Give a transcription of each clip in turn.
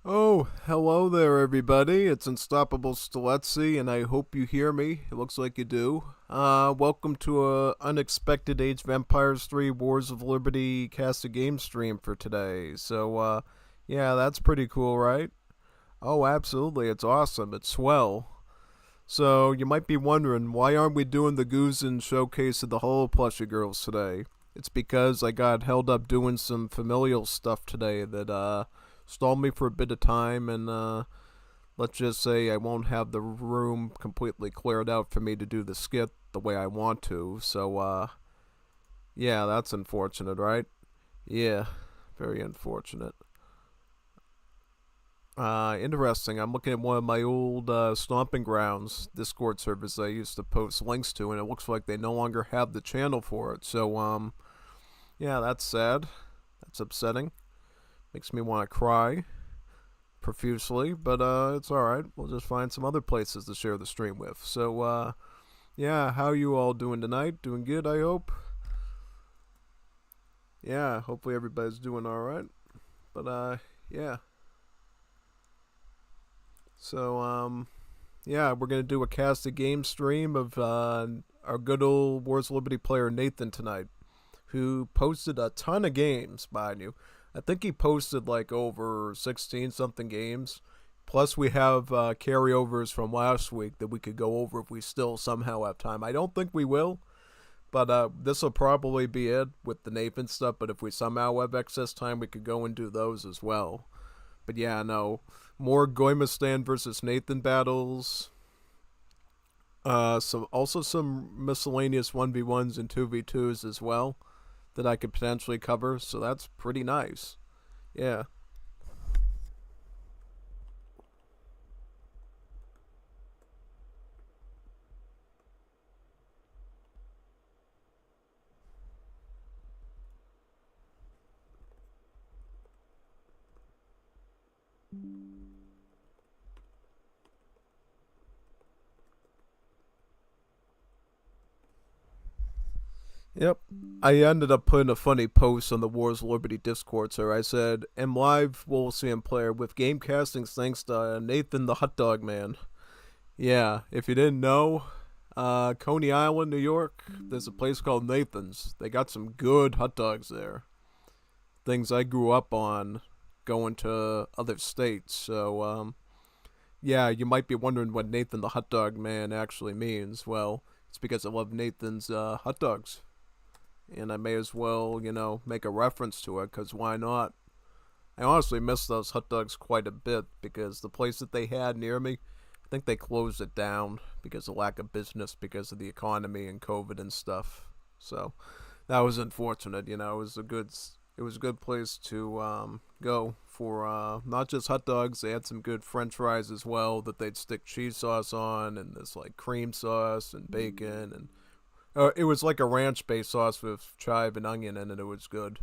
Oh, hello there, everybody. It's Unstoppable Stiletsy, and I hope you hear me. It looks like you do. Welcome to a Unexpected Age of Empires 3 Wars of Liberty cast a game stream for today. Yeah, that's pretty cool, right? Oh, absolutely. It's awesome. It's swell. So, you might be wondering, why aren't we doing the Goozin showcase of the Hollow Plushie Girls today? It's because I got held up doing some familial stuff today that, stalled me for a bit of time, and let's just say I won't have the room completely cleared out for me to do the skit the way I want to. Yeah, that's unfortunate, right? Yeah, very unfortunate. Interesting. I'm looking at one of my old Stomping Grounds Discord servers I used to post links to, and it looks like they no longer have the channel for it. Yeah, that's sad. That's upsetting. Makes me want to cry profusely, but it's all right. We'll just find some other places to share the stream with. Yeah, how you all doing tonight? Doing good, I hope. Yeah, hopefully everybody's doing all right. Yeah. So, yeah, we're gonna do a cast of game stream of our good old Wars of Liberty player Nathan tonight, who posted a ton of games, mind you. I think he posted like over 16 something games. Plus, we have carryovers from last week that we could go over if we still somehow have time. I don't think we will, but this will probably be it with the Nathan stuff. But if we somehow have excess time, we could go and do those as well. But yeah, no. More Gommiustan versus Nathan battles. Also some miscellaneous 1v1s and 2v2s as well that I could potentially cover, so that's pretty nice. Yeah. Yep. I ended up putting a funny post on the Wars of Liberty Discord, so I said, "Am live We'll see him player with game castings thanks to Nathan the Hot Dog Man." Yeah, if you didn't know, Coney Island, New York, there's a place called Nathan's. They got some good hot dogs there. Things I grew up on going to other states. Yeah, you might be wondering what Nathan the Hot Dog Man actually means. Well, it's because I love Nathan's hot dogs. And I may as well, make a reference to it, because why not? I honestly miss those hot dogs quite a bit because the place that they had near me, I think they closed it down because of lack of business because of the economy and COVID and stuff. So that was unfortunate. It was a good place to go for not just hot dogs. They had some good French fries as well that they'd stick cheese sauce on, and this like cream sauce and bacon, and it was like a ranch based sauce with chive and onion in it. It was good,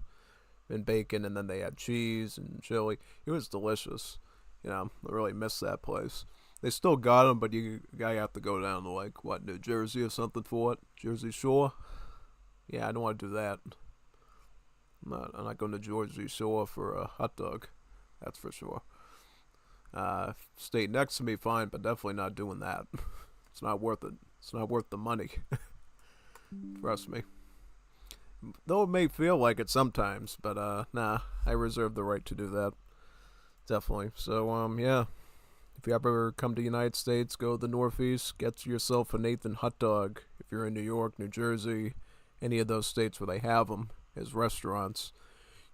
and bacon, and then they had cheese and chili. It was delicious. I really miss that place. They still got them, but you gotta have to go down to like what, New Jersey or something for it. Jersey Shore. Yeah, I don't want to do that. I'm not going to Jersey Shore for a hot dog. That's for sure. State next to me, fine, but definitely not doing that. It's not worth it. It's not worth the money. Trust me. Though it may feel like it sometimes, but nah, I reserve the right to do that. Definitely. Yeah. If you ever come to the United States, go to the Northeast, get yourself a Nathan hot dog. If you're in New York, New Jersey, any of those states where they have them as restaurants,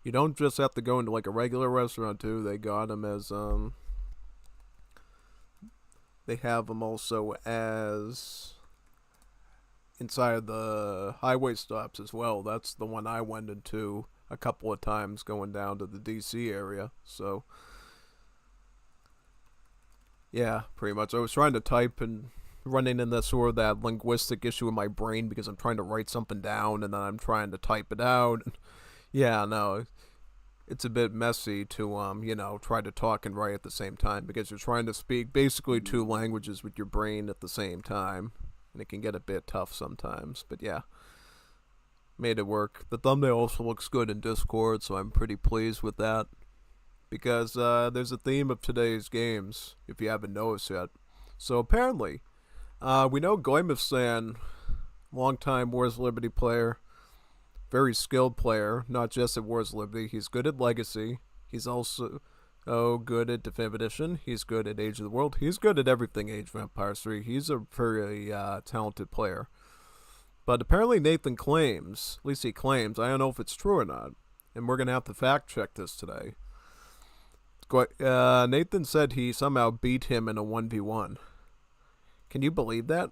you don't just have to go into like a regular restaurant too. They got them as they have them also as inside the highway stops as well. That's the one I went into a couple of times going down to the DC area. So yeah, pretty much. I was trying to type and running into sort of that linguistic issue in my brain because I'm trying to write something down and then I'm trying to type it out. Yeah, no, it's a bit messy to try to talk and write at the same time because you're trying to speak basically two languages with your brain at the same time, and it can get a bit tough sometimes. But yeah, made it work. The thumbnail also looks good in Discord, so I'm pretty pleased with that. because there's a theme of today's games, if you haven't noticed yet. So apparently, we know Gommiustan, longtime Wars Liberty player, very skilled player, not just at Wars Liberty. He's good at Legacy. He's also good at Definitive Edition. He's good at Age of the World. He's good at everything Age of Empires 3. He's a very talented player. But apparently Nathan claims, at least he claims, I don't know if it's true or not, and we're going to have to fact check this today. Nathan said he somehow beat him in a 1v1. Can you believe that?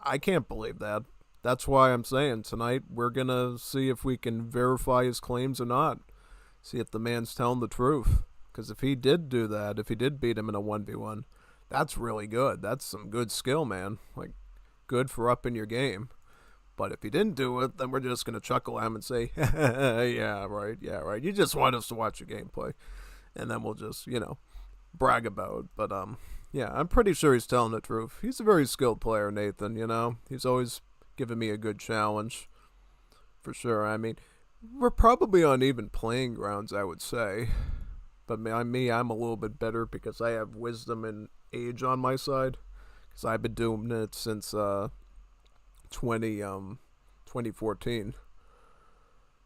I can't believe that. That's why I'm saying tonight we're going to see if we can verify his claims or not. See if the man's telling the truth. Because if he did do that, if he did beat him in a 1v1, that's really good. That's some good skill, man. Like, good for upping your game. But if he didn't do it, then we're just going to chuckle at him and say, yeah, right. You just want us to watch your gameplay. And then we'll just, brag about it. But, yeah, I'm pretty sure he's telling the truth. He's a very skilled player, Nathan, He's always given me a good challenge. For sure. I mean, we're probably on even playing grounds, I would say. But me, I'm a little bit better because I have wisdom and age on my side. Because I've been doing it since 2014.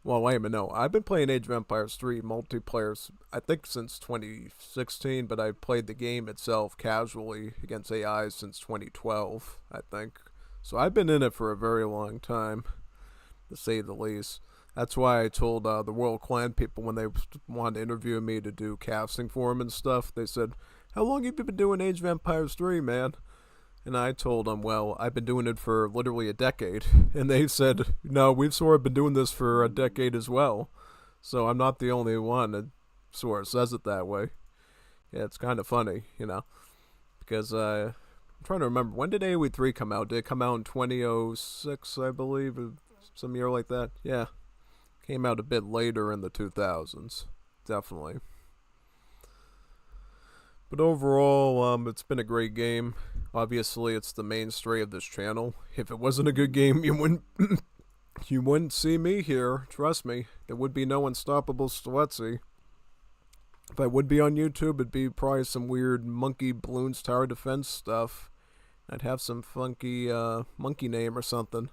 Well, wait a minute, no. I've been playing Age of Empires 3 multiplayer, I think, since 2016, but I've played the game itself casually against AI since 2012, I think. So I've been in it for a very long time, to say the least. That's why I told the Royal Clan people when they wanted to interview me to do casting for them and stuff, they said, how long have you been doing Age of Empires 3, man? And I told them, well, I've been doing it for literally a decade. And they said, no, we've sort of been doing this for a decade as well. So I'm not the only one that sort of says it that way. Yeah, it's kind of funny, because I'm trying to remember, when did AoE 3 come out? Did it come out in 2006, I believe, or some year like that? Yeah, came out a bit later in the 2000s, definitely. But overall, it's been a great game. Obviously, it's the mainstay of this channel. If it wasn't a good game, you wouldn't see me here. Trust me, there would be no Unstoppable Steletsy. If I would be on YouTube, it'd be probably some weird monkey balloons tower defense stuff. I'd have some funky monkey name or something.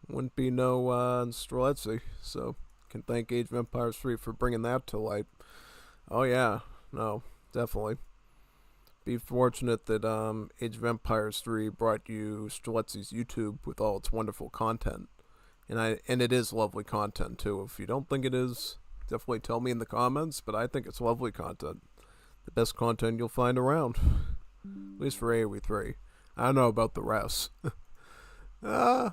Wouldn't be no Steletsy. So, can thank Age of Empires 3 for bringing that to light. Oh yeah, no, definitely. Be fortunate that Age of Empires 3 brought you Steletsy's YouTube with all its wonderful content. And it is lovely content too. If you don't think it is, definitely tell me in the comments, but I think it's lovely content. The best content you'll find around. At least for AoE 3. I don't know about the rest. The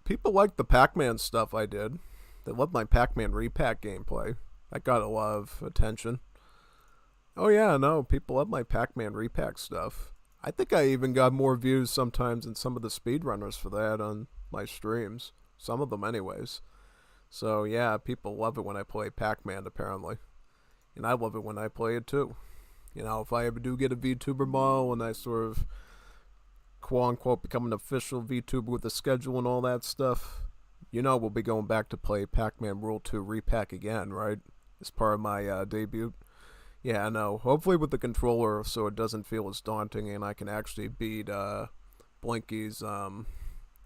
people like the Pac-Man stuff I did. They love my Pac-Man repack gameplay. That got a lot of attention. Oh yeah, no, people love my Pac-Man repack stuff. I think I even got more views sometimes than some of the speedrunners for that on my streams. Some of them anyways. So yeah, people love it when I play Pac-Man apparently. And I love it when I play it too. If I ever do get a VTuber model and I sort of quote-unquote become an official VTuber with a schedule and all that stuff, we'll be going back to play Pac-Man World 2 repack again, right? As part of my debut. Yeah, I know. Hopefully with the controller so it doesn't feel as daunting and I can actually beat Blinky's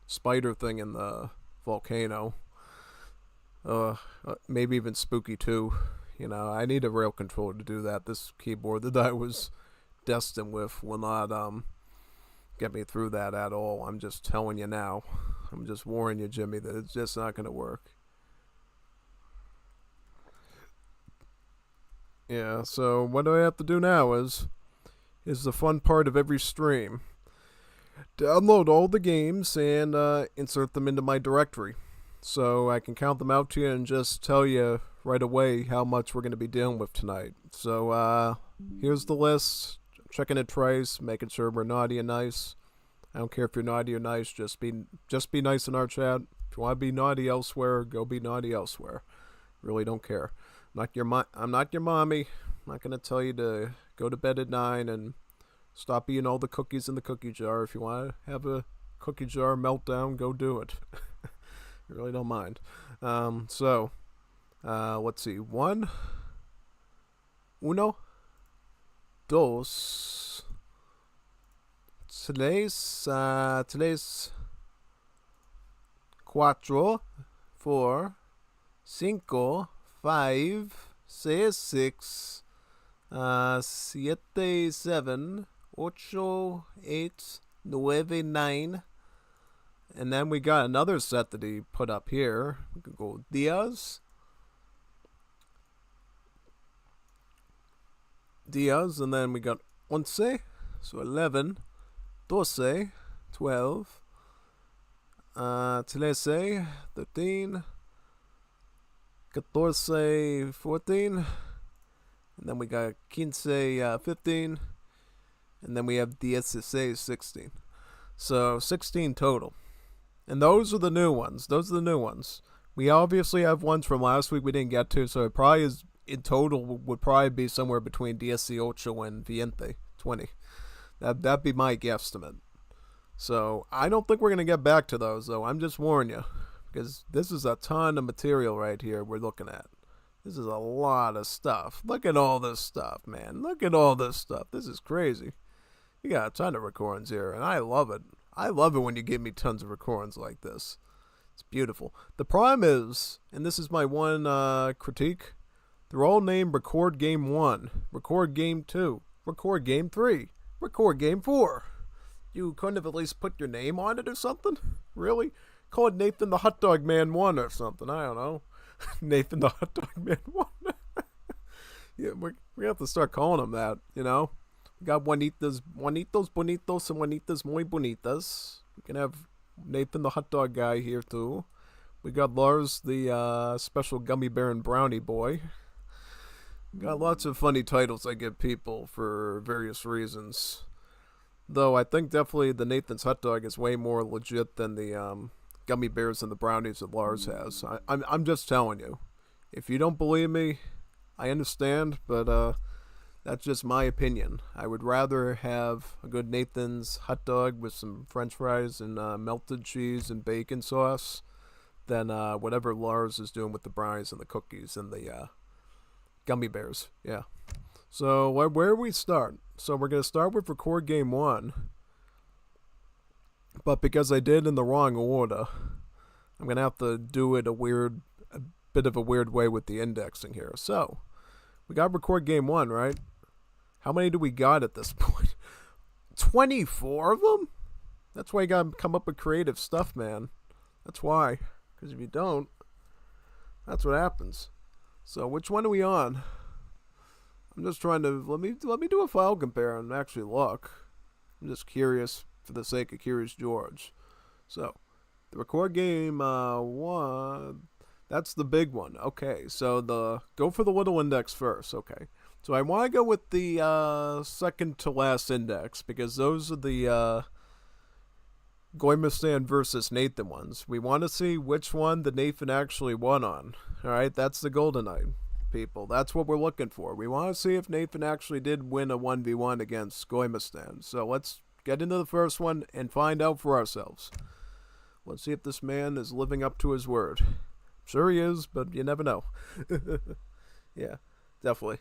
spider thing in the volcano. Maybe even Spooky too. I need a rail controller to do that. This keyboard that I was destined with will not get me through that at all. I'm just telling you now. I'm just warning you, Jimmy, that it's just not going to work. Yeah, so what do I have to do now is the fun part of every stream. Download all the games and insert them into my directory. So I can count them out to you and just tell you right away how much we're going to be dealing with tonight. So here's the list. Checking it twice, making sure we're naughty and nice. I don't care if you're naughty or nice, just be nice in our chat. If you want to be naughty elsewhere, go be naughty elsewhere. Really don't care. I'm not your mommy. I'm not going to tell you to go to bed at 9 and stop eating all the cookies in the cookie jar. If you want to have a cookie jar meltdown, go do it. I really don't mind. Let's see. 1, Uno, dos, tres, cuatro, four, cinco, five, six, siete, seven, ocho, eight, nueve, nine. And then we got another set that he put up here. We could go Diaz, and then we got once, so 11, doce, 12, trece, 13, catorce, 14, and then we got quince, 15, and then we have dieciséis, 16. So 16 total. And those are the new ones. We obviously have ones from last week we didn't get to, so it probably is, in total, would probably be somewhere between 18 and 20. That'd be my guesstimate. So I don't think we're going to get back to those, though. I'm just warning you, because this is a ton of material right here we're looking at. This is a lot of stuff. Look at all this stuff, man. Look at all this stuff. This is crazy. You got a ton of recordings here, and I love it. I love it when you give me tons of recordings like this. It's beautiful. The problem is, and this is my one critique, they're all named Record Game 1, Record Game 2, Record Game 3, Record Game 4. You couldn't have at least put your name on it or something? Really? Call it Nathan the Hot Dog Man 1 or something. I don't know. Nathan the Hot Dog Man 1. Yeah, we have to start calling him that, you know? We got Juanitos Bonitos and Juanitas Muy Bonitas. We can have Nathan the Hot Dog Guy here too. We got Lars the special gummy bear and brownie boy. We got lots of funny titles I give people for various reasons. Though I think definitely the Nathan's Hot Dog is way more legit than the gummy bears and the brownies that Lars has. I'm just telling you. If you don't believe me, I understand, but that's just my opinion. I would rather have a good Nathan's hot dog with some french fries and melted cheese and bacon sauce than whatever Lars is doing with the brownies and the cookies and the gummy bears. Yeah. So where we start? So we're going to start with Record Game 1. But because I did in the wrong order, I'm going to have to do it a bit of a weird way with the indexing here. So, we got Record Game 1, right? How many do we got at this point? 24 of them? That's why you gotta come up with creative stuff, man. That's why. Because if you don't, that's what happens. So which one are we on? I'm just trying to let me do a file compare and actually look. I'm just curious for the sake of Curious George. So the Record Game 1, that's the big one. Okay, so go for the little index first. Okay. So I want to go with the second to last index because those are the Gommiustan versus Nathan ones. We want to see which one the Nathan actually won on. Alright, that's the GoldenEye, people. That's what we're looking for. We want to see if Nathan actually did win a 1v1 against Gommiustan. So let's get into the first one and find out for ourselves. Let's see if this man is living up to his word. I'm sure he is, but you never know. Yeah, definitely.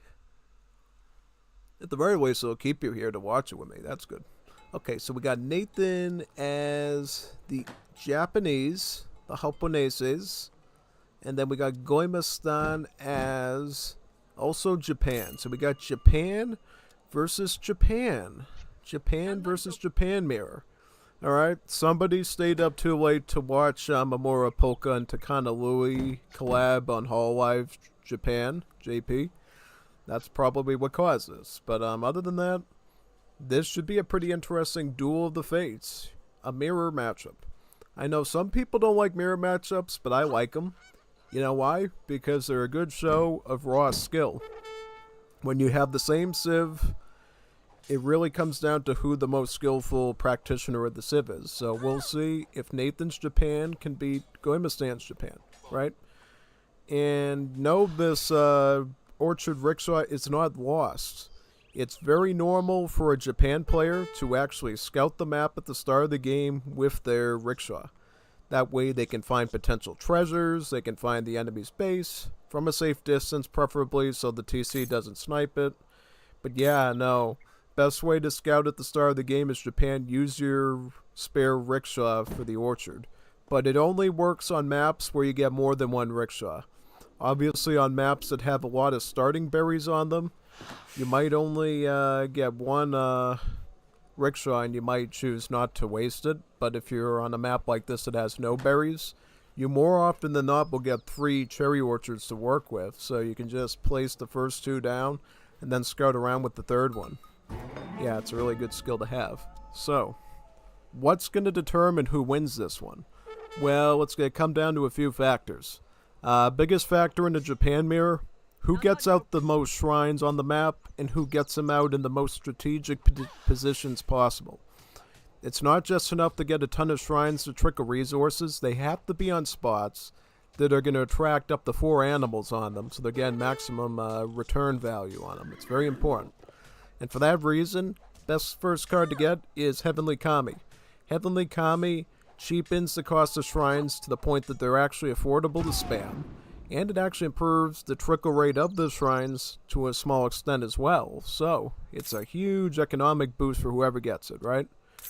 At the very least, it'll keep you here to watch it with me. That's good. Okay, so we got Nathan as the Japanese, the Japoneses, and then we got Gommiustan as also Japan. So we got Japan versus Japan. Japan versus Japan mirror. Alright, somebody stayed up too late to watch Mamura Polka and Takana Louie collab on Hololive Japan, JP. That's probably what caused this. But other than that, this should be a pretty interesting duel of the fates. A mirror matchup. I know some people don't like mirror matchups, but I like them. You know why? Because they're a good show of raw skill. When you have the same Civ, it really comes down to who the most skillful practitioner of the Civ is. So we'll see if Nathan's Japan can beat Gommiustan's Japan, right? And know this Orchard Rickshaw is not lost. It's very normal for a Japan player to actually scout the map at the start of the game with their rickshaw. That way they can find potential treasures, they can find the enemy's base, from a safe distance, preferably, so the TC doesn't snipe it. But yeah, no. Best way to scout at the start of the game is Japan. Use your spare rickshaw for the orchard. But it only works on maps where you get more than one rickshaw. Obviously, on maps that have a lot of starting berries on them, you might only get one rickshaw and you might choose not to waste it. But if you're on a map like this that has no berries, you more often than not will get 3 cherry orchards to work with. So you can just place the first 2 down and then scout around with the 3rd one. Yeah, it's a really good skill to have. So, what's going to determine who wins this one? Well, it's going to come down to a few factors. Biggest factor in the Japan mirror, who gets out the most shrines on the map and who gets them out in the most strategic positions possible. It's not just enough to get a ton of shrines to trickle resources, they have to be on spots that are going to attract up to 4 animals on them, so they're getting maximum return value on them. It's very important. And for that reason, best first card to get is Heavenly Kami. Heavenly Kami cheapens the cost of shrines to the point that they're actually affordable to spam, and it actually improves the trickle rate of the shrines to a small extent as well. So, it's a huge economic boost for whoever gets it, right?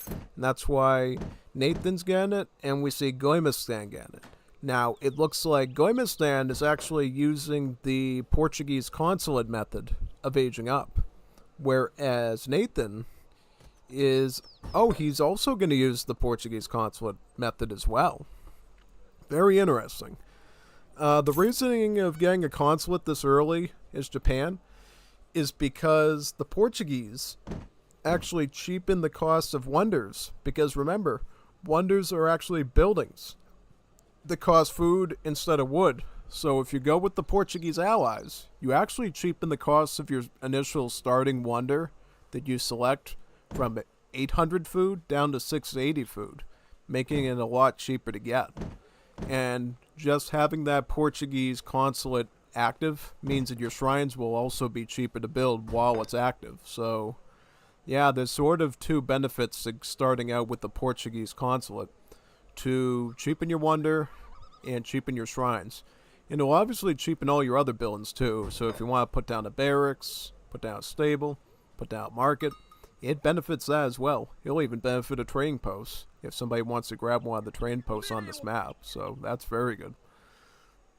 And that's why Nathan's getting it, and we see Gommiustan getting it. Now, it looks like Gommiustan is actually using the Portuguese consulate method of aging up, whereas Nathan is, he's also going to use the Portuguese consulate method as well. Very interesting. The reasoning of getting a consulate this early as Japan is because the Portuguese actually cheapen the cost of wonders, because remember, wonders are actually buildings that cost food instead of wood. So if you go with the Portuguese allies, you actually cheapen the cost of your initial starting wonder that you select from 800 food down to 680 food, making it a lot cheaper to get. And just having that Portuguese consulate active means that your shrines will also be cheaper to build while it's active. So yeah, there's sort of 2 benefits to starting out with the Portuguese consulate: to cheapen your wonder and cheapen your shrines. And it'll obviously cheapen all your other buildings too. So if you want to put down a barracks, put down a stable, put down a market, it benefits that as well. It'll even benefit a trading post if somebody wants to grab one of the trading posts on this map. So that's very good.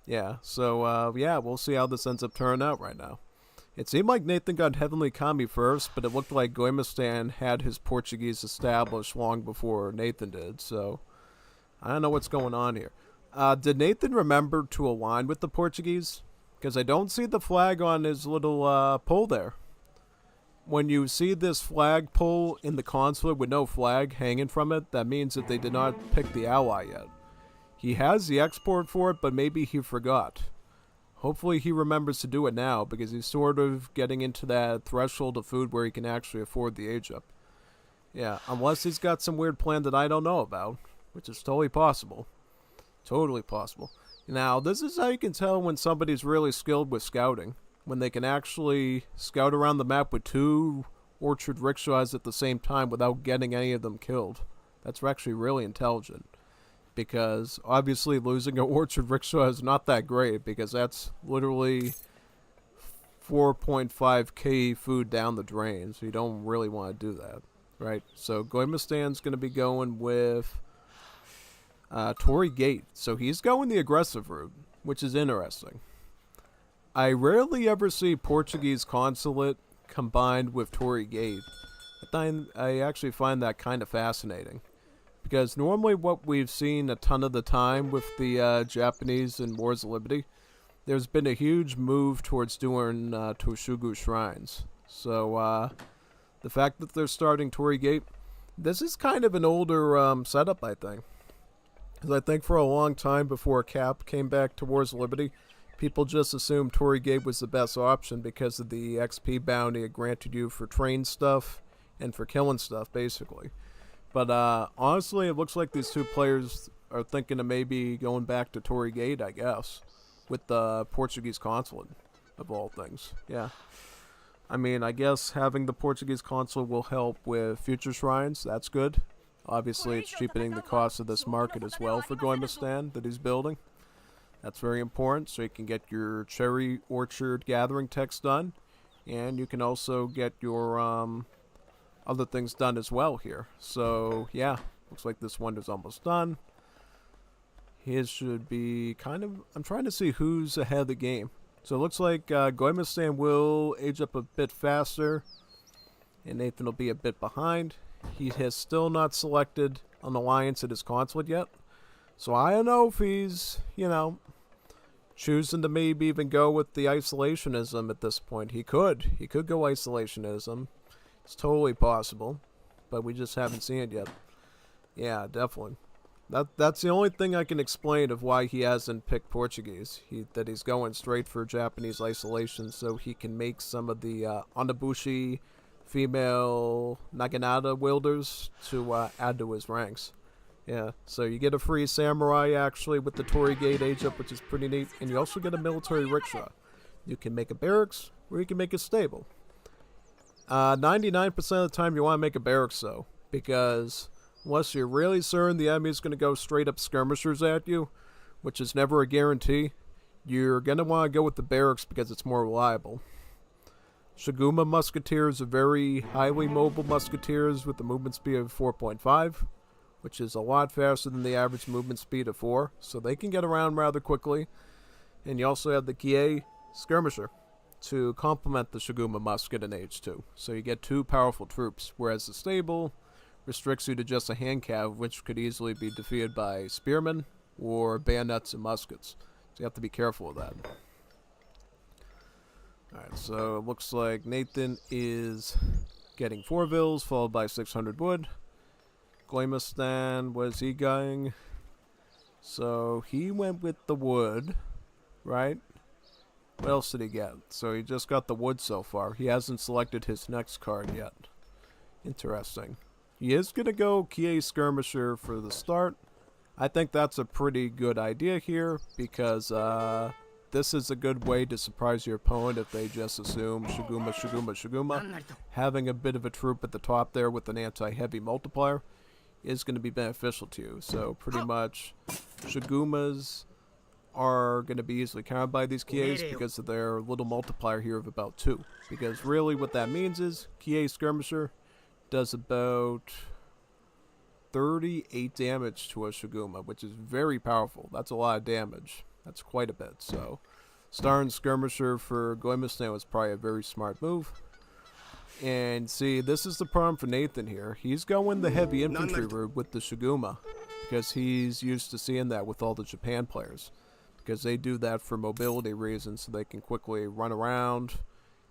Yeah, so yeah, we'll see how this ends up turning out right now. It seemed like Nathan got Heavenly Kami first, but it looked like Gommiustan had his Portuguese established long before Nathan did. So I don't know what's going on here. Did Nathan remember to align with the Portuguese? Because I don't see the flag on his little pole there. When you see this flag pole in the consulate with no flag hanging from it, that means that they did not pick the ally yet. He has the export for it, but maybe he forgot. Hopefully he remembers to do it now, because he's sort of getting into that threshold of food where he can actually afford the age up. Yeah, unless he's got some weird plan that I don't know about, which is totally possible. Totally possible. Now, this is how you can tell when somebody's really skilled with scouting. When they can actually scout around the map with 2 orchard rickshaws at the same time without getting any of them killed. That's actually really intelligent. Because obviously losing an orchard rickshaw is not that great, because that's literally 4.5k food down the drain, so you don't really want to do that, right? So Gommiustan's going to be going with Torii Gate. So he's going the aggressive route, which is interesting. I rarely ever see Portuguese consulate combined with Torii Gate. I actually find that kind of fascinating. Because normally what we've seen a ton of the time with the Japanese in Wars of Liberty, there's been a huge move towards doing Toshugu shrines. So the fact that they're starting Torii Gate, this is kind of an older setup, I think. Because I think for a long time before Cap came back to Wars of Liberty, people just assumed Torii Gate was the best option because of the XP bounty it granted you for train stuff and for killing stuff, basically. But honestly, it looks like these 2 players are thinking of maybe going back to Torii Gate, I guess, with the Portuguese consulate, of all things. Yeah. I mean, I guess having the Portuguese consulate will help with future shrines. That's good. Obviously, it's cheapening the cost of this market as well for Gommiustan that he's building. That's very important, so you can get your cherry orchard gathering text done, and you can also get your other things done as well here. So yeah, looks like this wonder's almost done. His should be kind of... I'm trying to see who's ahead of the game. So it looks like Gommiustan will age up a bit faster, and Nathan will be a bit behind. He has still not selected an alliance at his consulate yet. So I don't know if he's, choosing to maybe even go with the isolationism at this point. He could. He could go isolationism. It's totally possible. But we just haven't seen it yet. Yeah, definitely. That's the only thing I can explain of why he hasn't picked Portuguese. That he's going straight for Japanese isolation so he can make some of the Onabushi female Naginata wielders to add to his ranks. Yeah, so you get a free samurai actually with the Torii Gate age up, which is pretty neat. And you also get a military rickshaw. You can make a barracks or you can make a stable. 99% of the time you want to make a barracks though, because unless you're really certain the enemy is going to go straight up skirmishers at you, which is never a guarantee, you're going to want to go with the barracks because it's more reliable. Shiguma musketeers are very highly mobile musketeers with a movement speed of 4.5, which is a lot faster than the average movement speed of 4, so they can get around rather quickly. And you also have the Kie skirmisher to complement the Shiguma musket in Age 2. So you get two powerful troops, whereas the stable restricts you to just a hand cav, which could easily be defeated by spearmen or bayonets and muskets. So you have to be careful of that. Alright, so it looks like Nathan is getting 4 vills, followed by 600 wood. Gommiustan, what is he going? So he went with the wood, right? What else did he get? So he just got the wood so far. He hasn't selected his next card yet. Interesting. He is going to go Kie Skirmisher for the start. I think that's a pretty good idea here because this is a good way to surprise your opponent if they just assume Shiguma, Shiguma, Shiguma. Having a bit of a troop at the top there with an anti-heavy multiplier is going to be beneficial to you. So pretty much Shigumas are going to be easily countered by these Kies because of their little multiplier here of about 2. Because really what that means is Kie Skirmisher does about 38 damage to a Shiguma, which is very powerful. That's a lot of damage. That's quite a bit. So starting Skirmisher for Gommiustan was probably a very smart move. And see, this is the problem for Nathan here. He's going the heavy infantry route with the Shiguma because he's used to seeing that with all the Japan players. Because they do that for mobility reasons so they can quickly run around,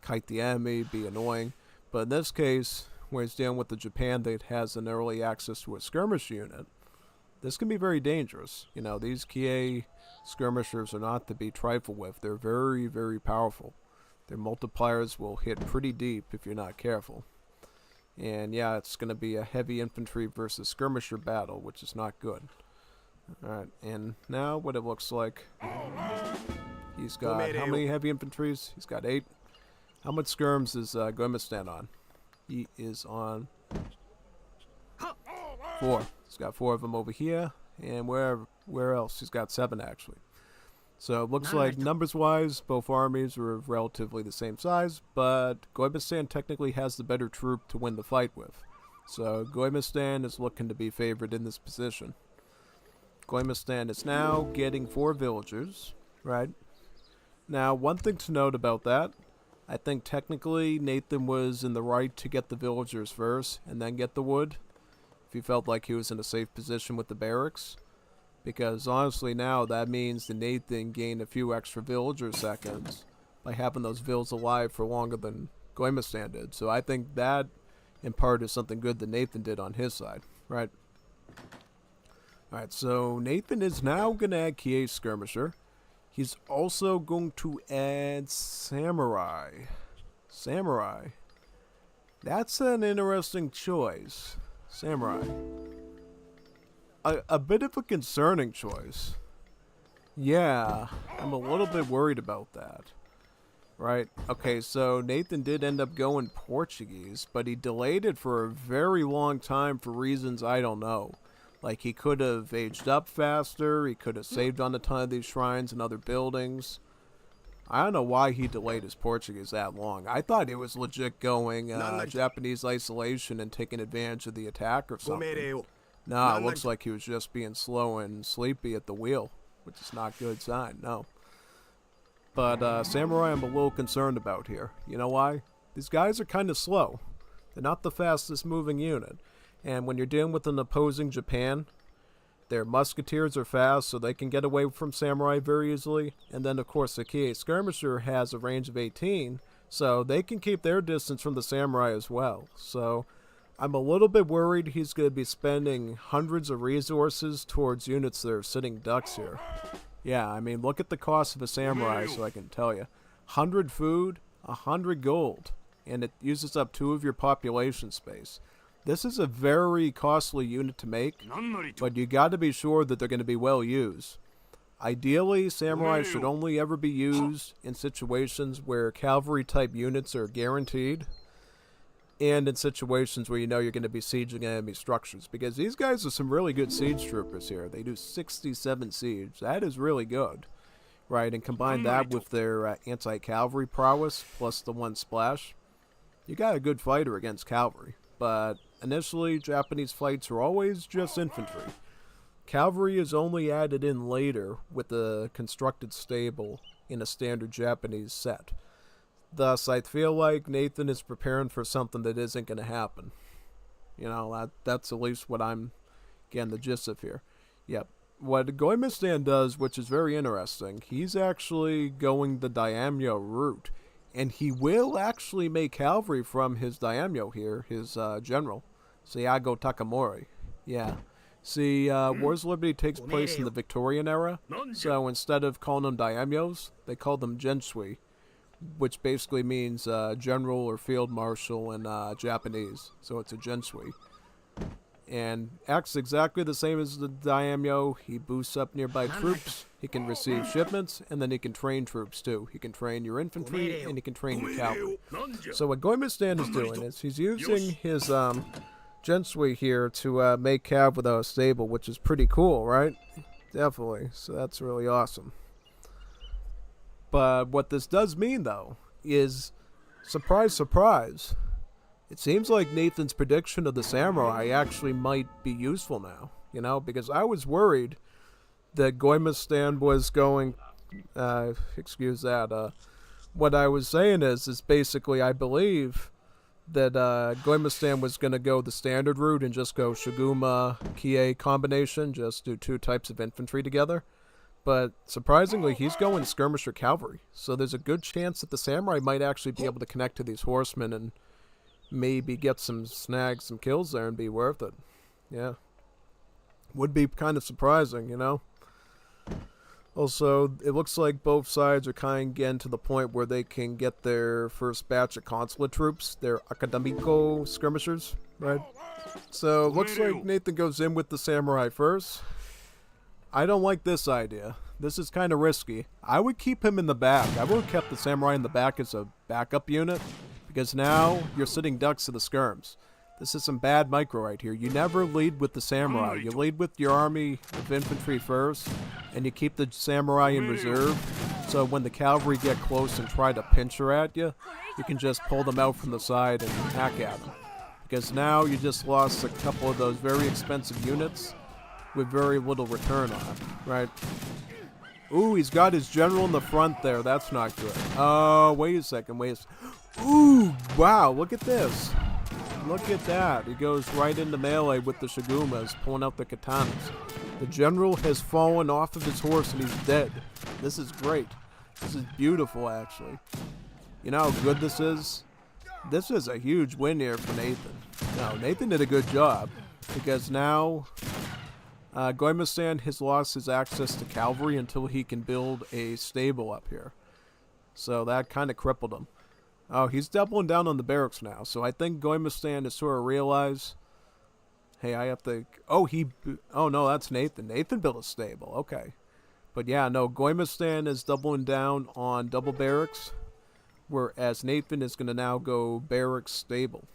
kite the enemy, be annoying. But in this case, when he's dealing with the Japan that has an early access to a skirmish unit, this can be very dangerous. You know, these Kie skirmishers are not to be trifled with. They're very, very powerful. Their multipliers will hit pretty deep if you're not careful. And yeah, it's going to be a heavy infantry versus skirmisher battle, which is not good. Alright, and now what it looks like. He's got how many heavy infantries? He's got 8. How much skirms is Gommiustan on? He is on 4. He's got 4 of them over here. And where else? He's got 7 actually. So it looks like numbers-wise, both armies are relatively the same size, but Gommiustan technically has the better troop to win the fight with. So Gommiustan is looking to be favored in this position. Gommiustan is now getting 4 villagers, right? Now, one thing to note about that, I think technically Nathan was in the right to get the villagers first and then get the wood, if he felt like he was in a safe position with the barracks. Because honestly now that means that Nathan gained a few extra villager seconds by having those vills alive for longer than Gommiustan did. So I think that in part is something good that Nathan did on his side, right? Alright, so Nathan is now going to add Kie Skirmisher. He's also going to add Samurai. Samurai. That's an interesting choice. Samurai. A bit of a concerning choice. Yeah, I'm a little bit worried about that. Right, okay, so Nathan did end up going Portuguese, but he delayed it for a very long time for reasons I don't know. Like, he could have aged up faster, he could have saved on a ton of these shrines and other buildings. I don't know why he delayed his Portuguese that long. I thought he was legit going Japanese isolation and taking advantage of the attack or something. No, it looks like he was just being slow and sleepy at the wheel, which is not a good sign, no. But Samurai I'm a little concerned about here. You know why? These guys are kind of slow. They're not the fastest moving unit. And when you're dealing with an opposing Japan, their musketeers are fast, so they can get away from Samurai very easily. And then, of course, the Kie skirmisher has a range of 18, so they can keep their distance from the Samurai as well. So I'm a little bit worried he's going to be spending hundreds of resources towards units that are sitting ducks here. Yeah, I mean, look at the cost of a Samurai, so I can tell you. 100 food, 100 gold, and it uses up 2 of your population space. This is a very costly unit to make, but you got to be sure that they're going to be well used. Ideally, Samurai should only ever be used in situations where cavalry-type units are guaranteed, and in situations where you know you're going to be sieging enemy structures, because these guys are some really good siege troopers here. They do 67 siege. That is really good, right? And combine that with their anti-cavalry prowess plus the 1 splash, you got a good fighter against cavalry. But initially, Japanese fights are always just infantry. Cavalry is only added in later with the constructed stable in a standard Japanese set. Thus, I feel like Nathan is preparing for something that isn't going to happen. You know, that's at least what I'm getting the gist of here. Yep. What Gommiustan does, which is very interesting, he's actually going the daimyo route. And he will actually make cavalry from his daimyo here, his general, Seigo Takamori. Yeah. See, Wars of Liberty takes place in the Victorian era, so instead of calling them daimyos, they call them gensui, which basically means general or field marshal in Japanese. So it's a gensui. And acts exactly the same as the daimyo. He boosts up nearby troops, he can receive shipments, and then he can train troops too. He can train your infantry, and he can train your cavalry. So what Gommiustan is doing is he's using his gensui here to make cav without a stable, which is pretty cool, right? Definitely. So that's really awesome. But what this does mean, though, is, surprise, surprise, it seems like Nathan's prediction of the Samurai actually might be useful now, you know, because I was worried that Gommiustan was going, excuse that, what I was saying is basically I believe that Gommiustan was going to go the standard route and just go Shiguma Kie combination, just do 2 types of infantry together. But surprisingly, he's going skirmisher cavalry, so there's a good chance that the Samurai might actually be able to connect to these horsemen and maybe get some snags, some kills there and be worth it. Yeah. Would be kind of surprising, you know? Also, it looks like both sides are kind of getting to the point where they can get their first batch of consulate troops, their Akademiko skirmishers, right? So, looks like Nathan goes in with the Samurai first. I don't like this idea. This is kind of risky. I would keep him in the back. I would have kept the Samurai in the back as a backup unit, because now you're sitting ducks to the skirms. This is some bad micro right here. You never lead with the Samurai. You lead with your army of infantry first, and you keep the Samurai in reserve, so when the cavalry get close and try to pincher at you, you can just pull them out from the side and hack at them. Because now you just lost a couple of those very expensive units with very little return on it, right? Ooh, he's got his general in the front there. That's not good. Oh, wait a second. Ooh, wow, look at this. Look at that. He goes right into melee with the Shigumas, pulling out the katanas. The general has fallen off of his horse and he's dead. This is great. This is beautiful, actually. You know how good this is? This is a huge win here for Nathan. No, Nathan did a good job, because now Gommiustan has lost his access to cavalry until he can build a stable up here. So that kind of crippled him. Oh, he's doubling down on the barracks now. So I think Gommiustan has sort of realized, hey, I have to... Oh, no, that's Nathan. Nathan built a stable. Okay. But yeah, no, Gommiustan is doubling down on double barracks, whereas Nathan is going to now go barracks stable.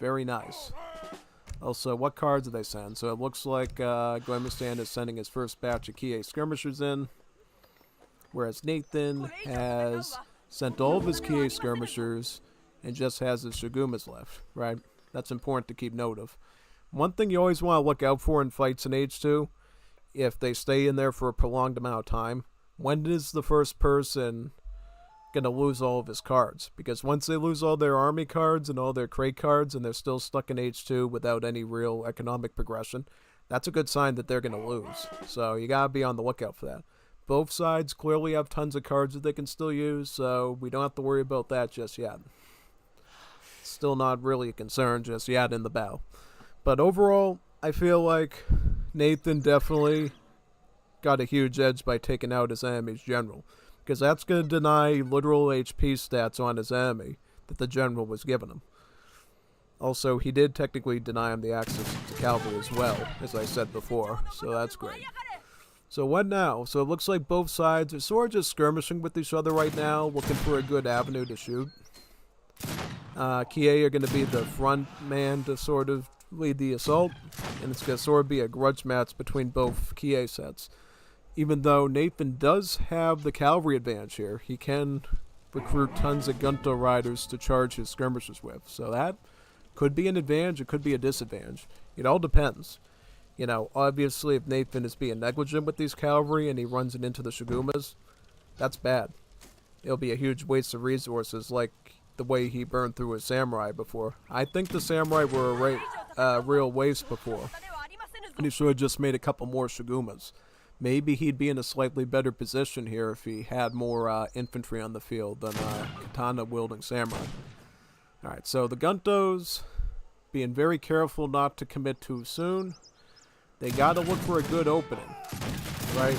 Very nice. Also, what cards do they send? So it looks like Gommiustan is sending his first batch of Kie skirmishers in, whereas Nathan has sent all of his Kie skirmishers and just has his Shigumas left, right? That's important to keep note of. One thing you always want to look out for in fights in H2, if they stay in there for a prolonged amount of time, when is the first person going to lose all of his cards? Because once they lose all their army cards and all their crate cards and they're still stuck in H2 without any real economic progression, that's a good sign that they're going to lose. So you got to be on the lookout for that. Both sides clearly have tons of cards that they can still use, so we don't have to worry about that just yet. Still not really a concern just yet in the battle. But overall, I feel like Nathan definitely got a huge edge by taking out his enemy's general, because that's going to deny literal HP stats on his enemy that the general was giving him. Also, he did technically deny him the access to cavalry as well, as I said before, so that's great. So what now? So it looks like both sides are sort of just skirmishing with each other right now, looking for a good avenue to shoot. Kie are going to be the front man to sort of lead the assault, and it's going to sort of be a grudge match between both Kie sets. Even though Nathan does have the cavalry advantage here, he can recruit tons of Gunto riders to charge his skirmishers with. So that could be an advantage, it could be a disadvantage. It all depends. You know, obviously if Nathan is being negligent with these cavalry and he runs it into the Shigumas, that's bad. It'll be a huge waste of resources, like the way he burned through his samurai before. I think the samurai were a real waste before, and he should have just made a couple more Shigumas. Maybe he'd be in a slightly better position here if he had more infantry on the field than katana-wielding samurai. Alright, so the Guntos, being very careful not to commit too soon. They gotta look for a good opening, right?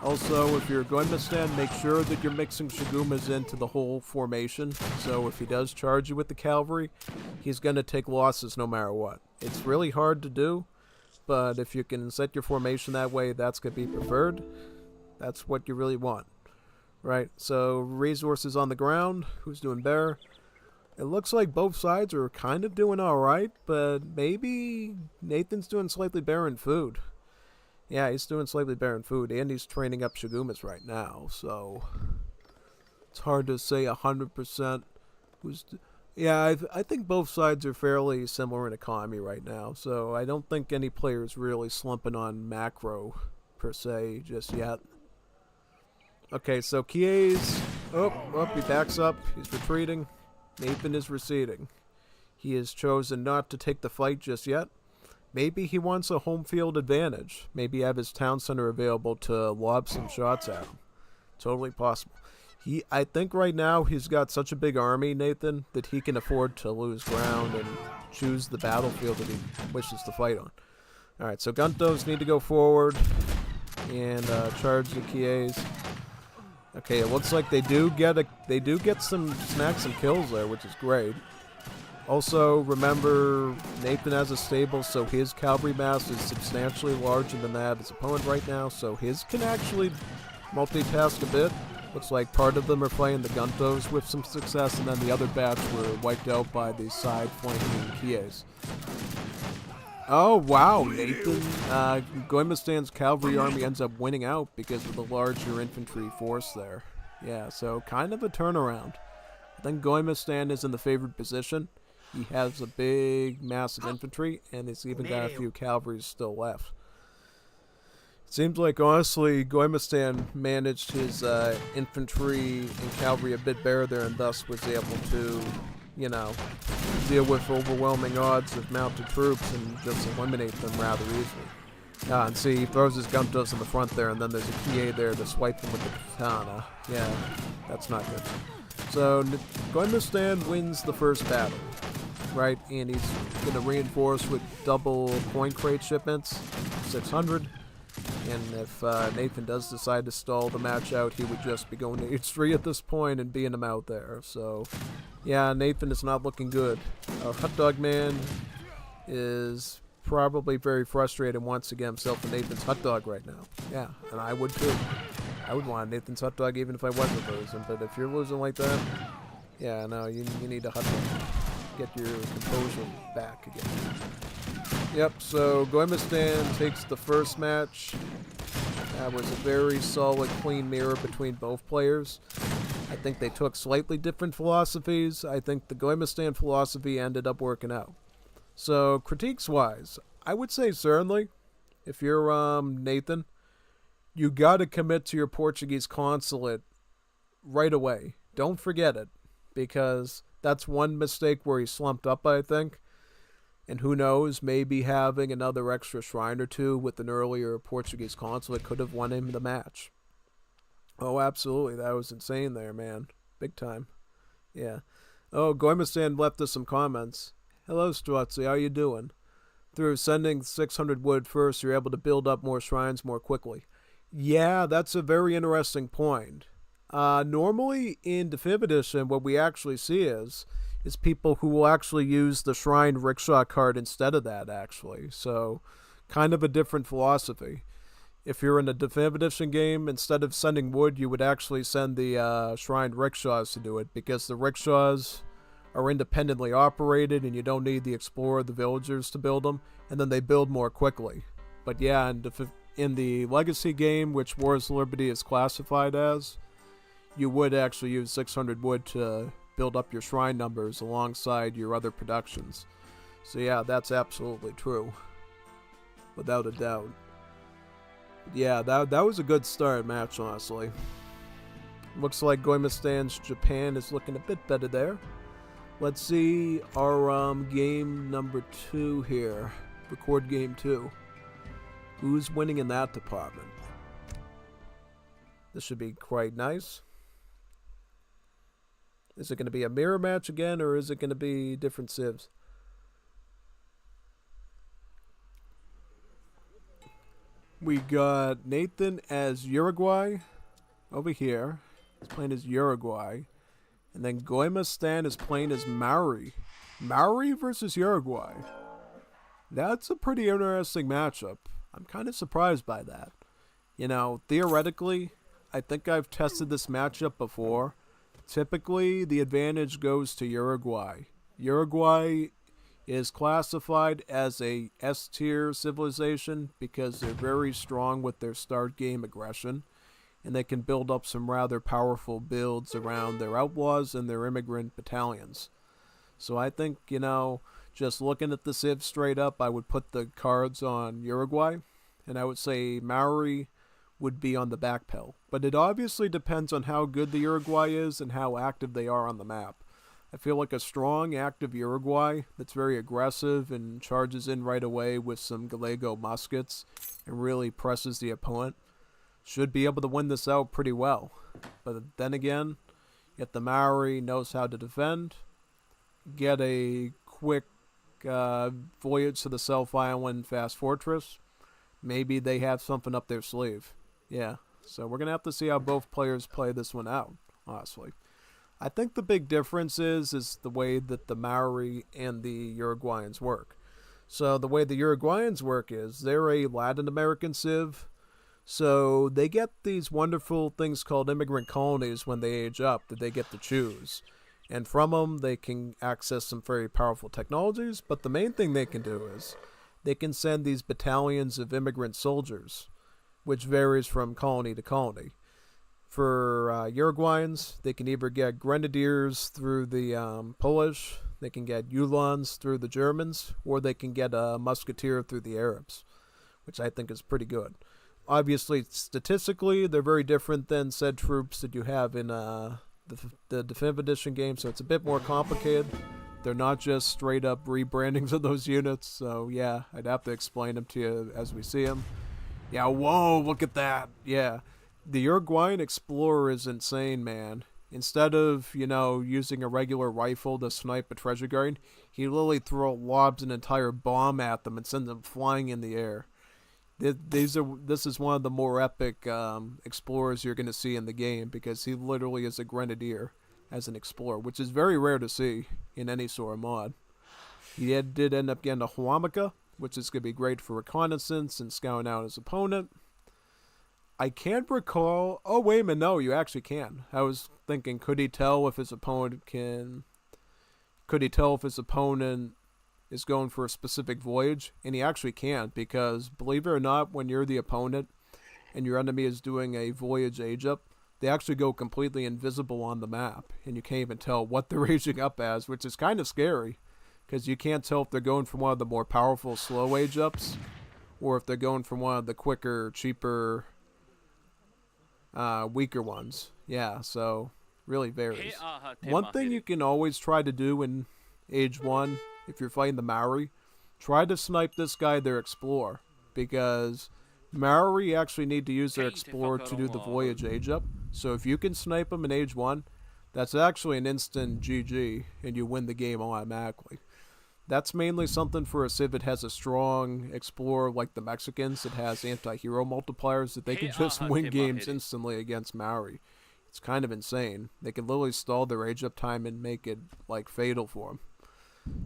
Also, if you're going to stand, make sure that you're mixing Shigumas into the whole formation. So if he does charge you with the cavalry, he's going to take losses no matter what. It's really hard to do, but if you can set your formation that way, that's going to be preferred. That's what you really want, right? So resources on the ground, who's doing better? It looks like both sides are kind of doing alright, but maybe Nathan's doing slightly better in food. Yeah, he's doing slightly better in food, and he's training up Shigumas right now, so it's hard to say 100% who's... Yeah, I think both sides are fairly similar in economy right now, so I don't think any player is really slumping on macro, per se, just yet. Okay, so Kie's... Oh, he backs up, he's retreating. Nathan is receding. He has chosen not to take the fight just yet. Maybe he wants a home field advantage. Maybe have his town center available to lob some shots at him. Totally possible. I think right now he's got such a big army, Nathan, that he can afford to lose ground and choose the battlefield that he wishes to fight on. Alright, so Guntos need to go forward and charge the Kies. Okay, it looks like they do get some snacks and kills there, which is great. Also, remember, Nathan has a stable, so his cavalry mass is substantially larger than that of his opponent right now, so his can actually multitask a bit. Looks like part of them are playing the Guntos with some success, and then the other batch were wiped out by the side flanking Kies. Oh, wow, Nathan. Gommiustan's cavalry army ends up winning out because of the larger infantry force there. Yeah, so kind of a turnaround. I think Gommiustan is in the favored position. He has a big mass of infantry, and he's even got a few cavalry still left. It seems like, honestly, Gommiustan managed his infantry and cavalry a bit better there, and thus was able to, you know, deal with overwhelming odds of mounted troops and just eliminate them rather easily. And see, he throws his Guntos in the front there, and then there's a Kie there to swipe them with the katana. Yeah, that's not good. So, Gommiustan wins the first battle, right? And he's going to reinforce with double coin crate shipments, 600. And if Nathan does decide to stall the match out, he would just be going to H3 at this point and being him out there. So, yeah, Nathan is not looking good. Our hot dog man is probably very frustrated and wants to get himself a Nathan's hot dog right now. Yeah, and I would too. I would want a Nathan's hot dog even if I wasn't losing, but if you're losing like that, yeah, no, you need a hot dog. Get your composure back again. Yep, so Gommiustan takes the first match. That was a very solid, clean mirror between both players. I think they took slightly different philosophies. I think the Gommiustan philosophy ended up working out. So, critiques-wise, I would say certainly, if you're Nathan, you got to commit to your Portuguese consulate right away. Don't forget it, because that's one mistake where he slumped up, I think. And who knows, maybe having another extra shrine or two with an earlier Portuguese consulate could have won him the match. Oh, absolutely. That was insane there, man. Big time. Yeah. Oh, Gommiustan left us some comments. Hello, Strutzy. How you doing? Through sending 600 wood first, you're able to build up more shrines more quickly. Yeah, that's a very interesting point. Normally in Definitive Edition, what we actually see is people who will actually use the Shrine Rickshaw card instead of that, actually. So, kind of a different philosophy. If you're in a Definitive Edition game, instead of sending wood, you would actually send the Shrine Rickshaws to do it, because the Rickshaws are independently operated, and you don't need the Explorer, the Villagers to build them, and then they build more quickly. But yeah, in the Legacy game, which Wars of Liberty is classified as, you would actually use 600 wood to build up your shrine numbers alongside your other productions. So yeah, that's absolutely true. Without a doubt. Yeah, that was a good start match, honestly. Looks like Gommiustan's Japan is looking a bit better there. Let's see our game number 2 here. Record game 2. Who's winning in that department? This should be quite nice. Is it going to be a mirror match again, or is it going to be different civs? We got Nathan as Uruguay over here. He's playing as Uruguay. And then Gommiustan is playing as Maori. Maori versus Uruguay. That's a pretty interesting matchup. I'm kind of surprised by that. You know, theoretically, I think I've tested this matchup before. Typically, the advantage goes to Uruguay. Uruguay is classified as a S-tier civilization because they're very strong with their start game aggression, and they can build up some rather powerful builds around their outlaws and their immigrant battalions. So I think, you know, just looking at the civ straight up, I would put the cards on Uruguay, and I would say Maori would be on the back pedal. But it obviously depends on how good the Uruguay is and how active they are on the map. I feel like a strong, active Uruguay that's very aggressive and charges in right away with some Gallego muskets and really presses the opponent should be able to win this out pretty well. But then again, yet the Maori knows how to defend, get a quick voyage to the Self Island Fast Fortress. Maybe they have something up their sleeve. Yeah, so we're going to have to see how both players play this one out, honestly. I think the big difference is the way that the Maori and the Uruguayans work. So the way the Uruguayans work is they're a Latin American civ, so they get these wonderful things called immigrant colonies when they age up that they get to choose. And from them, they can access some very powerful technologies, but the main thing they can do is they can send these battalions of immigrant soldiers, which varies from colony to colony. For Uruguayans, they can either get grenadiers through the Polish, they can get Uhlans through the Germans, or they can get a musketeer through the Arabs, which I think is pretty good. Obviously, statistically, they're very different than said troops that you have in the Definitive Edition game, so it's a bit more complicated. They're not just straight up rebrandings of those units, so yeah, I'd have to explain them to you as we see them. Yeah, whoa, look at that. Yeah. The Uruguayan Explorer is insane, man. Instead of, you know, using a regular rifle to snipe a treasure guard, he literally lobs an entire bomb at them and sends them flying in the air. This is one of the more epic explorers you're going to see in the game, because he literally is a grenadier as an explorer, which is very rare to see in any sort of mod. He did end up getting a Huamaca, which is going to be great for reconnaissance and scouting out his opponent. I can't recall. Oh, wait a minute. No, you actually can. I was thinking, could he tell if his opponent is going for a specific voyage, and he actually can't because, believe it or not, when you're the opponent and your enemy is doing a voyage age up, they actually go completely invisible on the map, and you can't even tell what they're aging up as, which is kind of scary because you can't tell if they're going from one of the more powerful slow age ups or if they're going from one of the quicker, cheaper, weaker ones. Yeah, so really varies. One thing you can always try to do in Age 1, if you're fighting the Maori, try to snipe this guy, their Explorer, because Maori actually need to use their Explorer to do the voyage age up. So if you can snipe them in Age 1, that's actually an instant GG, and you win the game automatically. That's mainly something for a civ that has a strong Explorer like the Mexicans that has anti-hero multipliers that they can just win games instantly against Maori. It's kind of insane. They can literally stall their age up time and make it like fatal for them.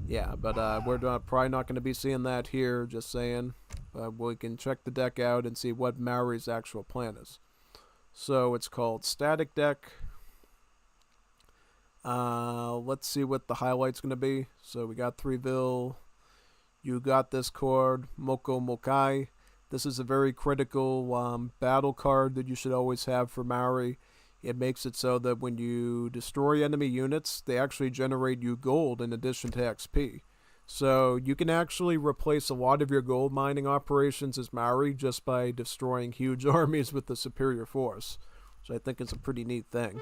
Yeah, but we're probably not going to be seeing that here, just saying. We can check the deck out and see what Maori's actual plan is. So it's called Static Deck. Let's see what the highlight's going to be. So we got 3-Vil. You got this card, Moko Mokai. This is a very critical battle card that you should always have for Maori. It makes it so that when you destroy enemy units, they actually generate you gold in addition to XP. So you can actually replace a lot of your gold mining operations as Maori just by destroying huge armies with the superior force, which I think is a pretty neat thing.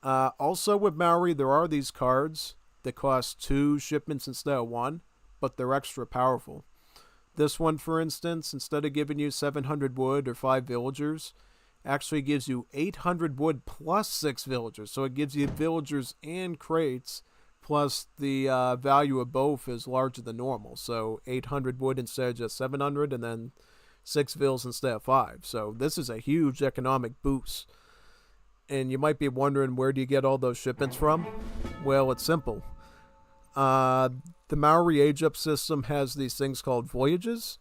Also with Maori, there are these cards that cost 2 shipments instead of 1, but they're extra powerful. This one, for instance, instead of giving you 700 wood or 5 villagers, actually gives you 800 wood plus 6 villagers. So it gives you villagers and crates, plus the value of both is larger than normal. So 800 wood instead of just 700, and then 6 vills instead of 5. So this is a huge economic boost. And you might be wondering, where do you get all those shipments from? Well, it's simple. The Maori age up system has these things called voyages,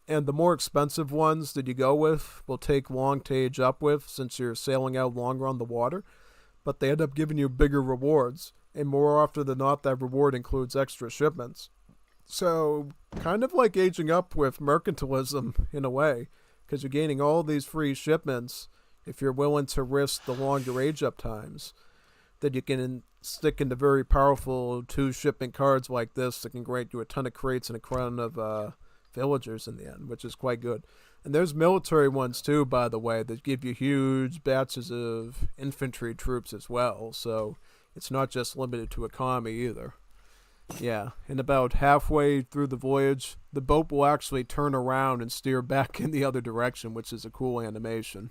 and the more expensive ones that you go with will take long to age up with since you're sailing out longer on the water, but they end up giving you bigger rewards, and more often than not that reward includes extra shipments. So kind of like aging up with mercantilism in a way, because you're gaining all these free shipments if you're willing to risk the longer age up times, that you can stick into very powerful 2 shipment cards like this that can grant you a ton of crates and a crown of villagers in the end, which is quite good. And there's military ones too, by the way, that give you huge batches of infantry troops as well, so it's not just limited to economy either. Yeah, and about halfway through the voyage, the boat will actually turn around and steer back in the other direction, which is a cool animation.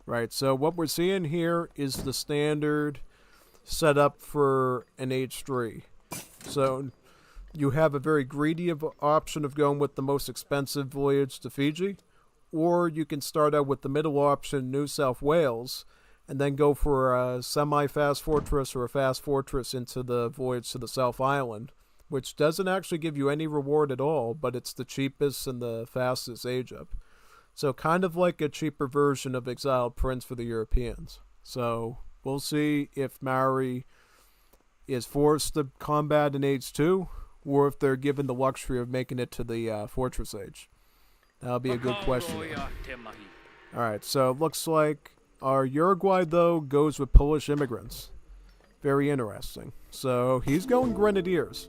Right, so what we're seeing here is the standard setup for an Age 3. So you have a very greedy option of going with the most expensive voyage to Fiji, or you can start out with the middle option, New South Wales, and then go for a semi-fast fortress or a fast fortress into the voyage to the South Island, which doesn't actually give you any reward at all, but it's the cheapest and the fastest age up. So kind of like a cheaper version of Exiled Prince for the Europeans. So we'll see if Maori is forced to combat in Age 2, or if they're given the luxury of making it to the Fortress Age. That'll be a good question. Alright, so it looks like our Uruguay, though, goes with Polish immigrants. Very interesting. So he's going Grenadiers.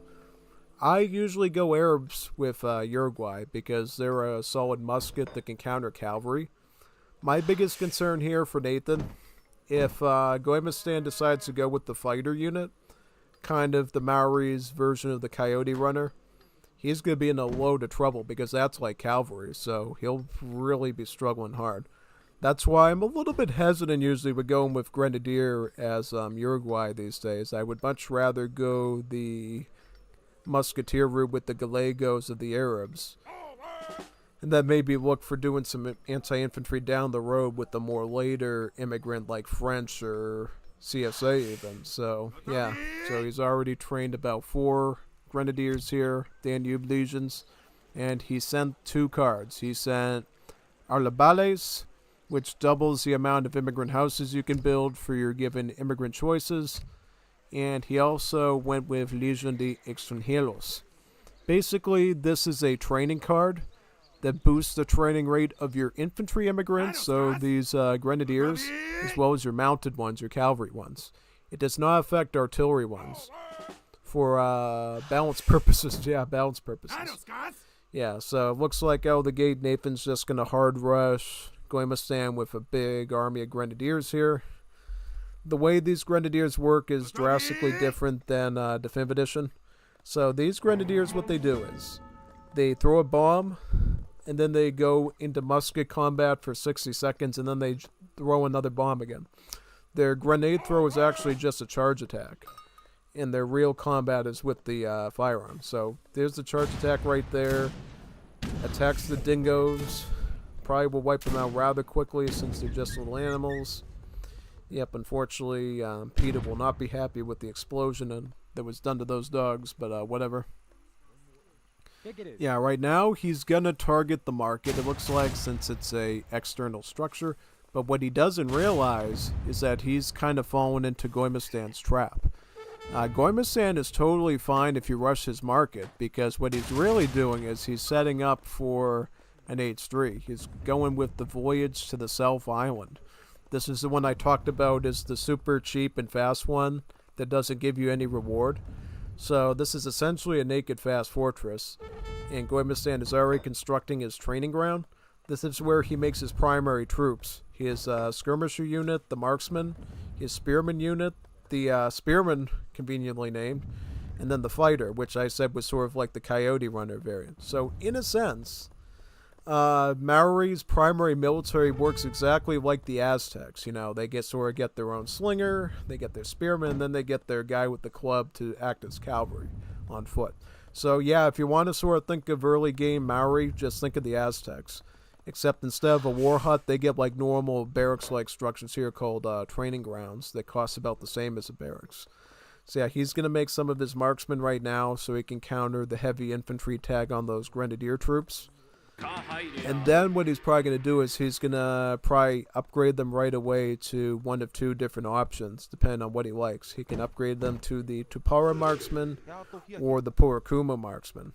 I usually go Arabs with Uruguay because they're a solid musket that can counter cavalry. My biggest concern here for Nathan, if Gommiustan decides to go with the fighter unit, kind of the Maori's version of the Coyote Runner, he's going to be in a load of trouble because that's like cavalry, so he'll really be struggling hard. That's why I'm a little bit hesitant usually with going with Grenadier as Uruguay these days. I would much rather go the musketeer route with the Gallegos of the Arabs, and then maybe look for doing some anti-infantry down the road with the more later immigrant like French or CSA even. So yeah, so he's already trained about 4 Grenadiers here, Danube Legions, and he sent 2 cards. He sent Arlabales, which doubles the amount of immigrant houses you can build for your given immigrant choices, and he also went with Legion de Extranjeros. Basically, this is a training card that boosts the training rate of your infantry immigrants, so these grenadiers, as well as your mounted ones, your cavalry ones. It does not affect artillery ones. For balance purposes, yeah, balance purposes. Yeah, so it looks like out of the gate, Nathan's just going to hard rush Gommiustan with a big army of grenadiers here. The way these grenadiers work is drastically different than Definitive Edition. So these grenadiers, what they do is they throw a bomb, and then they go into musket combat for 60 seconds, and then they throw another bomb again. Their grenade throw is actually just a charge attack, and their real combat is with the firearm. So there's the charge attack right there. Attacks the dingoes. Probably will wipe them out rather quickly since they're just little animals. Yep, unfortunately, Peter will not be happy with the explosion that was done to those dogs, but whatever. Yeah, right now he's going to target the market, it looks like, since it's a external structure. But what he doesn't realize is that he's kind of fallen into Gommiustan's trap. Gommiustan is totally fine if you rush his market, because what he's really doing is he's setting up for an H3. He's going with the voyage to the South Island. This is the one I talked about, is the super cheap and fast one that doesn't give you any reward. So this is essentially a naked fast fortress, and Gommiustan is already constructing his training ground. This is where he makes his primary troops. His skirmisher unit, the marksman, his spearman unit, the spearman, conveniently named, and then the fighter, which I said was sort of like the coyote runner variant. So in a sense, Maori's primary military works exactly like the Aztecs. You know, they sort of get their own slinger, they get their spearman, and then they get their guy with the club to act as cavalry on foot. So yeah, if you want to sort of think of early game Maori, just think of the Aztecs. Except instead of a war hut, they get like normal barracks-like structures here called training grounds that cost about the same as a barracks. So yeah, he's going to make some of his marksmen right now so he can counter the heavy infantry tag on those grenadier troops. And then what he's probably going to do is he's going to probably upgrade them right away to one of two different options, depending on what he likes. He can upgrade them to the Tupara marksman or the Purakuma marksman.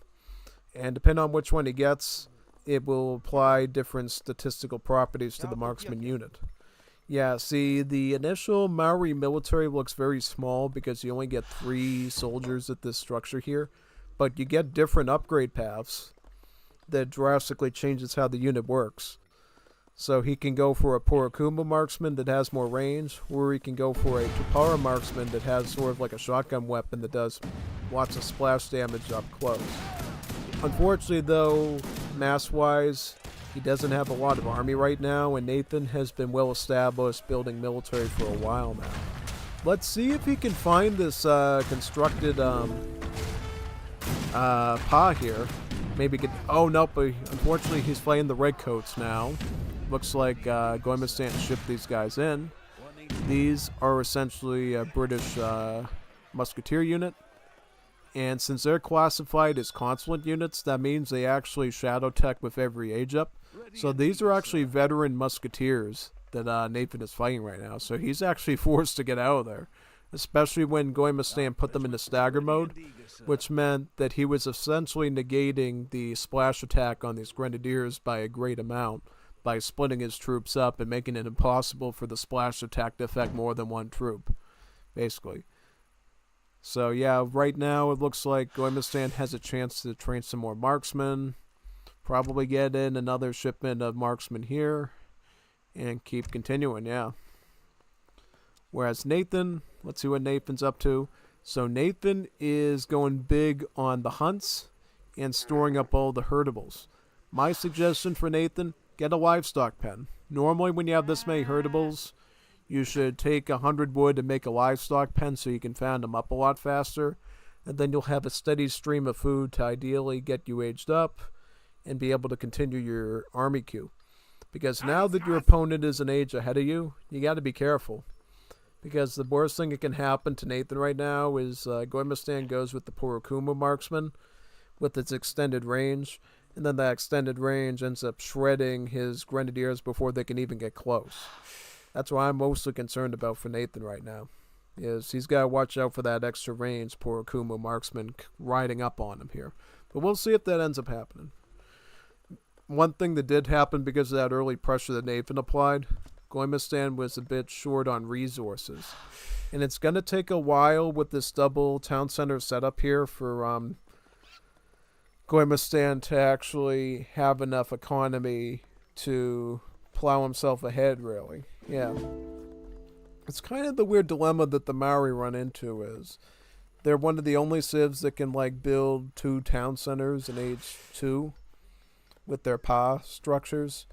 And depending on which one he gets, it will apply different statistical properties to the marksman unit. Yeah, see, the initial Maori military looks very small because you only get 3 soldiers at this structure here, but you get different upgrade paths that drastically changes how the unit works. So he can go for a Purakuma marksman that has more range, or he can go for a Tupara marksman that has sort of like a shotgun weapon that does lots of splash damage up close. Unfortunately, though, mass-wise, he doesn't have a lot of army right now, and Nathan has been well established building military for a while now. Let's see if he can find this constructed Pa here. Maybe get. Oh nope! Unfortunately, he's playing the redcoats now. Looks like Gommiustan shipped these guys in. These are essentially a British musketeer unit, and since they're classified as consulate units, that means they actually shadow tech with every age up. So these are actually veteran musketeers that Nathan is fighting right now. So he's actually forced to get out of there, especially when Gommiustan put them into stagger mode, which meant that he was essentially negating the splash attack on these grenadiers by a great amount by splitting his troops up and making it impossible for the splash attack to affect more than one troop, basically. So yeah, right now it looks like Gommiustan has a chance to train some more marksmen, probably get in another shipment of marksmen here, and keep continuing, yeah. Whereas Nathan, let's see what Nathan's up to. So Nathan is going big on the hunts and storing up all the herdables. My suggestion for Nathan, get a livestock pen. Normally when you have this many herdables, you should take 100 wood and make a livestock pen so you can fan them up a lot faster. And then you'll have a steady stream of food to ideally get you aged up and be able to continue your army queue. Because now that your opponent is an age ahead of you, you got to be careful. Because the worst thing that can happen to Nathan right now is Gommiustan goes with the Purakuma marksman with its extended range, and then that extended range ends up shredding his grenadiers before they can even get close. That's what I'm mostly concerned about for Nathan right now. Is he's got to watch out for that extra range, poor Akuma marksman riding up on him here. But we'll see if that ends up happening. One thing that did happen because of that early pressure that Nathan applied, Gommiustan was a bit short on resources. And it's going to take a while with this double town center setup here for Gommiustan to actually have enough economy to plow himself ahead, really. Yeah. It's kind of the weird dilemma that the Maori run into is they're one of the only civs that can like build 2 town centers in age 2 with their PA structures.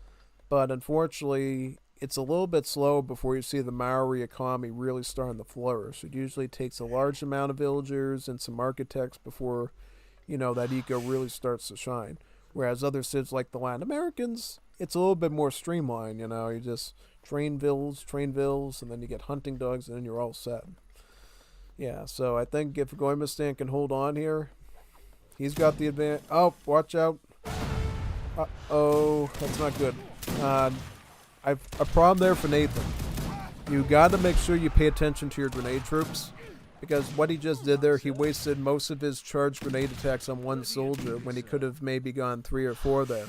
But unfortunately, it's a little bit slow before you see the Maori economy really starting to flourish. It usually takes a large amount of villagers and some architects before, that eco really starts to shine. Whereas other civs like the Latin Americans, it's a little bit more streamlined, You just train vills, and then you get hunting dogs, and then you're all set. Yeah, so I think if Gommiustan can hold on here, he's got the advantage. Oh, watch out. Uh-oh, that's not good. I've a problem there for Nathan. You got to make sure you pay attention to your grenade troops, because what he just did there, he wasted most of his charged grenade attacks on one soldier when he could have maybe gone 3 or 4 there.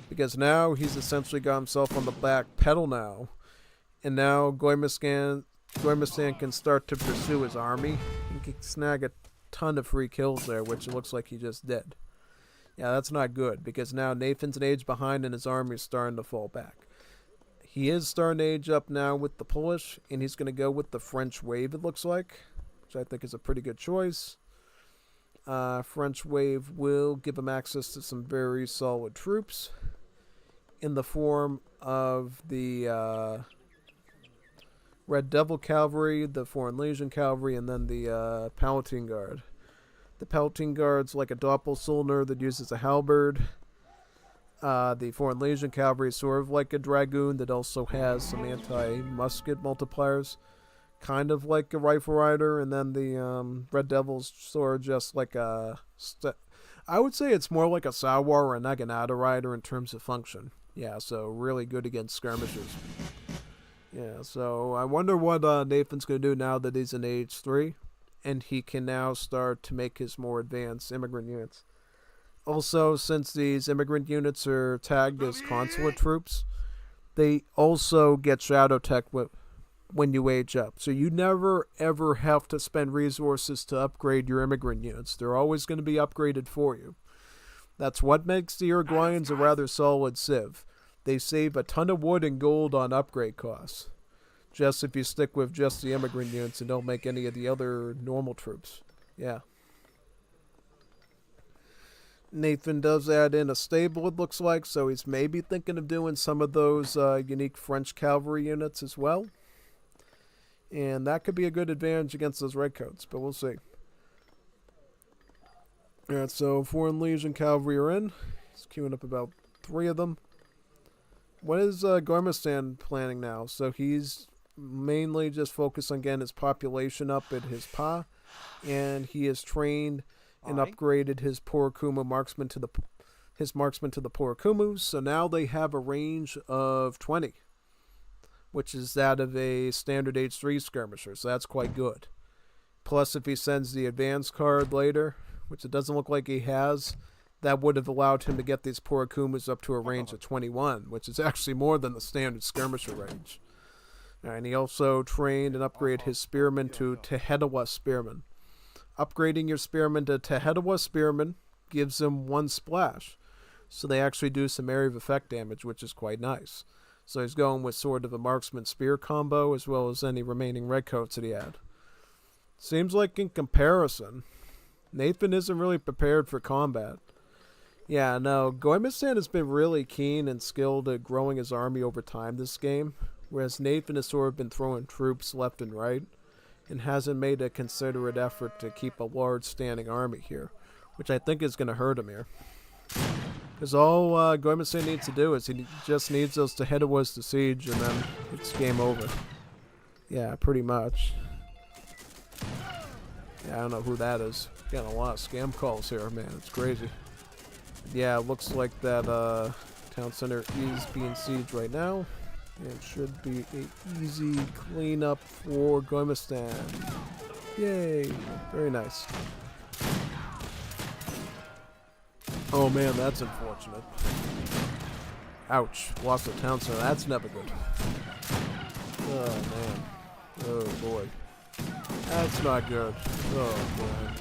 Because now he's essentially got himself on the back pedal now, and now Gommiustan can start to pursue his army and can snag a ton of free kills there, which it looks like he just did. Yeah, that's not good, because now Nathan's an age behind and his army is starting to fall back. He is starting to age up now with the Polish, and he's going to go with the French wave, it looks like, which I think is a pretty good choice. French wave will give him access to some very solid troops in the form of the Red Devil Cavalry, the Foreign Legion Cavalry, and then the Palatine Guard. The Palatine Guard's like a Doppelsoldier that uses a halberd. The Foreign Legion Cavalry is sort of like a Dragoon that also has some anti-musket multipliers, kind of like a Rifle Rider, and then the Red Devil's sort of just like a... I would say it's more like a Sawa or a Naginata Rider in terms of function. Yeah, so really good against skirmishers. Yeah, so I wonder what Nathan's going to do now that he's in age 3, and he can now start to make his more advanced immigrant units. Also, since these immigrant units are tagged as consulate troops, they also get Shadow Tech when you age up. So you never, ever have to spend resources to upgrade your immigrant units. They're always going to be upgraded for you. That's what makes the Uruguayans a rather solid civ. They save a ton of wood and gold on upgrade costs. Just if you stick with just the immigrant units and don't make any of the other normal troops. Yeah. Nathan does add in a stable, it looks like, so he's maybe thinking of doing some of those unique French cavalry units as well. And that could be a good advantage against those redcoats, but we'll see. Alright, so Foreign Legion Cavalry are in. He's queuing up about 3 of them. What is Gommiustan planning now? So he's mainly just focused on getting his population up at his PA, and he has trained and upgraded his Porokuma marksman to the Porokumus. So now they have a range of 20, which is that of a standard H3 skirmisher. So that's quite good. Plus, if he sends the advanced card later, which it doesn't look like he has, that would have allowed him to get these Porokumas up to a range of 21, which is actually more than the standard skirmisher range. And he also trained and upgraded his spearmen to Tehedawa spearmen. Upgrading your spearmen to Tehedawa spearmen gives them 1 splash. So they actually do some area of effect damage, which is quite nice. So he's going with sort of a marksman spear combo as well as any remaining redcoats that he had. Seems like in comparison, Nathan isn't really prepared for combat. Yeah, no, Gommiustan has been really keen and skilled at growing his army over time this game, whereas Nathan has sort of been throwing troops left and right, and hasn't made a considerate effort to keep a large standing army here, which I think is going to hurt him here. Because all Gommiustan needs to do is he just needs those Tehedawas to siege, and then it's game over. Yeah, pretty much. Yeah, I don't know who that is. Getting a lot of scam calls here, man. It's crazy. Yeah, it looks like that town center is being sieged right now. It should be an easy cleanup for Gommiustan. Yay! Very nice. Oh man, that's unfortunate. Ouch. Lost the town center. That's never good. Oh man. Oh boy. That's not good. Oh man.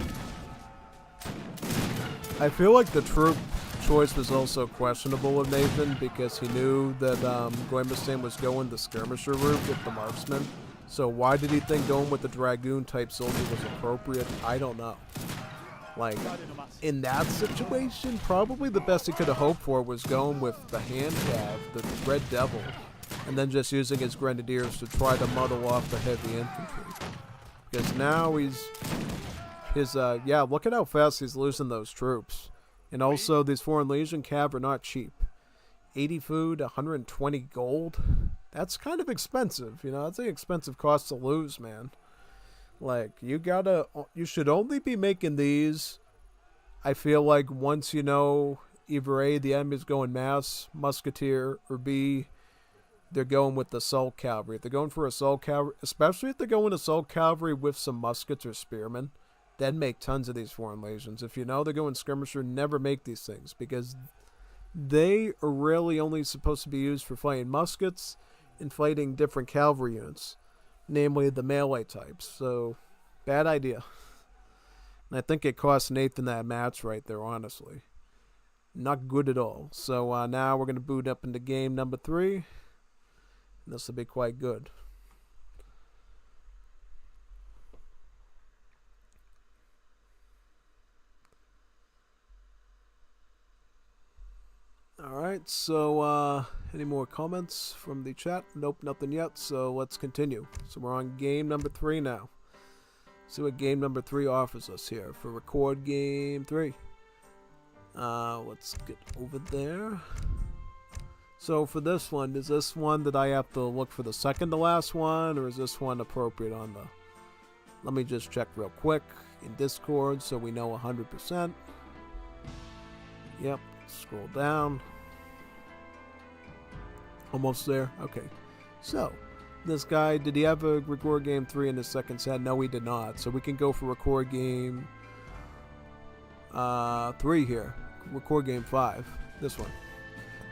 I feel like the troop choice was also questionable with Nathan because he knew that Gommiustan was going the skirmisher route with the marksman. So why did he think going with the dragoon type soldier was appropriate? I don't know. Like, in that situation, probably the best he could have hoped for was going with the hand cav, the Red Devil, and then just using his grenadiers to try to muddle off the heavy infantry. Because now yeah, look at how fast he's losing those troops. And also, these Foreign Legion cav are not cheap. 80 food, 120 gold. That's kind of expensive, you know. That's an expensive cost to lose, man. Like, you should only be making these, I feel like, once you know either A, the enemy's going mass musketeer, or B, they're going with the assault cavalry. If they're going for assault cavalry, especially if they're going assault cavalry with some muskets or spearmen, then make tons of these Foreign Legions. If you know they're going skirmisher, never make these things, because they are really only supposed to be used for fighting muskets and fighting different cavalry units, namely the melee types. So, bad idea. And I think it cost Nathan that match right there, honestly. Not good at all. So now we're going to boot up into game number 3. This will be quite good. Alright, so any more comments from the chat? Nope, nothing yet, so let's continue. So we're on game number 3 now. See what game number 3 offers us here for record game 3. Let's get over there. So for this one, is this one that I have to look for the second to last one, or is this one appropriate on the... Let me just check real quick in Discord so we know 100%. Yep, scroll down. Almost there. Okay. So, this guy, did he have a record game 3 in his second set? No, he did not. So we can go for record game 3 here. Record game 5. This one.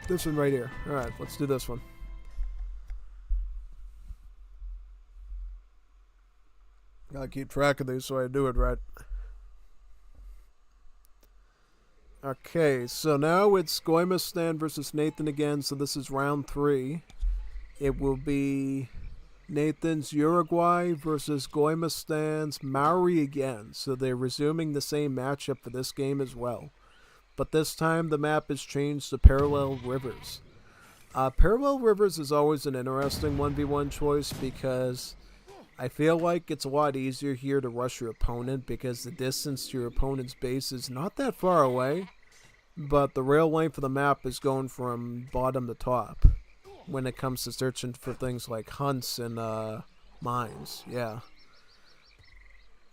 This one right here. Alright, let's do this one. Gotta keep track of these so I do it right. Okay, so now it's Gommiustan versus Nathan again, so this is round 3. It will be Nathan's Uruguay versus Gommiustan's Maori again, so they're resuming the same matchup for this game as well. But this time the map is changed to Parallel Rivers. Parallel Rivers is always an interesting 1v1 choice because I feel like it's a lot easier here to rush your opponent because the distance to your opponent's base is not that far away, but the rail length of the map is going from bottom to top when it comes to searching for things like hunts and mines.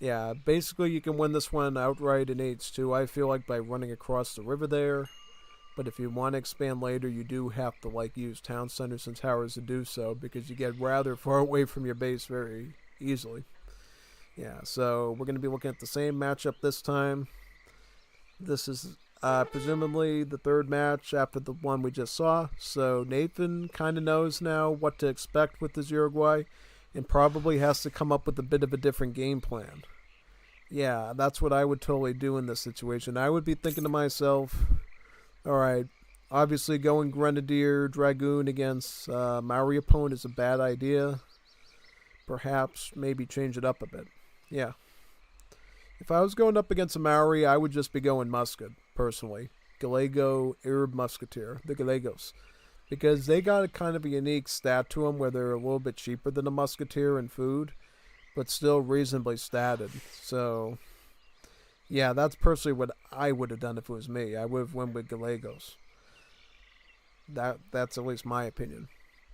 Yeah, basically you can win this one outright in H2, I feel like, by running across the river there. But if you want to expand later, you do have to use town centers and towers to do so, because you get rather far away from your base very easily. Yeah, so we're going to be looking at the same matchup this time. This is presumably the third match after the one we just saw. So Nathan kind of knows now what to expect with his Uruguay, and probably has to come up with a bit of a different game plan. Yeah, that's what I would totally do in this situation. I would be thinking to myself, alright, obviously going Grenadier, Dragoon against Maori opponent is a bad idea. Perhaps maybe change it up a bit. Yeah. If I was going up against a Maori, I would just be going Musket, personally. Galego Arab Musketeer, the Galegos. Because they got a kind of a unique stat to them where they're a little bit cheaper than a Musketeer in food, but still reasonably statted. So, yeah, that's personally what I would have done if it was me. I would have went with Galegos. That's at least my opinion.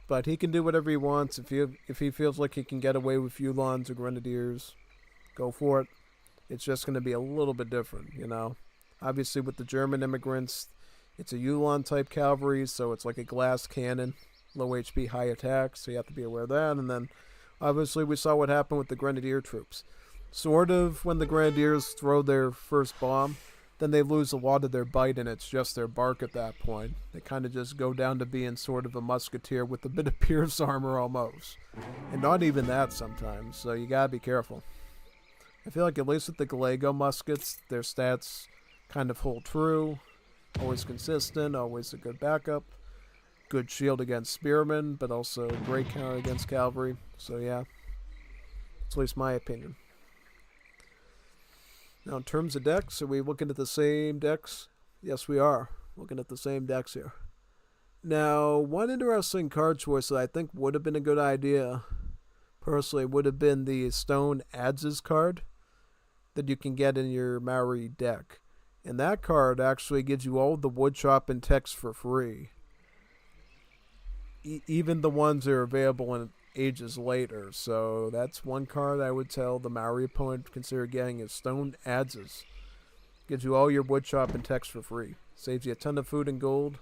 But he can do whatever he wants. If he feels like he can get away with Ulans or Grenadiers, go for it. It's just going to be a little bit different, you know. Obviously, with the German immigrants, it's a Ulan type cavalry, so it's like a glass cannon. low HP, high attack, so you have to be aware of that. And then, obviously, we saw what happened with the Grenadier troops. Sort of when the Grenadiers throw their first bomb, then they lose a lot of their bite, and it's just their bark at that point. They kind of just go down to being sort of a musketeer with a bit of pierce armor almost. And not even that sometimes, so you gotta be careful. I feel like at least with the Gallego muskets, their stats kind of hold true. Always consistent, always a good backup. Good shield against spearmen, but also great counter against cavalry. So yeah, that's at least my opinion. Now in terms of decks, are we looking at the same decks? Yes, we are. Looking at the same decks here. Now, one interesting card choice that I think would have been a good idea, personally, would have been the Stone Adzes card that you can get in your Maori deck. And that card actually gives you all the wood chop and text for free. Even the ones that are available in ages later. So that's one card I would tell the Maori opponent to consider getting is Stone Adzes. Gives you all your wood chop and text for free. Saves you a ton of food and gold.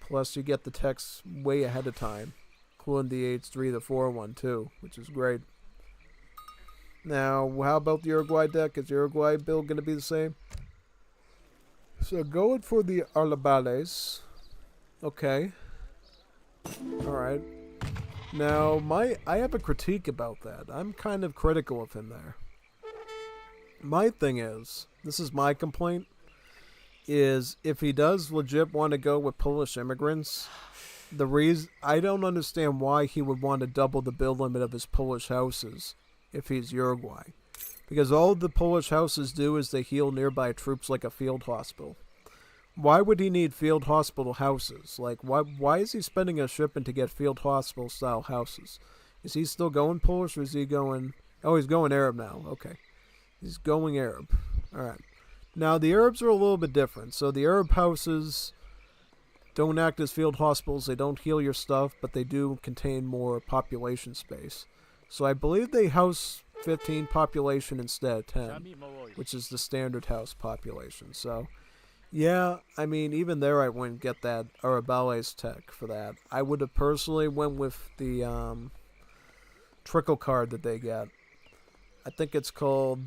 Plus you get the text way ahead of time. Including the H3, the 4-1 too, which is great. Now, how about the Uruguay deck? Is the Uruguay build going to be the same? So going for the Arlabales. Okay. Alright. Now, I have a critique about that. I'm kind of critical of him there. My thing is, this is my complaint, is if he does legit want to go with Polish immigrants, the reason I don't understand why he would want to double the build limit of his Polish houses if he's Uruguay. Because all the Polish houses do is they heal nearby troops like a field hospital. Why would he need field hospital houses? Like, why is he spending a shipment to get field hospital style houses? Is he still going Polish or is he going... Oh, he's going Arab now. Okay. He's going Arab. Alright. Now, the Arabs are a little bit different. So the Arab houses don't act as field hospitals. They don't heal your stuff, but they do contain more population space. So I believe they house 15 population instead of 10, which is the standard house population. So, yeah, I mean, even there I wouldn't get that Arabales tech for that. I would have personally went with the trickle card that they get. I think it's called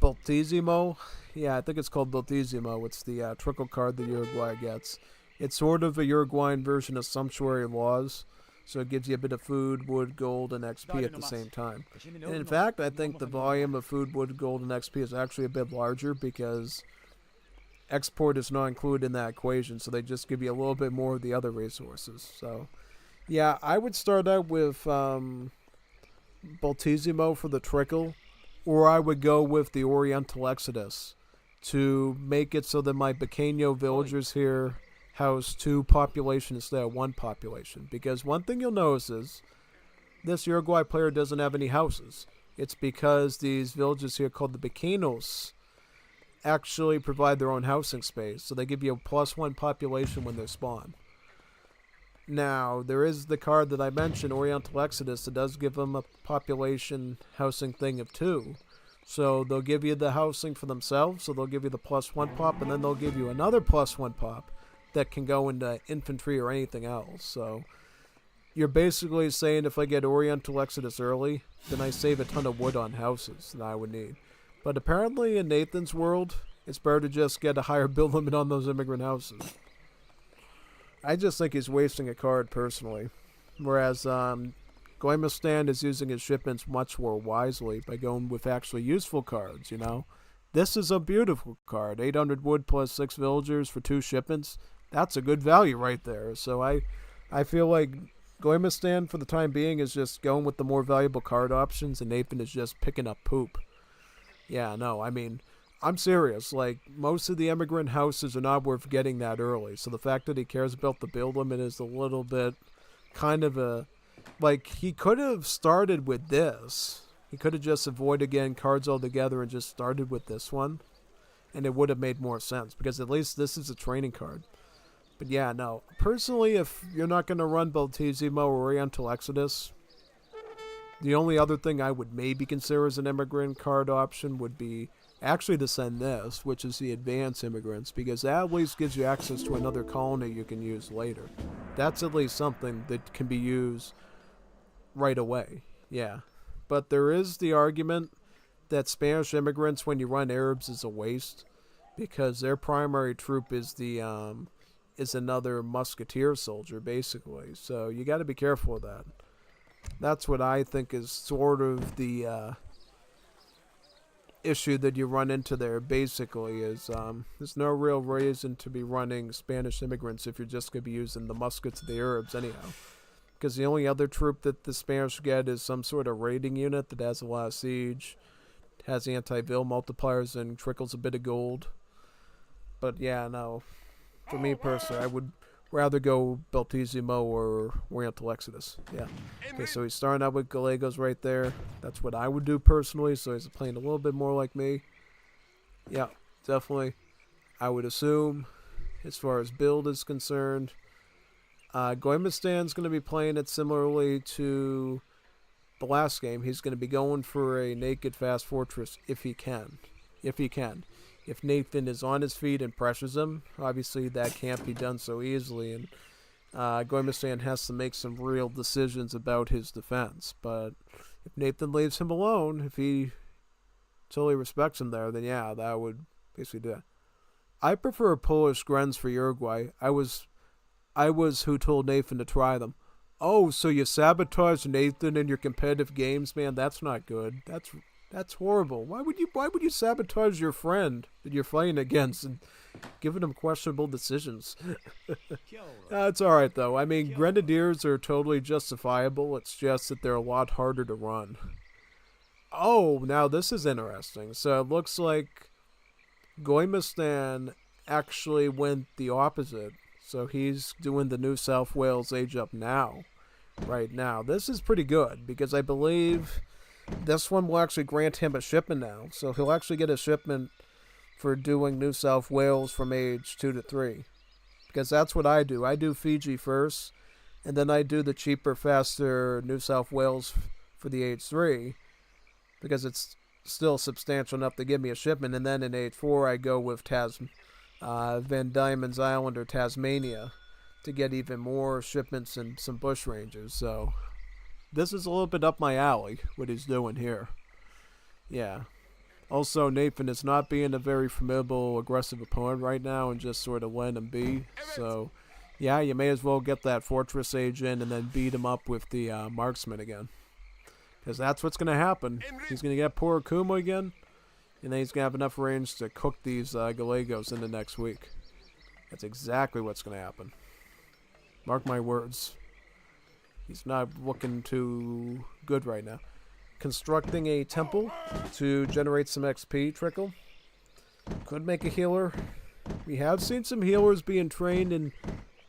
Baltissimo. Yeah, I think it's called Baltissimo. It's the trickle card that Uruguay gets. It's sort of a Uruguayan version of Sumptuary Laws. So it gives you a bit of food, wood, gold, and XP at the same time. And in fact, I think the volume of food, wood, gold, and XP is actually a bit larger because export is not included in that equation. So they just give you a little bit more of the other resources. So, yeah, I would start out with Baltissimo for the trickle. Or I would go with the Oriental Exodus to make it so that my Pequeño villagers here house 2 population instead of 1 population. Because one thing you'll notice is this Uruguay player doesn't have any houses. It's because these villages here called the Pequeños actually provide their own housing space. So they give you a +1 population when they spawn. Now, there is the card that I mentioned, Oriental Exodus, that does give them a population housing thing of 2. So they'll give you the housing for themselves, so they'll give you the +1 pop, and then they'll give you another +1 pop that can go into infantry or anything else. So you're basically saying if I get Oriental Exodus early, then I save a ton of wood on houses that I would need. But apparently in Nathan's world, it's better to just get a higher build limit on those immigrant houses. I just think he's wasting a card personally. Whereas Gommiustan is using his shipments much more wisely by going with actually useful cards, you know. This is a beautiful card. 800 wood plus 6 villagers for 2 shipments. That's a good value right there. So I feel like Gommiustan for the time being is just going with the more valuable card options, and Nathan is just picking up poop. Yeah, no, I mean, I'm serious. Like, most of the immigrant houses are not worth getting that early. So the fact that he cares about the build limit is a little bit kind of a... Like, he could have started with this. He could have just avoided getting cards altogether and just started with this one. And it would have made more sense. Because at least this is a training card. But yeah, no. Personally, if you're not going to run Baltissimo or Oriental Exodus, the only other thing I would maybe consider as an immigrant card option would be actually to send this, which is the advanced immigrants, because that at least gives you access to another colony you can use later. That's at least something that can be used right away. Yeah. But there is the argument that Spanish immigrants, when you run Arabs, is a waste because their primary troop is another musketeer soldier, basically. So you got to be careful of that. That's what I think is sort of the issue that you run into there. Basically, is there's no real reason to be running Spanish immigrants if you're just going to be using the muskets of the Arabs anyhow. Because the only other troop that the Spanish get is some sort of raiding unit that has a lot of siege, has anti-vil multipliers, and trickles a bit of gold. But yeah, no. For me personally, I would rather go Beltesimo or Oriental Exodus. Yeah. Okay, so he's starting out with Gallegos right there. That's what I would do personally, so he's playing a little bit more like me. Yeah, definitely. I would assume, as far as build is concerned, Gommiustan's going to be playing it similarly to the last game. He's going to be going for a naked fast fortress if he can. If Nathan is on his feet and pressures him, obviously that can't be done so easily, and Gommiustan has to make some real decisions about his defense. But if Nathan leaves him alone, if he totally respects him there, then yeah, that would basically do it. I prefer Polish Grens for Uruguay. I was who told Nathan to try them. Oh, so you sabotage Nathan in your competitive games, man? That's not good. That's horrible. Why would you sabotage your friend that you're fighting against and giving him questionable decisions? It's all right though. I mean, Grenadiers are totally justifiable. It's just that they're a lot harder to run. Oh, now this is interesting. So it looks like Gommiustan actually went the opposite. So he's doing the New South Wales age up now. Right now. This is pretty good because I believe this one will actually grant him a shipment now. So he'll actually get a shipment for doing New South Wales from age 2 to 3. Because that's what I do. I do Fiji first, and then I do the cheaper, faster New South Wales for the age 3. Because it's still substantial enough to give me a shipment. And then in age 4, I go with Van Diemen's Island or Tasmania to get even more shipments and some bush rangers. So this is a little bit up my alley, what he's doing here. Yeah. Also, Nathan is not being a very formidable, aggressive opponent right now and just sort of letting him be. So, yeah, you may as well get that Fortress Age in and then beat him up with the Marksman again. Because that's what's going to happen. He's going to get poor Akuma again, and then he's going to have enough range to cook these Gallegos into next week. That's exactly what's going to happen. Mark my words. He's not looking too good right now. Constructing a temple to generate some XP trickle. Could make a healer. We have seen some healers being trained in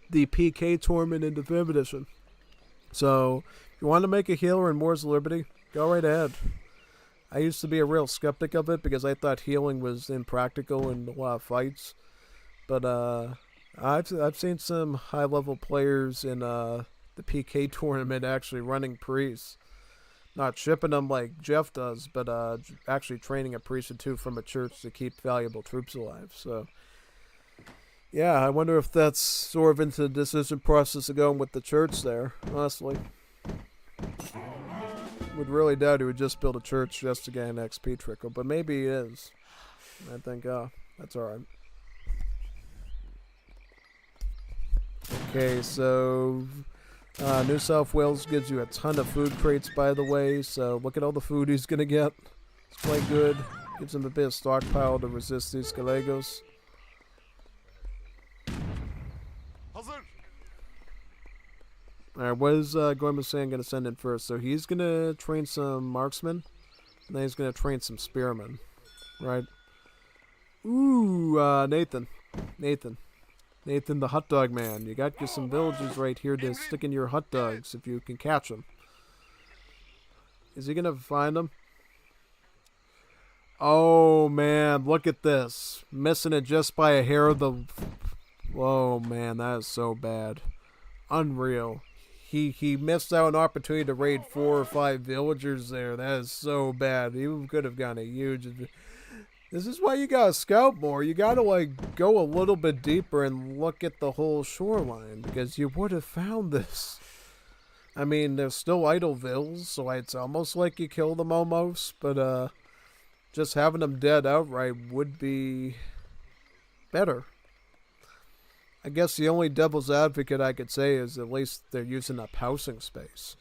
the PK tournament in the 5th edition. So, if you want to make a healer in Wars of Liberty, go right ahead. I used to be a real skeptic of it because I thought healing was impractical in a lot of fights. But I've seen some high-level players in the PK tournament actually running priests. Not shipping them like Jeff does, but actually training a priest or two from a church to keep valuable troops alive. So, yeah, I wonder if that's sort of into the decision process of going with the church there, honestly. Would really doubt he would just build a church just to get an XP trickle, but maybe he is. I think, that's alright. Okay, so New South Wales gives you a ton of food crates, by the way, so look at all the food he's going to get. It's quite good. Gives him a bit of stockpile to resist these Gallegos. Alright, what is Gommiustan going to send in first? So he's going to train some marksmen, and then he's going to train some spearmen, right? Ooh, Nathan the hot dog man. You got some villagers right here to stick in your hot dogs if you can catch them. Is he going to find them? Oh, man, look at this. Missing it just by a hair of the... Whoa, man, that is so bad. Unreal. He missed out an opportunity to raid 4 or 5 villagers there. That is so bad. He could have gotten a huge... This is why you gotta scout more. You gotta, like, go a little bit deeper and look at the whole shoreline, because you would have found this. I mean, there's still idle vills, so it's almost like you kill them almost, but, just having them dead outright would be better. I guess the only devil's advocate I could say is at least they're using up housing space.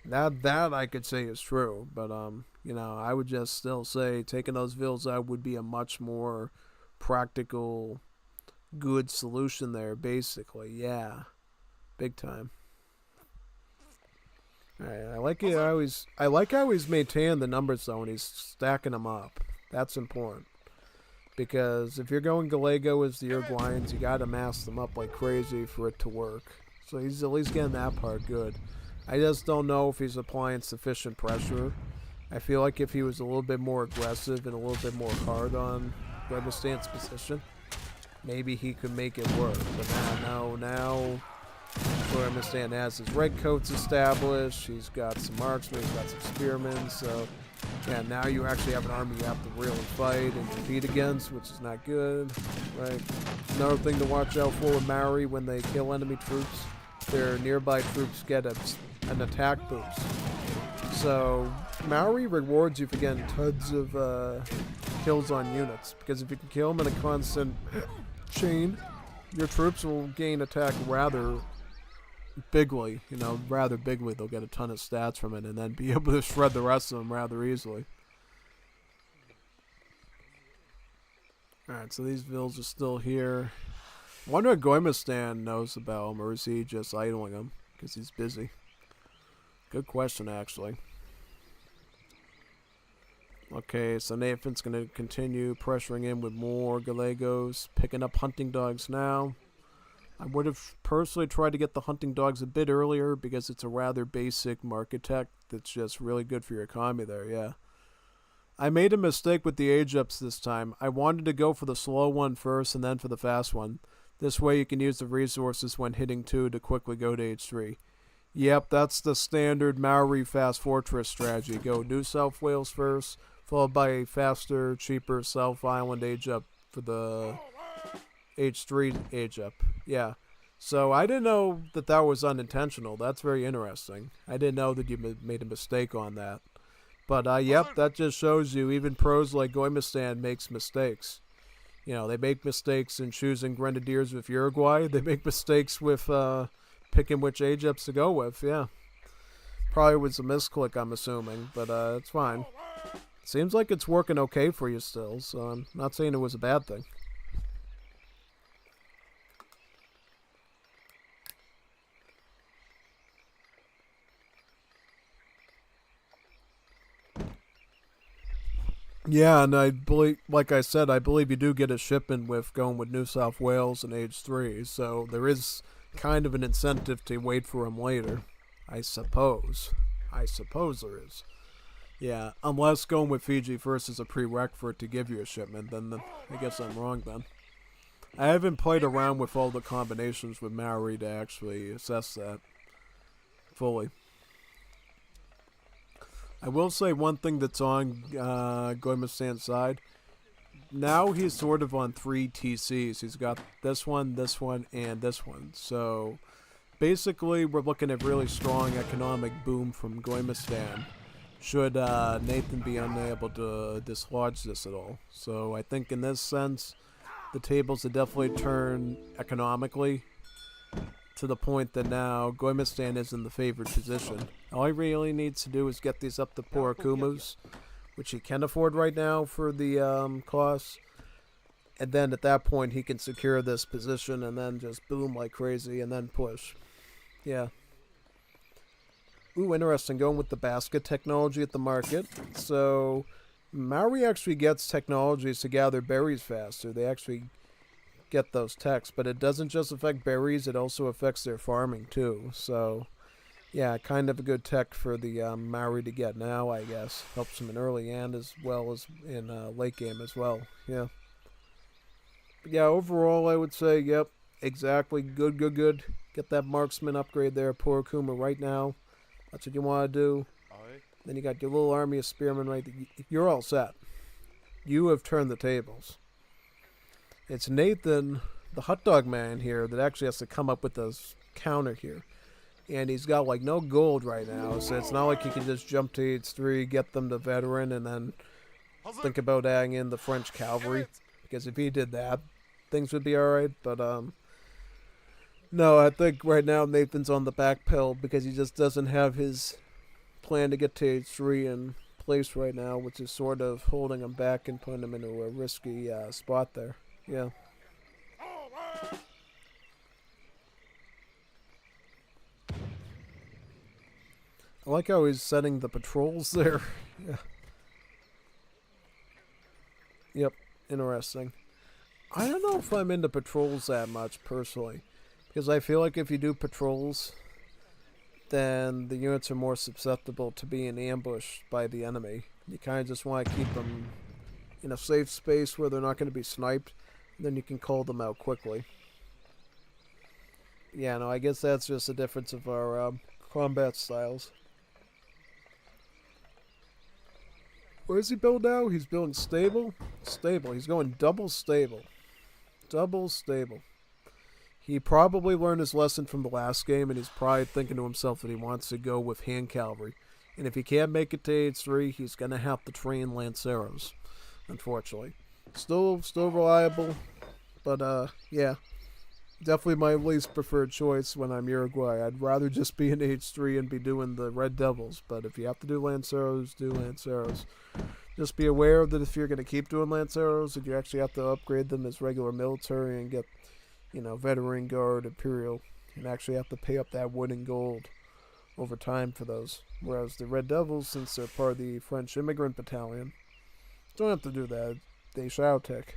That I could say is true, but I would just still say taking those vills out would be a much more practical, good solution there. Basically, yeah, big time. All right, I like how he's maintaining the numbers though, and he's stacking them up. That's important. Because if you're going Gallego as the Uruguayans, you gotta mass them up like crazy for it to work. So he's at least getting that part good. I just don't know if he's applying sufficient pressure. I feel like if he was a little bit more aggressive and a little bit more hard on Gommiustan's position, maybe he could make it work. But now Gommiustan has his red coats established. He's got some marksmen, he's got some spearmen, so yeah, now you actually have an army you have to really fight and compete against, which is not good, right? Another thing to watch out for with Maori when they kill enemy troops, their nearby troops get an attack boost. So Maori rewards you for getting tons of kills on units, because if you can kill them in a constant chain, your troops will gain attack rather bigly. They'll get a ton of stats from it and then be able to shred the rest of them rather easily. Alright, so these vills are still here. I wonder what Gommiustan knows about them, or is he just idling them because he's busy? Good question, actually. Okay, so Nathan's going to continue pressuring in with more Gallegos, picking up hunting dogs now. I would have personally tried to get the hunting dogs a bit earlier because it's a rather basic market tech that's just really good for your economy there, yeah. I made a mistake with the age ups this time. I wanted to go for the slow one first and then for the fast one. This way you can use the resources when hitting 2 to quickly go to age 3. Yep, that's the standard Maori fast fortress strategy. Go New South Wales first, followed by a faster, cheaper South Island age up for the age 3 age up. Yeah. So I didn't know that was unintentional. That's very interesting. I didn't know that you made a mistake on that. But yep, that just shows you even pros like Gommiustan makes mistakes. They make mistakes in choosing Grenadiers with Uruguay. They make mistakes with picking which age ups to go with. Yeah. Probably was a misclick, I'm assuming, but it's fine. Seems like it's working okay for you still, so I'm not saying it was a bad thing. Yeah, and I believe, like I said, I believe you do get a shipment with going with New South Wales and age 3, so there is kind of an incentive to wait for him later. I suppose. I suppose there is. Yeah, unless going with Fiji first is a prereq for it to give you a shipment, then I guess I'm wrong then. I haven't played around with all the combinations with Maori to actually assess that fully. I will say one thing that's on Gommiustan's side. Now he's sort of on 3 TCs. He's got this one, and this one. So basically we're looking at really strong economic boom from Gommiustan should Nathan be unable to dislodge this at all. So I think in this sense, the tables have definitely turned economically to the point that now Gommiustan is in the favored position. All he really needs to do is get these up to poor Kumus, which he can afford right now for the costs. And then at that point, he can secure this position and then just boom like crazy and then push. Yeah. Ooh, interesting. Going with the basket technology at the market. So Maori actually gets technologies to gather berries faster. They actually get those techs, but it doesn't just affect berries, it also affects their farming too. So yeah, kind of a good tech for the Maori to get now, I guess. Helps them in early and as well as in late game as well. Yeah. But yeah, overall I would say, yep, exactly. Good. Get that marksman upgrade there, poor Kuma right now. That's what you want to do. Then you got your little army of spearmen right there. You're all set. You have turned the tables. It's Nathan, the hot dog man here, that actually has to come up with this counter here. And he's got like no gold right now, so it's not like he can just jump to H3, get them to veteran, and then think about adding in the French cavalry. Because if he did that, things would be alright. But no, I think right now Nathan's on the back pedal because he just doesn't have his plan to get to H3 in place right now, which is sort of holding him back and putting him into a risky spot there. Yeah. I like how he's setting the patrols there. Yeah. Yep, interesting. I don't know if I'm into patrols that much, personally. Because I feel like if you do patrols, then the units are more susceptible to being ambushed by the enemy. You kind of just want to keep them in a safe space where they're not going to be sniped. And then you can call them out quickly. Yeah, no, I guess that's just a difference of our combat styles. Where is he built now? He's building stable? Stable. He's going double stable. Double stable. He probably learned his lesson from the last game, and he's probably thinking to himself that he wants to go with hand cavalry. And if he can't make it to H3, he's going to have to train Lanceros, unfortunately. Still reliable, but yeah. Definitely my least preferred choice when I'm Uruguay. I'd rather just be in H3 and be doing the Red Devils. But if you have to do Lanceros, do Lanceros. Just be aware that if you're going to keep doing Lanceros, that you actually have to upgrade them as regular military and get, Veteran Guard, Imperial, and actually have to pay up that wood and gold over time for those. Whereas the Red Devils, since they're part of the French Immigrant Battalion, don't have to do that. They shall take.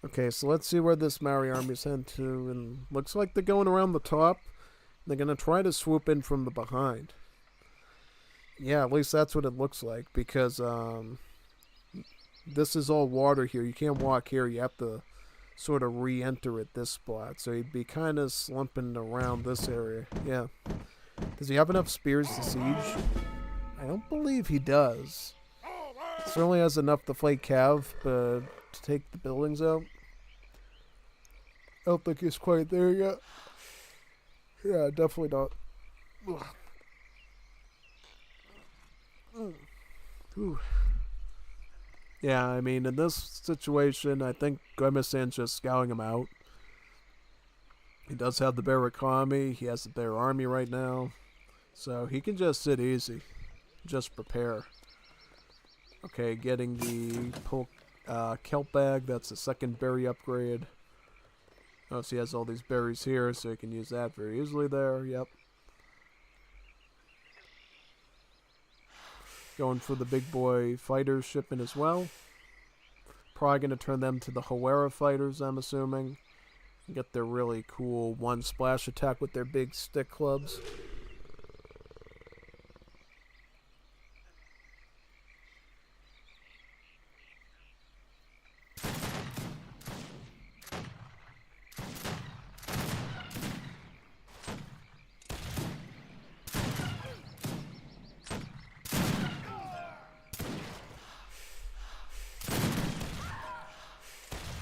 Okay, so let's see where this Maori army's heading to, and looks like they're going around the top. They're going to try to swoop in from the behind. Yeah, at least that's what it looks like, because this is all water here. You can't walk here. You have to sort of re-enter at this spot. So he'd be kind of slumping around this area. Yeah. Does he have enough spears to siege? I don't believe he does. Certainly has enough to fight Cav, but to take the buildings out. I don't think he's quite there yet. Yeah, definitely not. Ooh. Yeah, I mean, in this situation, I think Gommiustan's just scouting him out. He does have the bear economy. He has the bear army right now. So he can just sit easy. Just prepare. Okay, getting the kelp bag. That's the second berry upgrade. Notice he has all these berries here, so he can use that very easily there. Yep. Going for the big boy fighters shipment as well. Probably going to turn them to the Hawera fighters, I'm assuming. And get their really cool one splash attack with their big stick clubs.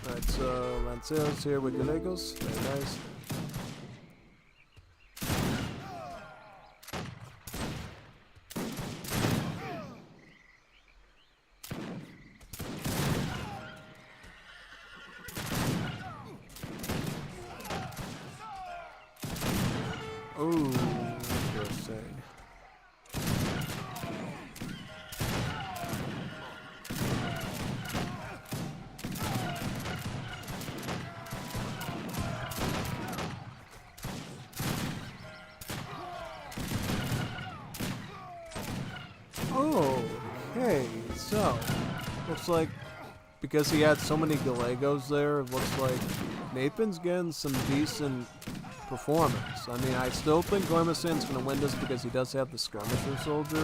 Alright, so Lanceros here with Gallegos. Very nice. Oh, interesting. Okay, so looks like because he had so many Gallegos there, it looks like Nathan's getting some decent performance. I mean, I still think Gommiustan's going to win this because he does have the skirmisher soldier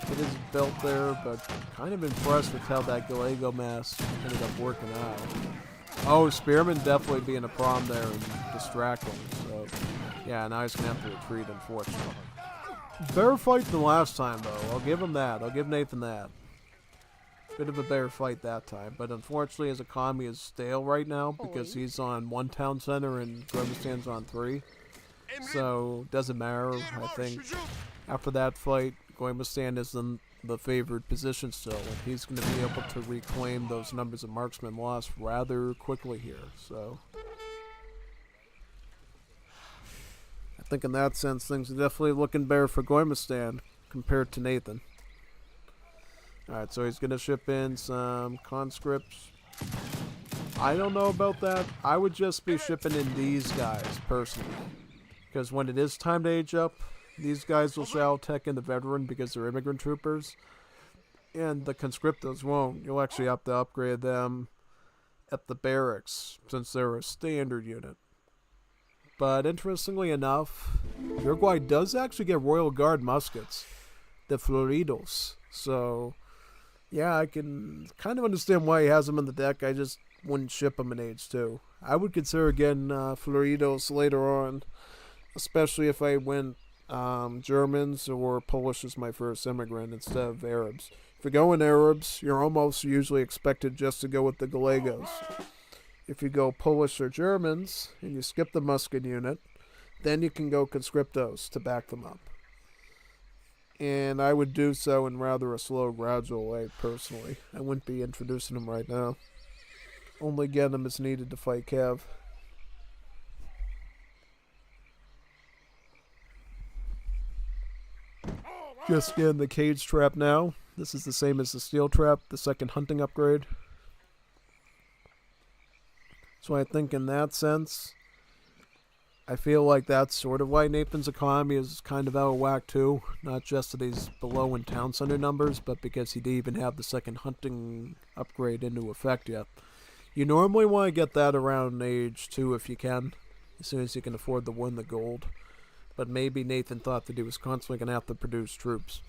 with his belt there, but kind of impressed with how that Gallego mass ended up working out. Oh, Spearman definitely being a problem there and distracting, so yeah, now he's going to have to retreat, unfortunately. Better fight than last time, though. I'll give him that. I'll give Nathan that. Bit of a better fight that time. But unfortunately, his economy is stale right now because he's on 1 town center and Gommiustan's on 3. So, doesn't matter, I think. After that fight, Gommiustan is in the favored position still, and he's going to be able to reclaim those numbers of marksmen lost rather quickly here. So, I think in that sense, things are definitely looking better for Gommiustan compared to Nathan. Alright, so he's going to ship in some conscripts. I don't know about that. I would just be shipping in these guys, personally. Because when it is time to age up, these guys will shadow tech in the veteran because they're immigrant troopers. And the conscriptos won't. You'll actually have to upgrade them at the barracks, since they're a standard unit. But interestingly enough, Uruguay does actually get Royal Guard muskets. The Floridos. So, yeah, I can kind of understand why he has them in the deck. I just wouldn't ship them in Age 2. I would consider getting Floridos later on, especially if I went Germans or Polish as my first immigrant instead of Arabs. If you're going Arabs, you're almost usually expected just to go with the Gallegos. If you go Polish or Germans, and you skip the musket unit, then you can go conscriptos to back them up. And I would do so in rather a slow, gradual way, personally. I wouldn't be introducing them right now. Only get them as needed to fight Cav. Just getting the cage trap now. This is the same as the steel trap, the second hunting upgrade. So I think in that sense, I feel like that's sort of why Nathan's economy is kind of out of whack too. Not just that he's below in town center numbers, but because he didn't even have the second hunting upgrade into effect yet. You normally want to get that around Age 2 if you can, as soon as you can afford to win the gold. But maybe Nathan thought that he was constantly going to have to produce troops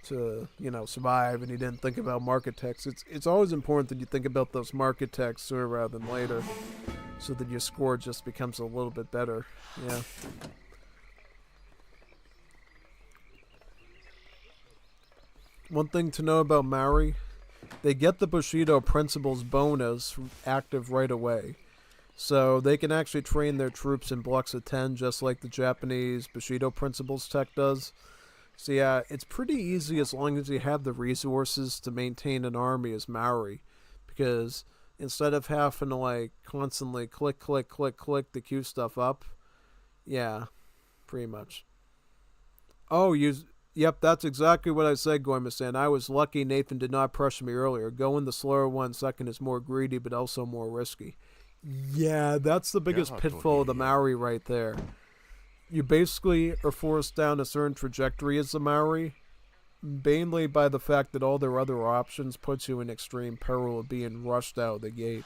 to, survive, and he didn't think about market techs. It's always important that you think about those market techs sooner rather than later, so that your score just becomes a little bit better. Yeah. One thing to know about Maori, they get the Bushido Principles bonus active right away. So they can actually train their troops in blocks of 10 just like the Japanese Bushido Principles tech does. So yeah, it's pretty easy as long as you have the resources to maintain an army as Maori. Because instead of having to constantly click to queue stuff up. Yeah, pretty much. Oh, yep, that's exactly what I said, Gommiustan. I was lucky Nathan did not pressure me earlier. Going the slower 1 second is more greedy but also more risky. Yeah, that's the biggest pitfall of the Maori right there. You basically are forced down a certain trajectory as the Maori, mainly by the fact that all their other options puts you in extreme peril of being rushed out of the gate.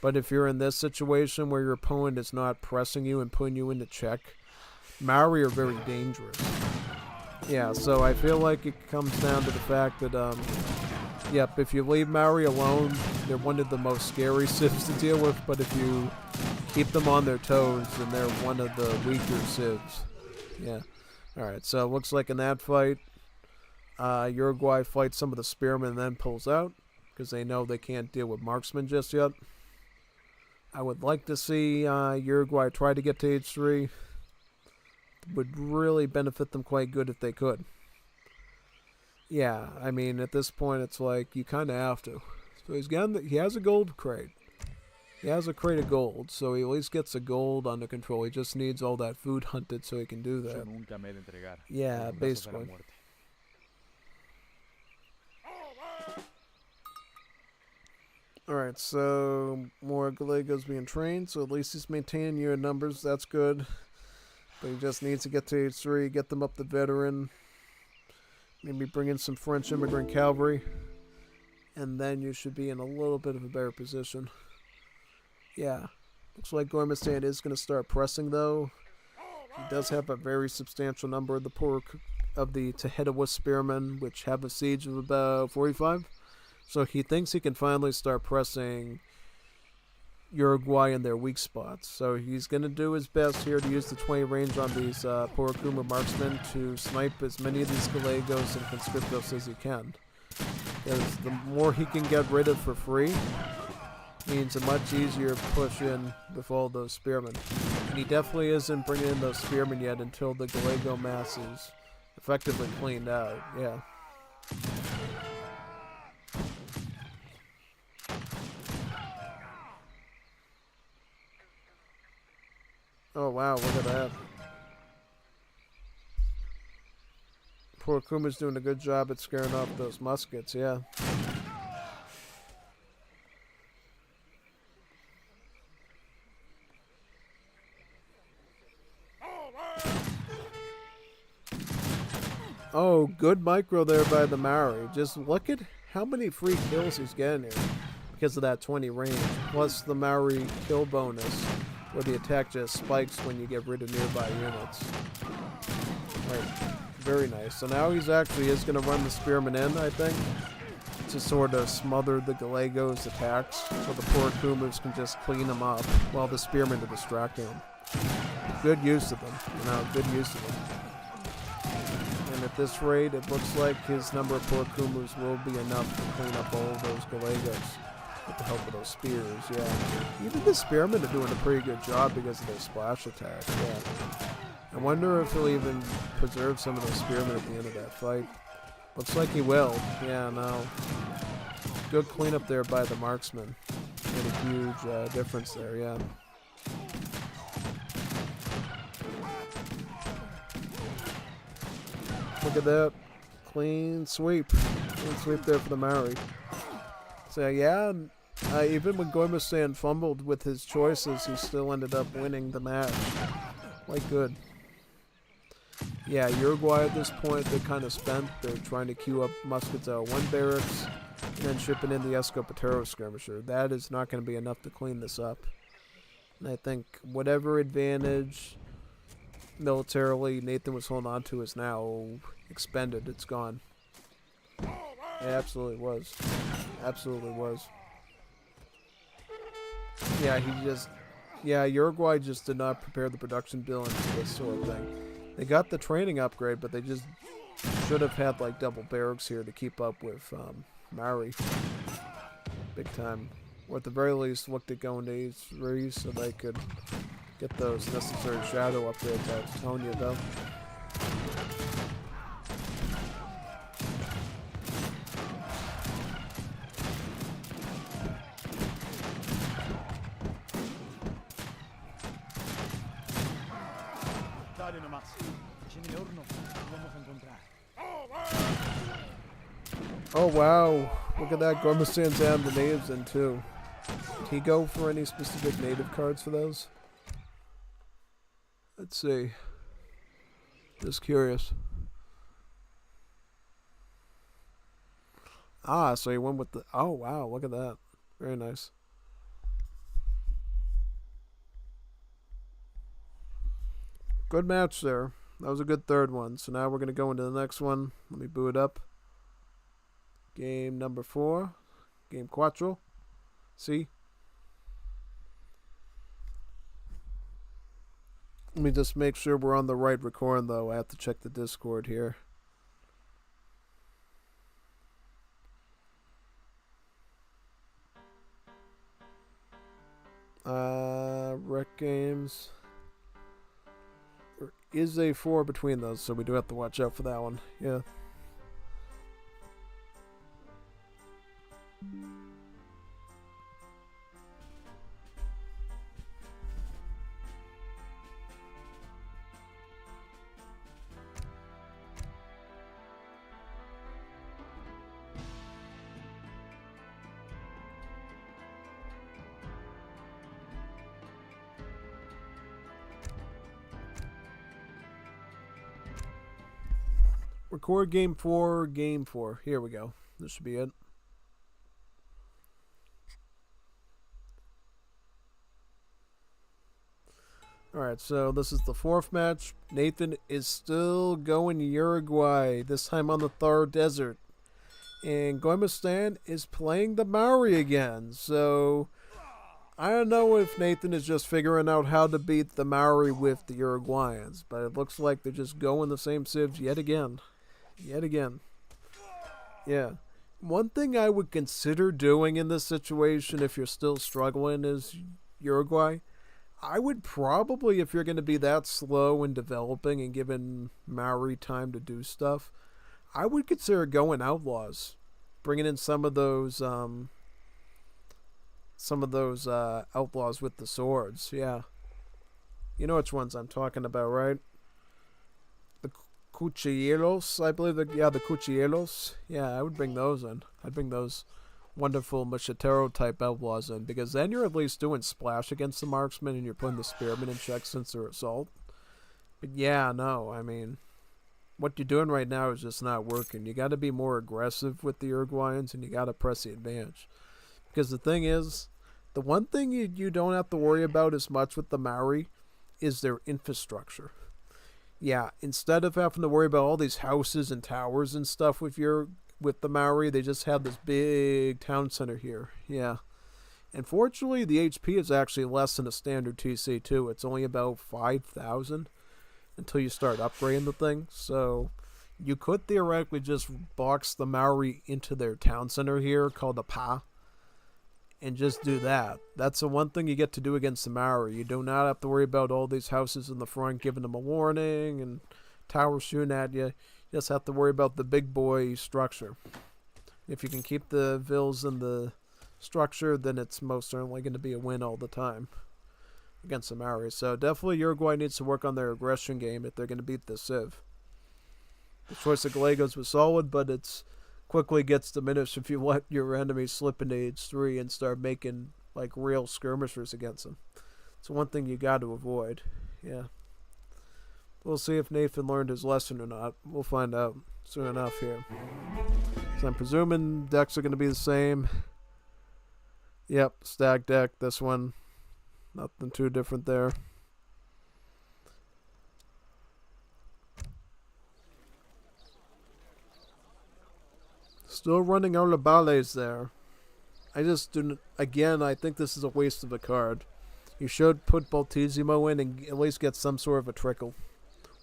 But if you're in this situation where your opponent is not pressing you and putting you into check, Maori are very dangerous. Yeah, so I feel like it comes down to the fact that, yep, if you leave Maori alone, they're one of the most scary civs to deal with, but if you keep them on their toes, then they're one of the weaker civs. Yeah. Alright, so it looks like in that fight, Uruguay fights some of the spearmen and then pulls out, because they know they can't deal with marksmen just yet. I would like to see Uruguay try to get to Age 3. Would really benefit them quite good if they could. Yeah, I mean, at this point, it's like, you kind of have to. So he has a gold crate. He has a crate of gold, so he at least gets the gold under control. He just needs all that food hunted so he can do that. Yeah, basically. Alright, so more Gallegos being trained, so at least he's maintaining your numbers. That's good. But he just needs to get to Age 3, get them up the veteran. Maybe bring in some French immigrant cavalry. And then you should be in a little bit of a better position. Yeah. Looks like Gommiustan is going to start pressing, though. He does have a very substantial number of the Tehedawa spearmen, which have a siege of about 45. So he thinks he can finally start pressing Uruguay in their weak spots. So he's going to do his best here to use the 20 range on these Porokuma marksmen to snipe as many of these Gallegos and Conscriptos as he can. Because the more he can get rid of for free means a much easier push in with all those spearmen. And he definitely isn't bringing in those spearmen yet until the Gallego mass is effectively cleaned out. Yeah. Oh wow, look at that. Poor Kuma's doing a good job at scaring off those muskets, yeah. Oh, good micro there by the Maori. Just look at how many free kills he's getting here because of that 20 range. Plus the Maori kill bonus, where the attack just spikes when you get rid of nearby units. Right. Very nice. So now he's actually is going to run the Spearman in, I think, to sort of smother the Gallegos' attacks, so the poor Kumas can just clean them up while the Spearmen are distracting them. Good use of them. Good use of them. And at this rate, it looks like his number of poor Kumas will be enough to clean up all of those Gallegos with the help of those spears, yeah. Even the Spearmen are doing a pretty good job because of their splash attacks, yeah. I wonder if he'll even preserve some of those spearmen at the end of that fight. Looks like he will. Yeah, no. Good cleanup there by the marksman. Made a huge difference there, yeah. Look at that. Clean sweep. Clean sweep there for the Maori. So, yeah, even when Gommiustan fumbled with his choices, he still ended up winning the match. Quite good. Yeah, Uruguay at this point, they're kind of spent. They're trying to queue up muskets out of one barracks and then shipping in the Escopetero skirmisher. That is not going to be enough to clean this up. And I think whatever advantage militarily Nathan was holding on to is now expended. It's gone. It absolutely was. Absolutely was. Yeah, Uruguay just did not prepare the production bill into this sort of thing. They got the training upgrade, but they just should have had like double barracks here to keep up with Maori. Big time. Or at the very least, looked at going to E3 so they could get those necessary shadow upgrades out of Tonya, though. Oh wow, look at that, Gommiustan's down the natives in too. Did he go for any specific native cards for those? Let's see. Just curious. Ah, so he went with the... Oh wow, look at that. Very nice. Good match there. That was a good third one. So now we're going to go into the next one. Let me boot it up. Game number 4. Game cuatro. See? Let me just make sure we're on the right recording, though. I have to check the Discord here. Rec games. There is a 4 between those, so we do have to watch out for that one. Yeah. Record game 4, game 4. Here we go. This should be it. Alright, so this is the 4th match. Nathan is still going to Uruguay, this time on the Thar Desert. And Gommiustan is playing the Maori again. So, I don't know if Nathan is just figuring out how to beat the Maori with the Uruguayans. But it looks like they're just going the same civs yet again. Yet again. Yeah. One thing I would consider doing in this situation if you're still struggling is Uruguay. I would probably, if you're going to be that slow in developing and giving Maori time to do stuff, I would consider going outlaws, bringing in some of those outlaws with the swords. Yeah, you know which ones I'm talking about, right? The Cuchilleros, I believe. The Cuchilleros. Yeah, I would bring those in. I'd bring those wonderful Machetero type outlaws in because then you're at least doing splash against the marksman and you're putting the spearmen in check since they're assault. But yeah, no, I mean, what you're doing right now is just not working. You got to be more aggressive with the Uruguayans and you got to press the advantage. Because the thing is, the one thing you don't have to worry about as much with the Maori is their infrastructure. Yeah, instead of having to worry about all these houses and towers and stuff with the Maori, they just have this big town center here. Yeah. And fortunately, the HP is actually less than a standard TC2. It's only about 5,000 until you start upgrading the thing. So you could theoretically just box the Maori into their town center here called the Pa and just do that. That's the one thing you get to do against the Maori. You do not have to worry about all these houses in the front giving them a warning and towers shooting at you. You just have to worry about the big boy structure. If you can keep the vills in the structure, then it's most certainly going to be a win all the time against the Maori. So definitely Uruguay needs to work on their aggression game if they're going to beat the Civ. The choice of Gallegos was solid, but it's quickly gets diminished if you let your enemy slip into age 3 and start making like real skirmishers against them. It's one thing you got to avoid. Yeah. We'll see if Nathan learned his lesson or not. We'll find out soon enough here. So I'm presuming decks are going to be the same. Yep, stack deck. This one, nothing too different there. Still running out of ballets there. I just do. Again, I think this is a waste of a card. You should put Baltissimo in and at least get some sort of a trickle.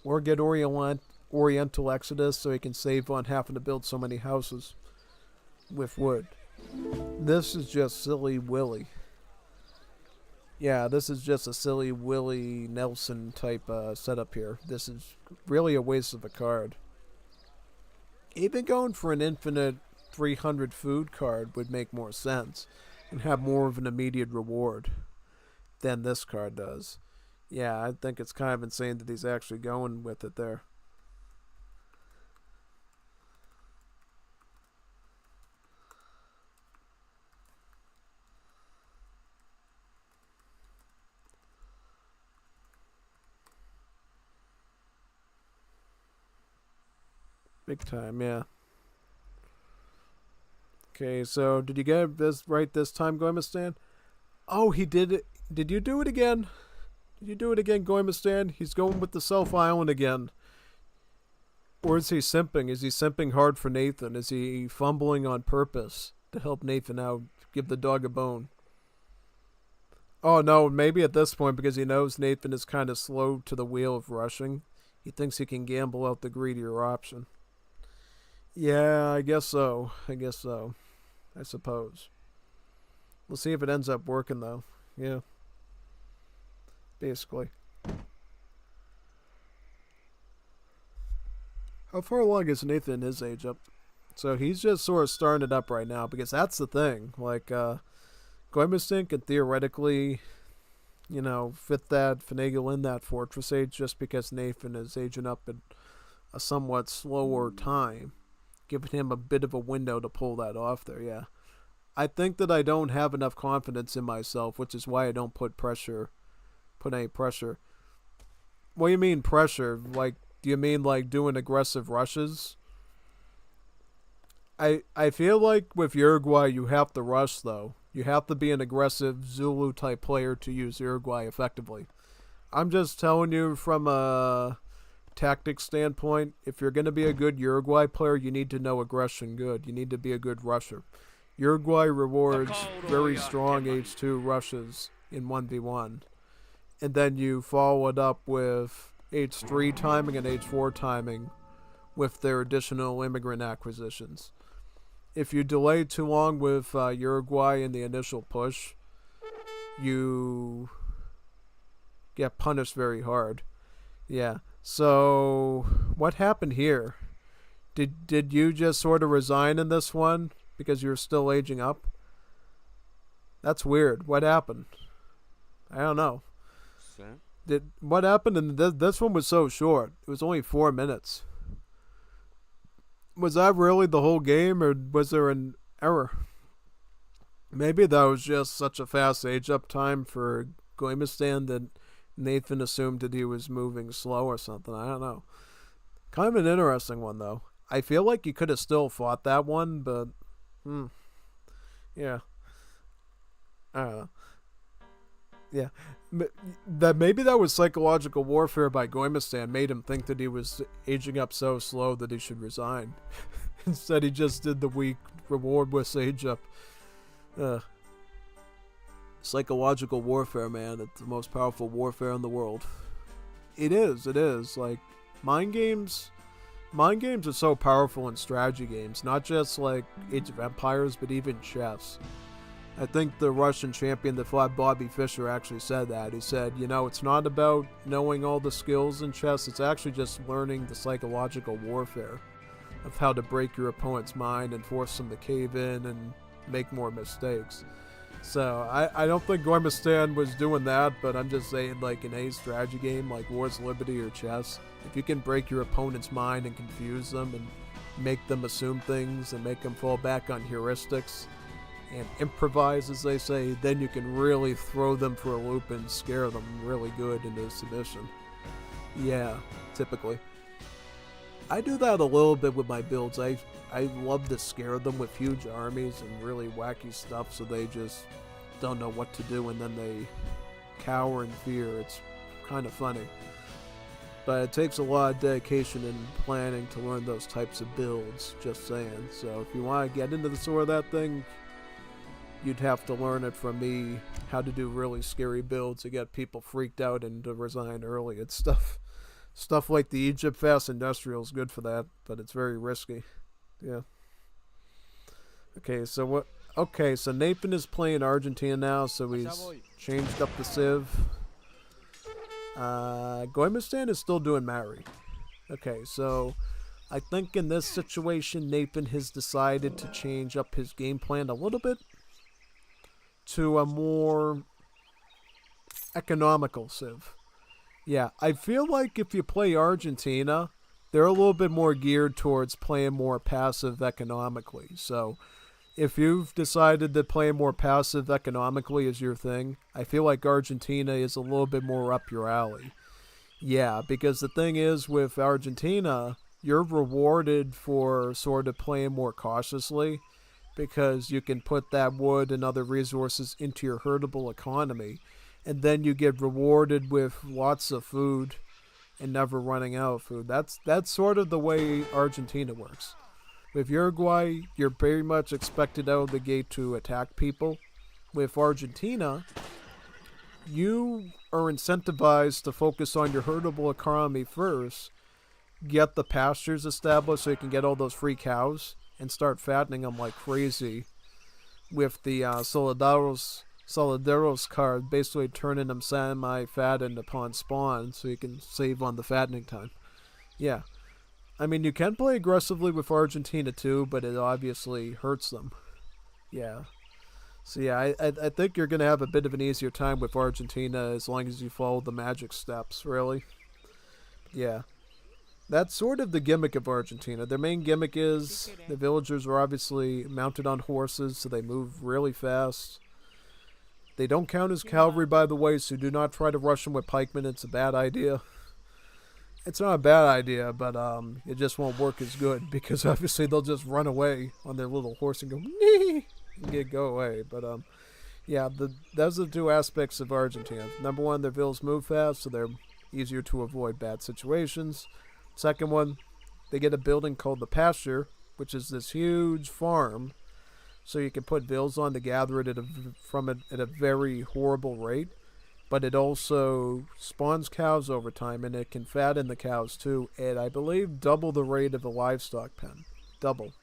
Or get Oriental Exodus so he can save on having to build so many houses with wood. This is just silly Willy. Yeah, this is just a silly Willie Nelson type setup here. This is really a waste of a card. Even going for an infinite 300 food card would make more sense and have more of an immediate reward than this card does. Yeah, I think it's kind of insane that he's actually going with it there. Big time, yeah. Okay, so did you get this right this time, Gommiustan? Oh, he did it. Did you do it again? Did you do it again, Gommiustan? He's going with the Self Island again. Or is he simping? Is he simping hard for Nathan? Is he fumbling on purpose to help Nathan out? Give the dog a bone. Oh no, maybe at this point because he knows Nathan is kind of slow to the wheel of rushing. He thinks he can gamble out the greedier option. Yeah, I guess so. I suppose. We'll see if it ends up working though. Yeah. Basically. How far along is Nathan in his age up? So he's just sort of starting it up right now because that's the thing. Like, Gommiustan can theoretically, fit that, finagle in that Fortress age just because Nathan is aging up at a somewhat slower time, giving him a bit of a window to pull that off there, yeah. I think that I don't have enough confidence in myself, which is why I don't put any pressure. What do you mean pressure? Like, do you mean like doing aggressive rushes? I feel like with Uruguay you have to rush though. You have to be an aggressive Zulu type player to use Uruguay effectively. I'm just telling you from a tactics standpoint, if you're going to be a good Uruguay player, you need to know aggression good. You need to be a good rusher. Uruguay rewards very strong H2 rushes in 1v1. And then you follow it up with H3 timing and H4 timing with their additional immigrant acquisitions. if you delay too long with Uruguay in the initial push, you get punished very hard. Yeah. So what happened here? Did you just sort of resign in this one because you're still aging up? That's weird. What happened? I don't know. Did what happened? And this one was so short. It was only 4 minutes. Was that really the whole game, or was there an error? Maybe that was just such a fast age up time for Gommiustan that Nathan assumed that he was moving slow or something. I don't know. Kind of an interesting one though. I feel like you could have still fought that one, but yeah, I don't know. Yeah, maybe that was psychological warfare by Gommiustan made him think that he was aging up so slow that he should resign. Instead, he just did the weak reward with age up. Psychological warfare, man. It's the most powerful warfare in the world. It is. It is. Like, mind games. Mind games are so powerful in strategy games. Not just like Age of Empires, but even chess. I think the Russian champion that fought Bobby Fischer actually said that. He said, it's not about knowing all the skills in chess. It's actually just learning the psychological warfare of how to break your opponent's mind and force them to cave in and make more mistakes. So I don't think Gommiustan was doing that, but I'm just saying, like in a strategy game like Wars, Liberty, or chess, if you can break your opponent's mind and confuse them and make them assume things and make them fall back on heuristics and improvise, as they say, then you can really throw them for a loop and scare them really good into submission. Yeah, typically. I do that a little bit with my builds. I love to scare them with huge armies and really wacky stuff so they just don't know what to do and then they cower in fear. It's kind of funny. But it takes a lot of dedication and planning to learn those types of builds, just saying. So if you want to get into the sort of that thing, you'd have to learn it from me, how to do really scary builds to get people freaked out and to resign early. It's stuff like the Egypt Fast Industrial is good for that, but it's very risky. Yeah. Okay, so what? Okay, so Nathan is playing Argentina now, so he's changed up the civ. Gommiustan is still doing Mari. Okay, so I think in this situation, Nathan has decided to change up his game plan a little bit to a more economical civ. Yeah, I feel like if you play Argentina, they're a little bit more geared towards playing more passive economically. So if you've decided that playing more passive economically is your thing, I feel like Argentina is a little bit more up your alley. Yeah, because the thing is with Argentina, you're rewarded for sort of playing more cautiously because you can put that wood and other resources into your herdable economy, and then you get rewarded with lots of food and never running out of food. That's sort of the way Argentina works. With Uruguay, you're very much expected out of the gate to attack people. With Argentina, you are incentivized to focus on your herdable economy first, get the pastures established so you can get all those free cows, and start fattening them like crazy with the Solidaros card, basically turning them semi-fattened upon spawn so you can save on the fattening time. Yeah. I mean, you can play aggressively with Argentina too, but it obviously hurts them. Yeah. So yeah, I think you're going to have a bit of an easier time with Argentina as long as you follow the magic steps, really. Yeah. That's sort of the gimmick of Argentina. Their main gimmick is the villagers are obviously mounted on horses, so they move really fast. They don't count as cavalry, by the way, so do not try to rush them with pikemen. It's a bad idea. It's not a bad idea, but it just won't work as good because obviously they'll just run away on their little horse and go, nee, and go away. But yeah, those are the two aspects of Argentina. Number one, their villas move fast, so they're easier to avoid bad situations. Second one, they get a building called the pasture, which is this huge farm, so you can put villas on to gather it at a very horrible rate. But it also spawns cows over time, and it can fatten the cows too, at I believe double the rate of a livestock pen. Double.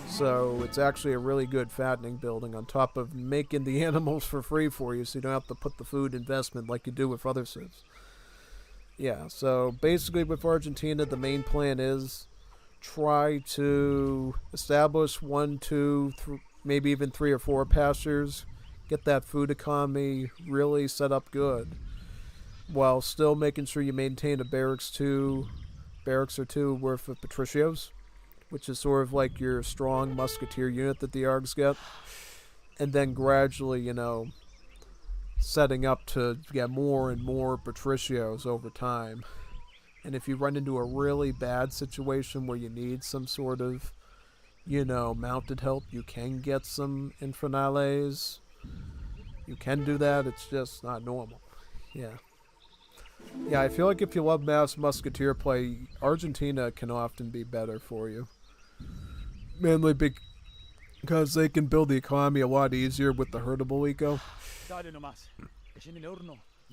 So it's actually a really good fattening building on top of making the animals for free for you so you don't have to put the food investment like you do with other civs. Yeah, so basically with Argentina, the main plan is try to establish one, two, maybe even three or four pastures, get that food economy really set up good, while still making sure you maintain a barracks or two worth of patricios, which is sort of like your strong musketeer unit that the Args get, and then gradually, setting up to get more and more patricios over time. And if you run into a really bad situation where you need some sort of, mounted help, you can get some infernales. You can do that, it's just not normal. Yeah. Yeah, I feel like if you love mass musketeer play, Argentina can often be better for you. Mainly because they can build the economy a lot easier with the herdable eco.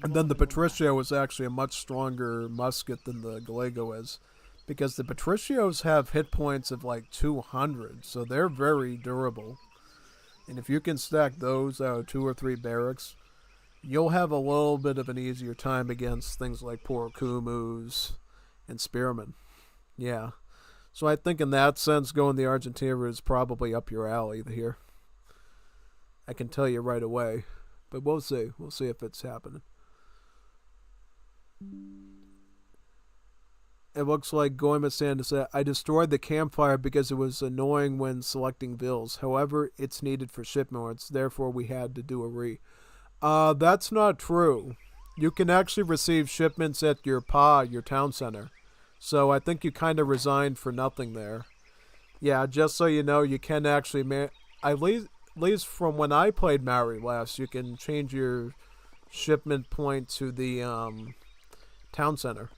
And then the Patricio is actually a much stronger musket than the Gallego is. Because the Patricios have hit points of like 200, so they're very durable. And if you can stack those out of 2 or 3 barracks, you'll have a little bit of an easier time against things like Porokumus and Spearmen. Yeah. So I think in that sense, going the Argentina is probably up your alley here. I can tell you right away. But we'll see. We'll see if it's happening. It looks like Gommiustan said, I destroyed the campfire because it was annoying when selecting bills. However, it's needed for shipments. Therefore, we had to do a That's not true. You can actually receive shipments at your your town center. So I think you kind of resigned for nothing there. Yeah, just so you know, you can actually... at least from when I played Maori last, you can change your shipment point to the town center.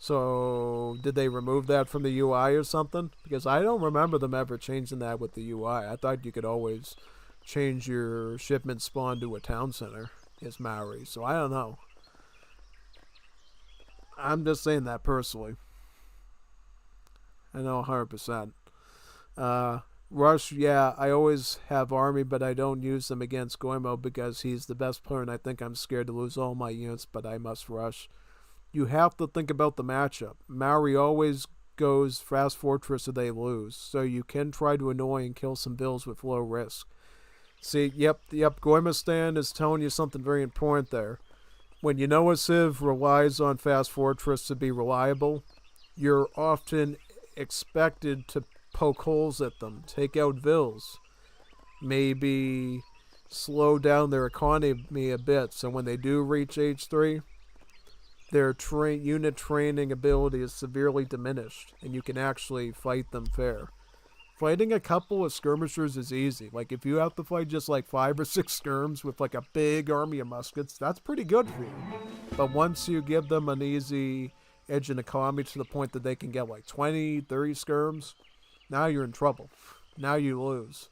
So, did they remove that from the UI or something? Because I don't remember them ever changing that with the UI. I thought you could always change your shipment spawn to a town center as Maori. So, I don't know. I'm just saying that personally. I know 100%. Rush, yeah, I always have army, but I don't use them against Goimo because he's the best player and I think I'm scared to lose all my units, but I must rush. You have to think about the matchup. Maori always goes Fast Fortress or they lose, so you can try to annoy and kill some bills with low risk. See, yep, Gommiustan is telling you something very important there. When you know a Civ relies on Fast Fortress to be reliable, you're often expected to poke holes at them, take out vills, maybe slow down their economy a bit, so when they do reach H3, their unit training ability is severely diminished, and you can actually fight them fair. Fighting a couple of skirmishers is easy. Like, if you have to fight just like 5 or 6 skirms with like a big army of muskets, that's pretty good for you. But once you give them an easy edge in economy to the point that they can get like 20, 30 skirms, now you're in trouble. Now you lose.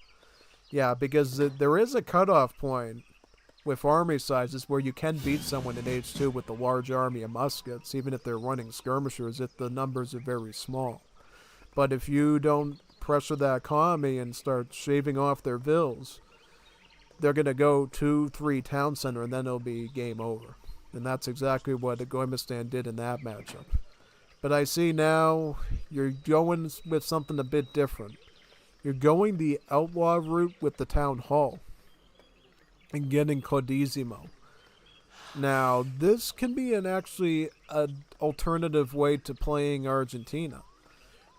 Yeah, because there is a cutoff point with army sizes where you can beat someone in H2 with a large army of muskets, even if they're running skirmishers, if the numbers are very small. But if you don't pressure that economy and start shaving off their vills, they're going to go 2-3 town center and then it'll be game over. And that's exactly what Gommiustan did in that matchup. But I see now you're going with something a bit different. You're going the outlaw route with the town hall and getting Codizimo. Now, this can be actually an alternative way to playing Argentina.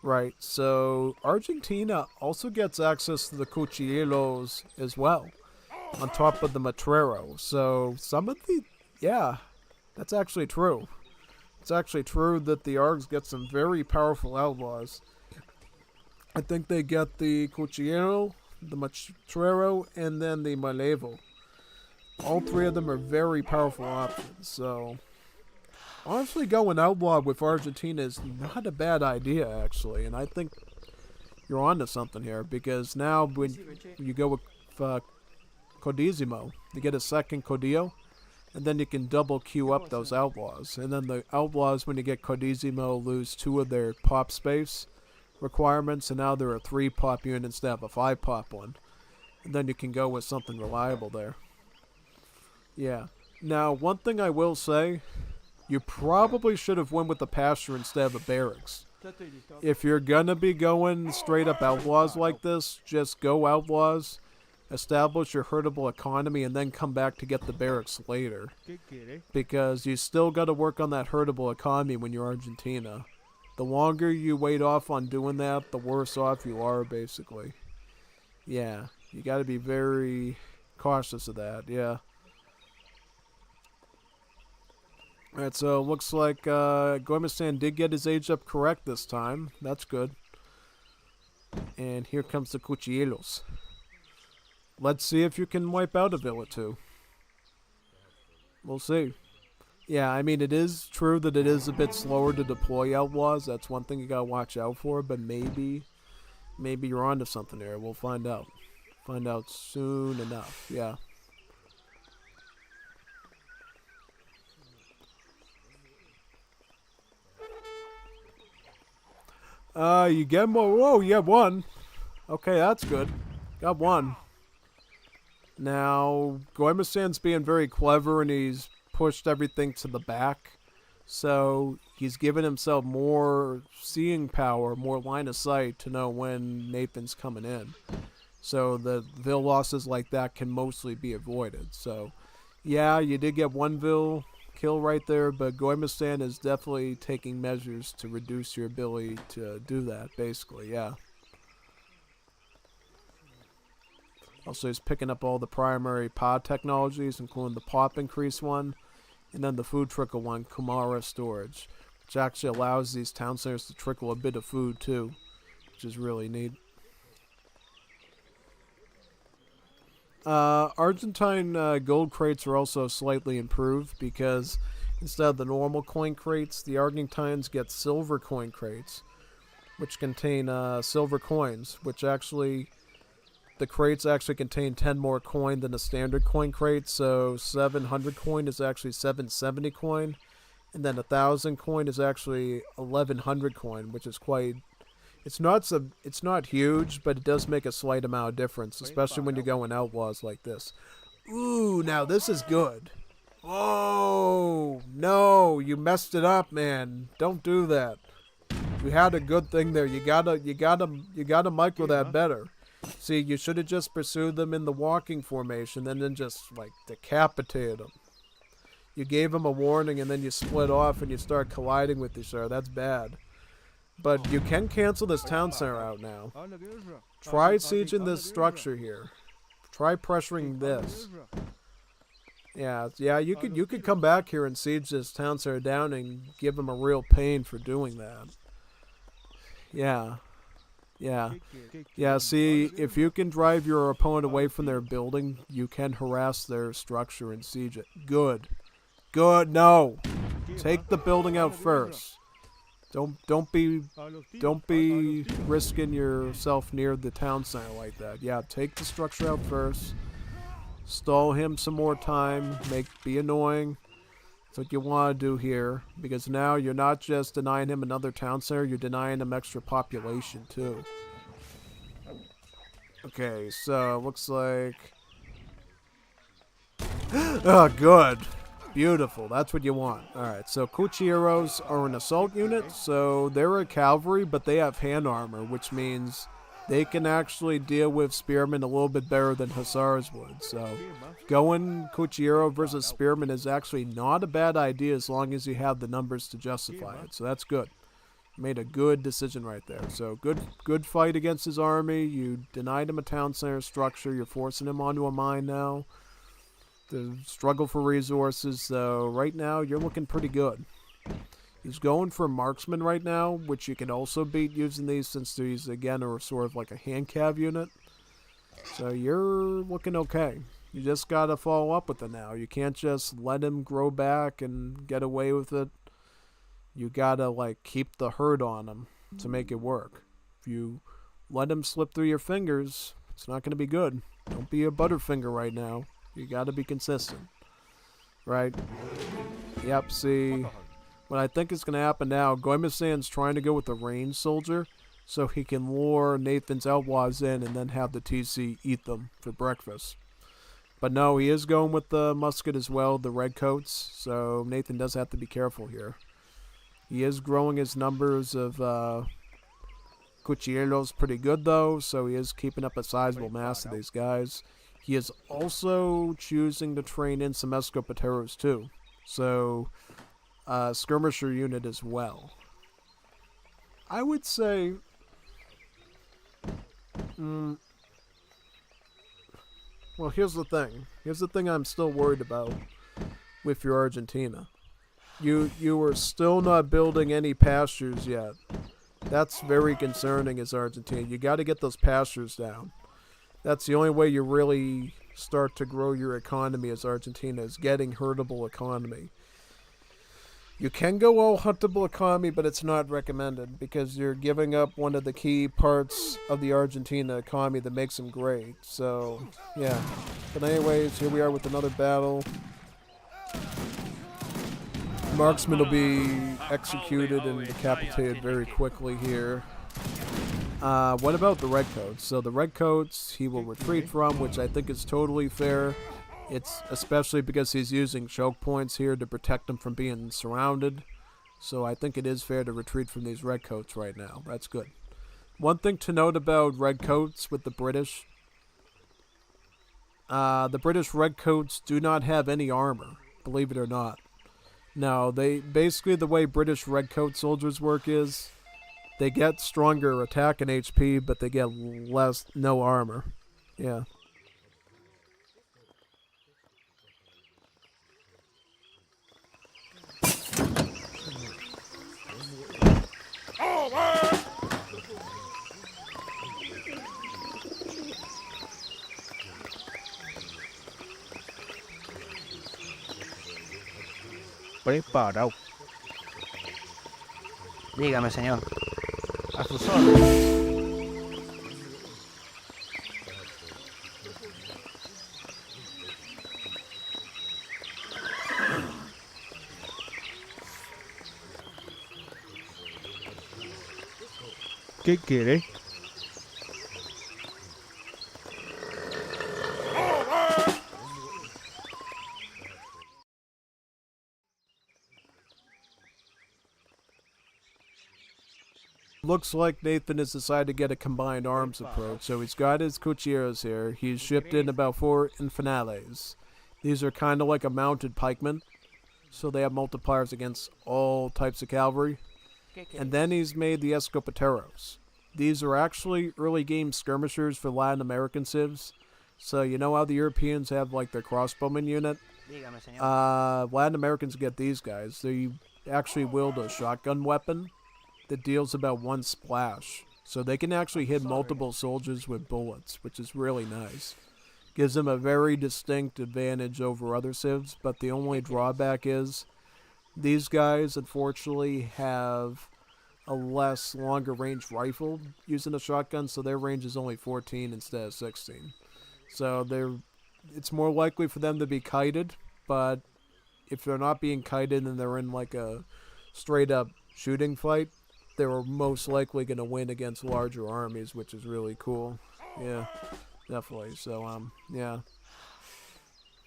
Right, so Argentina also gets access to the Cuchillos as well, on top of the Matrero. So some of the, yeah, that's actually true. It's actually true that the Args get some very powerful outlaws. I think they get the Cuchillo, the Matrero, and then the Malevo. All 3 of them are very powerful options, so honestly, going outlaw with Argentina is not a bad idea, actually. And I think you're onto something here, because now when you go with Codizimo, you get a second Codillo, and then you can double queue up those outlaws. And then the outlaws, when you get Codizimo, lose 2 of their pop space, requirements, and now there are 3 pop units instead of a 5 pop one. And then you can go with something reliable there. Yeah. Now, one thing I will say, you probably should have went with the pasture instead of a barracks. If you're gonna be going straight up outlaws like this, just go outlaws, establish your herdable economy, and then come back to get the barracks later. Because you still gotta work on that herdable economy when you're Argentina. The longer you wait off on doing that, the worse off you are, basically. Yeah, you gotta be very cautious of that, yeah. Alright, so it looks like Gommiustan did get his age up correct this time. That's good. And here comes the Cuchillos. Let's see if you can wipe out a Villa too. We'll see. Yeah, I mean, it is true that it is a bit slower to deploy outlaws. That's one thing you gotta watch out for, but maybe you're onto something there. We'll find out. Find out soon enough, yeah. You get more. Whoa, you have 1. Okay, that's good. Got 1. Now, Gommiustan's being very clever, and he's pushed everything to the back. So, he's given himself more seeing power, more line of sight to know when Nathan's coming in. So, the Vil losses like that can mostly be avoided. So, yeah, you did get 1 Vil kill right there, but Gommiustan is definitely taking measures to reduce your ability to do that, basically, yeah. Also, he's picking up all the primary pod technologies, including the pop increase one, and then the food trickle one, Kumara storage, which actually allows these town centers to trickle a bit of food too, which is really neat. Argentine gold crates are also slightly improved because instead of the normal coin crates, the Argentines get silver coin crates, which contain silver coins, which actually, the crates actually contain 10 more coin than a standard coin crate, so 700 coin is actually 770 coin, and then 1,000 coin is actually 1,100 coin, which is quite... It's not huge, but it does make a slight amount of difference, especially when you're going outlaws like this. Ooh, now this is good. Oh, no, you messed it up, man. Don't do that. You had a good thing there. You gotta micro that better. See, you should have just pursued them in the walking formation and then just, like, decapitated them. You gave them a warning and then you split off and you start colliding with each other. That's bad. But you can cancel this town center out now. Try sieging this structure here. Try pressuring this. Yeah, you could come back here and siege this town center down and give them a real pain for doing that. Yeah. See, if you can drive your opponent away from their building, you can harass their structure and siege it. Good. No. Take the building out first. Don't be risking yourself near the town center like that. Yeah, take the structure out first. Stall him some more time. Be annoying. That's what you want to do here, because now you're not just denying him another town center, you're denying him extra population too. Okay, so looks like... Oh, good. Beautiful. That's what you want. Alright, so Cuchilleros are an assault unit, so they're a cavalry, but they have hand armor, which means they can actually deal with spearmen a little bit better than hussars would. So going Cuchillero versus spearmen is actually not a bad idea as long as you have the numbers to justify it. So that's good. Made a good decision right there. So good fight against his army. You denied him a town center structure. You're forcing him onto a mine now. The struggle for resources, so right now you're looking pretty good. He's going for marksman right now, which you can also beat using these since these, again, are sort of like a hand cav unit. So you're looking okay. You just gotta follow up with it now. You can't just let him grow back and get away with it. You gotta, like, keep the herd on him to make it work. If you let him slip through your fingers, it's not gonna be good. Don't be a butterfinger right now. You gotta be consistent. Right? Yep, see. What I think is gonna happen now, Gommiustan's trying to go with the ranged soldier. so he can lure Nathan's outlaws in and then have the TC eat them for breakfast. But no, he is going with the musket as well, the redcoats, so Nathan does have to be careful here. He is growing his numbers of cuchilleros pretty good though, so he is keeping up a sizable mass of these guys. He is also choosing to train in some escopeteros too, so skirmisher unit as well. I would say well, here's the thing. Here's the thing I'm still worried about with your Argentina. You are still not building any pastures yet. That's very concerning as Argentina. You got to get those pastures down. That's the only way you really start to grow your economy as Argentina, is getting herdable economy. You can go all huntable economy, but it's not recommended because you're giving up one of the key parts of the Argentina economy that makes them great. So, yeah. But anyways, here we are with another battle. Marksman will be executed and decapitated very quickly here. What about the redcoats? So the redcoats he will retreat from, which I think is totally fair. It's especially because he's using choke points here to protect him from being surrounded. So I think it is fair to retreat from these redcoats right now. That's good. One thing to note about redcoats with the British redcoats do not have any armor, believe it or not. No, they basically, the way British redcoat soldiers work is they get stronger attack and HP, but they get no armor. Yeah. Preparado. Dígame, señor. A sus órdenes. ¿Qué quiere? Looks like Nathan has decided to get a combined arms approach, so he's got his cuchilleros here. He's shipped in about 4 infernales. These are kind of like a mounted pikeman, so they have multipliers against all types of cavalry. And then he's made the escopeteros. These are actually early game skirmishers for Latin American civs. So you know how the Europeans have like their crossbowman unit? Latin Americans get these guys. They actually wield a shotgun weapon that deals about 1 splash. So they can actually hit multiple soldiers with bullets, which is really nice. Gives them a very distinct advantage over other civs, but the only drawback is these guys unfortunately have a longer range rifle using a shotgun, so their range is only 14 instead of 16. So it's more likely for them to be kited, but if they're not being kited and they're in like a straight up shooting fight, they're most likely going to win against larger armies, which is really cool. Yeah, definitely. So, yeah.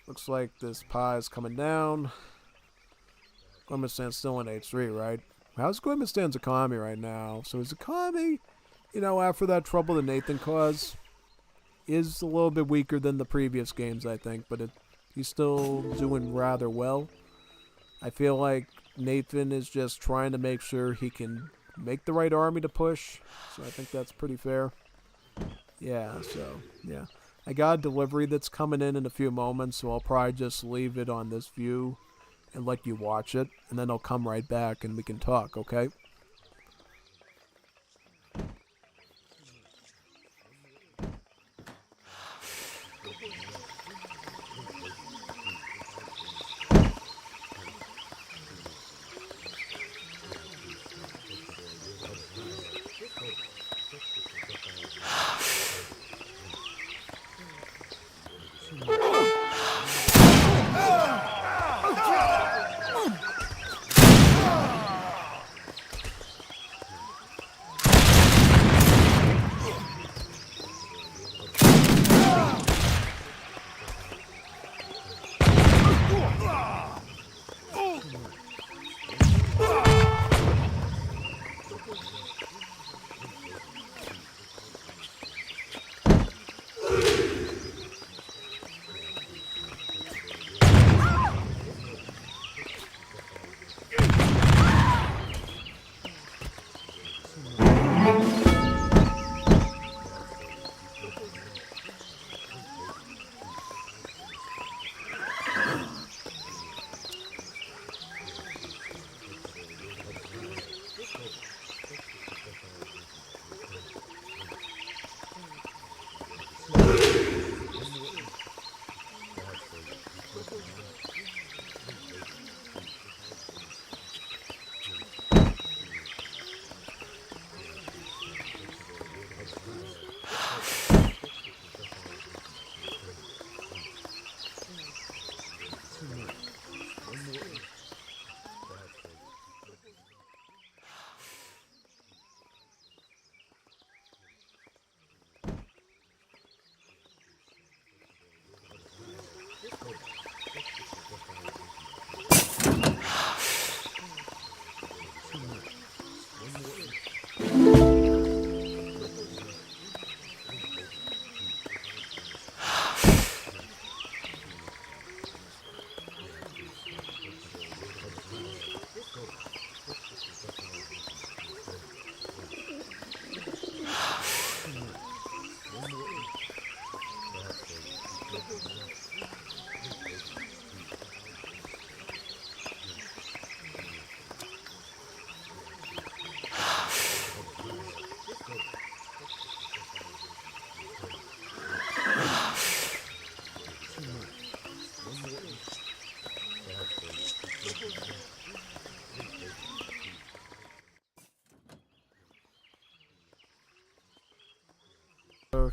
Looks like this pie is coming down. Gommiustan's still in H3, right? How's Gommiustan's economy right now? So his economy, after that trouble that Nathan caused, is a little bit weaker than the previous games, I think. But he's still doing rather well. I feel like Nathan is just trying to make sure he can make the right army to push, so I think that's pretty fair. Yeah, so, yeah. I got a delivery that's coming in a few moments, so I'll probably just leave it on this view and let you watch it, and then I'll come right back and we can talk, okay?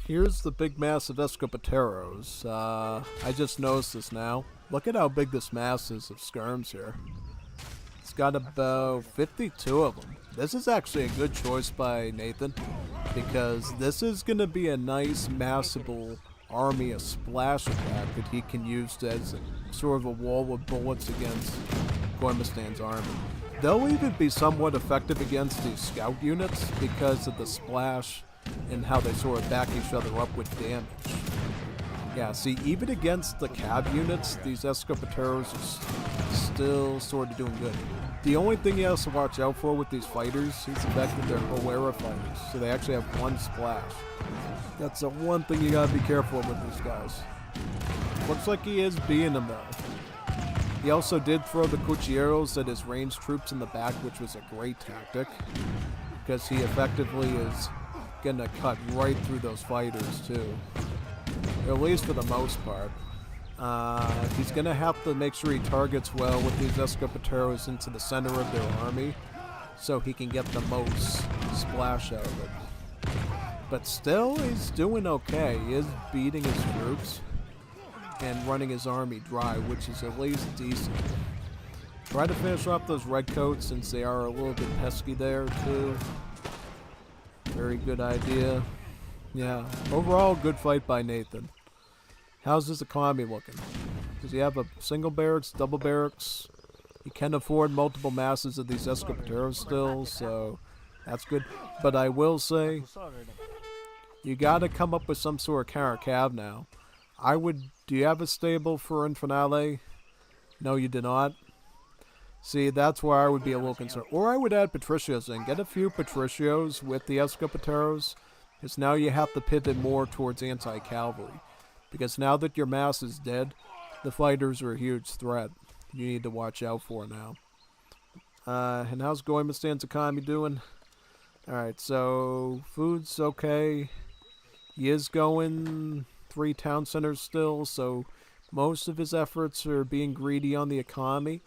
here's the big mass of Escopeteros. I just noticed this now. Look at how big this mass is of skirms here. It's got about 52 of them. This is actually a good choice by Nathan, because this is going to be a nice massable army, a splash attack that he can use as a, sort of a wall of bullets against Gommiustan's army. They'll even be somewhat effective against these scout units because of the splash and how they sort of back each other up with damage. Yeah, see, even against the cab units, these Escopeteros are still sort of doing good. The only thing he has to watch out for with these fighters is the fact that they're Huera fighters, so they actually have one splash. That's the one thing you gotta be careful with these guys. Looks like he is beating them though. He also did throw the cuchilleros at his ranged troops in the back, which was a great tactic, because he effectively is gonna cut right through those fighters too. At least for the most part. He's gonna have to make sure he targets well with these Escopeteros into the center of their army, so he can get the most splash out of it. But still, he's doing okay. He is beating his troops and running his army dry, which is at least decent. Try to finish off those redcoats since they are a little bit pesky there too. Very good idea. Yeah, overall good fight by Nathan. How's his economy looking? Does he have a single barracks, double barracks? He can afford multiple masses of these Escopeteros still, so that's good. But I will say, you gotta come up with some sort of counter-cav now. Do you have a stable for Infernale? No, you do not. See, that's where I would be a little concerned. Or I would add Patricios in. Get a few Patricios with the Escopeteros, because now you have to pivot more towards anti-cavalry. Because now that your mass is dead, the fighters are a huge threat. You need to watch out for now. And how's Gommiustan's economy doing? Alright, so food's okay. He is going 3 town centers still, so most of his efforts are being greedy on the economy.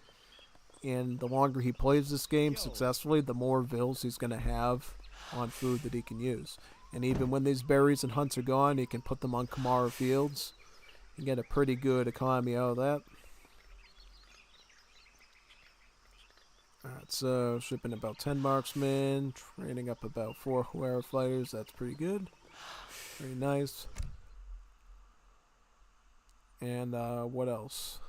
And the longer he plays this game successfully, the more vills he's going to have on food that he can use. And even when these berries and hunts are gone, he can put them on Kamara fields and get a pretty good economy out of that. Alright, so shipping about 10 marksmen, training up about 4 Huera fighters. That's pretty good. Very nice. And what else?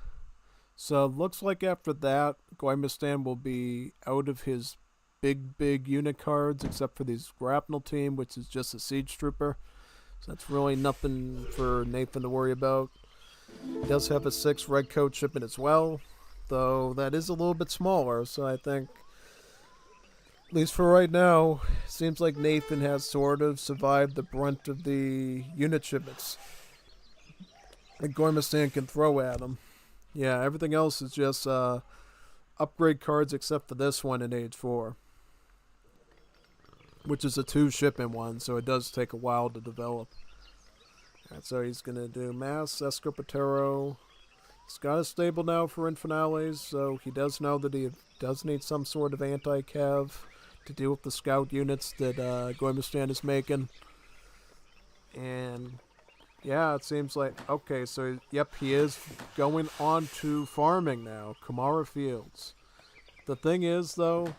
So it looks like after that, Gommiustan will be out of his big unit cards, except for these grapnel team, which is just a siege trooper. So that's really nothing for Nathan to worry about. He does have a 6 redcoat shipment as well, though that is a little bit smaller, so I think, at least for right now, it seems like Nathan has sort of survived the brunt of the unit shipments that Gommiustan can throw at him. Yeah, everything else is just upgrade cards except for this one in Age 4. Which is a 2 shipment one, so it does take a while to develop. Alright, so he's going to do Mass, Escopetero. He's got a stable now for Infernales, so he does know that he does need some sort of anti-cav to deal with the scout units that Gommiustan is making. And yeah, it seems like, okay, so yep, he is going on to farming now, Kamara Fields. The thing is, though,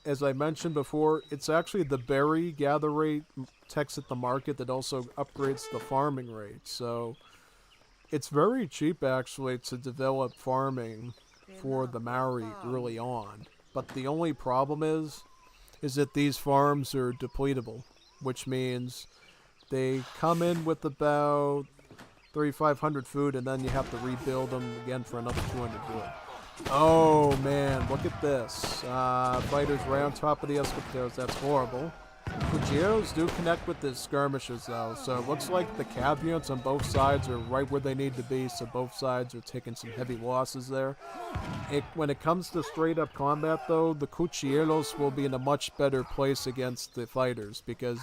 as I mentioned before, it's actually the berry gather rate text at the market that also upgrades the farming rate. So it's very cheap, actually, to develop farming for the Maori early on. But the only problem is that these farms are depletable, which means they come in with about 3,500 food, and then you have to rebuild them again for another 200 wood. Oh man, look at this. Fighters right on top of the Escopeteros. That's horrible. Cuchilleros do connect with the skirmishes though, so it looks like the cab units on both sides are right where they need to be, so both sides are taking some heavy losses there. When it comes to straight up combat though, the Cuchilleros will be in a much better place against the fighters, because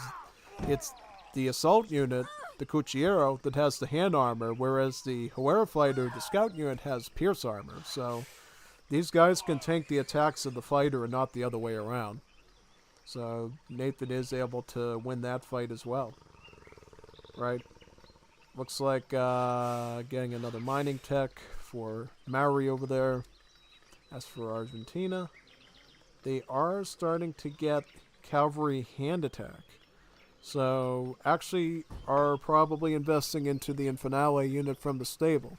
it's the assault unit, the Cuchillero, that has the hand armor, whereas the Huera fighter, the scout unit, has pierce armor. So these guys can tank the attacks of the fighter and not the other way around. So Nathan is able to win that fight as well. right? Looks like getting another mining tech for Maori over there. As for Argentina, they are starting to get cavalry hand attack. So, actually are probably investing into the Infernale unit from the stable.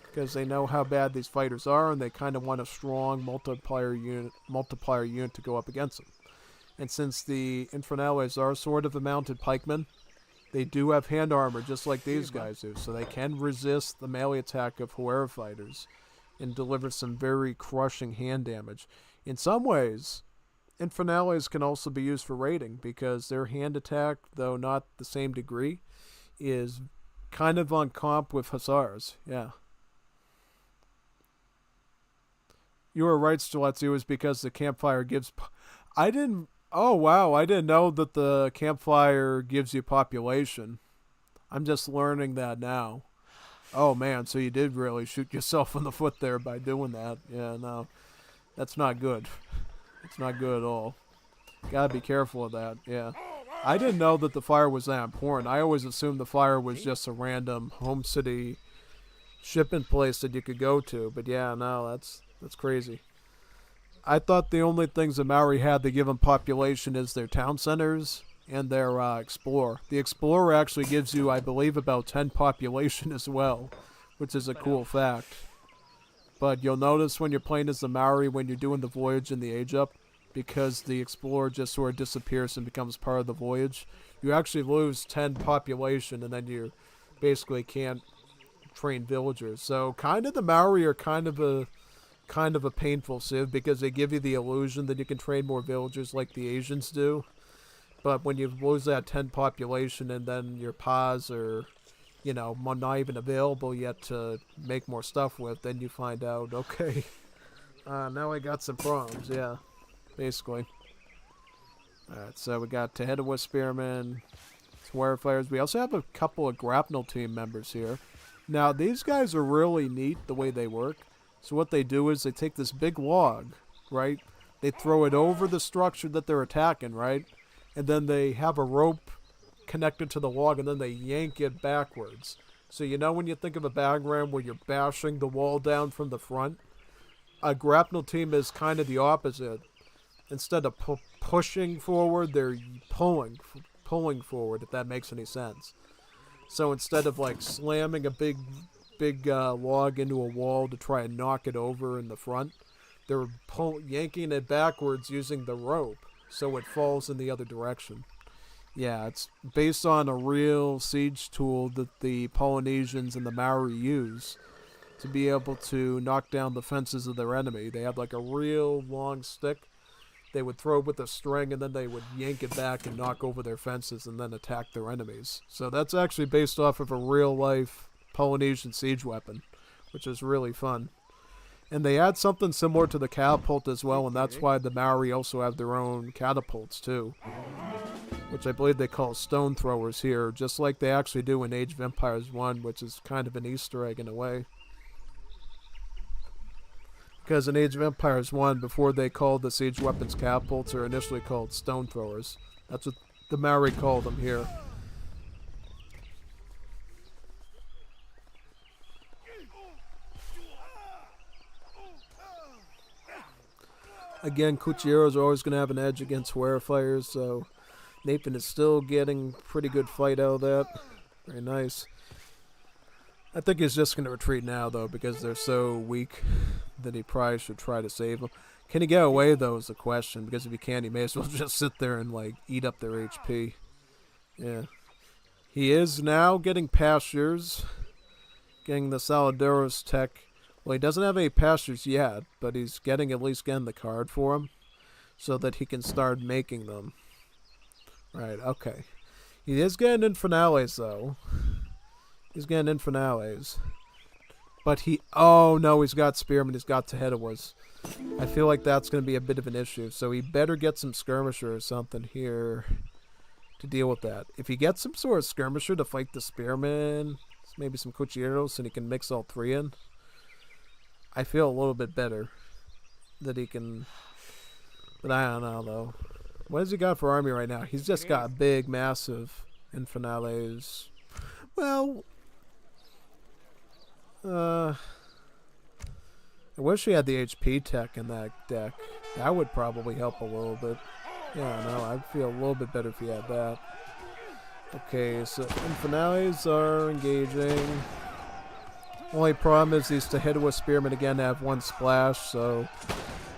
Because they know how bad these fighters are, and they kind of want a strong multiplier unit to go up against them. And since the Infernales are sort of a mounted pikemen, they do have hand armor just like these guys do, so they can resist the melee attack of Huera fighters and deliver some very crushing hand damage. In some ways, Infernales can also be used for raiding because their hand attack, though not the same degree, is kind of on comp with Hussars. Yeah. You were right, Stiletto, is because the campfire gives... I didn't... Oh, wow. I didn't know that the campfire gives you population. I'm just learning that now. Oh, man. So you did really shoot yourself in the foot there by doing that. Yeah, no. That's not good. It's not good at all. Gotta be careful of that. Yeah. I didn't know that the fire was that important. I always assumed the fire was just a random home city shipping place that you could go to. But yeah, no, that's crazy. I thought the only things the Maori had to give them population is their town centers and their Explorer. The Explorer actually gives you, I believe, about 10 population as well, which is a cool fact. But you'll notice when you're playing as the Maori, when you're doing the voyage in the Age Up, because the Explorer just sort of disappears and becomes part of the voyage, you actually lose 10 population, and then you basically can't train villagers. So kind of the Maori are kind of a painful civ because they give you the illusion that you can train more villagers like the Asians do. But when you lose that 10 population and then your PAs are, not even available yet to make more stuff with, then you find out, okay, now I got some problems, yeah, basically. Alright, so we got Tehedawa Spearmen, Warefighters. We also have a couple of grapnel team members here. Now, these guys are really neat the way they work. So what they do is they take this big log, right? They throw it over the structure that they're attacking, right? And then they have a rope connected to the log, and then they yank it backwards. So when you think of a battering ram where you're bashing the wall down from the front, a grapnel team is kind of the opposite. Instead of pushing forward, they're pulling forward, if that makes any sense. So instead of like slamming a big log into a wall to try and knock it over in the front, they're yanking it backwards using the rope so it falls in the other direction. Yeah, it's based on a real siege tool that the Polynesians and the Maori use to be able to knock down the fences of their enemy. They have like a real long stick. They would throw it with a string, and then they would yank it back and knock over their fences and then attack their enemies. So that's actually based off of a real-life Polynesian siege weapon, which is really fun. And they add something similar to the catapult as well, and that's why the Maori also have their own catapults too, which I believe they call stone throwers here, just like they actually do in Age of Empires 1, which is kind of an Easter egg in a way. Because in Age of Empires 1, before they called the siege weapons catapults, they're initially called stone throwers. That's what the Maori call them here. Again, Cuchilleros are always going to have an edge against warefighters, so Nathan is still getting pretty good fight out of that. Very nice. I think he's just going to retreat now, though, because they're so weak that he probably should try to save them. Can he get away, though, is the question, because if he can't, he may as well just sit there and, eat up their HP. Yeah. He is now getting pastures, getting the Saladeros tech. Well, he doesn't have any pastures yet, but he's at least getting the card for him so that he can start making them. Right, okay. He is getting Infernales, though. He's getting Infernales. But oh no, he's got Spearmen, he's got Tehedawas. I feel like that's going to be a bit of an issue, so he better get some Skirmisher or something here to deal with that. If he gets some sort of Skirmisher to fight the Spearmen, maybe some Cuchilleros, and he can mix all three in, I feel a little bit better that he can, but I don't know though. What has he got for army right now? He's just got a big, massive in finales. Well, I wish he had the HP tech in that deck. That would probably help a little bit. Yeah, no, I'd feel a little bit better if he had that. Okay, so finales are engaging. Only problem is these Tahitiwa Spearmen again have one splash, so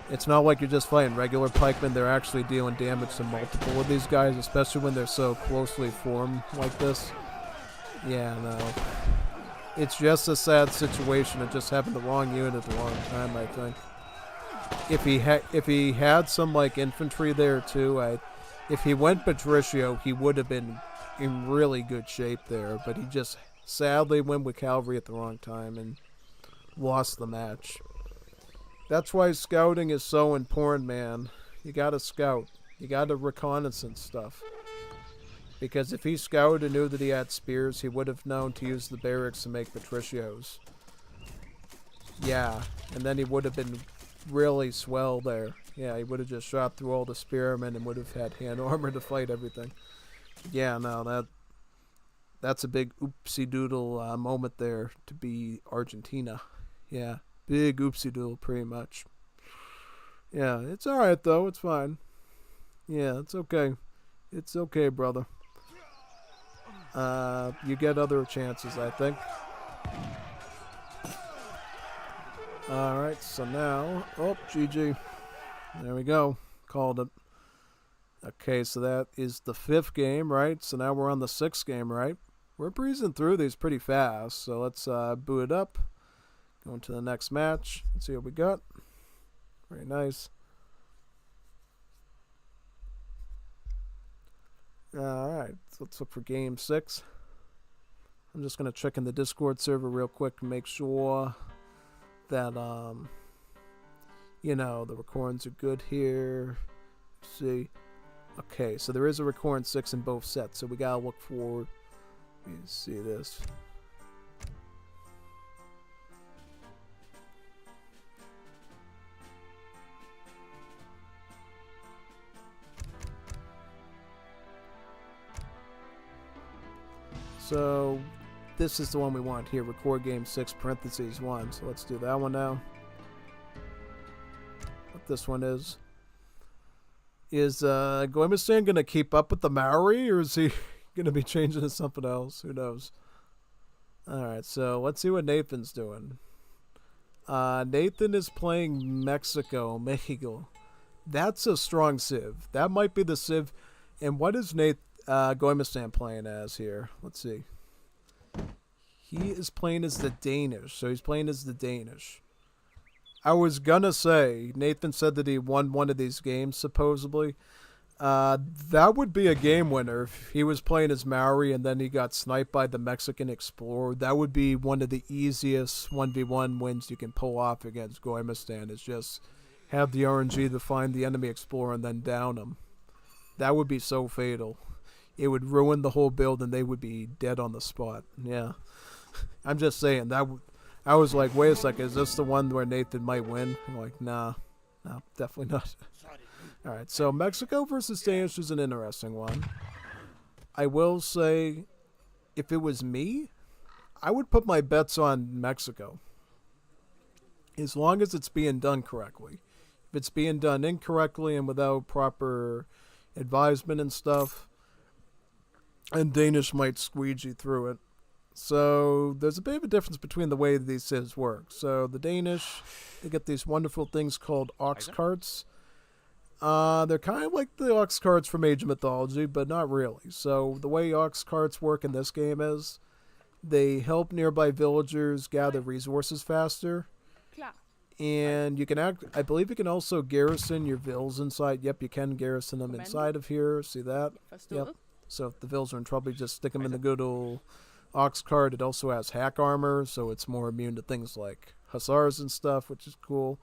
it's not like you're just fighting regular pikemen. They're actually dealing damage to multiple of these guys, especially when they're so closely formed like this. Yeah, no. It's just a sad situation of just having the wrong unit at the wrong time, I think. If he had some like infantry there too, if he went Patricio, he would have been in really good shape there, but he just sadly went with cavalry at the wrong time and lost the match. That's why scouting is so important, man. You gotta scout. You gotta reconnaissance stuff. Because if he scouted and knew that he had spears, he would have known to use the barracks to make patricios. Yeah, and then he would have been really swell there. Yeah, he would have just shot through all the spearmen and would have had hand armor to fight everything. Yeah, no, that's a big oopsie doodle moment there to be Argentina. Yeah, big oopsie doodle, pretty much. Yeah, it's alright though, it's fine. Yeah, it's okay. It's okay, brother. You get other chances, I think. Alright, so now... Oh, GG. There we go. Called it. Okay, so that is the 5th game, right? So now we're on the 6th game, right? We're breezing through these pretty fast, so let's boot it up. Go into the next match. Let's see what we got. Very nice. Alright, so let's look for game 6. I'm just going to check in the Discord server real quick to make sure that, you know, the recordings are good here. Let's see. Okay, so there is a record 6 in both sets, so we gotta look for. Let me see this. So this is the one we want here. Record game 6 parentheses 1. So let's do that one now. What this one is. Is Gommiustan going to keep up with the Maori, or is he going to be changing to something else? Who knows? Alright, so let's see what Nathan's doing. Nathan is playing Mexico. That's a strong civ. That might be the civ. And what is Gommiustan playing as here? Let's see. He is playing as the Danish. So he's playing as the Danish. I was gonna say, Nathan said that he won one of these games, supposedly. That would be a game winner if he was playing as Maori and then he got sniped by the Mexican explorer. That would be one of the easiest 1v1 wins you can pull off against Gommiustan, is just have the RNG to find the enemy explorer and then down him. That would be so fatal. It would ruin the whole build and they would be dead on the spot. Yeah. I'm just saying, I was like, wait a second, is this the one where Nathan might win? I'm like, nah, definitely not. Alright, so Mexico versus Danish is an interesting one. I will say, if it was me, I would put my bets on Mexico. As long as it's being done correctly. If it's being done incorrectly and without proper advisement and stuff, and Danish might squeegee through it. So there's a bit of a difference between the way these civs work. So the Danish, they get these wonderful things called ox carts. They're kind of like the ox carts from Age of Mythology, but not really. So the way ox carts work in this game is they help nearby villagers gather resources faster. And you can I believe you can also garrison your vills inside. Yep, you can garrison them inside of here. See that? Yep. So if the vills are in trouble, you just stick them in the good old ox cart. It also has hack armor, so it's more immune to things like hussars and stuff, which is cool.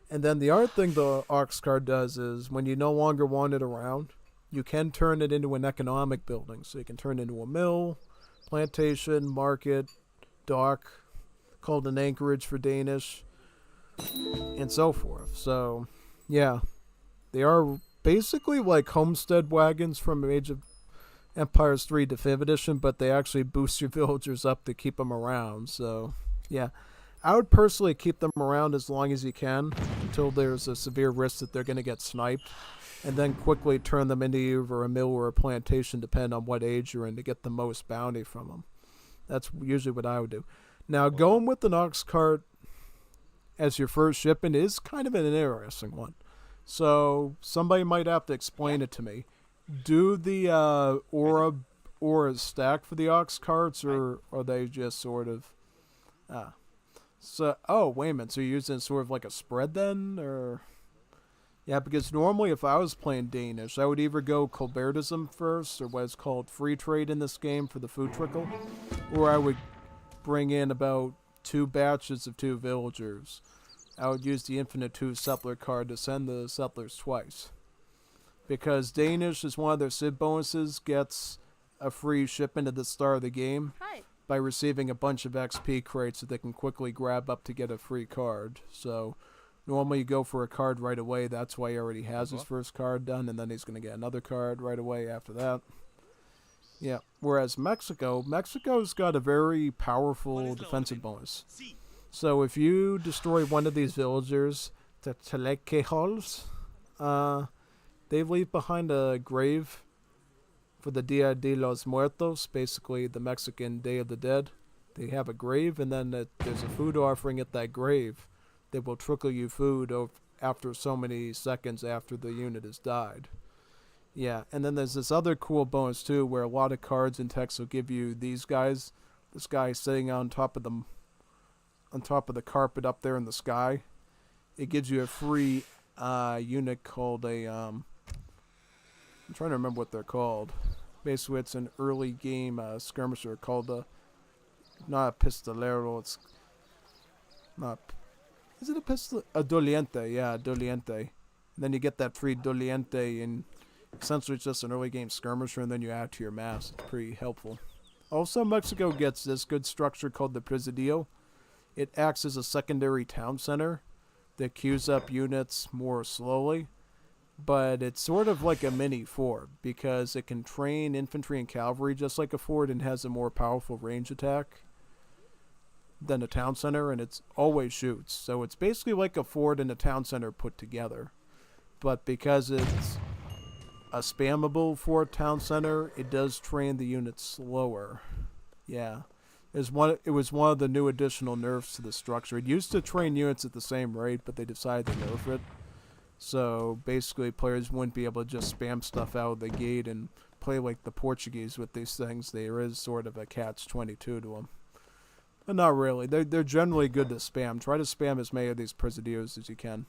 And then the other thing the ox cart does is when you no longer want it around, you can turn it into an economic building. So you can turn it into a mill, plantation, market, dock, called an anchorage for Danish, and so forth. So, yeah, they are basically like homestead wagons from Age of Empires 3 Definitive Edition, but they actually boost your villagers up to keep them around. So, yeah. I would personally keep them around as long as you can until there's a severe risk that they're going to get sniped, and then quickly turn them into either a mill or a plantation, depending on what age you're in, to get the most bounty from them. That's usually what I would do. Now, going with an ox cart as your first shipment is kind of an interesting one. So, somebody might have to explain it to me. Do the auras stack for the ox carts, or are they just sort of... So, oh, wait a minute. So you're using sort of like a spread then? Or... Yeah, because normally if I was playing Danish, I would either go Colbertism first, or what is called free trade in this game for the food trickle, or I would bring in about 2 batches of 2 villagers. I would use the Infinite 2 Settler card to send the settlers twice. Because Danish is one of their Civ bonuses, gets a free shipment at the start of the game by receiving a bunch of XP crates that they can quickly grab up to get a free card. So normally you go for a card right away. That's why he already has his first card done, and then he's going to get another card right away after that. Yeah. Whereas Mexico's got a very powerful defensive bonus. So if you destroy one of these villagers, the Telequejols, they leave behind a grave for the Dia de los Muertos, basically the Mexican Day of the Dead. They have a grave, and then there's a food offering at that grave. They will trickle you food after so many seconds after the unit has died. Yeah, and then there's this other cool bonus too, where a lot of cards and text will give you these guys. This guy sitting on top of the carpet up there in the sky. It gives you a free unit called a I'm trying to remember what they're called. Basically, it's an early game skirmisher called not a pistolero. It's not. Is it a pistol? A doliente, yeah, a doliente. And then you get that free doliente, and essentially it's just an early game skirmisher, and then you add to your mass. It's pretty helpful. Also, Mexico gets this good structure called the Presidio. It acts as a secondary town center that queues up units more slowly. But it's sort of like a mini fort, because it can train infantry and cavalry just like a fort, and has a more powerful range attack than a town center, and it's always shoots. So it's basically like a fort and a town center put together. But because it's a spammable fort town center, it does train the units slower. Yeah. It was one of the new additional nerfs to the structure. It used to train units at the same rate, but they decided to nerf it. So basically players wouldn't be able to just spam stuff out of the gate and play like the Portuguese with these things. There is sort of a catch-22 to them. But not really. They're generally good to spam. Try to spam as many of these Presidios as you can.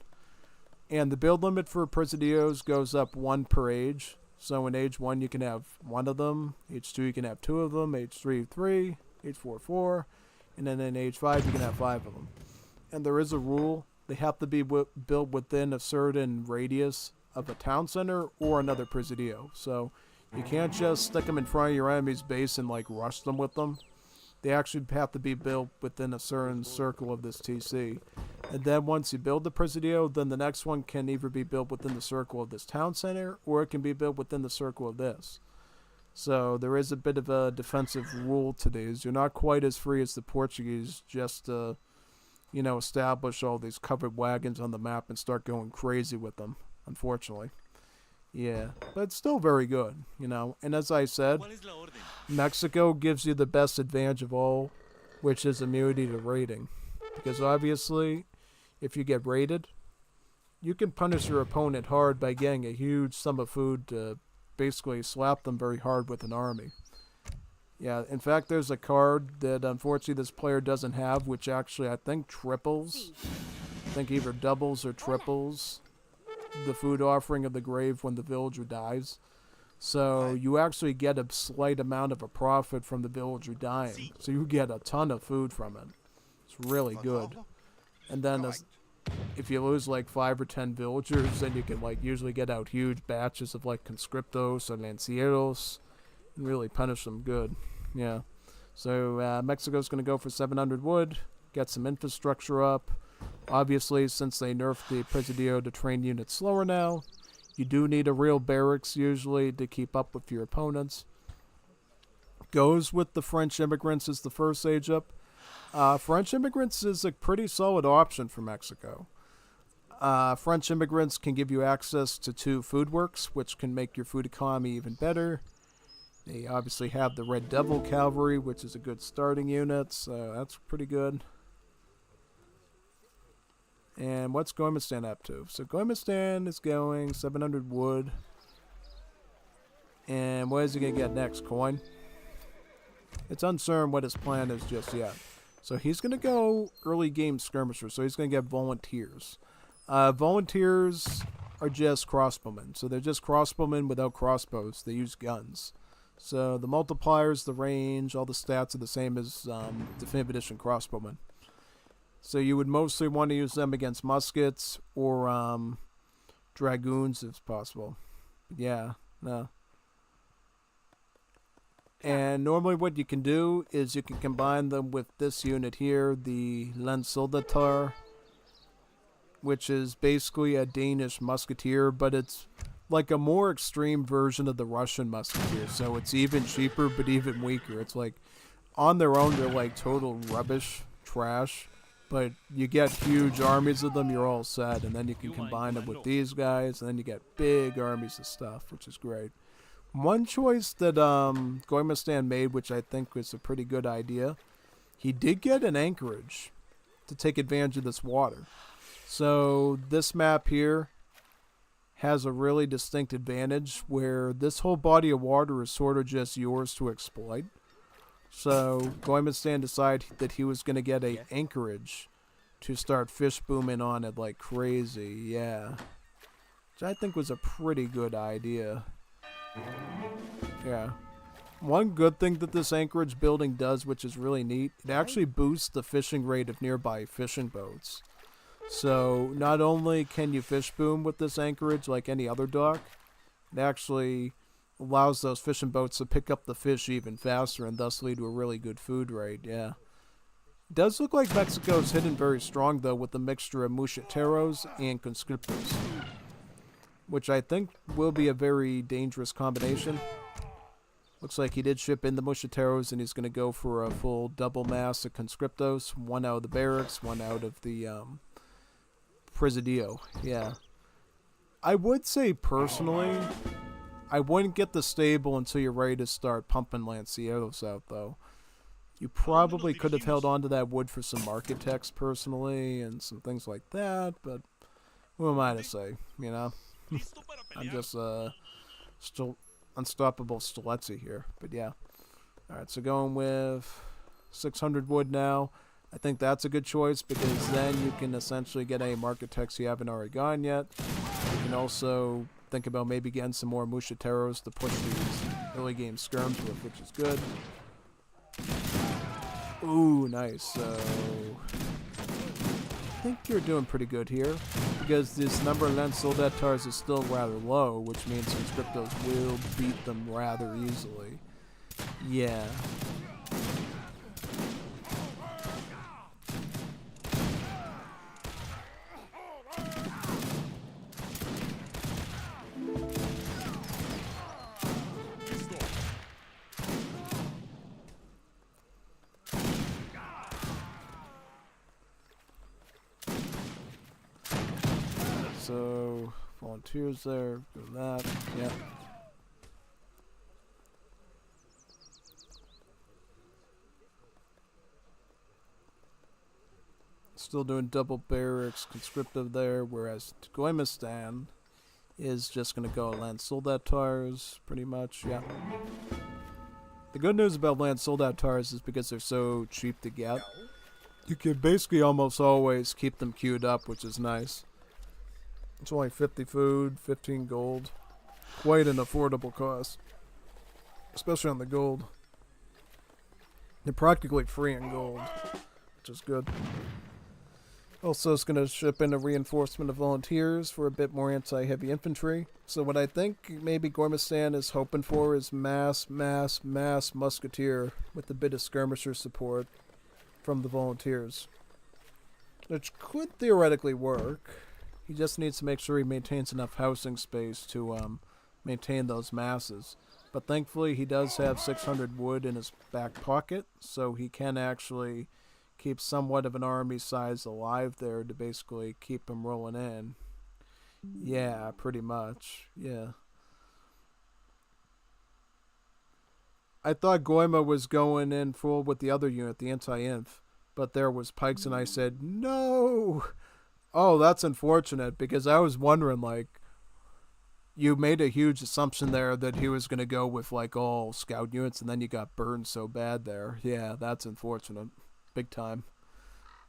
And the build limit for Presidios goes up 1 per age. So in age 1 you can have 1 of them. Age 2 you can have 2 of them. Age 3, 3. Age 4, 4. And then in age 5 you can have 5 of them. And there is a rule. They have to be built within a certain radius of a town center or another Presidio. So you can't just stick them in front of your enemy's base and like rush them with them. They actually have to be built within a certain circle of this TC. And then once you build the Presidio, then the next one can either be built within the circle of this town center, or it can be built within the circle of this. So there is a bit of a defensive rule to these. You're not quite as free as the Portuguese just to, establish all these covered wagons on the map and start going crazy with them, unfortunately. Yeah, but it's still very good, And as I said, Mexico gives you the best advantage of all, which is immunity to raiding. Because obviously, if you get raided, you can punish your opponent hard by getting a huge sum of food to basically slap them very hard with an army. Yeah, in fact, there's a card that unfortunately this player doesn't have, which actually I think triples. I think either doubles or triples the food offering of the grave when the villager dies. So you actually get a slight amount of a profit from the villager dying. So you get a ton of food from it. It's really good. And then if you lose like 5 or 10 villagers, then you can like usually get out huge batches of like conscriptos or lancieros and really punish them good. Yeah. So Mexico's going to go for 700 wood, get some infrastructure up. Obviously, since they nerfed the Presidio to train units slower now, you do need a real barracks usually to keep up with your opponents. goes with the French immigrants as the first age up. French immigrants is a pretty solid option for Mexico. French immigrants can give you access to 2 food works, which can make your food economy even better. They obviously have the Red Devil Cavalry, which is a good starting unit, so that's pretty good. And what's Gommiustan up to? So Gommiustan is going 700 wood. And what is he going to get next? Coin? It's uncertain what his plan is just yet. So he's going to go early game skirmisher. So he's going to get volunteers. Volunteers are just crossbowmen. So they're just crossbowmen without crossbows. They use guns. So the multipliers, the range, all the stats are the same as Definitive Edition crossbowmen. So you would mostly want to use them against muskets or dragoons if possible. But yeah, no. And normally what you can do is you can combine them with this unit here, the Landsoldater, which is basically a Danish musketeer, but it's like a more extreme version of the Russian musketeer. So it's even cheaper, but even weaker. It's like, on their own, they're like total rubbish, trash. But you get huge armies of them, you're all set. And then you can combine them with these guys, and then you get big armies of stuff, which is great. One choice that Gommiustan made, which I think was a pretty good idea, he did get an anchorage to take advantage of this water. So this map here has a really distinct advantage where this whole body of water is sort of just yours to exploit. So Gommiustan decided that he was going to get an anchorage to start fish booming on it like crazy. Yeah. Which I think was a pretty good idea. Yeah. One good thing that this anchorage building does, which is really neat, it actually boosts the fishing rate of nearby fishing boats. So not only can you fish boom with this anchorage like any other dock, it actually allows those fishing boats to pick up the fish even faster and thus lead to a really good food rate. Yeah. It does look like Mexico's hidden very strong though with the mixture of mucheteros and conscriptos, which I think will be a very dangerous combination. Looks like he did ship in the mucheteros and he's going to go for a full double mass of conscriptos, one out of the barracks, one out of the Presidio. Yeah. I would say personally, I wouldn't get the stable until you're ready to start pumping Lancieros out though. You probably could have held on to that wood for some architects personally and some things like that, but who am I to say, you know? I'm just still unstoppable Stilezzi here, but yeah. Alright, so going with 600 wood now. I think that's a good choice because then you can essentially get any marketex you haven't already gone yet. You can also think about maybe getting some more mucheteros to push these early game skirms with, which is good. Ooh, nice. So I think you're doing pretty good here because this number of Landsoldatars is still rather low, which means conscriptos will beat them rather easily. Yeah. So, volunteers there, do that, yeah. Still doing double barracks, conscriptive there, whereas Gommiustan is just going to go Landsoldatars, pretty much, yeah. The good news about Landsoldatars is because they're so cheap to get, you can basically almost always keep them queued up, which is nice. It's only 50 food, 15 gold. Quite an affordable cost. Especially on the gold. They're practically free in gold, which is good. Also, it's going to ship in a reinforcement of volunteers for a bit more anti-heavy infantry. So what I think maybe Gommiustan is hoping for is mass musketeer with a bit of skirmisher support from the volunteers. Which could theoretically work. He just needs to make sure he maintains enough housing space to maintain those masses. But thankfully, he does have 600 wood in his back pocket, so he can actually keep somewhat of an army size alive there to basically keep him rolling in. Yeah, pretty much. Yeah. I thought Goima was going in full with the other unit, the anti-inf, but there was Pikes, and I said, no! Oh, that's unfortunate, because I was wondering, like, you made a huge assumption there that he was going to go with, like, all scout units, and then you got burned so bad there. Yeah, that's unfortunate. Big time.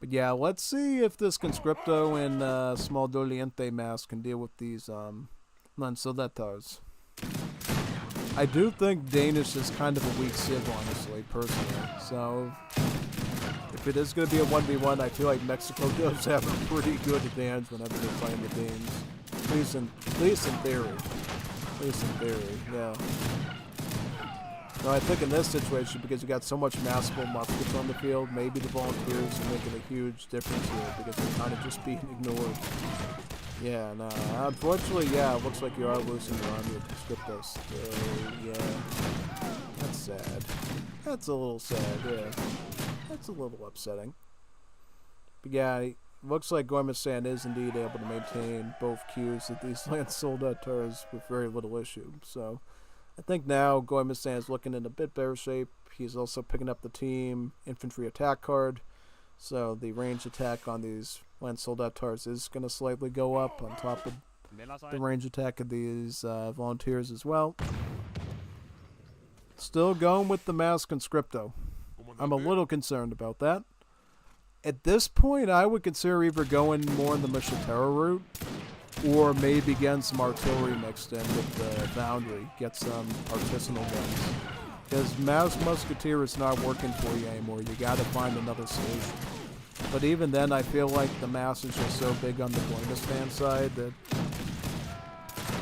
But yeah, let's see if this Conscripto and Small Doliente mass can deal with these Lanceletars. I do think Danish is kind of a weak civ, honestly, personally. So, if it is going to be a 1v1, I feel like Mexico does have a pretty good advantage whenever they're playing the Danes. At least in theory. At least in theory, yeah. No, I think in this situation, because you got so much massable muskets on the field, maybe the volunteers are making a huge difference here because they're kind of just being ignored. Yeah, no. Unfortunately, yeah, it looks like you are losing your army of Conscriptos. So, yeah. That's sad. That's a little sad, yeah. That's a little upsetting. But yeah, it looks like Gommiustan is indeed able to maintain both queues of these land soldators with very little issue. So, I think now Gommiustan is looking in a bit better shape. He's also picking up the team infantry attack card. So the range attack on these land soldatars is going to slightly go up on top of the range attack of these volunteers as well. Still going with the mass conscripto. I'm a little concerned about that. At this point, I would consider either going more in the Machitero route or maybe getting some artillery mixed in with the Foundry. Get some artisanal guns. Because Mass Musketeer is not working for you anymore. You gotta find another solution. But even then, I feel like the Mass is just so big on the Gommiustan side that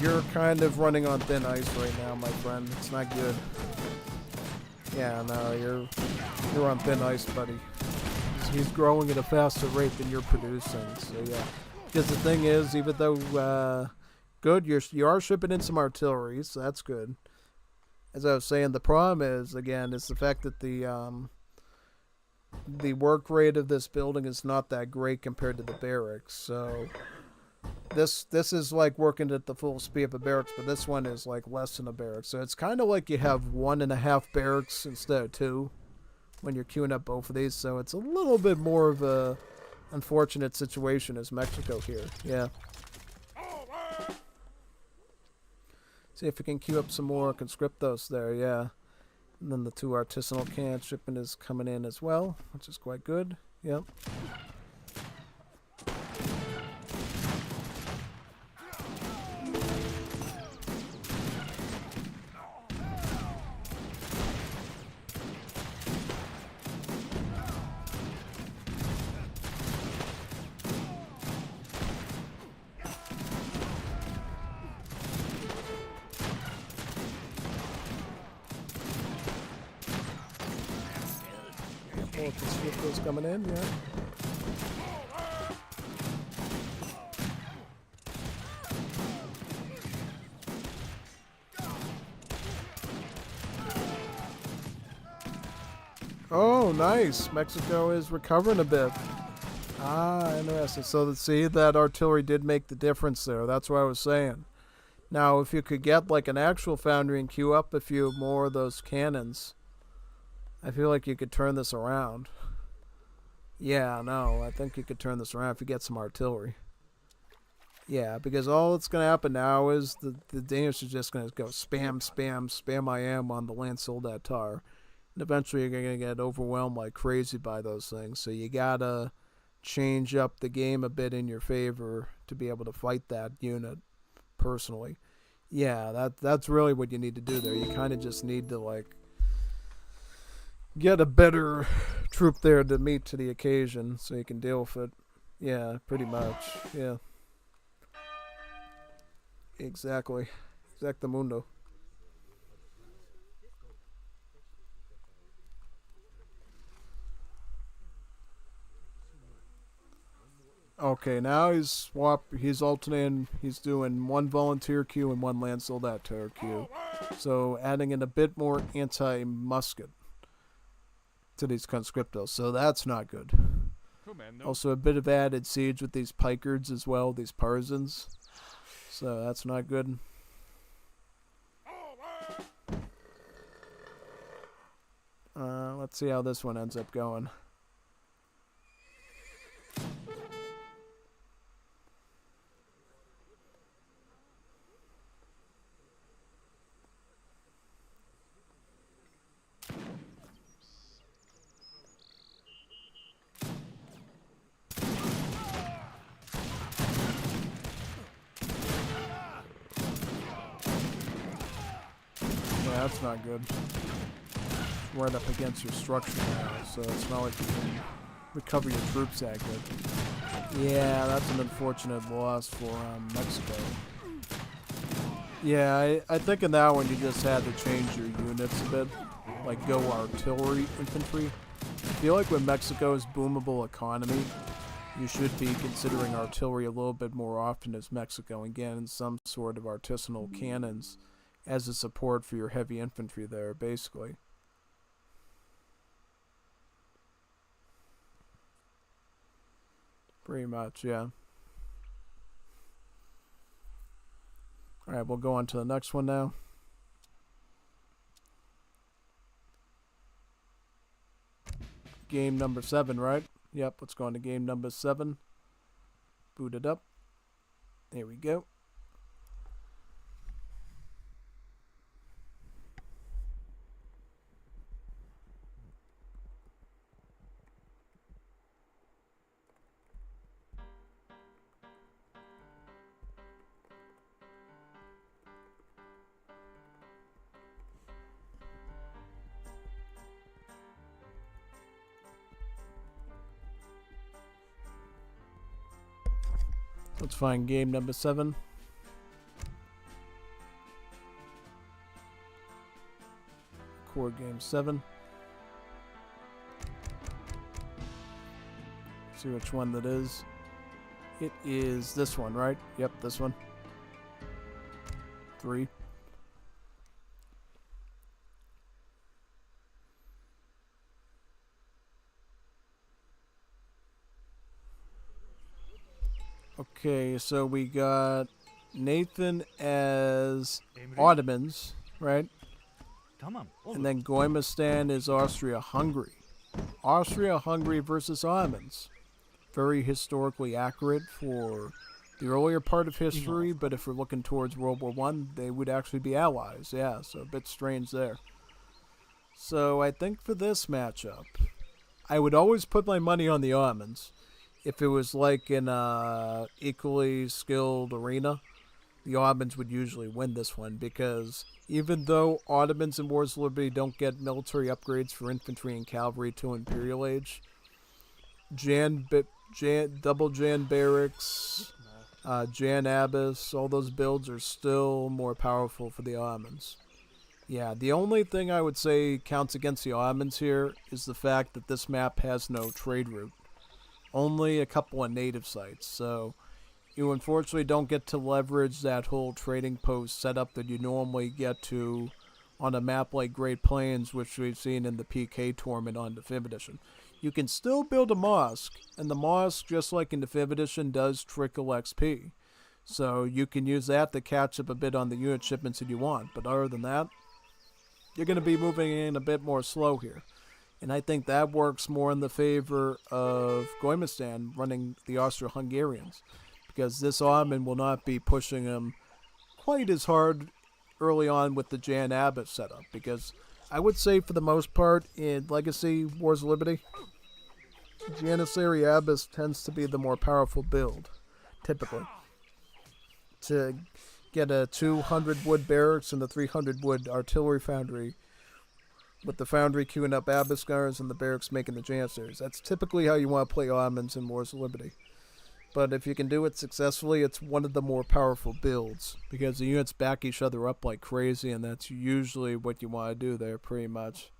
you're kind of running on thin ice right now, my friend. It's not good. Yeah, no, you're on thin ice, buddy. He's growing at a faster rate than you're producing, so yeah. Because the thing is, even though, good, you are shipping in some artillery, so that's good. As I was saying, the problem is, again, is the fact that the work rate of this building is not that great compared to the barracks. So this is like working at the full speed of a barracks, but this one is like less than a barracks. So it's kind of like you have 1.5 barracks instead of 2 when you're queuing up both of these. So it's a little bit more of a unfortunate situation as Mexico here. Yeah. See if we can queue up some more conscriptos there, yeah. And then the 2 artisanal cannons shipment is coming in as well, which is quite good. Yep. More conscriptos coming in, yeah. Oh, nice. Mexico is recovering a bit. Ah, interesting. So, see, that artillery did make the difference there. That's what I was saying. Now, if you could get, like, an actual foundry and queue up a few more of those cannons, I feel like you could turn this around. Yeah, no, I think you could turn this around if you get some artillery. Yeah, because all that's going to happen now is the Danish are just going to go spam, spam, spam I am on the land soldatar. And eventually you're going to get overwhelmed like crazy by those things. So you got to change up the game a bit in your favor to be able to fight that unit personally. Yeah, that's really what you need to do there. You kind of just need to, like, get a better troop there to meet to the occasion so you can deal with it. Yeah, pretty much. Yeah. Exactly. Exactamundo. Okay, now he's alternating, he's doing one volunteer queue and one land soldater queue. So adding in a bit more anti-musket to these conscriptos, so that's not good. Also a bit of added siege with these pikards as well, these partisans. So that's not good. Let's see how this one ends up going. Yeah, that's not good. Right up against your structure now, so it's not like you can recover your troops that good. Yeah, that's an unfortunate loss for Mexico. Yeah, I think in that one you just had to change your units a bit. Like go artillery infantry. I feel like with Mexico's boomable economy, you should be considering artillery a little bit more often as Mexico and getting some sort of artisanal cannons as a support for your heavy infantry there, basically. Pretty much, yeah. Alright, we'll go on to the next one now. Game number 7, right? Yep, let's go on to game number 7. Boot it up. There we go. Let's find game number 7. Core game 7. See which one that is. It is this one, right? Yep, this one. 3. Okay, so we got Nathan as Ottomans, right? And then Gommiustan is Austria-Hungary. Austria-Hungary versus Ottomans. Very historically accurate for the earlier part of history, but if we're looking towards World War One, they would actually be allies. Yeah, so a bit strange there. So I think for this matchup, I would always put my money on the Ottomans. If it was like in a equally skilled arena, the Ottomans would usually win this one because even though Ottomans in Wars of Liberty don't get military upgrades for infantry and cavalry to Imperial Age, double Jan barracks, Jan Abbas, all those builds are still more powerful for the Ottomans. Yeah, the only thing I would say counts against the Ottomans here is the fact that this map has no trade route. Only a couple of native sites, so you unfortunately don't get to leverage that whole trading post setup that you normally get to on a map like Great Plains, which we've seen in the PK tournament on the 5th edition. You can still build a mosque, and the mosque, just like in the 5th edition, does trickle XP. So you can use that to catch up a bit on the unit shipments that you want, but other than that, you're going to be moving in a bit more slow here. And I think that works more in the favor of Gommiustan running the Austro-Hungarians, because this Ottoman will not be pushing them quite as hard early on with the Jan Abbas setup, because I would say for the most part in Legacy Wars of Liberty, Janissary Abbas tends to be the more powerful build, typically. To get a 200 wood barracks and the 300 wood artillery foundry, with the foundry queuing up Abbas guards and the barracks making the Janissaries. That's typically how you want to play Ottomans in Wars of Liberty. But if you can do it successfully, it's one of the more powerful builds, because the units back each other up like crazy, and that's usually what you want to do there, pretty much.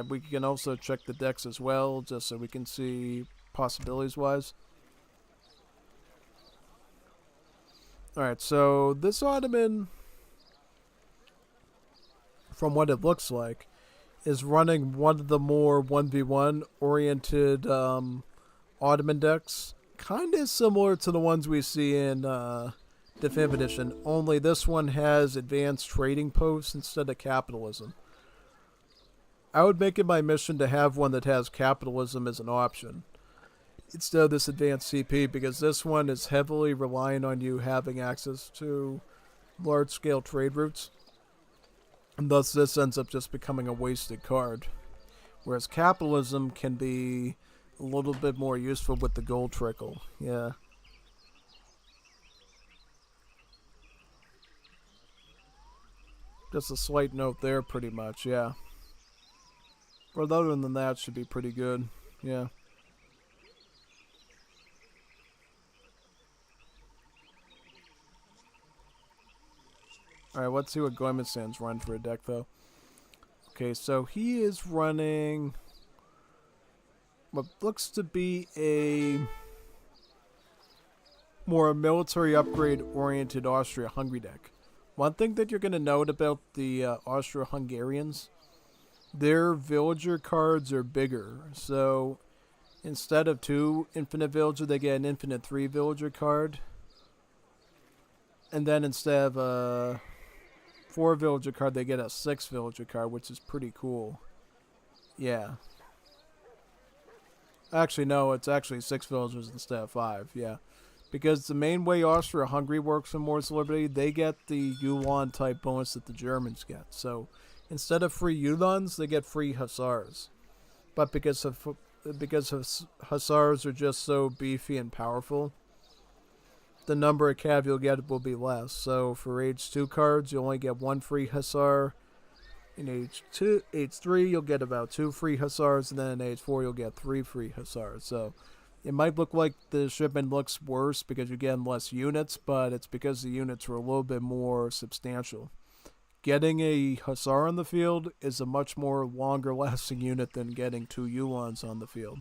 We can also check the decks as well, just so we can see possibilities-wise. Alright, so this Ottoman, from what it looks like, is running one of the more 1v1 oriented Ottoman decks. Kind of similar to the ones we see in Definitive Edition, only this one has advanced trading posts instead of capitalism. I would make it my mission to have one that has capitalism as an option instead of this advanced CP, because this one is heavily reliant on you having access to large-scale trade routes, and thus this ends up just becoming a wasted card. Whereas capitalism can be a little bit more useful with the gold trickle. Yeah. Just a slight note there, pretty much, yeah. But other than that, should be pretty good, yeah. Alright, let's see what Gommiustan's run for a deck, though. Okay, so he is running what looks to be a more military upgrade-oriented Austria-Hungary deck. One thing that you're going to note about the Austro-Hungarians, their villager cards are bigger. So instead of 2 infinite villager, they get an infinite 3 villager card. And then instead of a 4 villager card, they get a 6 villager card, which is pretty cool. Yeah. Actually, no, it's actually 6 villagers instead of 5, yeah. Because the main way Austria-Hungary works in Wars of Liberty, they get the Ulan type bonus that the Germans get. So instead of free Ulans, they get free Hussars. But because Hussars are just so beefy and powerful, the number of cav you'll get will be less. So for Age 2 cards, you only get 1 free Hussar. In Age 3, you'll get about 2 free Hussars, and then in Age 4, you'll get 3 free Hussars. So it might look like the shipment looks worse because you're getting less units, but it's because the units are a little bit more substantial. Getting a Hussar on the field is a much more longer-lasting unit than getting 2 Ulans on the field.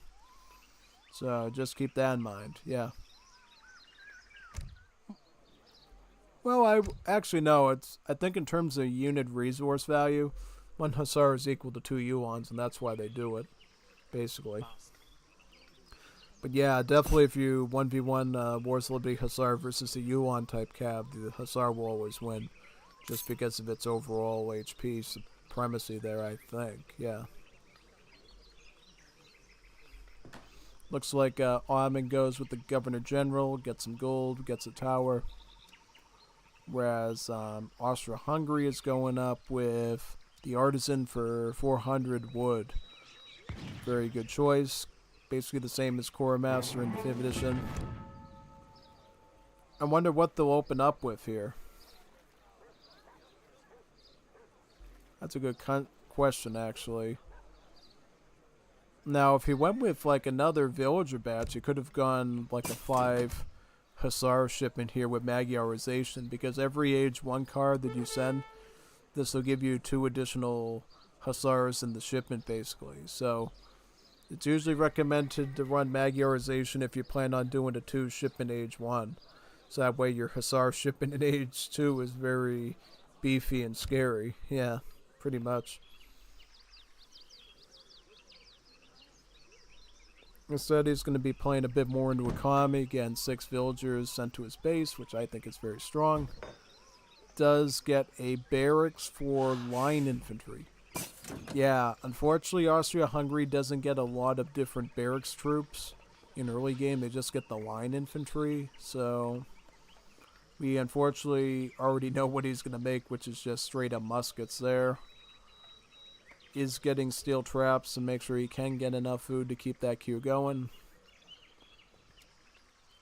So just keep that in mind, yeah. Well, I think in terms of unit resource value, 1 Hussar is equal to 2 Ulans, and that's why they do it, basically. But yeah, definitely if you 1v1 Wars of Liberty Hussar versus a Ulan type cav, the Hussar will always win. Just because of its overall HP supremacy there, I think. Yeah. Looks like Ottoman goes with the Governor General, gets some gold, gets a tower. Whereas Austria-Hungary is going up with the Artisan for 400 wood. Very good choice. Basically the same as Core Master in the 5th edition. I wonder what they'll open up with here. That's a good question, actually. Now, if he went with like another villager batch, he could have gone like a 5 Hussar shipment here with Magyarization, because every Age 1 card that you send, this will give you 2 additional Hussars in the shipment, basically. So it's usually recommended to run Magyarization if you plan on doing a 2 shipment Age 1. So that way your Hussar shipment in Age 2 is very beefy and scary. Yeah, pretty much. Instead, he's going to be playing a bit more into economy. Again, 6 villagers sent to his base, which I think is very strong. Does get a barracks for line infantry. Yeah, unfortunately, Austria-Hungary doesn't get a lot of different barracks troops in early game. They just get the line infantry. So we unfortunately already know what he's going to make, which is just straight up muskets there. Is getting steel traps to make sure he can get enough food to keep that queue going.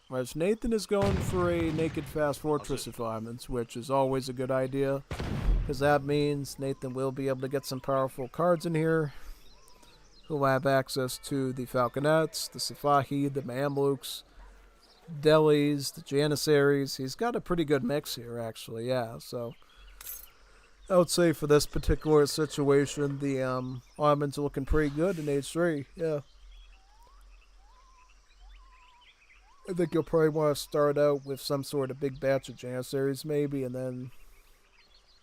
Whereas Nathan is going for a naked fast fortress environments, which is always a good idea, because that means Nathan will be able to get some powerful cards in here. He'll have access to the Falconets, the Sifahi, the Mamluks, Delis, the Janissaries. He's got a pretty good mix here, actually, yeah, so I would say for this particular situation, the Ottomans are looking pretty good in H3. Yeah, I think you'll probably want to start out with some sort of big batch of Janissaries, maybe, and then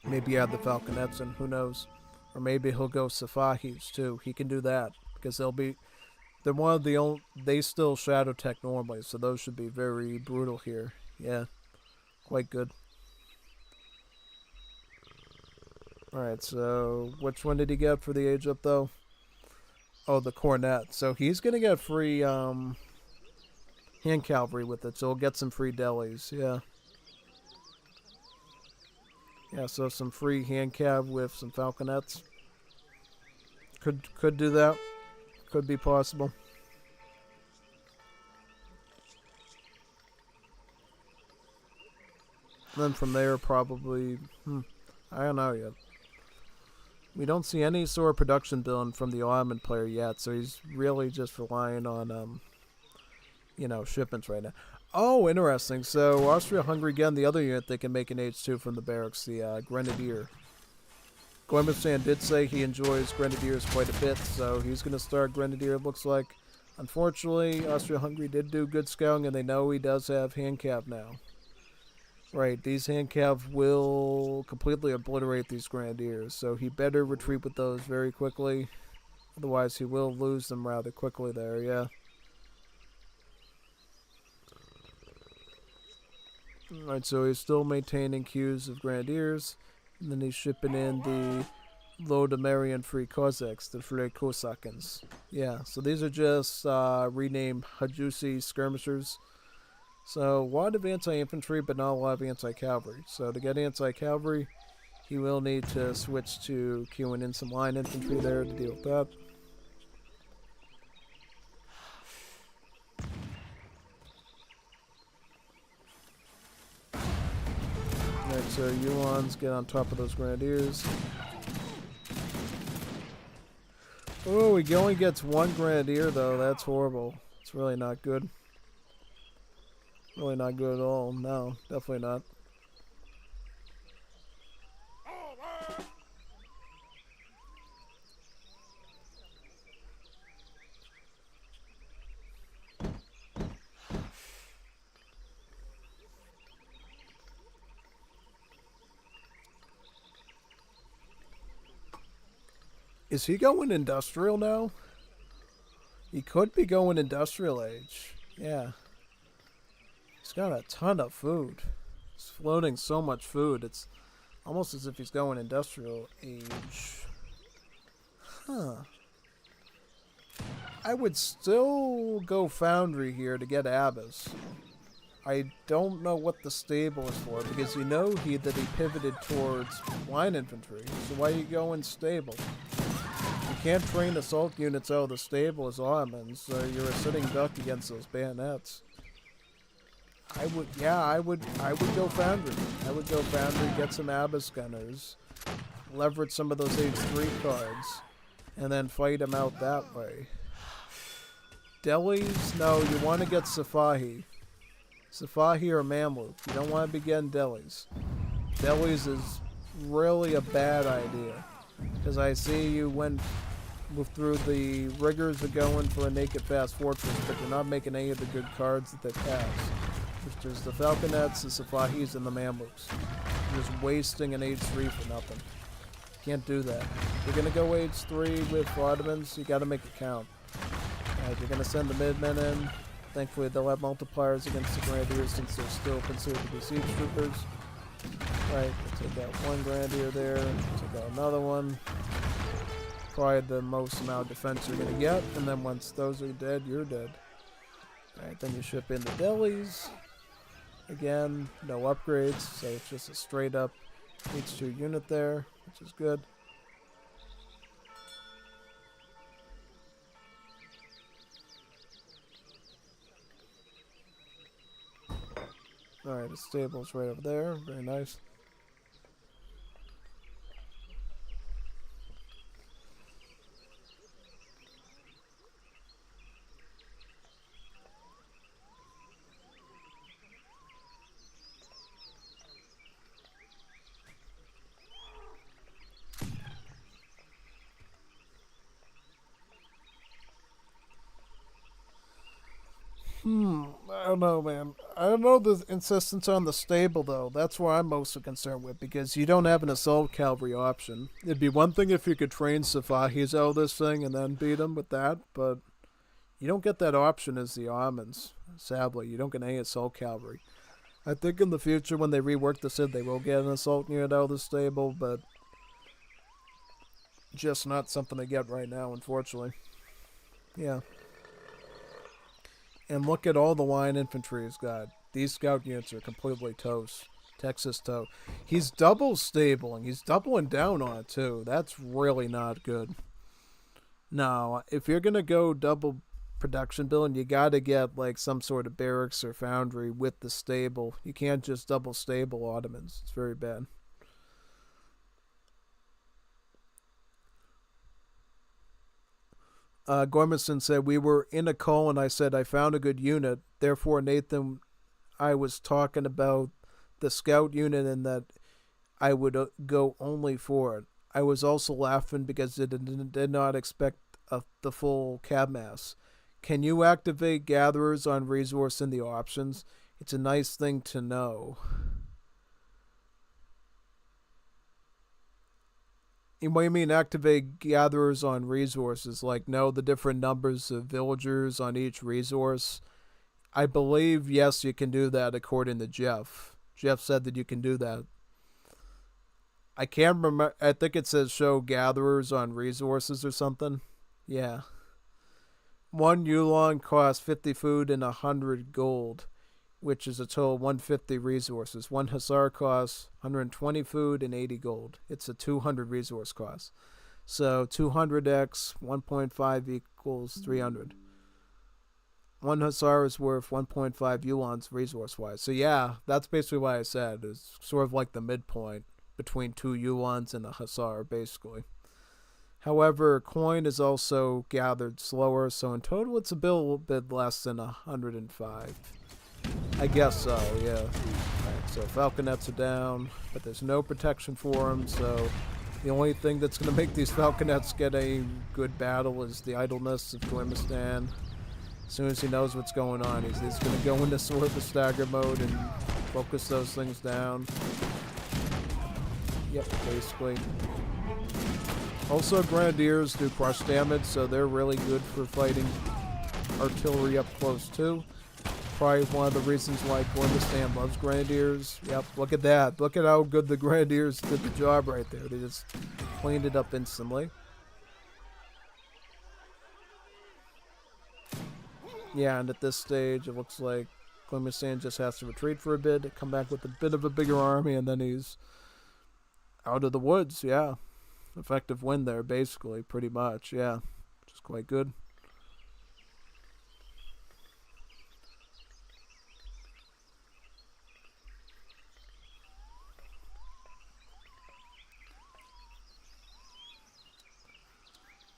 maybe add the Falconets in. Who knows? Or maybe he'll go Safahis too. He can do that because they're one of the only. They still Shadow Tech normally, so those should be very brutal here. Yeah, quite good. Alright, so which one did he get for the age up though? Oh, the Cornet. So he's gonna get free hand cavalry with it, so he'll get some free delis, yeah. Yeah, so some free hand cav with some falconets. Could do that. Could be possible. And then from there probably I don't know yet. We don't see any sort of production done from the Ottoman player yet, so he's really just relying on shipments right now. Oh, interesting. So Austria-Hungary again, the other unit they can make an H2 from the barracks, the Grenadier. Gommiustan did say he enjoys Grenadiers quite a bit, so he's going to start Grenadier, it looks like. Unfortunately, Austria-Hungary did do good scouting, and they know he does have handcav now. Right, these handcav will completely obliterate these Grenadiers, so he better retreat with those very quickly. Otherwise, he will lose them rather quickly there, yeah. Alright, so he's still maintaining queues of Grenadiers, and then he's shipping in the Lodemarian Free Cossacks, the Free Cossakans. Yeah, so these are just renamed Hajusi skirmishers. So a lot of anti-infantry, but not a lot of anti-cavalry. So to get anti-cavalry, he will need to switch to queuing in some line infantry there to deal with that. Alright, so Yuans get on top of those Grenadiers. Oh, he only gets one Grenadier though, that's horrible. It's really not good. Really not good at all. No, definitely not. Is he going industrial now? He could be going industrial age. Yeah. He's got a ton of food. He's floating so much food. It's almost as if he's going industrial age. Huh. I would still go foundry here to get Abbas. I don't know what the stable is for, because you know that he pivoted towards line infantry. So why are you going stable? You can't train assault units out of the stable as Ottomans, so you're a sitting duck against those bayonets. I would go foundry. I would go foundry, get some Abbas gunners, leverage some of those H3 cards, and then fight them out that way. Delis? No, you want to get Safahi. Safahi or Mamluk. You don't want to be getting Delis. Delis is really a bad idea. Because I see you went through the rigors of going for a naked fast fortress, but you're not making any of the good cards that they pass. Which is the Falconets, the Safahis, and the Mamluks. You're just wasting an H3 for nothing. Can't do that. If you're going to go H3 with Ottomans, you got to make it count. Alright, you're going to send the midmen in. Thankfully, they'll have multipliers against the Grenadiers since they're still considered to be siege troopers. Right, take out one Grenadier there, take out another one. Probably the most amount of defense you're going to get, and then once those are dead, you're dead. Alright, then you ship in the delis. Again, no upgrades, so it's just a straight up H2 unit there, which is good. Alright, the stable's right over there, very nice. I don't know, man. I don't know the insistence on the stable, though. That's what I'm mostly concerned with, because you don't have an assault cavalry option. It'd be one thing if you could train Safahis out of this thing and then beat them with that, but you don't get that option as the Armans. Sadly, you don't get any assault cavalry. I think in the future, when they rework the Cid, they will get an assault unit out of the stable, but just not something to get right now, unfortunately. Yeah. And look at all the line infantry he's got. These scout units are completely toast. Texas toe. He's double stabling. He's doubling down on it, too. That's really not good. No, if you're going to go double production building, you got to get like some sort of barracks or foundry with the stable. You can't just double stable Ottomans. It's very bad. Gommiustan said, we were in a call and I said, I found a good unit. Therefore, Nathan, I was talking about the scout unit and that I would go only for it. I was also laughing because I did not expect the full cab mass. Can you activate gatherers on resource in the options? It's a nice thing to know. What do you mean activate gatherers on resources? Like know the different numbers of villagers on each resource? I believe, yes, you can do that according to Jeff. Jeff said that you can do that. I can't remember. I think it says show gatherers on resources or something. Yeah. One Yulon costs 50 food and 100 gold, which is a total of 150 resources. One Hussar costs 120 food and 80 gold. It's a 200 resource cost. So 200x 1.5 equals 300. One Hussar is worth 1.5 Yulons resource-wise. So yeah, that's basically what I said. It's sort of like the midpoint between 2 Yulons and a Hussar, basically. However, coin is also gathered slower, so in total it's a little bit less than 105. I guess so, yeah. Right, so falconets are down, but there's no protection for them, so the only thing that's going to make these falconets get a good battle is the idleness of Gommiustan. As soon as he knows what's going on, he's going to go into sort of the stagger mode and focus those things down. Yep, basically. Also, grenadiers do crush damage, so they're really good for fighting artillery up close too. Probably one of the reasons why Gommiustan loves grenadiers. Yep, look at that. Look at how good the grenadiers did the job right there. They just cleaned it up instantly. Yeah, and at this stage, it looks like Gommiustan just has to retreat for a bit, come back with a bit of a bigger army, and then he's out of the woods, yeah. Effective win there, basically, pretty much, yeah. Which is quite good.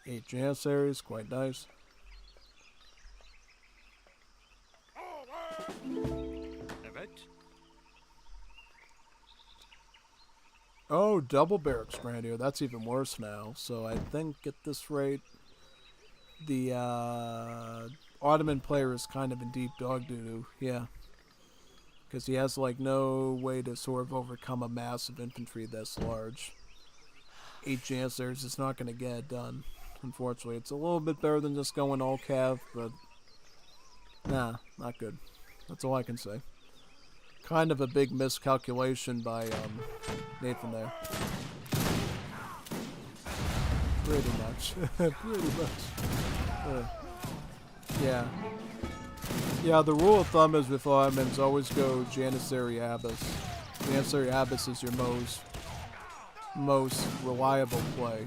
Eight Janissaries, quite nice. Oh, double barracks grenadier. That's even worse now. So I think at this rate, the Ottoman player is kind of in deep dog doo-doo. Yeah. Because he has like no way to sort of overcome a mass of infantry this large. 8 Janissaries is not going to get it done. Unfortunately, it's a little bit better than just going all cav, but nah, not good. That's all I can say. Kind of a big miscalculation by Nathan there. Pretty much. Pretty much. Yeah. Yeah, the rule of thumb is with Ottomans, always go Janissary Abbas. Janissary Abbas is your most reliable play.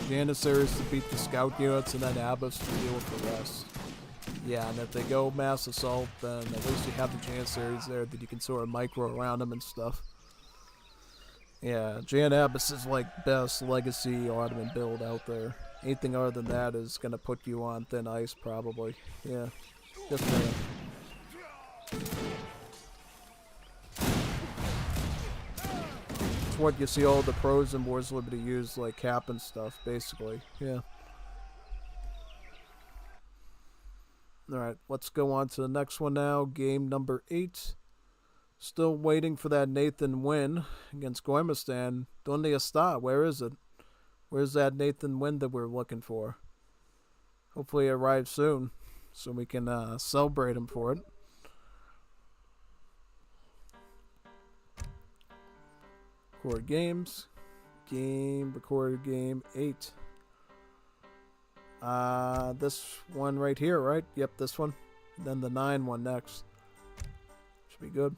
Janissaries to beat the scout units and then Abbas to deal with the rest. Yeah, and if they go mass assault, then at least you have the Janissaries there that you can sort of micro around them and stuff. Yeah, Jan Abbas is like best legacy Ottoman build out there. Anything other than that is going to put you on thin ice, probably. Yeah, just saying. It's what you see all the pros in Wars of Liberty use, like cap and stuff, basically. Yeah. Alright, let's go on to the next one now. Game number 8. Still waiting for that Nathan win against Gommiustan. Donde está? Where is it? Where's that Nathan win that we're looking for? Hopefully it arrives soon so we can celebrate him for it. Record games. Recorded game 8. This one right here, right? Yep, this one. Then the 9 one next. Should be good.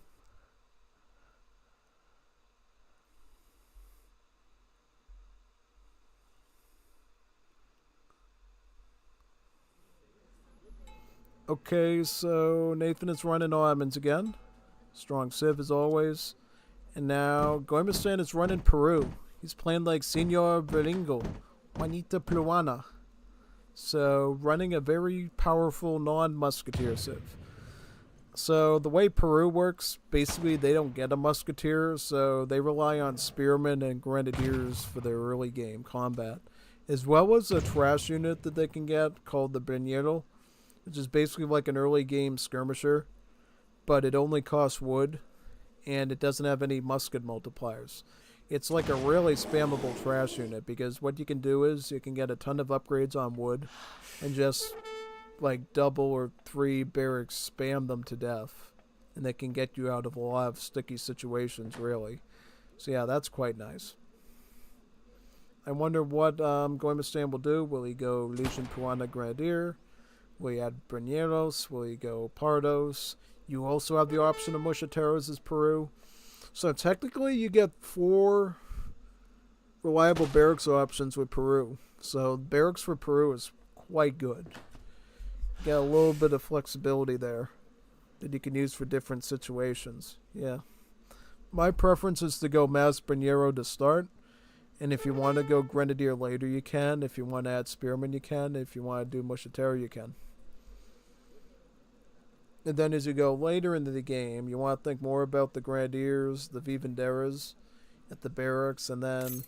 Okay, so Nathan is running all admins again. Strong Civ as always. And now Gommiustan is running Peru. He's playing like Senor Beringo, Juanita Peruana. So running a very powerful non-musketeer Civ. So the way Peru works, basically they don't get a musketeer, so they rely on spearmen and grenadiers for their early game combat. As well as a trash unit that they can get called the Brinero, which is basically like an early game skirmisher, but it only costs wood, and it doesn't have any musket multipliers. It's like a really spammable trash unit, because what you can do is you can get a ton of upgrades on wood, and just like double or 3 barracks spam them to death, and they can get you out of a lot of sticky situations, really. So yeah, that's quite nice. I wonder what Gommiustan will do. Will he go Legion Peruana Grenadier? Will he add Brineros? Will he go Pardos? You also have the option of Musketeros as Peru. So technically you get 4 reliable barracks options with Peru. So barracks for Peru is quite good. You get a little bit of flexibility there that you can use for different situations. Yeah. My preference is to go Mas Brinero to start. And if you want to go Grenadier later, you can. If you want to add Spearman, you can. If you want to do Musketeer, you can. And then as you go later into the game, you want to think more about the Grenadiers, the Vivanderas at the barracks, and then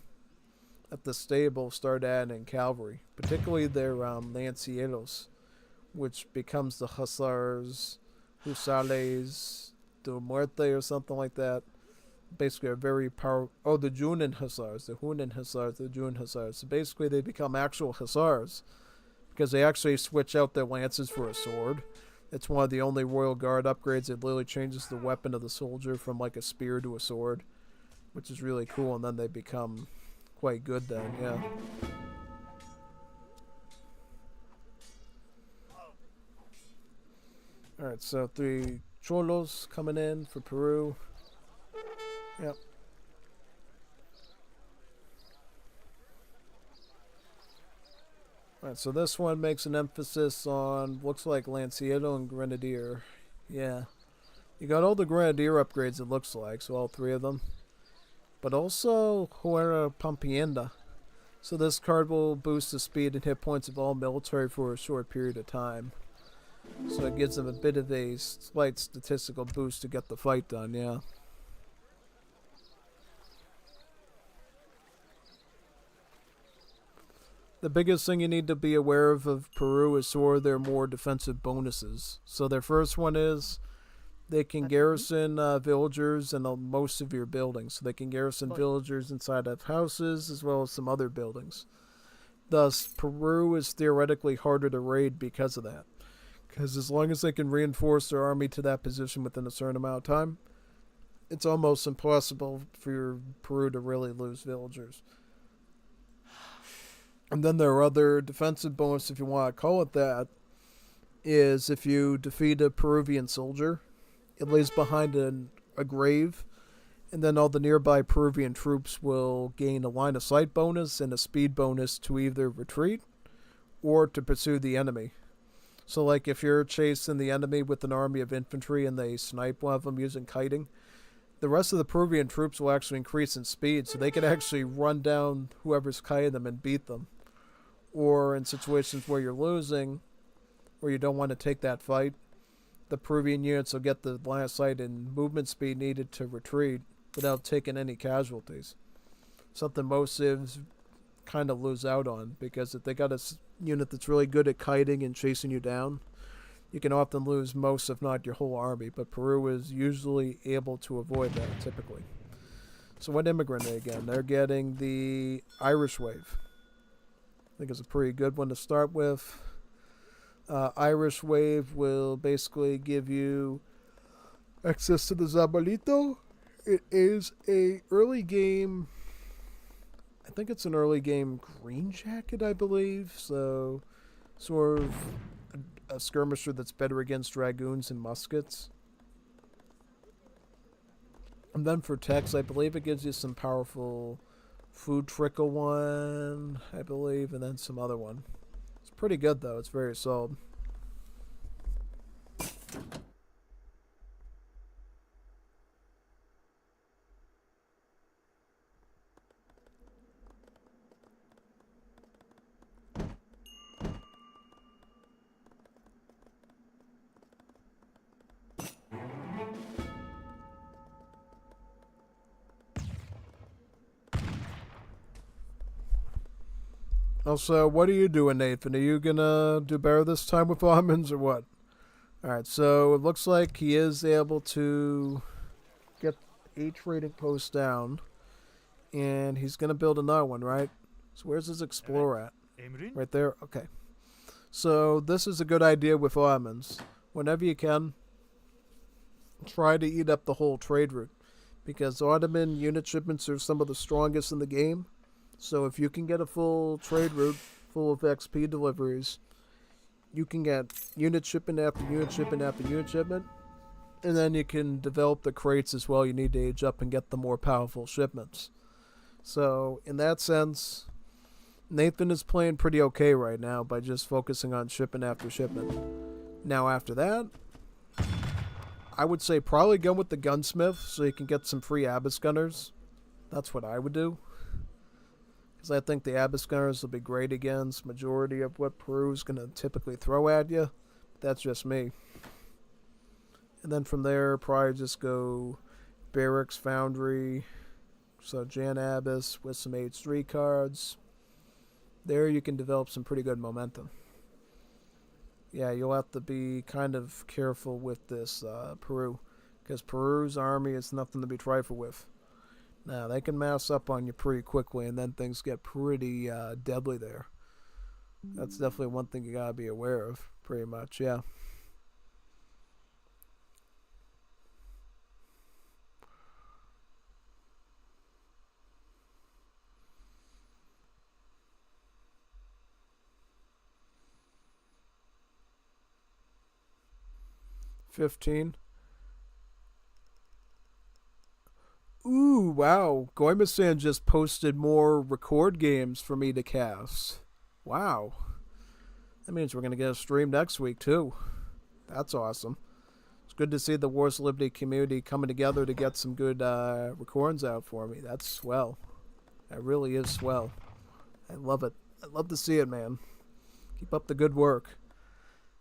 at the stable start adding cavalry, particularly their Lancieros, which becomes the Hussars, Husales, de Muerte or something like that. Basically a very powerful... Oh, the Junin Hussars, the Hunin Hussars, the Jun Hussars. So basically they become actual Hussars, because they actually switch out their lances for a sword. It's one of the only Royal Guard upgrades that literally changes the weapon of the soldier from like a spear to a sword, which is really cool, and then they become quite good then, yeah. Alright, so 3 Cholos coming in for Peru. Yep. Alright, so this one makes an emphasis on, looks like Lanciero and Grenadier. Yeah. You got all the Grenadier upgrades, it looks like, so all 3 of them. But also Huera Pampienda. So this card will boost the speed and hit points of all military for a short period of time. So it gives them a bit of a slight statistical boost to get the fight done, yeah. The biggest thing you need to be aware of Peru is sort of their more defensive bonuses. So their first one is they can garrison villagers in most of your buildings. So they can garrison villagers inside of houses as well as some other buildings. Thus, Peru is theoretically harder to raid because of that. Because as long as they can reinforce their army to that position within a certain amount of time, it's almost impossible for Peru to really lose villagers. And then there are other defensive bonus, if you want to call it that, is if you defeat a Peruvian soldier, it lays behind a grave, and then all the nearby Peruvian troops will gain a line of sight bonus and a speed bonus to either retreat or to pursue the enemy. So like if you're chasing the enemy with an army of infantry and they snipe one of them using kiting, the rest of the Peruvian troops will actually increase in speed, so they can actually run down whoever's kiting them and beat them. Or in situations where you're losing, or you don't want to take that fight, the Peruvian units will get the line of sight and movement speed needed to retreat without taking any casualties. Something most civs kind of lose out on, because if they got a unit that's really good at kiting and chasing you down, you can often lose most, if not your whole army, but Peru is usually able to avoid that, typically. So what immigrant again? They're getting the Irish wave. I think it's a pretty good one to start with. Irish wave will basically give you access to the Zabalito. It is a early game. I think it's an early game green jacket, I believe. So sort of a skirmisher that's better against dragoons and muskets. And then for text, I believe it gives you some powerful food trickle one, I believe, and then some other one. It's pretty good though. It's very solid. Also, what are you doing, Nathan? Are you gonna do better this time with almonds or what? Alright, so it looks like he is able to get H rating post down. And he's gonna build another one, right? So where's his explorer at? Right there? Okay. So this is a good idea with almonds. Whenever you can, try to eat up the whole trade route. Because Ottoman unit shipments are some of the strongest in the game. So if you can get a full trade route full of XP deliveries, you can get unit shipment after unit shipment after unit shipment. And then you can develop the crates as well. You need to age up and get the more powerful shipments. So in that sense, Nathan is playing pretty okay right now by just focusing on shipment after shipment. Now after that, I would say probably go with the gunsmith so you can get some free Abyss gunners. That's what I would do. Because I think the Abyss gunners will be great against majority of what Peru's going to typically throw at you. That's just me. And then from there, probably just go Barracks, Foundry, so Jan Abyss with some H3 cards. There you can develop some pretty good momentum. Yeah, you'll have to be kind of careful with this Peru. Because Peru's army is nothing to be trifled with. Now, they can mass up on you pretty quickly, and then things get pretty deadly there. That's definitely one thing you gotta be aware of, pretty much, yeah. $15. Ooh, wow. Gommiustan just posted more record games for me to cast. Wow. That means we're going to get a stream next week, too. That's awesome. It's good to see the Wars of Liberty community coming together to get some good recordings out for me. That's swell. That really is swell. I love it. I love to see it, man. Keep up the good work.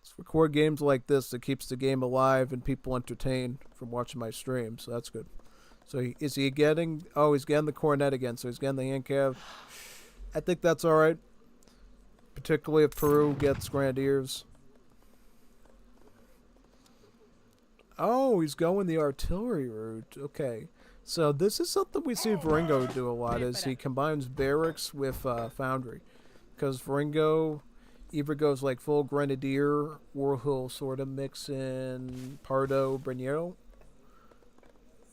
It's record games like this that keeps the game alive and people entertained from watching my stream, so that's good. So is he getting... Oh, he's getting the cornet again, so he's getting the hand cav. I think that's alright. Particularly if Peru gets Grenadiers. Oh, he's going the artillery route. Okay. So this is something we see Varingo do a lot, is he combines Barracks with Foundry. Because Varingo either goes like full Grenadier, or he'll sort of mix in Pardo, Brunero.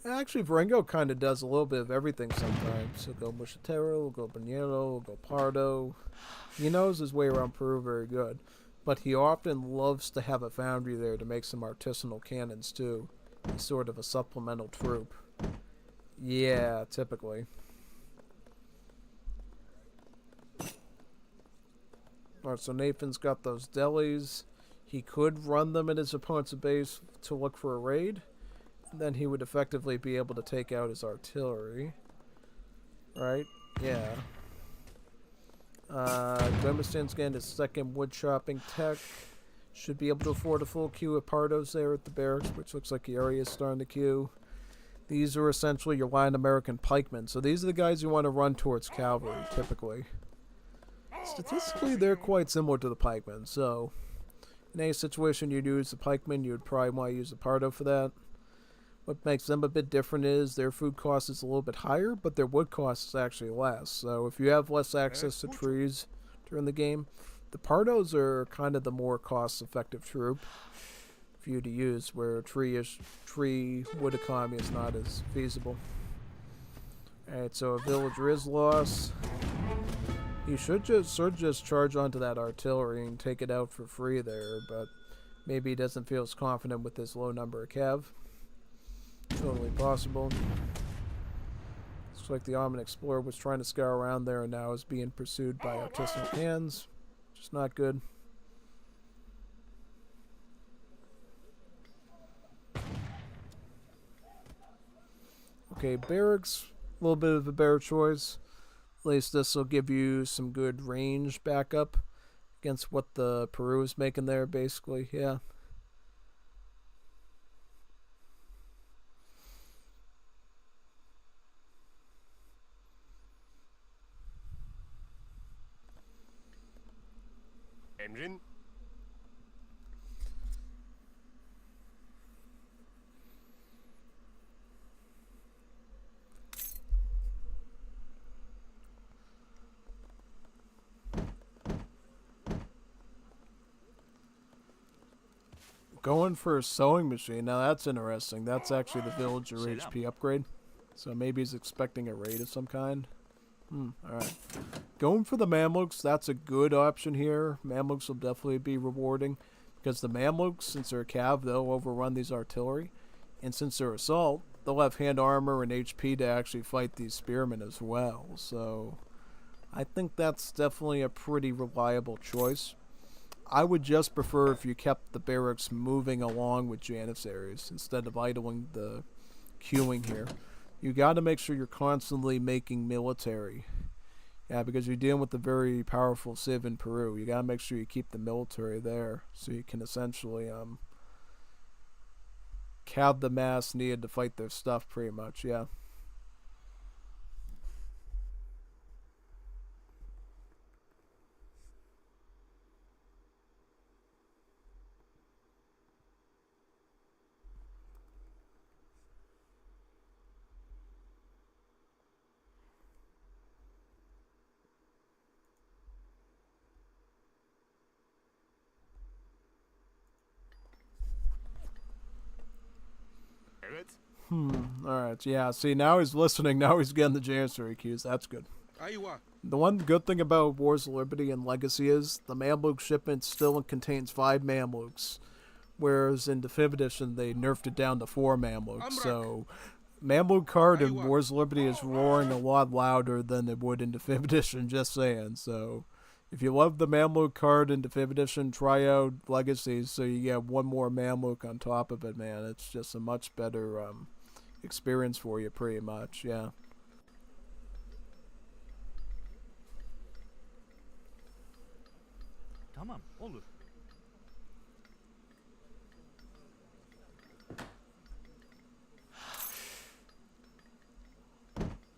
Actually, Varingo kind of does a little bit of everything sometimes. He'll go Mushitero, he'll go Brunero, he'll go Pardo. He knows his way around Peru very good. But he often loves to have a Foundry there to make some artisanal cannons, too. He's sort of a supplemental troop. Yeah, typically. Alright, so Nathan's got those delis. He could run them at his opponent's base to look for a raid. Then he would effectively be able to take out his artillery. Right? Yeah. Gommiustan's getting his second wood chopping tech. Should be able to afford a full queue of Pardos there at the barracks, which looks like the area is starting to queue. These are essentially your Latin American pikemen. So these are the guys you want to run towards cavalry, typically. Statistically, they're quite similar to the pikemen, so In any situation you'd use the pikemen, you would probably want to use the Pardo for that. What makes them a bit different is their food cost is a little bit higher, but their wood cost is actually less. So if you have less access to trees during the game, the Pardos are kind of the more cost-effective troop for you to use, where tree wood economy is not as feasible. Alright, so a villager is lost. He should just charge onto that artillery and take it out for free there, but maybe he doesn't feel as confident with his low number of cav. Totally possible. Looks like the Armin Explorer was trying to scour around there and now is being pursued by artisanal hands. Just not good. Okay, barracks, a little bit of a better choice. At least this will give you some good range backup against what the Peru is making there, basically. Yeah. Emrin. Going for a sewing machine. Now that's interesting. That's actually the villager HP upgrade. So maybe he's expecting a raid of some kind. Alright. Going for the Mamluks, that's a good option here. Mamluks will definitely be rewarding. Because the Mamluks, since they're cav, they'll overrun these artillery. And since they're assault, they'll have hand armor and HP to actually fight these spearmen as well. So I think that's definitely a pretty reliable choice. I would just prefer if you kept the barracks moving along with Janissaries instead of idling the queuing here. You got to make sure you're constantly making military. Yeah, because you're dealing with a very powerful civ in Peru. You got to make sure you keep the military there so you can essentially cav the mass needed to fight their stuff pretty much, yeah. Alright, yeah, see, now he's listening, now he's getting the Janissary cues, that's good. The one good thing about Wars of Liberty and Legacy is the Mamluk shipment still contains 5 Mamluks, whereas in the 5th edition they nerfed it down to 4 Mamluks, so Mamluk card in Wars of Liberty is roaring a lot louder than it would in the 5th edition, just saying, so if you love the Mamluk card in the 5th edition, try out Legacy so you get one more Mamluk on top of it, man. It's just a much better experience for you, pretty much, yeah. Tamam, olur.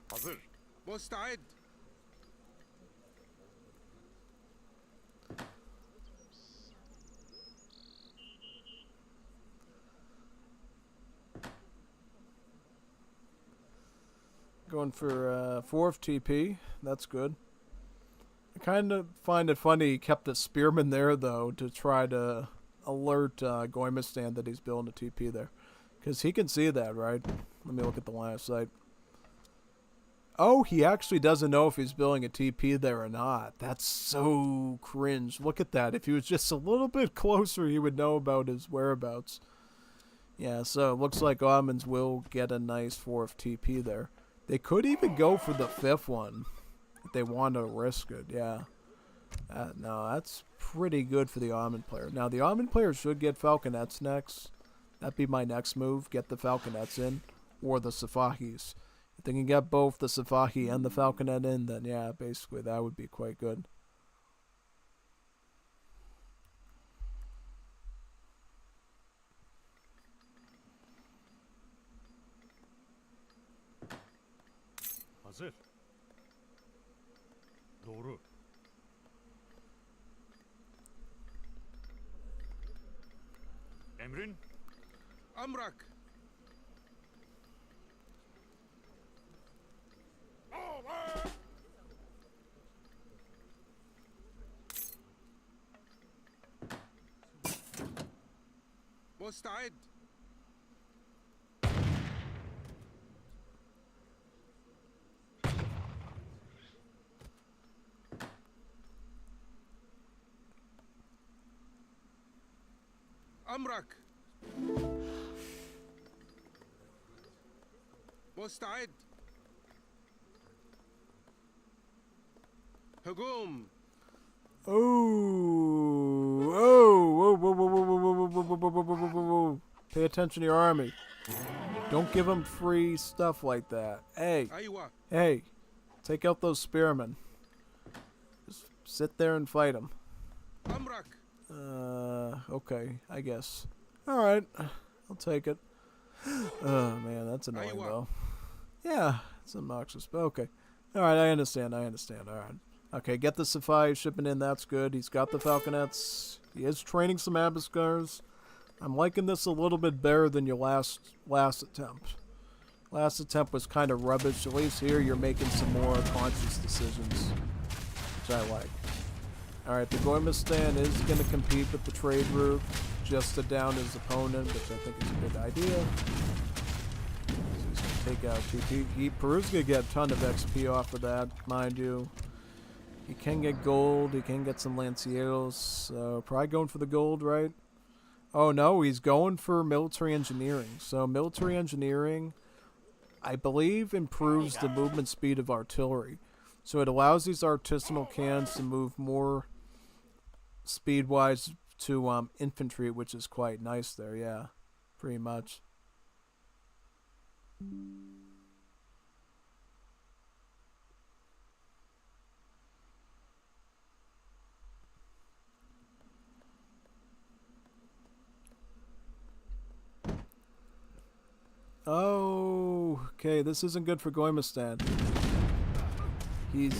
Hazır. مستعد. Going for 4th TP. That's good. I kind of find it funny he kept the spearman there, though, to try to alert Gommiustan that he's building a TP there. Because he can see that, right? Let me look at the line of sight. Oh, he actually doesn't know if he's building a TP there or not. That's so cringe. Look at that. If he was just a little bit closer, he would know about his whereabouts. Yeah, so it looks like Ottomans will get a nice 4th TP there. They could even go for the 5th one if they want to risk it, yeah. No, that's pretty good for the Ottoman player. Now, the Ottoman player should get Falconets next. That'd be my next move. Get the Falconets in, or the Safahis. If they can get both the Safahi and the Falconet in, then yeah, basically that would be quite good. Hazır. Doğru. Emrin? أمرك. مستعد. أمرك. مستعد. هجوم. Oh, whoa, whoa, whoa, whoa, whoa, whoa, whoa, whoa, whoa, whoa, whoa, whoa, whoa. Pay attention to your army. Don't give them free stuff like that. Hey, أيوة. hey, take out those spearmen. Just sit there and fight them. أمرك. Okay, I guess. Alright, I'll take it. Oh, man, that's annoying, though. Yeah, it's obnoxious, but okay. Alright, I understand, alright. Okay, get the Safai shipping in, that's good. He's got the Falconets. He is training some Abiskars. I'm liking this a little bit better than your last attempt. Last attempt was kind of rubbish. At least here you're making some more conscious decisions, which I like. Alright, the Gommiustan is going to compete with the trade route just to down his opponent, which I think is a good idea. So he's going to take out TP. Peru's going to get a ton of XP off of that, mind you. He can get gold, he can get some Lancieros, so probably going for the gold, right? Oh no, he's going for military engineering. So military engineering, I believe, improves the movement speed of artillery. So it allows these artisanal cannons to move more speed-wise to infantry, which is quite nice there, yeah. Pretty much. Oh, okay, this isn't good for Gommiustan. He's...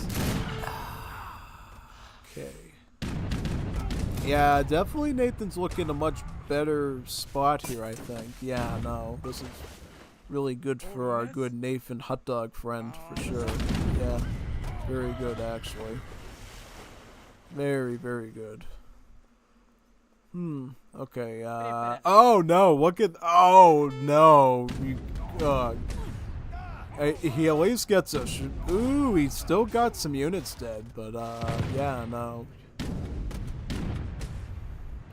Okay. Yeah, definitely Nathan's looking a much better spot here, I think. Yeah, no, this is really good for our good Nathan hot dog friend, for sure. Yeah, very good, actually. Very, very good. Okay, oh no, look at, oh no, he at least gets a, ooh, he still got some units dead, but, yeah, no.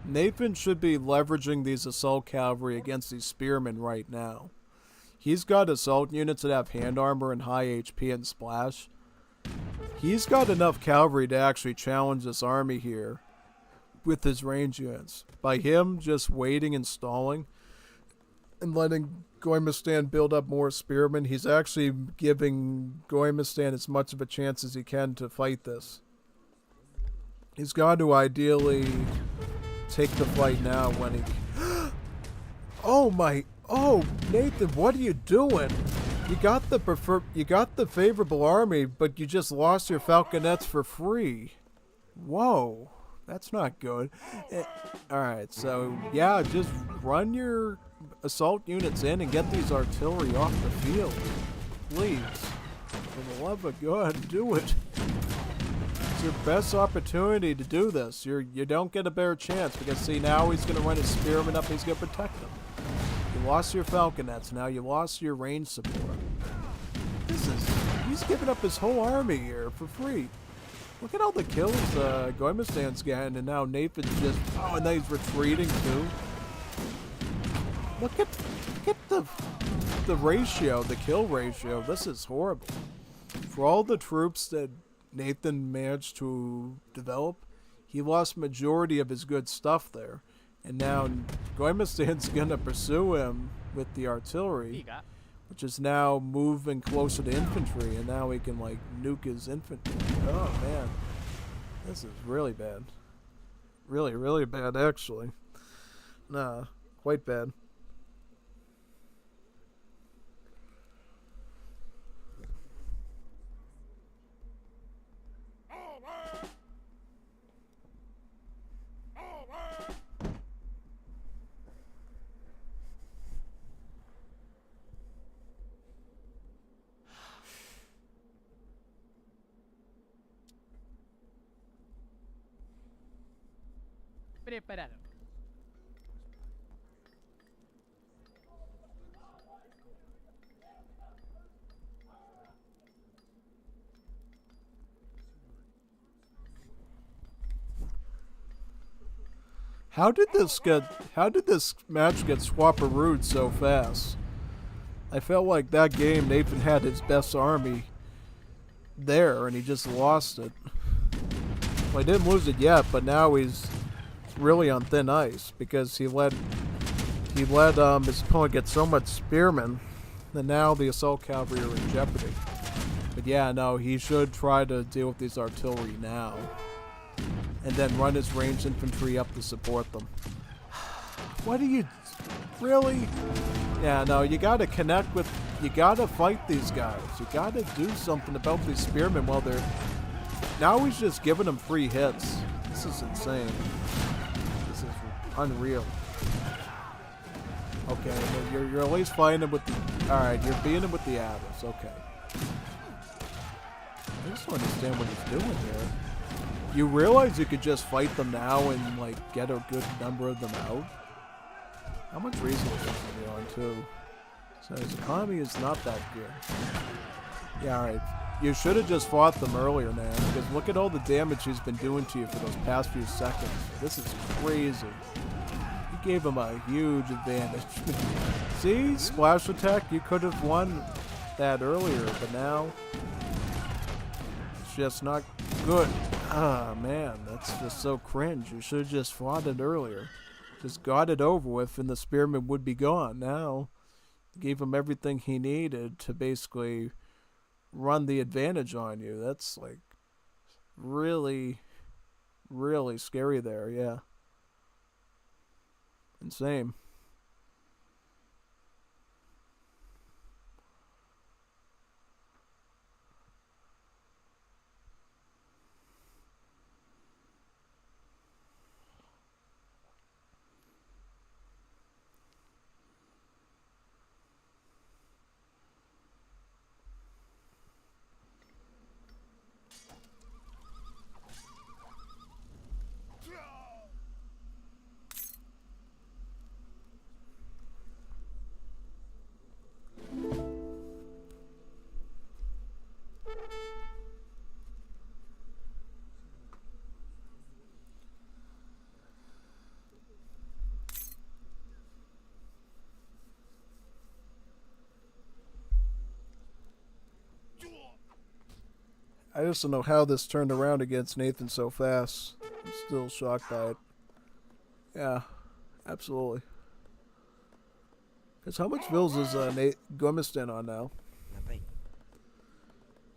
Nathan should be leveraging these assault cavalry against these spearmen right now. He's got assault units that have hand armor and high HP and splash. He's got enough cavalry to actually challenge this army here with his range units. By him just waiting and stalling and letting Gommiustan build up more spearmen, he's actually giving Gommiustan as much of a chance as he can to fight this. He's got to ideally take the fight now when he... Oh my... Oh, Nathan, what are you doing? You got the favorable army, but you just lost your falconets for free. Whoa. That's not good. Alright, so, yeah, just run your assault units in and get these artillery off the field. Please. For the love of God, do it. It's your best opportunity to do this. You don't get a better chance, because, see, now he's going to run his spearmen up, he's going to protect them. You lost your falconets, now you lost your range support. He's giving up his whole army here for free. Look at all the kills Gommiustan's getting, and now Nathan's just... Oh, and then he's retreating, too. Look at the ratio, the kill ratio. This is horrible. For all the troops that Nathan managed to develop, he lost majority of his good stuff there. And now Gommiustan's going to pursue him with the artillery, which is now moving closer to infantry, and now he can, like, nuke his infantry. Oh, man. This is really bad. Really, really bad, actually. Nah, quite bad. preparado. How did this match get swapperooed so fast? I felt like that game Nathan had his best army there and he just lost it. Well, he didn't lose it yet, but now he's really on thin ice because he let his opponent get so much spearmen that now the assault cavalry are in jeopardy. But yeah, no, he should try to deal with these artillery now. And then run his ranged infantry up to support them. What do you... Really? Yeah, no, you gotta connect with... You gotta fight these guys. You gotta do something about these spearmen while they're... Now he's just giving them free hits. This is insane. This is unreal. Okay, you're at least fighting him with the... Alright, you're beating him with the adders. Okay. I just don't understand what he's doing here. You realize you could just fight them now and, like, get a good number of them out? How much resources are they on, too? So his economy is not that good. Yeah, alright. You should have just fought them earlier, man, because look at all the damage he's been doing to you for those past few seconds. This is crazy. You gave him a huge advantage. See? Splash attack, you could have won that earlier, but now... It's just not good. Ah, man, that's just so cringe. You should have just fought it earlier. Just got it over with and the spearmen would be gone. Now, gave him everything he needed to basically run the advantage on you. That's, like, really, really scary there, yeah. Insane. I just don't know how this turned around against Nathan so fast. I'm still shocked by it. Yeah, absolutely. Because how much vills is Gommiustan on now?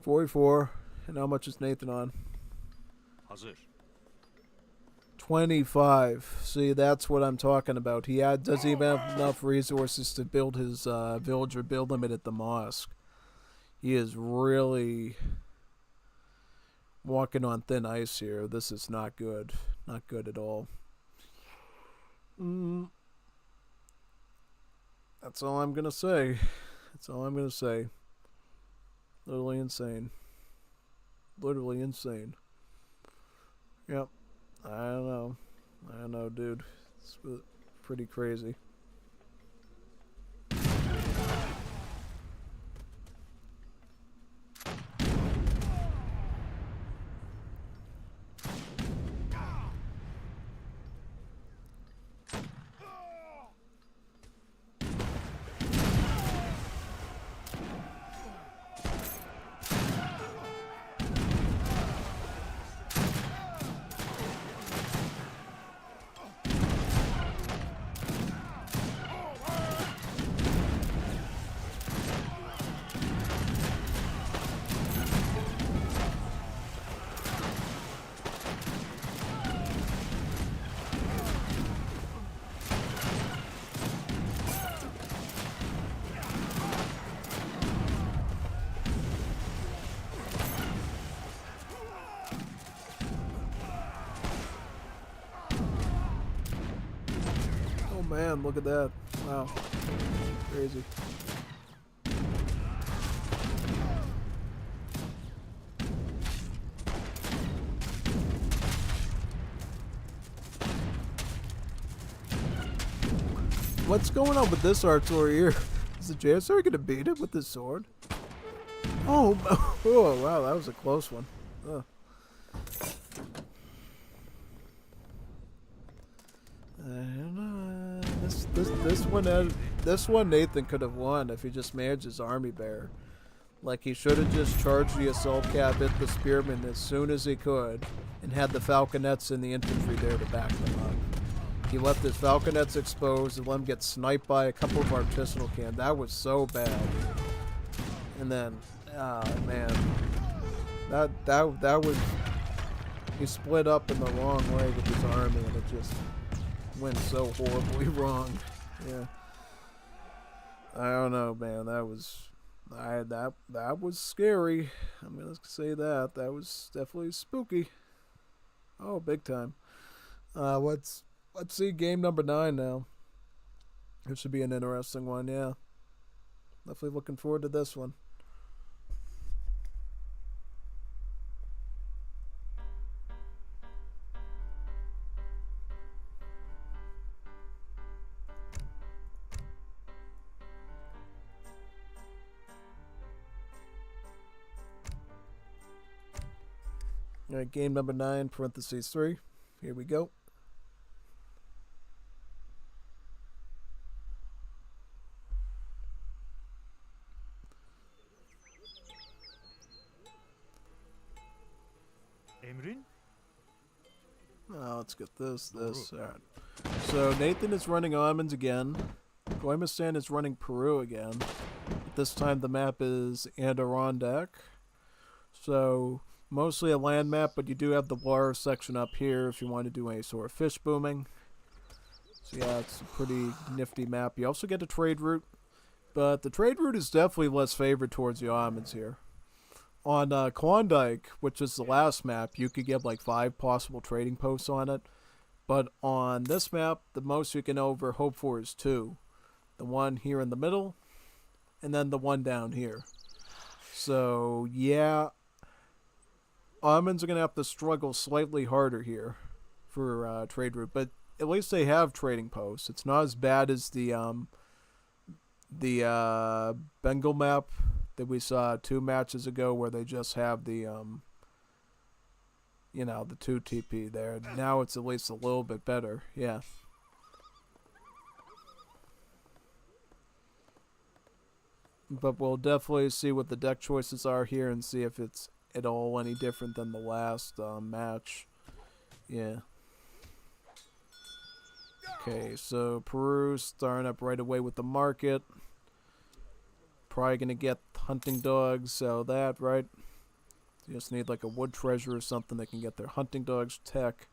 44. And how much is Nathan on? hazır. 25. See, that's what I'm talking about. He doesn't even have enough resources to build his village or build him at the mosque. He is really walking on thin ice here. This is not good. Not good at all. That's all I'm going to say. That's all I'm going to say. Literally insane. Literally insane. Yep. I don't know. I don't know, dude. It's pretty crazy. Man, look at that. Wow. Crazy. What's going on with this artillery here? Is the Janissary gonna beat it with his sword? Oh, oh wow, that was a close one. Oh. This one Nathan could have won if he just managed his army bear. Like he should have just charged the assault cab at the spearmen as soon as he could, and had the falconets and the infantry there to back them up. He left his falconets exposed and let them get sniped by a couple of artisanal cannons. That was so bad. And then, oh man, that was, he split up in the wrong way with his army, and it just went so horribly wrong. Yeah, I don't know, man. That was, that was scary. I'm gonna say that. That was definitely spooky. Oh, big time. Let's see game number 9 now. It should be an interesting one. Yeah, definitely looking forward to this one. All right, game number 9, parentheses 3. Here we go. Emrin? Let's get this. All right. So Nathan is running almonds again. Gommiustan is running Peru again. This time the map is Adirondack. So mostly a land map, but you do have the water section up here if you want to do any sort of fish booming. So yeah, it's a pretty nifty map. You also get a trade route, but the trade route is definitely less favored towards the almonds here. On Klondike, which is the last map, you could get like 5 possible trading posts on it. But on this map, the most you can hope for is 2. The one here in the middle, and then the one down here. So, yeah, almonds are going to have to struggle slightly harder here for trade route. But at least they have trading posts. It's not as bad as the Bengal map that we saw 2 matches ago, where they just have the the 2 TP there. Now it's at least a little bit better. Yeah. But we'll definitely see what the deck choices are here and see if it's at all any different than the last match. Yeah. Okay, so Peru starting up right away with the market. Probably going to get hunting dogs, so that, right? You just need like a wood treasure or something that can get their hunting dogs tech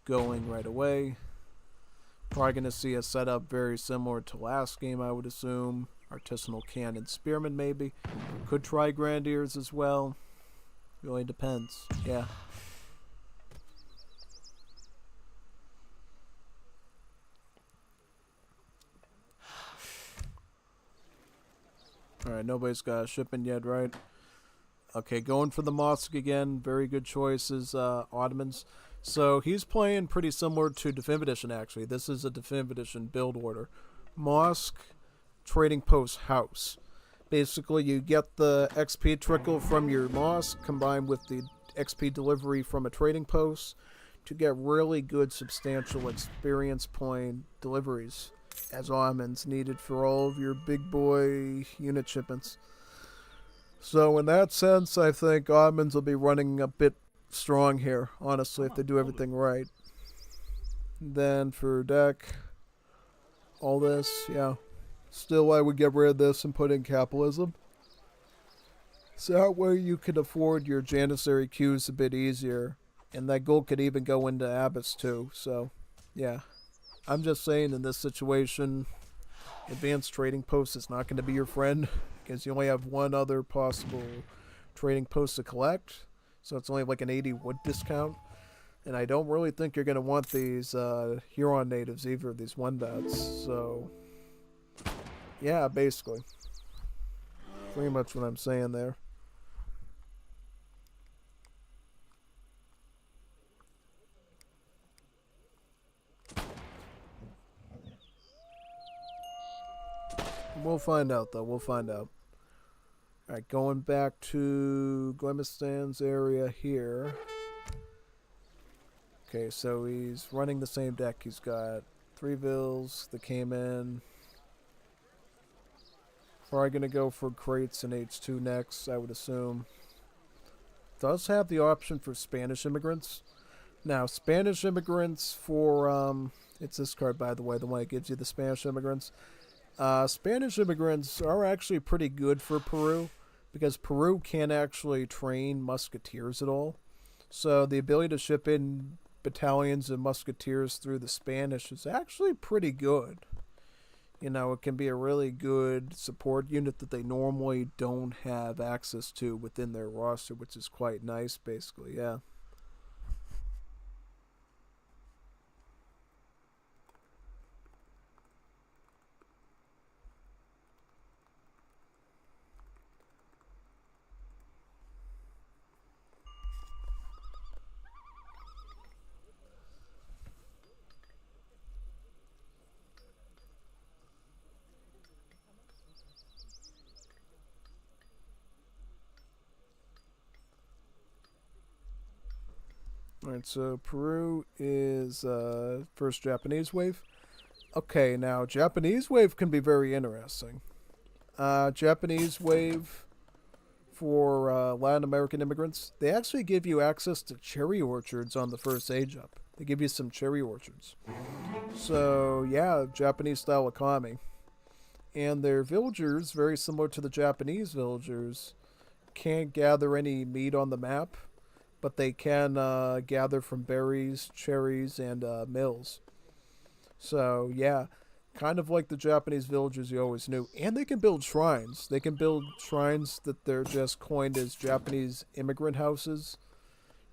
going right away. Probably going to see a setup very similar to last game, I would assume. Artisanal cannon spearmen, maybe. Could try grenadiers as well. Really depends. Yeah. Alright, nobody's got a shipment yet, right? Okay, going for the mosque again. Very good choices, Ottomans. So he's playing pretty similar to Definitive Edition, actually. This is a Definitive Edition build order. Mosque, trading post, house. Basically, you get the XP trickle from your mosque combined with the XP delivery from a trading post to get really good substantial experience point deliveries as almonds needed for all of your big boy unit shipments. So in that sense, I think almonds will be running a bit strong here, honestly, if they do everything right. Then for deck, all this, yeah. Still, I would get rid of this and put in capitalism. So that way you could afford your Janissary queues a bit easier. And that gold could even go into Abyss too, so yeah. I'm just saying in this situation, advanced trading post is not going to be your friend, because you only have one other possible trading post to collect. So it's only like an 80 wood discount. And I don't really think you're going to want these Huron natives either, these 1-dots. So, yeah, basically. Pretty much what I'm saying there. We'll find out, though. We'll find out. Alright, going back to Gommiustan's area here. Okay, so he's running the same deck. He's got 3 Vills that came in. Probably going to go for crates in H2 next, I would assume. Does have the option for Spanish immigrants. Now, Spanish immigrants for, it's this card, by the way, the one that gives you the Spanish immigrants. Spanish immigrants are actually pretty good for Peru, because Peru can't actually train musketeers at all. So the ability to ship in battalions of musketeers through the Spanish is actually pretty good. You know, it can be a really good support unit that they normally don't have access to within their roster, which is quite nice, basically, yeah. Alright, so Peru is first Japanese wave. Okay, now Japanese wave can be very interesting. Japanese wave for Latin American immigrants, they actually give you access to cherry orchards on the first age up. They give you some cherry orchards. So, yeah, Japanese style economy. And their villagers, very similar to the Japanese villagers, can't gather any meat on the map, but they can gather from berries, cherries, and mills. So, yeah, kind of like the Japanese villagers you always knew. And they can build shrines. They can build shrines that they're just coined as Japanese immigrant houses.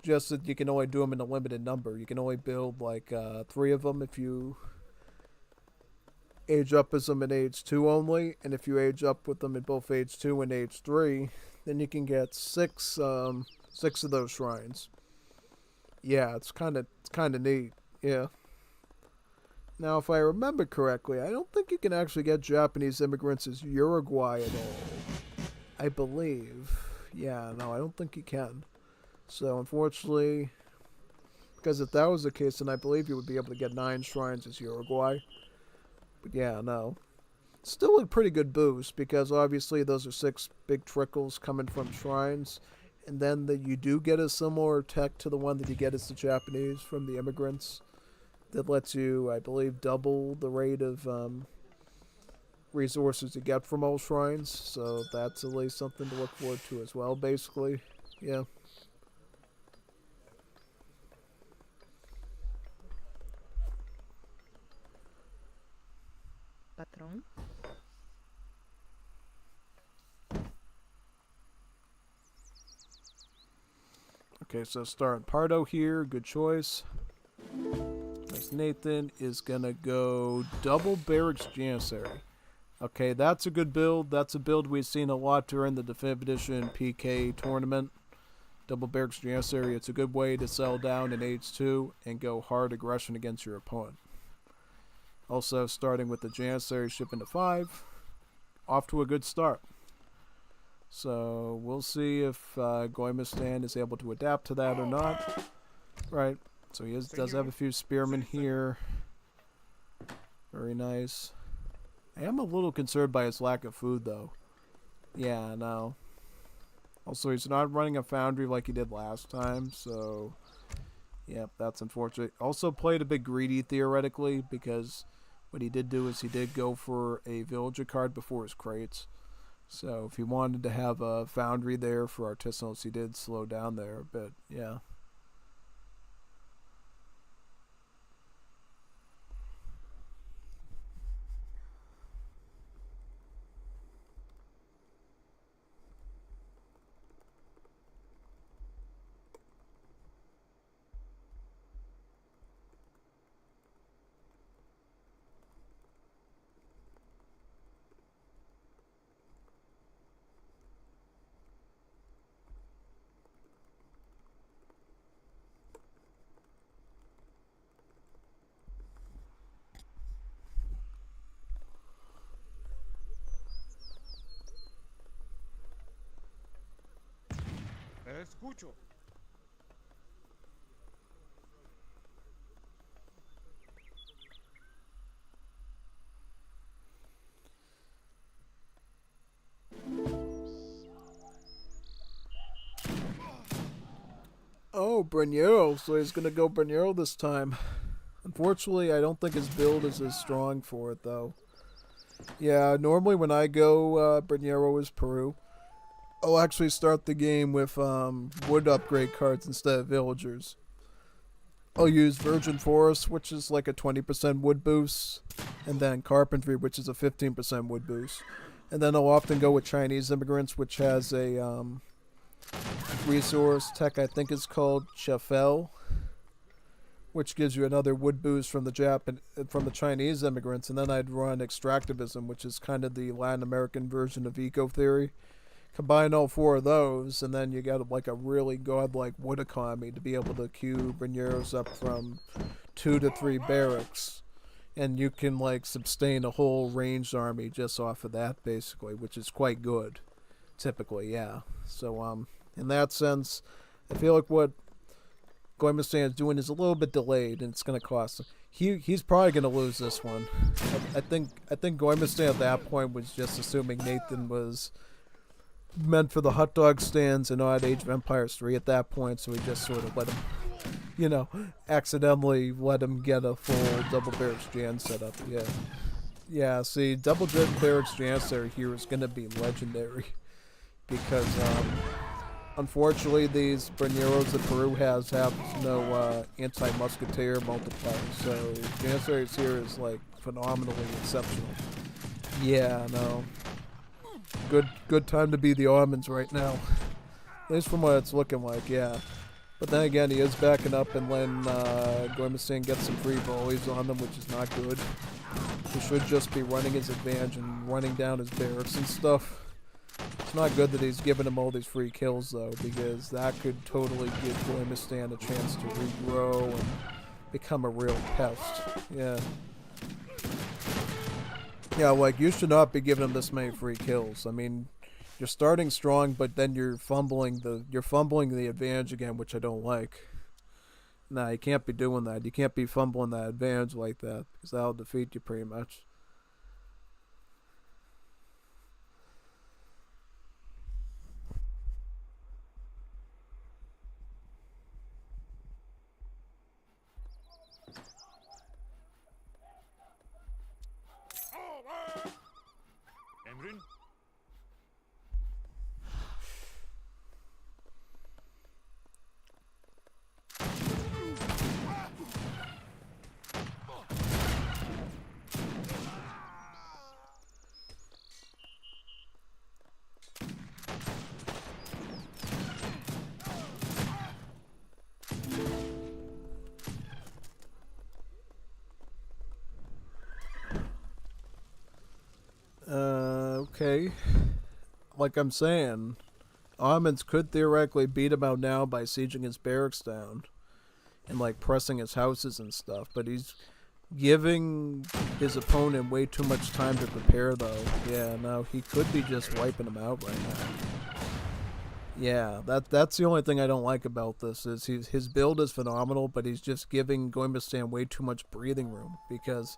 Just that you can only do them in a limited number. You can only build like 3 of them if you age up as them in age 2 only. And if you age up with them in both age 2 and age 3, then you can get 6 of those shrines. Yeah, it's kind of neat. Yeah. Now, if I remember correctly, I don't think you can actually get Japanese immigrants as Uruguay at all. I believe. Yeah, no, I don't think you can. So, unfortunately, because if that was the case, then I believe you would be able to get 9 shrines as Uruguay. But yeah, no. Still a pretty good boost, because obviously those are 6 big trickles coming from shrines. And then you do get a similar tech to the one that you get as the Japanese from the immigrants. That lets you, I believe, double the rate of resources you get from all shrines. So that's at least something to look forward to as well, basically. Yeah. Patrón. Okay, so starting Pardo here. Good choice. As Nathan is going to go double Barracks Janissary. Okay, that's a good build. That's a build we've seen a lot during the Definitive Edition PK tournament. Double Barracks Janissary. It's a good way to settle down in H2 and go hard aggression against your opponent. Also, starting with the Janissary shipping to 5. Off to a good start. So, we'll see if Gommiustan is able to adapt to that or not. Right. So he does have a few spearmen here. Very nice. I am a little concerned by his lack of food, though. Yeah, no. Also, he's not running a foundry like he did last time, so... Yep, that's unfortunate. Also played a bit greedy, theoretically, because what he did do is he did go for a villager card before his crates. So if he wanted to have a foundry there for artisanals, he did slow down there a bit, yeah. Escucho. Oh, Brunero. So he's gonna go Brunero this time. Unfortunately, I don't think his build is as strong for it, though. Yeah, normally when I go Brunero is Peru, I'll actually start the game with wood upgrade cards instead of villagers. I'll use Virgin Forest, which is like a 20% wood boost, and then Carpentry, which is a 15% wood boost. And then I'll often go with Chinese Immigrants, which has a resource tech I think is called Chafel, which gives you another wood boost from the Chinese Immigrants. And then I'd run Extractivism, which is kind of the Latin American version of Eco Theory. Combine all four of those, and then you got like a really godlike wood economy to be able to queue Bruneiros up from 2 to 3 barracks. And you can like sustain a whole ranged army just off of that, basically, which is quite good, typically, yeah. So, in that sense, I feel like what Gommiustan is doing is a little bit delayed, and it's going to cost him. He's probably going to lose this one. I think Gommiustan at that point was just assuming Nathan was meant for the hot dog stands and not Age of Empires 3 at that point, so he just sort of let him, accidentally let him get a full double barracks Jan setup. Yeah. Yeah, see, double barracks Jan setup here is going to be legendary because, unfortunately, these Bruneiros that Peru have no anti-musketeer multiplier, so Janissaries here is like phenomenally exceptional. Yeah, no. Good time to be the Ottomans right now. At least from what it's looking like, yeah. But then again, he is backing up and letting Gommiustan get some free volleys on them, which is not good. He should just be running his advantage and running down his barracks and stuff. It's not good that he's giving him all these free kills, though, because that could totally give Gommiustan a chance to regrow and become a real pest. Yeah. Yeah, like, you should not be giving him this many free kills. I mean, you're starting strong, but then you're fumbling the advantage again, which I don't like. Nah, you can't be doing that. You can't be fumbling that advantage like that, because that'll defeat you pretty much. Emrin? Okay. Like I'm saying, Ottomans could theoretically beat him out now by sieging his barracks down and like pressing his houses and stuff, but he's giving his opponent way too much time to prepare, though. Yeah, no, he could be just wiping him out right now. Yeah, that's the only thing I don't like about this is his build is phenomenal, but he's just giving Gommiustan way too much breathing room, because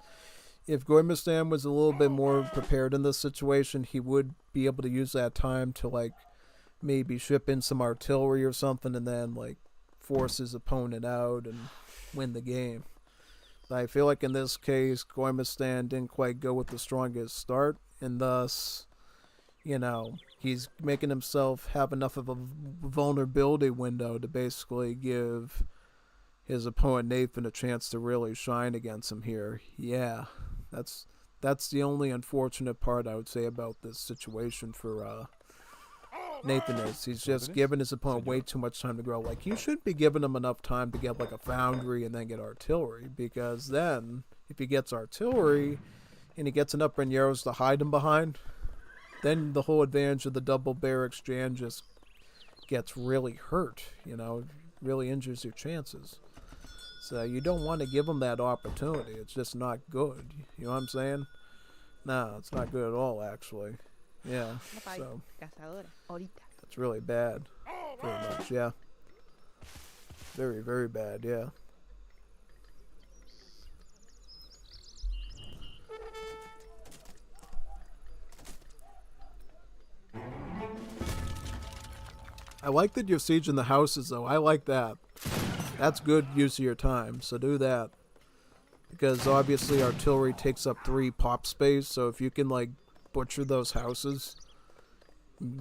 if Gommiustan was a little bit more prepared in this situation, he would be able to use that time to like maybe ship in some artillery or something and then like force his opponent out and win the game. I feel like in this case, Gommiustan didn't quite go with the strongest start, and thus, he's making himself have enough of a vulnerability window to basically give his opponent Nathan a chance to really shine against him here. Yeah, that's the only unfortunate part I would say about this situation for Nathan is he's just giving his opponent way too much time to grow. Like, you should be giving him enough time to get like a foundry and then get artillery, because then if he gets artillery and he gets enough Bruneiros to hide him behind, then the whole advantage of the double barracks Jan just gets really hurt, really injures your chances. So you don't want to give him that opportunity. It's just not good. You know what I'm saying? No, it's not good at all, actually. Yeah. So It's really bad. Pretty much, yeah. Very, very bad, yeah. I like that you're sieging the houses, though. I like that. That's good use of your time, so do that. Because obviously artillery takes up 3 pop space, so if you can, like, butcher those houses,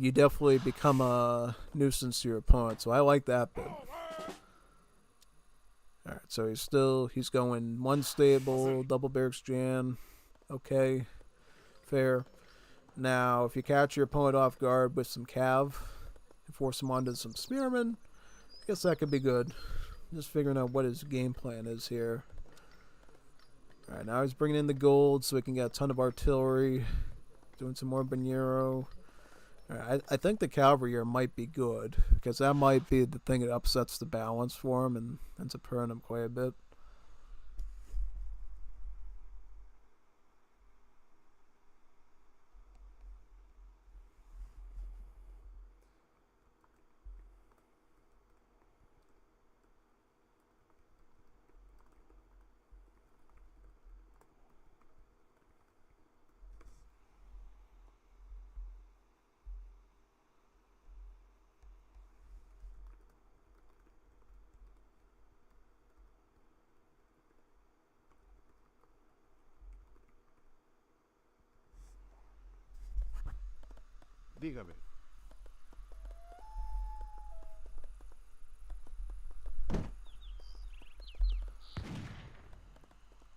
you definitely become a nuisance to your opponent. So I like that bit. Alright, so he's going 1 stable, double barracks Jan. Okay, fair. Now, if you catch your opponent off guard with some cav, and force him onto some spearmen, I guess that could be good. Just figuring out what his game plan is here. Alright, now he's bringing in the gold so we can get a ton of artillery. Doing some more Banero. Alright, I think the cavalry here might be good, because that might be the thing that upsets the balance for him and ends up hurting him quite a bit. Dígame.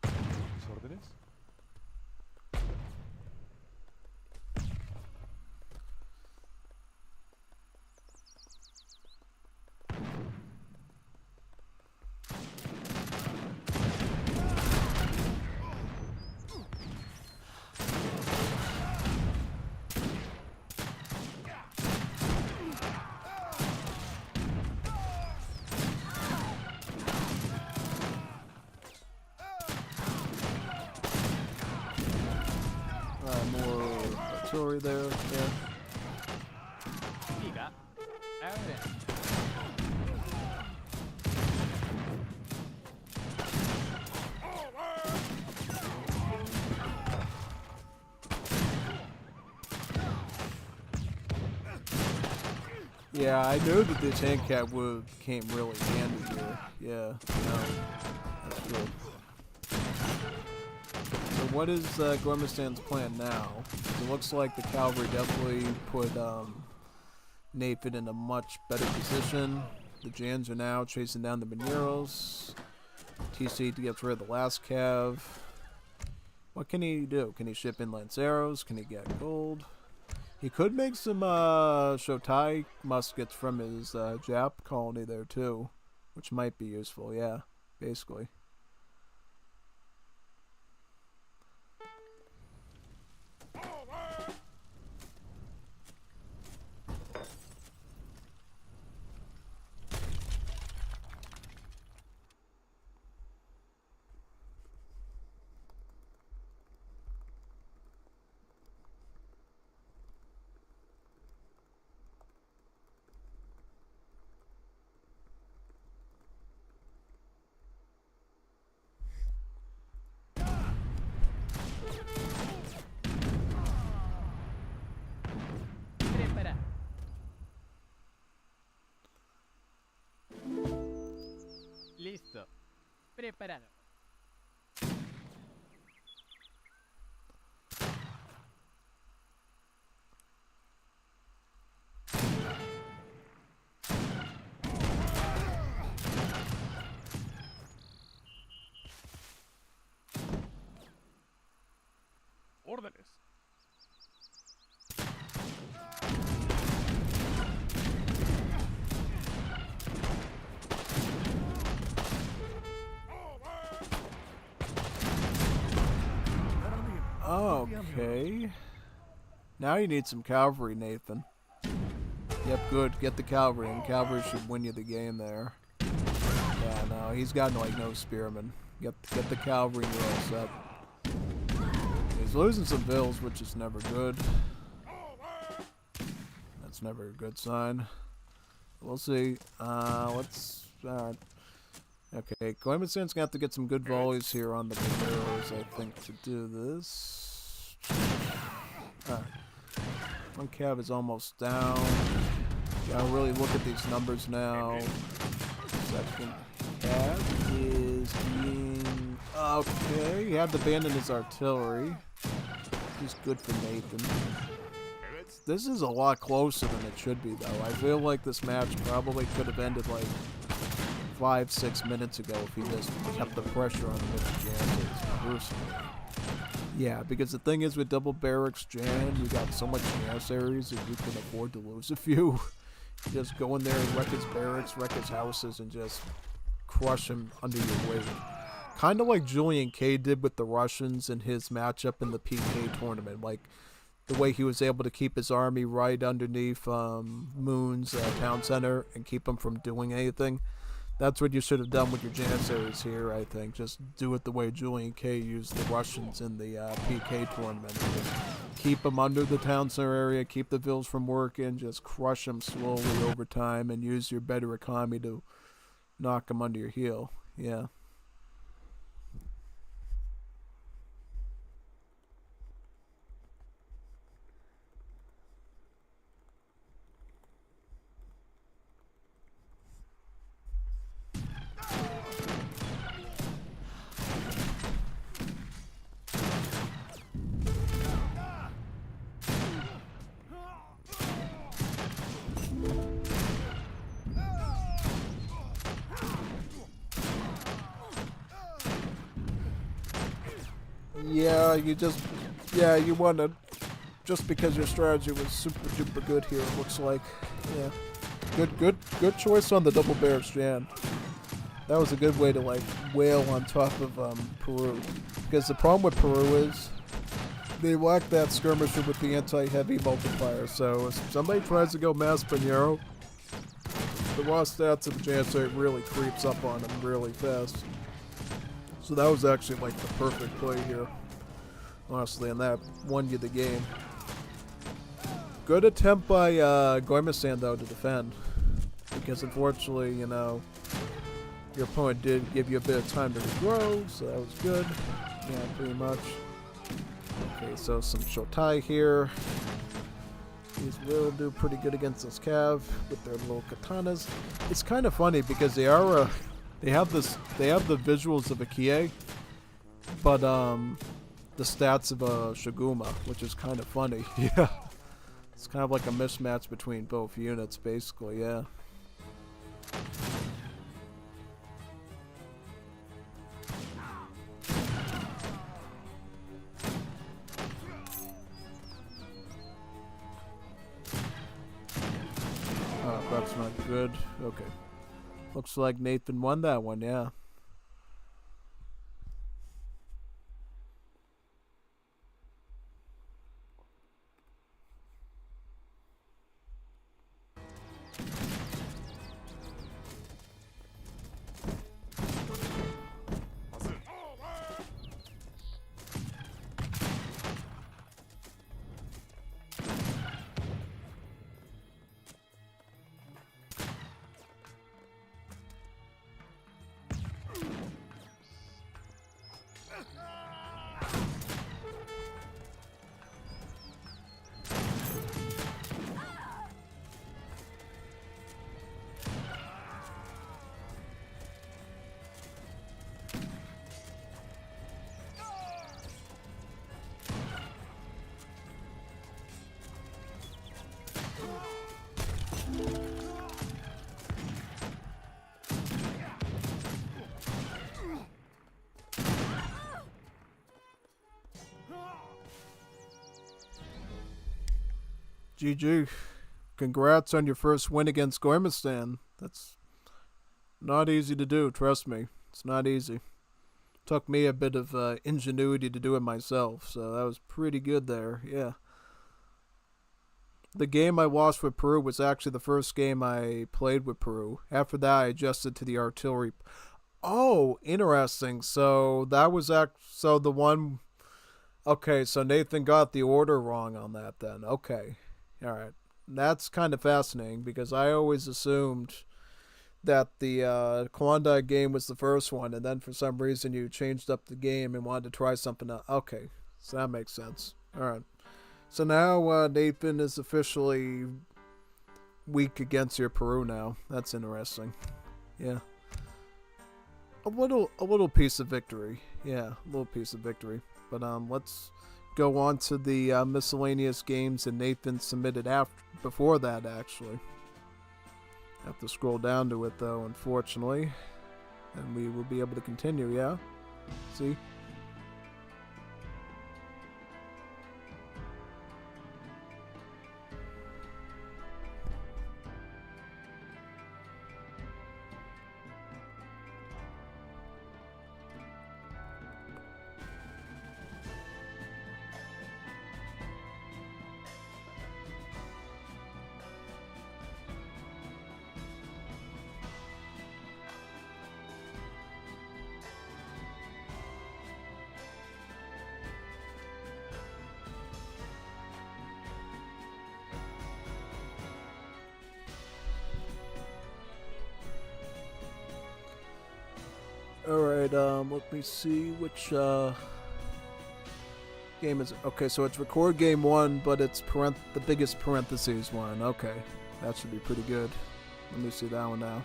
¿Mis órdenes? More artillery there, yeah. Diga. Ahora. Yeah, I know that the tank cat would came really handy here. Yeah, no, that's good. So what is Gommiustan's plan now? It looks like the cavalry definitely put Nathan in a much better position. The Jans are now chasing down the Baneros. TC to get rid of the last cav. What can he do? Can he ship in Lanceros? Can he get gold? He could make some Shotai muskets from his Jap colony there too, which might be useful, yeah, basically. Prepara. Listo. Preparado. Órdenes. Okay. Now you need some cavalry, Nathan. Yep, good. Get the cavalry, and cavalry should win you the game there. Yeah, no, he's got like no spearmen. Get the cavalry and you're all set. He's losing some vills, which is never good. That's That's never a good sign. We'll see. Let's... Okay, Gommiustan's gonna have to get some good volleys here on the Barrows, I think, to do this. Alright. One cav is almost down. Gotta really look at these numbers now. Second cav is being... Okay, he had to abandon his artillery. He's good for Nathan. This is a lot closer than it should be, though. I feel like this match probably could have ended like 5-6 minutes ago if he just kept the pressure on with the Jansen personally. Yeah, because the thing is with double barracks Jan, you got so much gas areas that you can afford to lose a few. You just go in there and wreck his barracks, wreck his houses, and just crush him under your weight. Kind of like Julian K did with the Russians in his matchup in the PK tournament. Like, the way he was able to keep his army right underneath Moon's town center and keep him from doing anything. That's what you should have done with your Janissaries here, I think. Just do it the way Julian K used the Russians in the PK tournament. Just keep them under the town center area, keep the vills from working, just crush them slowly over time, and use your better economy to knock them under your heel. Yeah. Yeah, you want to, just because your strategy was super duper good here, it looks like. Yeah. Good choice on the double barracks Jan. That was a good way to, like, wail on top of Peru. Because the problem with Peru is they lack that skirmisher with the anti-heavy multiplier. So if somebody tries to go Mass Pinheiro, the raw stats of the Janissary really creeps up on them really fast. So that was actually like the perfect play here, honestly, and that won you the game. Good attempt by Gommiustan though to defend, because unfortunately, you know, your opponent did give you a bit of time to regrow, so that was good. Yeah, pretty much. Okay, so some Shotai here. These will do pretty good against this Cav with their little katanas. It's kind of funny because they are they have the visuals of a Kie, but the stats of a Shiguma, which is kind of funny. Yeah, it's kind of like a mismatch between both units, basically. Yeah. Oh, that's not good. Okay. Looks like Nathan won that one, yeah. GG. Congrats on your first win against Gommiustan. That's not easy to do, trust me. It's not easy. Took me a bit of ingenuity to do it myself, so that was pretty good there, yeah. The game I lost with Peru was actually the first game I played with Peru. After that, I adjusted to the artillery. Oh, interesting. So that was so the one... Okay, so Nathan got the order wrong on that then. Okay. Alright. That's kind of fascinating because I always assumed that the Klondike game was the first one, and then for some reason you changed up the game and wanted to try something else. Okay, so that makes sense. All right. So now Nathan is officially weak against your Peru now. That's interesting. Yeah. A little piece of victory. Yeah, a little piece of victory. But let's go on to the miscellaneous games that Nathan submitted before that actually. Have to scroll down to it though, unfortunately. And we will be able to continue, yeah? See? Alright, let me see which game is it. Okay, so it's record game 1, but it's the biggest parentheses one. Okay, that should be pretty good. Let me see that one now.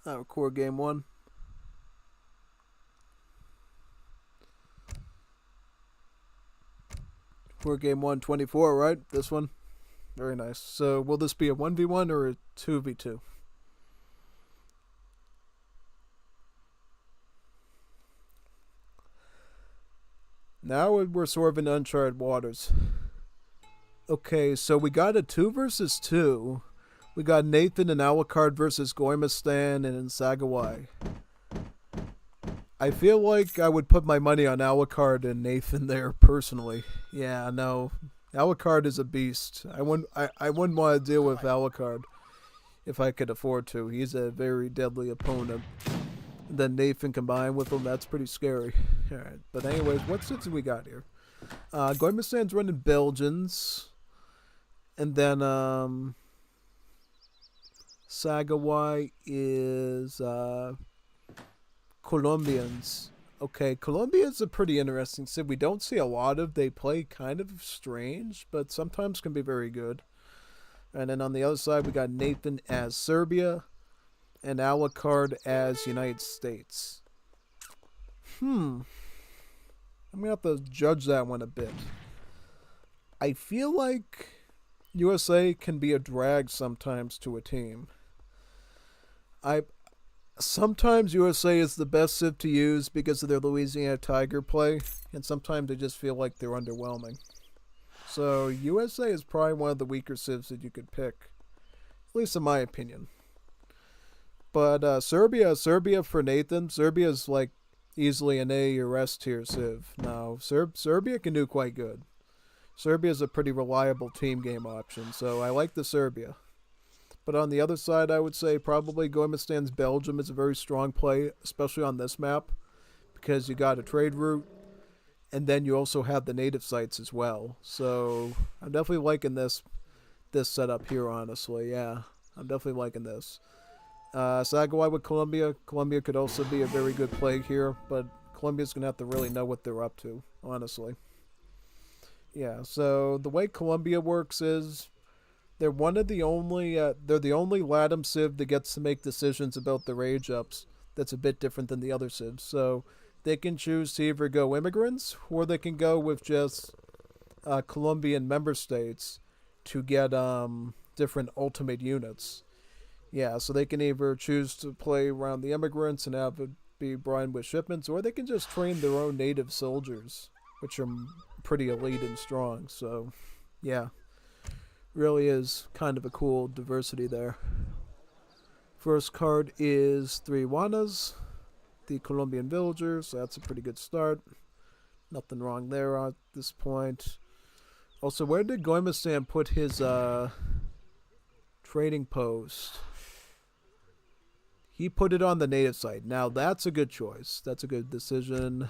Record game 1. Record game 1, 24, right? This one? Very nice. So will this be a 1v1 or a 2v2? Now we're sort of in uncharted waters. Okay, so we got a 2 versus 2. We got Nathan and Alucard versus Gommiustan and Sagawai. I feel like I would put my money on Alucard and Nathan there personally. Yeah, no. Alucard is a beast. I wouldn't want to deal with Alucard if I could afford to. He's a very deadly opponent. And then Nathan combined with him, that's pretty scary. Alright, but anyways, what cities we got here? Gommiustan's running Belgians. And then, Sagawai is Colombians. Okay, Colombia's a pretty interesting city. We don't see a lot of. They play kind of strange, but sometimes can be very good. And then on the other side, we got Nathan as Serbia and Alucard as United States. I'm going to have to judge that one a bit. I feel like USA can be a drag sometimes to a team. Sometimes USA is the best civ to use because of their Louisiana Tiger play, and sometimes I just feel like they're underwhelming. So USA is probably one of the weaker civs that you could pick, at least in my opinion. But Serbia for Nathan. Serbia is like easily an A or S tier civ. Now Serbia can do quite good. Serbia is a pretty reliable team game option, so I like the Serbia. But on the other side, I would say probably Gommiustan's Belgium is a very strong play, especially on this map, because you got a trade route, and then you also have the native sites as well. So I'm definitely liking this setup here, honestly. Yeah, I'm definitely liking this. Sagawai with Colombia. Colombia could also be a very good play here, but Colombia's going to have to really know what they're up to, honestly. Yeah, so the way Colombia works is they're the only Latam civ that gets to make decisions about their age ups. That's a bit different than the other civs. So they can choose to either go immigrants or they can go with just Colombian member states to get different ultimate units. Yeah, so they can either choose to play around the immigrants and have it be Brian with shipments, or they can just train their own native soldiers, which are pretty elite and strong. So, yeah, really is kind of a cool diversity there. First card is 3 Juanas, the Colombian villagers, so that's a pretty good start. Nothing wrong there at this point. Also, where did Gommiustan put his trading post? He put it on the native side. Now, that's a good choice. That's a good decision.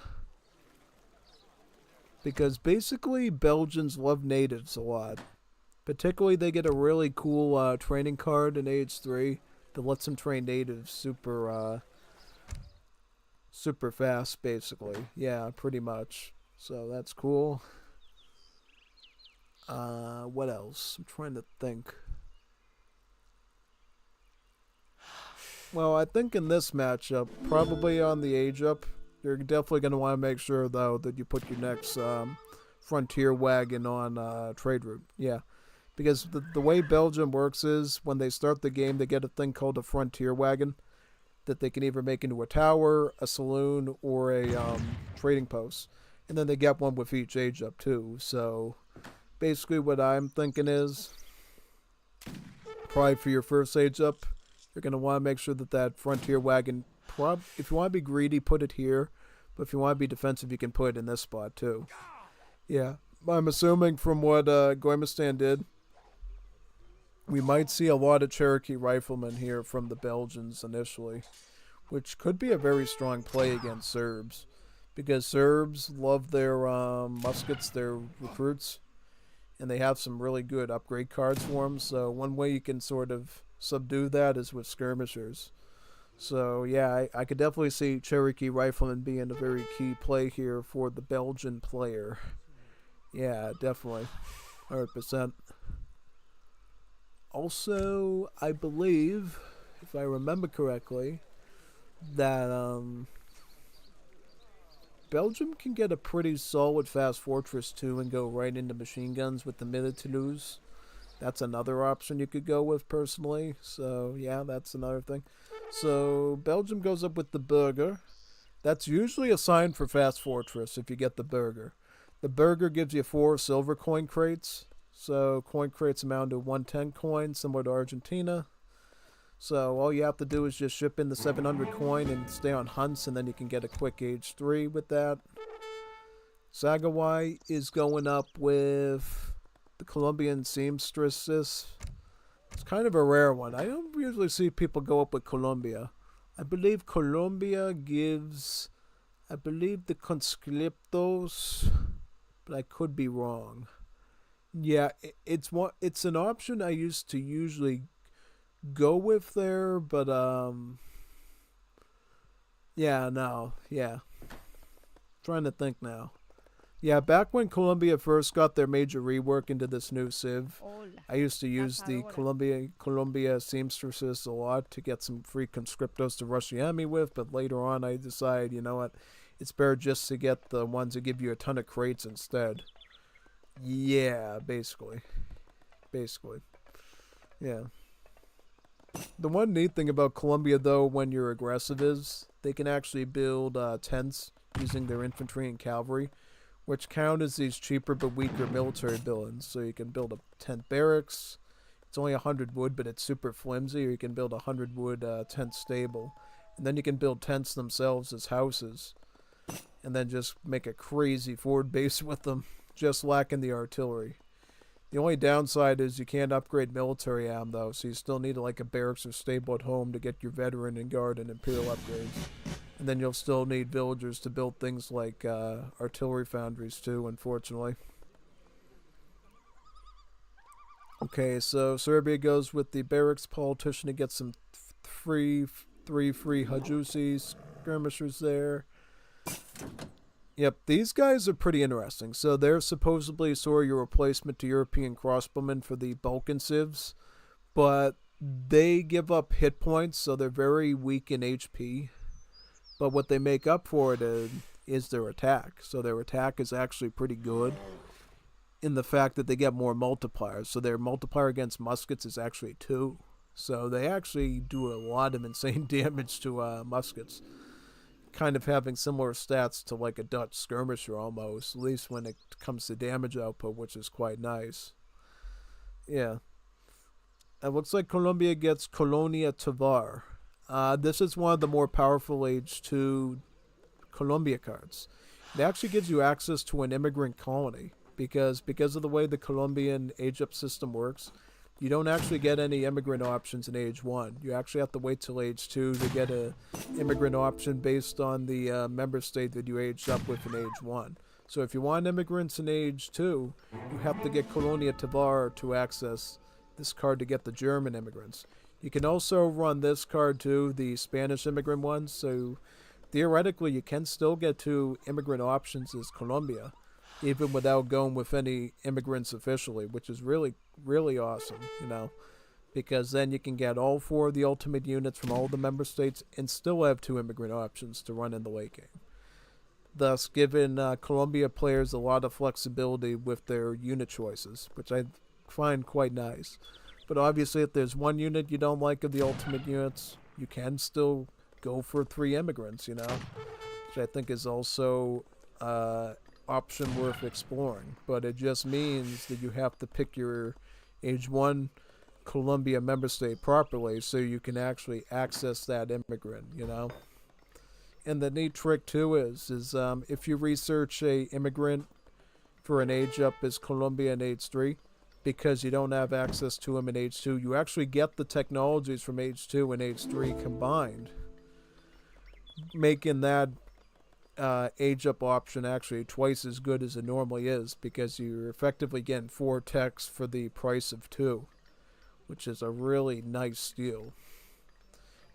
Because basically, Belgians love natives a lot. Particularly, they get a really cool training card in Age 3 that lets them train natives super fast, basically. Yeah, pretty much. So, that's cool. What else? I'm trying to think. Well, I think in this matchup, probably on the age up, you're definitely going to want to make sure, though, that you put your next frontier wagon on trade route. Yeah. Because the way Belgium works is when they start the game, they get a thing called a frontier wagon that they can either make into a tower, a saloon, or a trading post. And then they get one with each age up, too. So basically what I'm thinking is probably for your first age up, you're going to want to make sure that that frontier wagon, if you want to be greedy, put it here. But if you want to be defensive, you can put it in this spot too. Yeah. I'm assuming from what Gommiustan did, we might see a lot of Cherokee riflemen here from the Belgians initially, which could be a very strong play against Serbs. Because Serbs love their muskets, their recruits, and they have some really good upgrade cards for them. So one way you can sort of subdue that is with skirmishers. So yeah, I could definitely see Cherokee riflemen being a very key play here for the Belgian player. Yeah, definitely, 100%. Also, I believe, if I remember correctly, that Belgium can get a pretty solid fast fortress too and go right into machine guns with the Militaires. That's another option you could go with personally. So yeah, that's another thing. So Belgium goes up with the Burger. That's usually a sign for fast fortress if you get the Burger. The Burger gives you 4 silver coin crates. So coin crates amount to 110 coins, similar to Argentina. So all you have to do is just ship in the 700 coin and stay on hunts, and then you can get a quick age 3 with that. Sagawai is going up with the Colombian seamstresses. It's kind of a rare one. I don't usually see people go up with Colombia. I believe Colombia gives, I believe the conscriptos, but I could be wrong. Yeah, it's an option I used to usually go with there, but yeah, no, yeah. Trying to think now. Yeah, back when Colombia first got their major rework into this new Civ, I used to use the Colombia seamstresses a lot to get some free conscriptos to rush the enemy with, but later on I decided, you know what, it's better just to get the ones that give you a ton of crates instead. Yeah, basically. Yeah. The one neat thing about Colombia, though, when you're aggressive is they can actually build tents using their infantry and cavalry, which count as these cheaper but weaker military buildings. So you can build a tent barracks. It's only 100 wood, but it's super flimsy. Or you can build a 100 wood tent stable. And then you can build tents themselves as houses. And then just make a crazy forward base with them, just lacking the artillery. The only downside is you can't upgrade military am, though, so you still need like a barracks or stable at home to get your veteran and guard and imperial upgrades. And then you'll still need villagers to build things like artillery foundries too, unfortunately. Okay, so Serbia goes with the barracks politician to get some three free Hajusi skirmishers there. Yep, these guys are pretty interesting. So they're supposedly sort of your replacement to European crossbowmen for the Balkan civs, but they give up hit points, so they're very weak in HP. But what they make up for it is their attack. So their attack is actually pretty good in the fact that they get more multipliers. So their multiplier against muskets is actually 2. So they actually do a lot of insane damage to muskets. Kind of having similar stats to like a Dutch skirmisher almost, at least when it comes to damage output, which is quite nice. Yeah. It looks like Colombia gets Colonia Tovar. This is one of the more powerful Age 2 Colombia cards. It actually gives you access to an immigrant colony because of the way the Colombian age-up system works. You don't actually get any immigrant options in age 1. You actually have to wait till age 2 to get a immigrant option based on the member state that you aged up with in age 1. So if you want immigrants in age 2, you have to get Colonia Tovar to access this card to get the German immigrants. You can also run this card too, the Spanish immigrant one, so theoretically you can still get 2 immigrant options as Colombia, even without going with any immigrants officially, which is really, really awesome, you know, because then you can get all 4 of the ultimate units from all the member states and still have 2 immigrant options to run in the late game. Thus, giving Colombia players a lot of flexibility with their unit choices, which I find quite nice. But obviously, if there's one unit you don't like of the ultimate units, you can still go for 3 immigrants, you know, which I think is also option worth exploring. But it just means that you have to pick your age 1 Colombia member state properly so you can actually access that immigrant, you know. And the neat trick too is if you research a immigrant for an age up as Colombia in age 3, because you don't have access to him in age 2, you actually get the technologies from age 2 and age 3 combined, making that age up option actually twice as good as it normally is, because you're effectively getting 4 techs for the price of 2, which is a really nice deal.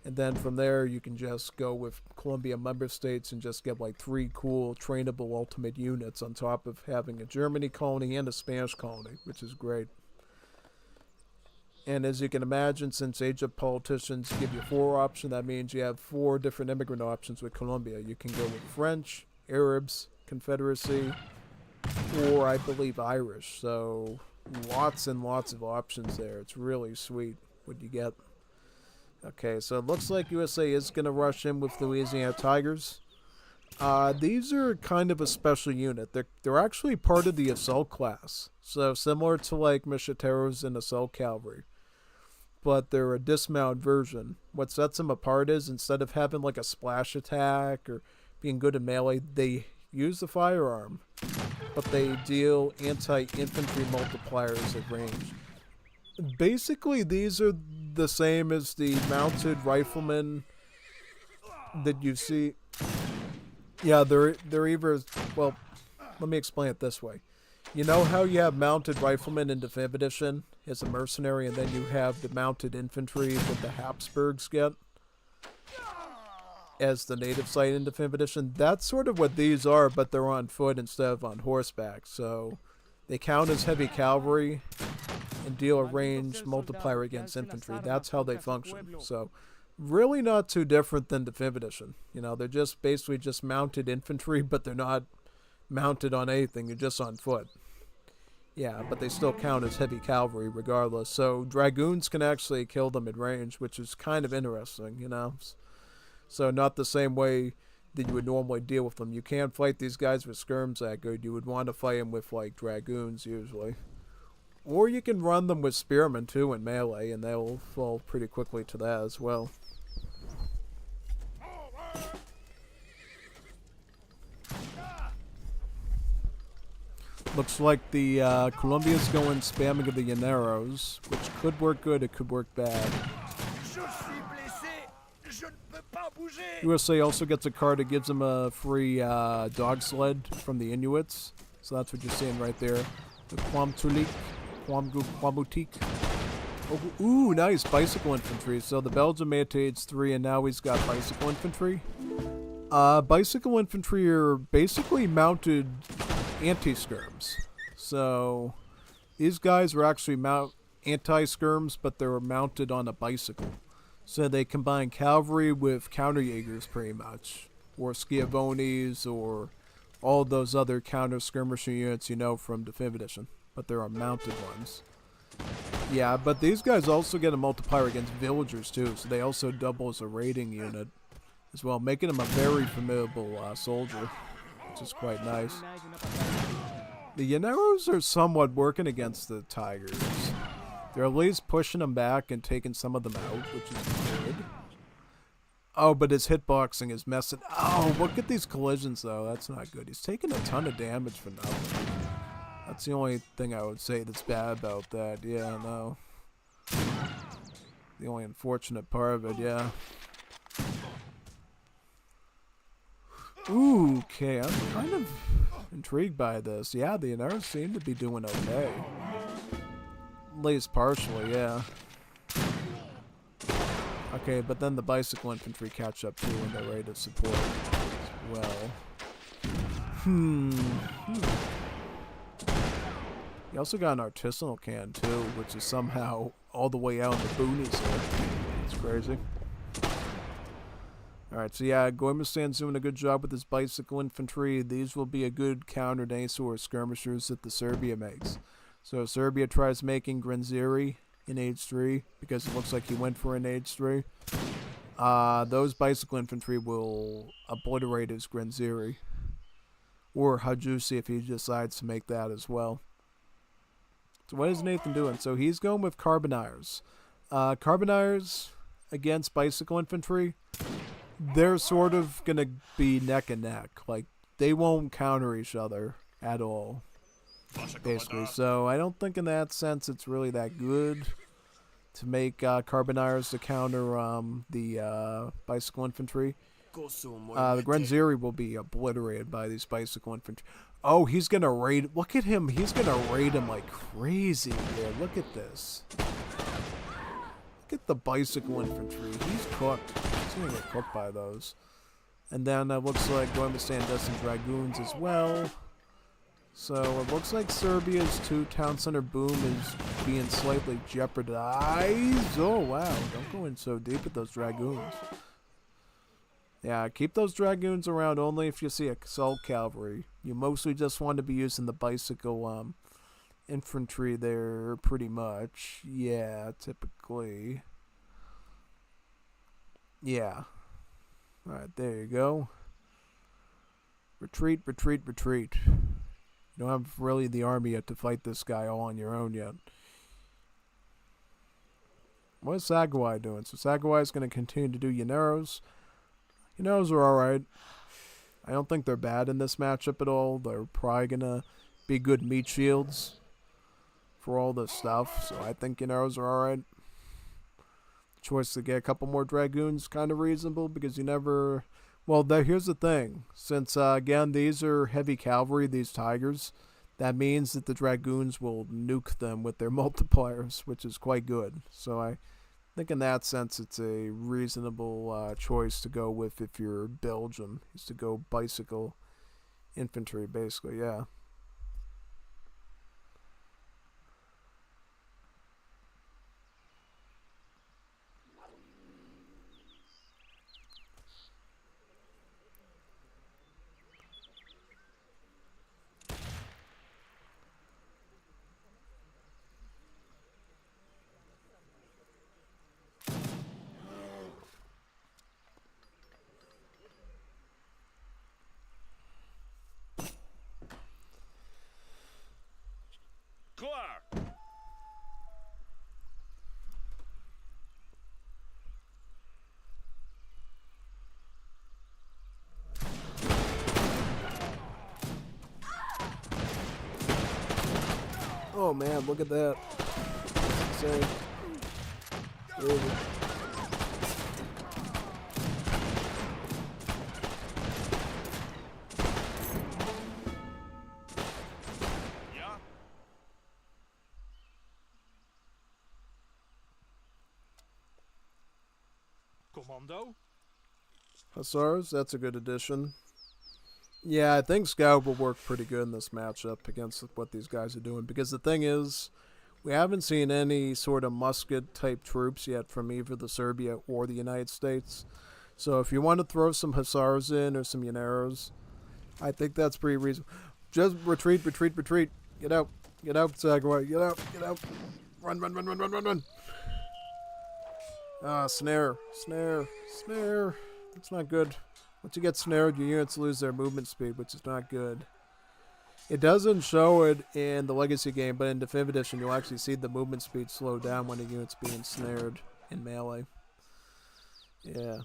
And then from there you can just go with Colombia member states and just get like 3 cool trainable ultimate units on top of having a Germany colony and a Spanish colony, which is great. And as you can imagine, since age up politicians give you 4 options, that means you have 4 different immigrant options with Colombia. You can go with French, Arabs, Confederacy, or I believe Irish. So lots and lots of options there. It's really sweet what you get. Okay, so it looks like USA is going to rush in with Louisiana Tigers. These are kind of a special unit. They're actually part of the assault class. So similar to like Macheteros and assault cavalry. But they're a dismount version. What sets them apart is instead of having like a splash attack or being good in melee, they use the firearm. But they deal anti-infantry multipliers at range. Basically, these are the same as the mounted riflemen that you see. Yeah, they're either, well, let me explain it this way. You know how you have mounted riflemen in Definitive Edition as a mercenary, and then you have the mounted infantry that the Habsburgs get as the native site in Definitive Edition? That's sort of what these are, but they're on foot instead of on horseback. So they count as heavy cavalry and deal a range multiplier against infantry. That's how they function. So really not too different than Definitive Edition. You know, they're just basically just mounted infantry, but they're not mounted on anything. You're just on foot. Yeah, but they still count as heavy cavalry regardless. So dragoons can actually kill them at range, which is kind of interesting, you know. So not the same way that you would normally deal with them. You can't fight these guys with skirms that good. You would want to fight them with like dragoons usually. Or you can run them with spearmen too in melee, and they'll fall pretty quickly to that as well. Looks like the Colombia's going spamming of the Llaneros, which could work good, it could work bad. USA also gets a card that gives them a free dog sled from the Inuits. So that's what you're seeing right there. The Kwamtulik. Kwamutik. Oh, ooh, nice. Bicycle infantry. So the Belgian made it to age 3, and now he's got bicycle infantry. Bicycle infantry are basically mounted anti-skirms. So these guys are actually anti-skirms, but they're mounted on a bicycle. So they combine cavalry with counter-Jaegers pretty much. Or Schiavonis, or all those other counter-skirmisher units you know from Definitive Edition. But there are mounted ones. Yeah, but these guys also get a multiplier against villagers too, so they also double as a raiding unit as well, making them a very formidable soldier, which is quite nice. The Llaneros are somewhat working against the Tigers. They're at least pushing them back and taking some of them out, which is good. Oh, but his hitboxing is messing. Oh, look at these collisions, though. That's not good. He's taking a ton of damage for nothing. That's the only thing I would say that's bad about that. Yeah, no. The only unfortunate part of it, yeah. Ooh, okay. I'm kind of intrigued by this. Yeah, the Iners seem to be doing okay. At least partially, yeah. Okay, but then the bicycle infantry catch up too when they're ready to support as well. You also got an artisanal cannon too, which is somehow all the way out in the boonies here. It's crazy. Alright, so yeah, Gommiustan's doing a good job with his bicycle infantry. These will be a good counter to any sort of skirmishers that the Serbia makes. So if Serbia tries making Granziri in age 3, because it looks like he went for an age 3, those bicycle infantry will obliterate his Granziri. Or Hajusi if he decides to make that as well. So what is Nathan doing? So he's going with Carbonires. Carbonires against bicycle infantry, they're sort of going to be neck and neck. Like, they won't counter each other at all, basically. So I don't think in that sense it's really that good to make Carbonires to counter the bicycle infantry. The Granziri will be obliterated by these bicycle infantry. Oh, he's going to raid. Look at him. He's going to raid him like crazy here. Look at this. Look at the bicycle infantry. He's cooked. He's going to get cooked by those. And then it looks like Gommiustan does some Dragoons as well. So it looks like Serbia's 2 town center boom is being slightly jeopardized. Oh, wow. Don't go in so deep with those Dragoons. Yeah, keep those Dragoons around only if you see assault cavalry. You mostly just want to be using the bicycle infantry there, pretty much. Yeah, typically. Yeah. Alright, there you go. Retreat, retreat, retreat. You don't have really the army yet to fight this guy all on your own yet. What is Sagawai doing? So Sagawai is going to continue to do Llaneros. Llaneros are alright. I don't think they're bad in this matchup at all. They're probably going to be good meat shields for all this stuff. So I think Llaneros are alright. Choice to get a couple more Dragoons kind of reasonable because you never... Well, here's the thing. Since, again, these are heavy cavalry, these Tigers, that means that the Dragoons will nuke them with their multipliers, which is quite good. So I think in that sense it's a reasonable choice to go with if you're Belgium, is to go bicycle infantry, basically, yeah. Klaar! Oh man, look at that. Insane. Crazy. Ja? Commando? Hussars, that's a good addition. Yeah, I think Scout will work pretty good in this matchup against what these guys are doing. Because the thing is, we haven't seen any sort of musket-type troops yet from either the Serbia or the United States. So if you want to throw some Hussars in or some Llaneros, I think that's pretty reasonable. Just retreat, retreat, retreat. Get out. Get out, Sagawai. Get out. Get out. Run, run, run, run, run, run, run. Ah, snare. Snare. Snare. That's not good. Once you get snared, your units lose their movement speed, which is not good. It doesn't show it in the Legacy game, but in Definitive Edition, you'll actually see the movement speed slow down when a unit's being snared in melee. Yeah.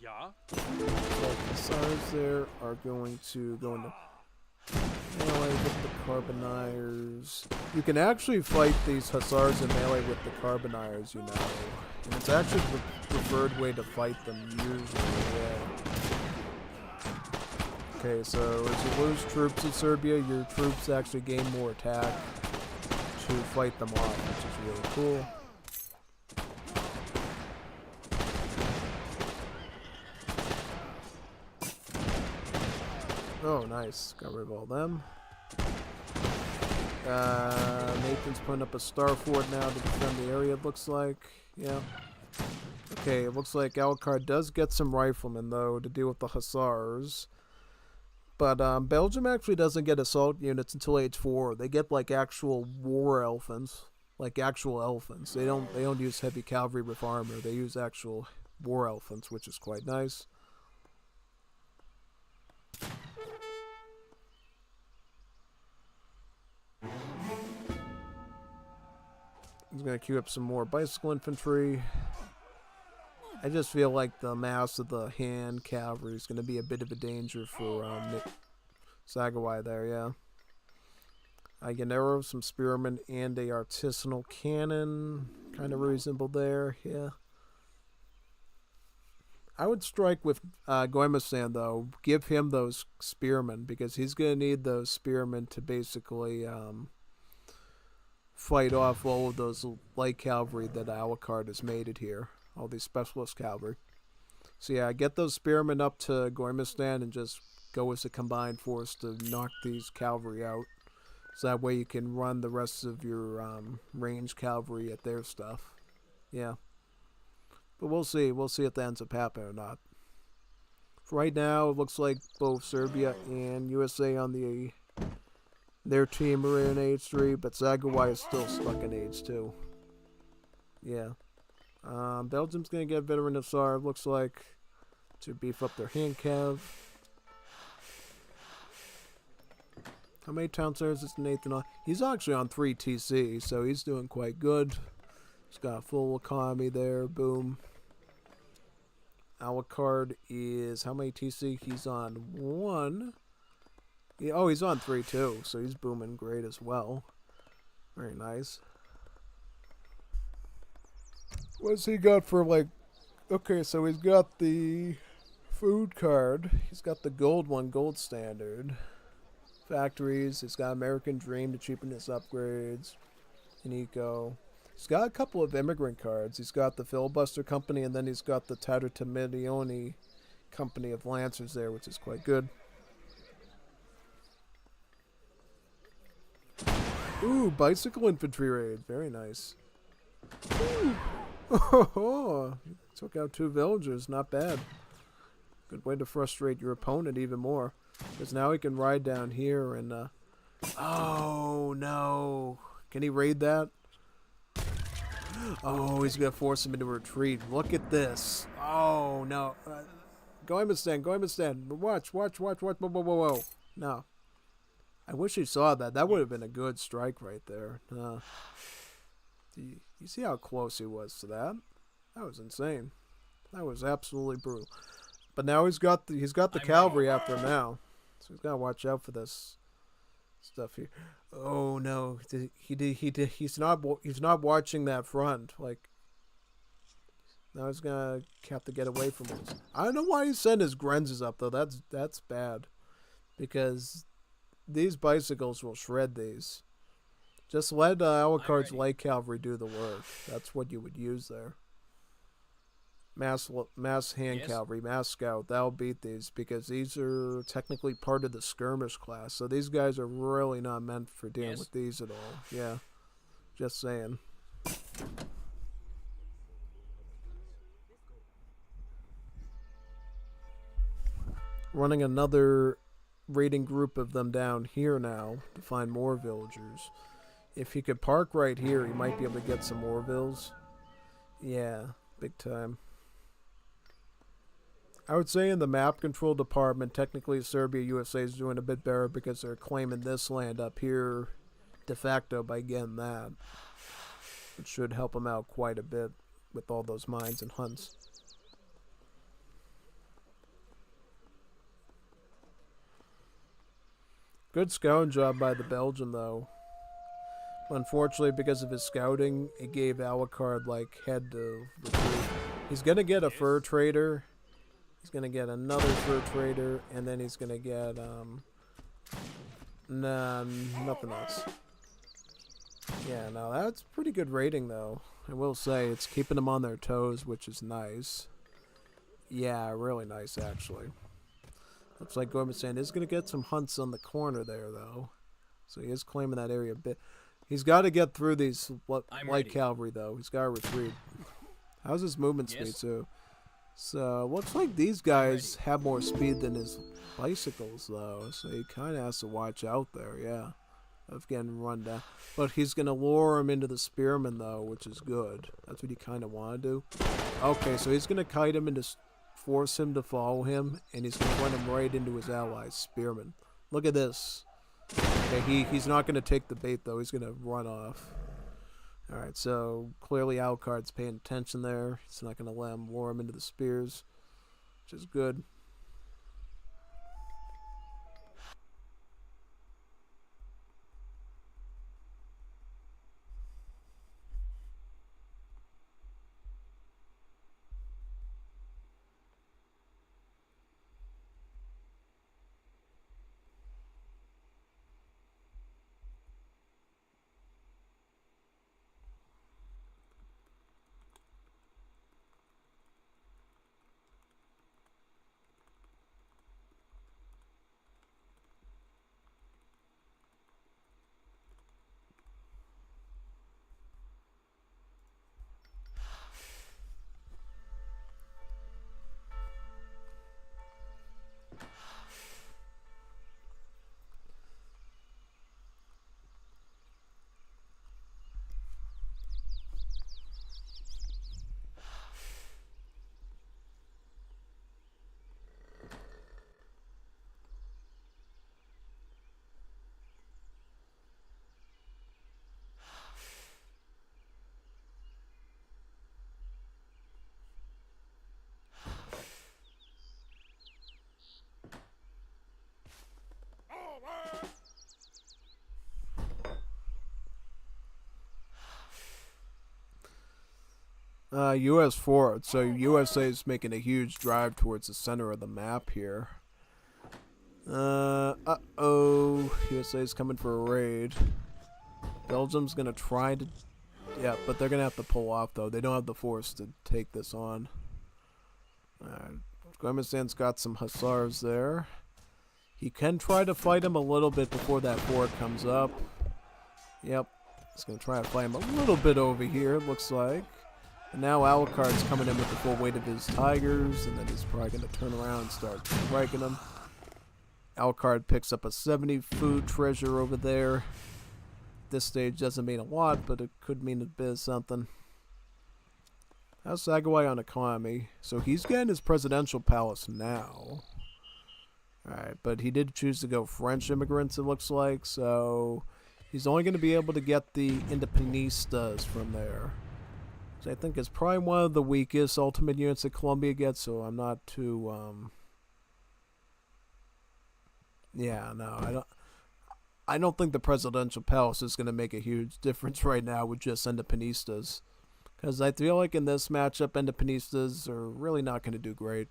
Ja. So the Hussars there are going to go into melee with the Carboniers. You can actually fight these Hussars in melee with the Carboniers, you know. And it's actually the preferred way to fight them usually, yeah. Okay, so as you lose troops in Serbia, your troops actually gain more attack to fight them off, which is really cool. Oh, nice. Got rid of all them. Nathan's putting up a star fort now to defend the area, it looks like. Yeah. Okay, it looks like Alucard does get some riflemen, though, to deal with the Hussars. But Belgium actually doesn't get assault units until age 4. They get, like, actual war elephants. Like, actual elephants. They don't use heavy cavalry with armor. They use actual war elephants, which is quite nice. He's going to queue up some more bicycle infantry. I just feel like the mass of the hand cavalry is going to be a bit of a danger for Zagawai there, yeah. I can arrow some spearmen and a artisanal cannon. Kind of reasonable there, yeah. I would strike with Gommiustan, though. Give him those spearmen, because he's going to need those spearmen to basically fight off all of those light cavalry that Alucard has mated here. All these specialist cavalry. So yeah, get those spearmen up to Gommiustan and just go as a combined force to knock these cavalry out. So that way you can run the rest of your range cavalry at their stuff. Yeah. But we'll see. We'll see if that ends up happening or not. For right now, it looks like both Serbia and USA on their team are in age 3, but Zagawai is still stuck in age 2. Yeah. Belgium's going to get veteran Hussar, looks like, to beef up their hand cav. How many town stars is Nathan on? He's actually on 3 TC, so he's doing quite good. He's got a full economy there, boom. Alucard is, how many TC? He's on 1. Oh, he's on 3 too, so he's booming great as well. Very nice. What's he got for, like... Okay, so he's got the food card. He's got the gold one, gold standard. Factories. He's got American Dream to cheapen his upgrades. And eco. He's got a couple of immigrant cards. He's got the Filibuster Company, and then he's got the Tatartamilioni Company of Lancers there, which is quite good. Ooh, bicycle infantry raid. Very nice. Ooh. Oh, took out 2 villagers. Not bad. Good way to frustrate your opponent even more. Because now he can ride down here and... Oh, no. Can he raid that? Oh, he's going to force him into retreat. Look at this. Oh, no. Gommiustan. Watch. Whoa. No. I wish he saw that. That would have been a good strike right there. You see how close he was to that? That was insane. That was absolutely brutal. But now he's got the cavalry after him now, so he's got to watch out for this stuff here. Oh no, he's not watching that front. Like now he's gonna have to get away from us. I don't know why he sent his Grenzes up though. That's bad, because these bicycles will shred these. Just let Alucard's light cavalry do the work. That's what you would use there. Mass hand cavalry, mass scout. That'll beat these, because these are technically part of the skirmish class. So these guys are really not meant for dealing with these at all. Yeah, just saying. Running another raiding group of them down here now to find more villagers. If he could park right here, he might be able to get some more vills. Yeah, big time. I would say in the map control department, technically Serbia USA is doing a bit better because they're claiming this land up here de facto by getting that. It should help them out quite a bit with all those mines and hunts. Good scouting job by the Belgian, though. Unfortunately, because of his scouting, it gave Alucard, like, head to recruit. He's gonna get a fur trader. He's gonna get another fur trader, and then he's gonna get, nah, nothing else. Yeah, no, that's pretty good rating, though. I will say, it's keeping them on their toes, which is nice. Yeah, really nice, actually. Looks like Gommiustan is going to get some hunts on the corner there, though. So he is claiming that area a bit. He's got to get through these light cavalry, though. He's got to retreat. How's his movement speed, too? So, looks like these guys have more speed than his bicycles, though. So he kind of has to watch out there, yeah, of getting run down. But he's going to lure him into the spearmen, though, which is good. That's what you kind of want to do. Okay, so he's going to kite him into... force him to follow him, and he's going to run him right into his allies, spearmen. Look at this. Okay, he's not going to take the bait, though. He's going to run off. Alright, so clearly Alucard's paying attention there. He's not going to let him lure him into the spears, which is good. US 4. So USA is making a huge drive towards the center of the map here. Uh-oh. USA is coming for a raid. Belgium's going to try to... Yeah, but they're going to have to pull off, though. They don't have the force to take this on. Gommiustan's got some hussars there. He can try to fight him a little bit before that fort comes up. Yep. He's going to try to fight him a little bit over here, it looks like. And now Alucard's coming in with the full weight of his tigers, and then he's probably going to turn around and start striking him. Alucard picks up a 70 food treasure over there. This stage doesn't mean a lot, but it could mean a bit of something. How's Sagawai on economy? So he's getting his presidential palace now. Alright, but he did choose to go French immigrants, it looks like, so he's only going to be able to get the Independentistas from there. Which I think is probably one of the weakest ultimate units that Colombia gets, so I'm not too, yeah, no, I don't think the presidential palace is going to make a huge difference right now with just Independentistas. Because I feel like in this matchup, Independentistas are really not going to do great.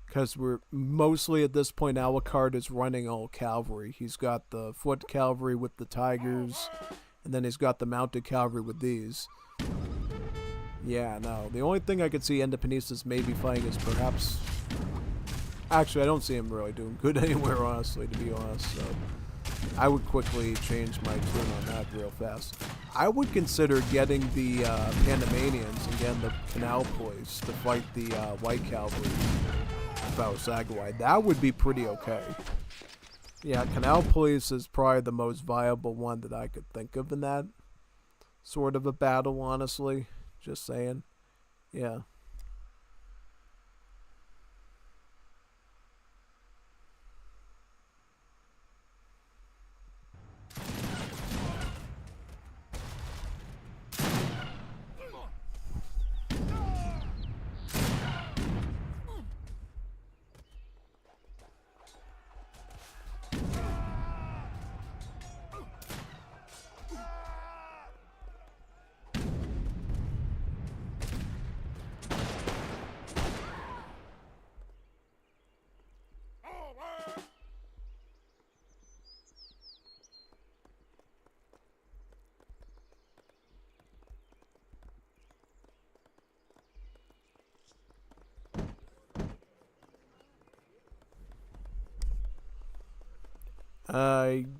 Because we're mostly at this point, Alucard is running all cavalry. He's got the foot cavalry with the tigers, and then he's got the mounted cavalry with these. Yeah, no. The only thing I could see Independentistas maybe fighting is perhaps... Actually, I don't see him really doing good anywhere, honestly, to be honest. So I would quickly change my tune on that real fast. I would consider getting the Panamanians and getting the Canal Police to fight the White Cavalry if I was Sagawai. That would be pretty okay. Yeah, Canal Police is probably the most viable one that I could think of in that sort of a battle, honestly. Just saying. Yeah.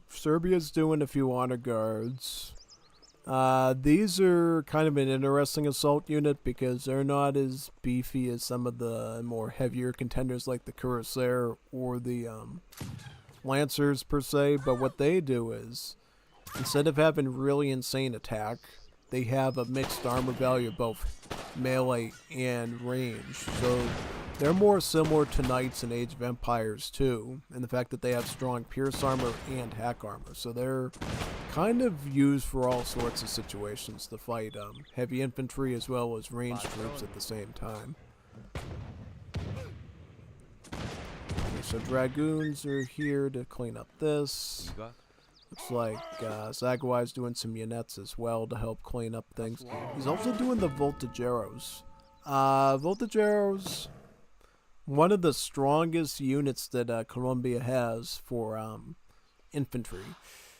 Serbia's doing a few honor guards. These are kind of an interesting assault unit because they're not as beefy as some of the more heavier contenders like the Cuirassier or the Lancers per se. But what they do is, instead of having really insane attack, they have a mixed armor value of both melee and range. So they're more similar to Knights in Age of Empires too, in the fact that they have strong pierce armor and hack armor. So they're kind of used for all sorts of situations to fight heavy infantry as well as ranged troops at the same time. Okay, so Dragoons are here to clean up this. Looks like Zagawai's doing some units as well to help clean up things. He's also doing the Voltageros. Voltageros, one of the strongest units that Colombia has for infantry.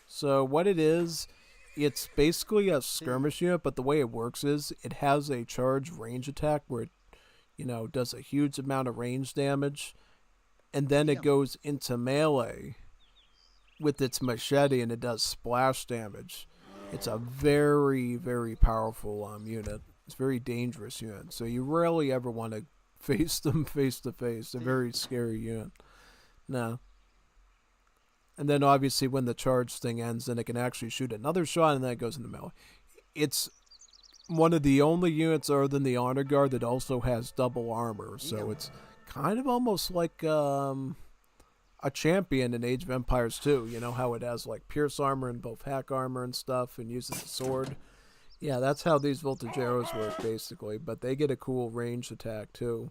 So what it is, it's basically a skirmish unit, but the way it works is it has a charge range attack where it, does a huge amount of range damage, and then it goes into melee with its machete and it does splash damage. It's a very, very powerful unit. It's a very dangerous unit. So you rarely ever want to face them face to face. A very scary unit. No. And then obviously when the charge thing ends, then it can actually shoot another shot and then it goes into melee. It's one of the only units other than the Honor Guard that also has double armor. So it's kind of almost like a champion in Age of Empires 2. You know how it has like pierce armor and both hack armor and stuff and uses a sword. Yeah, that's how these Voltageros work basically. But they get a cool range attack too,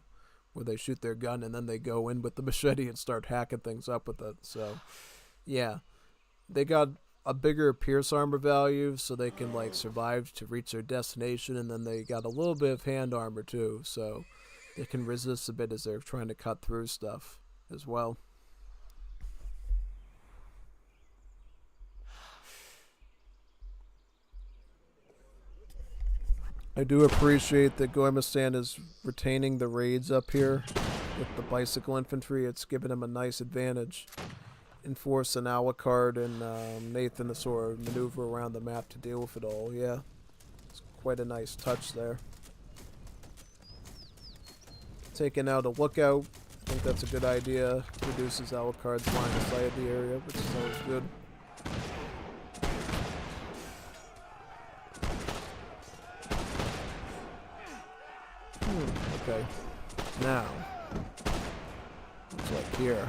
where they shoot their gun and then they go in with the machete and start hacking things up with it. So yeah, they got a bigger pierce armor value so they can like survive to reach their destination, and then they got a little bit of hand armor too, so they can resist a bit as they're trying to cut through stuff as well. I do appreciate that Gommiustan is retaining the raids up here with the bicycle infantry. It's given him a nice advantage. Enforce an Alucard and Nathan to sort of maneuver around the map to deal with it all. Yeah, it's quite a nice touch there. Taking out a lookout, I think that's a good idea. Reduces Alucard's line of sight of the area, which is always good. Okay, now looks like here.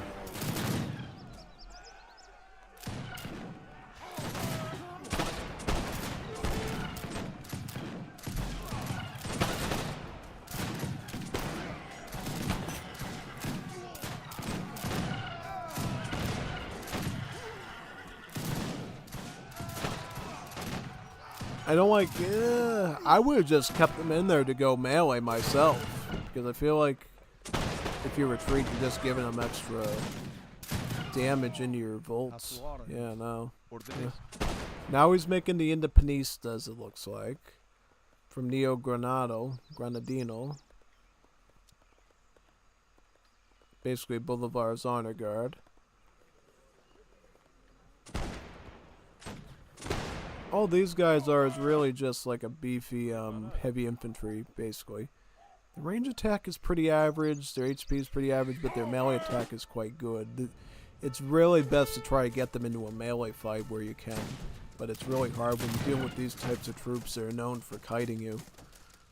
I don't like. I would have just kept them in there to go melee myself, because I feel like if you retreat, you're just giving them extra damage into your volts. Yeah, no. Yeah. Now he's making the Independentistas, it looks like, from Granadino. Basically, Bolivar's honor guard. All these guys are is really just like a beefy heavy infantry, basically. The range attack is pretty average, their HP is pretty average, but their melee attack is quite good. It's really best to try to get them into a melee fight where you can, but it's really hard when you're dealing with these types of troops that are known for kiting you.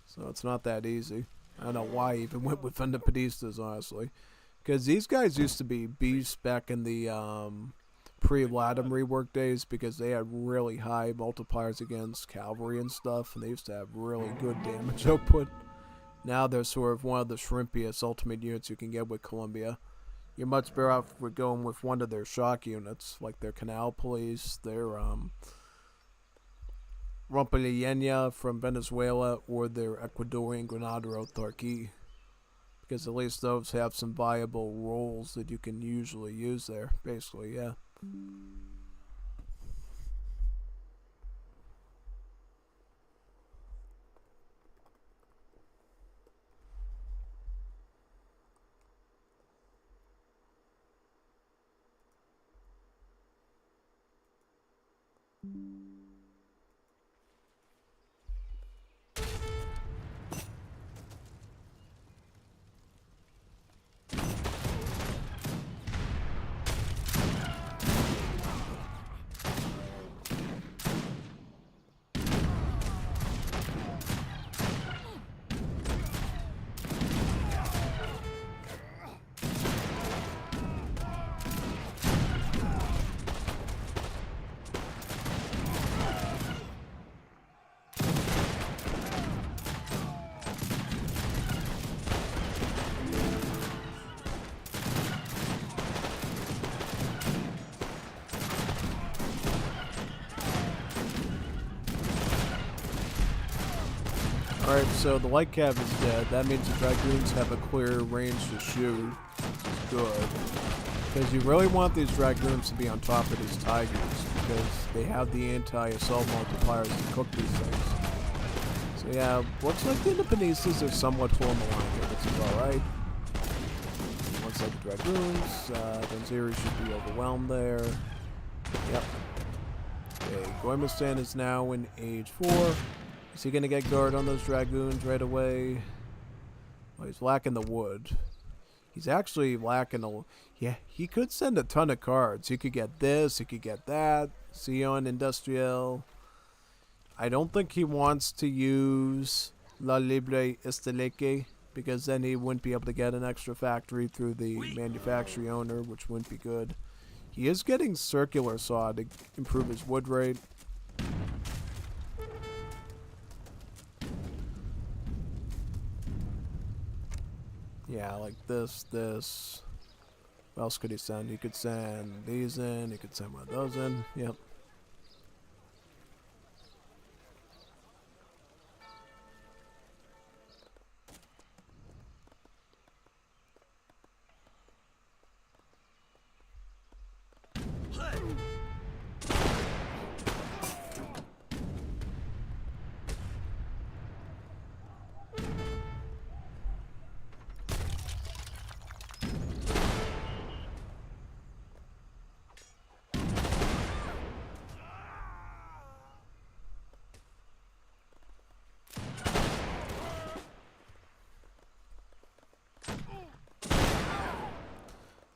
So it's not that easy. I don't know why I even went with Independentistas, honestly. Because these guys used to be beasts back in the pre-Latin rework days, because they had really high multipliers against cavalry and stuff, and they used to have really good damage output. Now they're sort of one of the shrimpiest ultimate units you can get with Colombia. You're much better off with going with one of their shock units, like their Canal Police, their Rompelillena from Venezuela, or their Ecuadorian Granadero Autarky, because at least those have some viable roles that you can usually use there, basically, yeah. Alright, so the light cav is dead. That means the dragoons have a clear range to shoot, which is good. Because you really want these dragoons to be on top of these tigers, because they have the anti-assault multipliers to cook these things. So yeah, looks like the Independences are somewhat pulling the line here, which is alright. Looks like the dragoons, Donzeri should be overwhelmed there. Yep. Okay, Gommiustan is now in age 4. Is he going to get guard on those dragoons right away? Well, he's lacking the wood. He's actually lacking a... Yeah, he could send a ton of cards. He could get this, he could get that. Sion Industrial. I don't think he wants to use La Libre Esteleque, because then he wouldn't be able to get an extra factory through the manufacturing owner, which wouldn't be good. He is getting Circular Saw to improve his wood rate. Yeah, like this. What else could he send? He could send these in. He could send one of those in. Yep.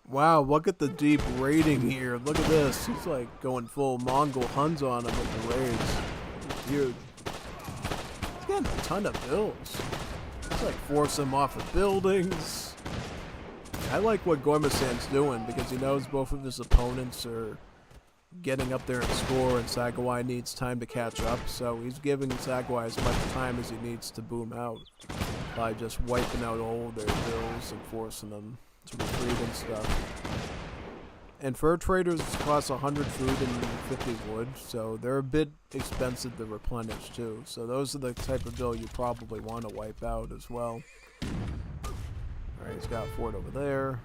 Wow, look at the deep raiding here. Look at this. He's like going full Mongol Huns on him with the raids. It's huge. He's getting a ton of bills. He's like forcing him off of buildings. I like what Gommiustan's doing because he knows both of his opponents are getting up there in score and Sagawai needs time to catch up. So he's giving Sagawai as much time as he needs to boom out by just wiping out all of their bills and forcing them to retreat and stuff. And fur traders cost 100 food and 50 wood, so they're a bit expensive to replenish too. So those are the type of bill you probably want to wipe out as well. Alright, he's got a fort over there.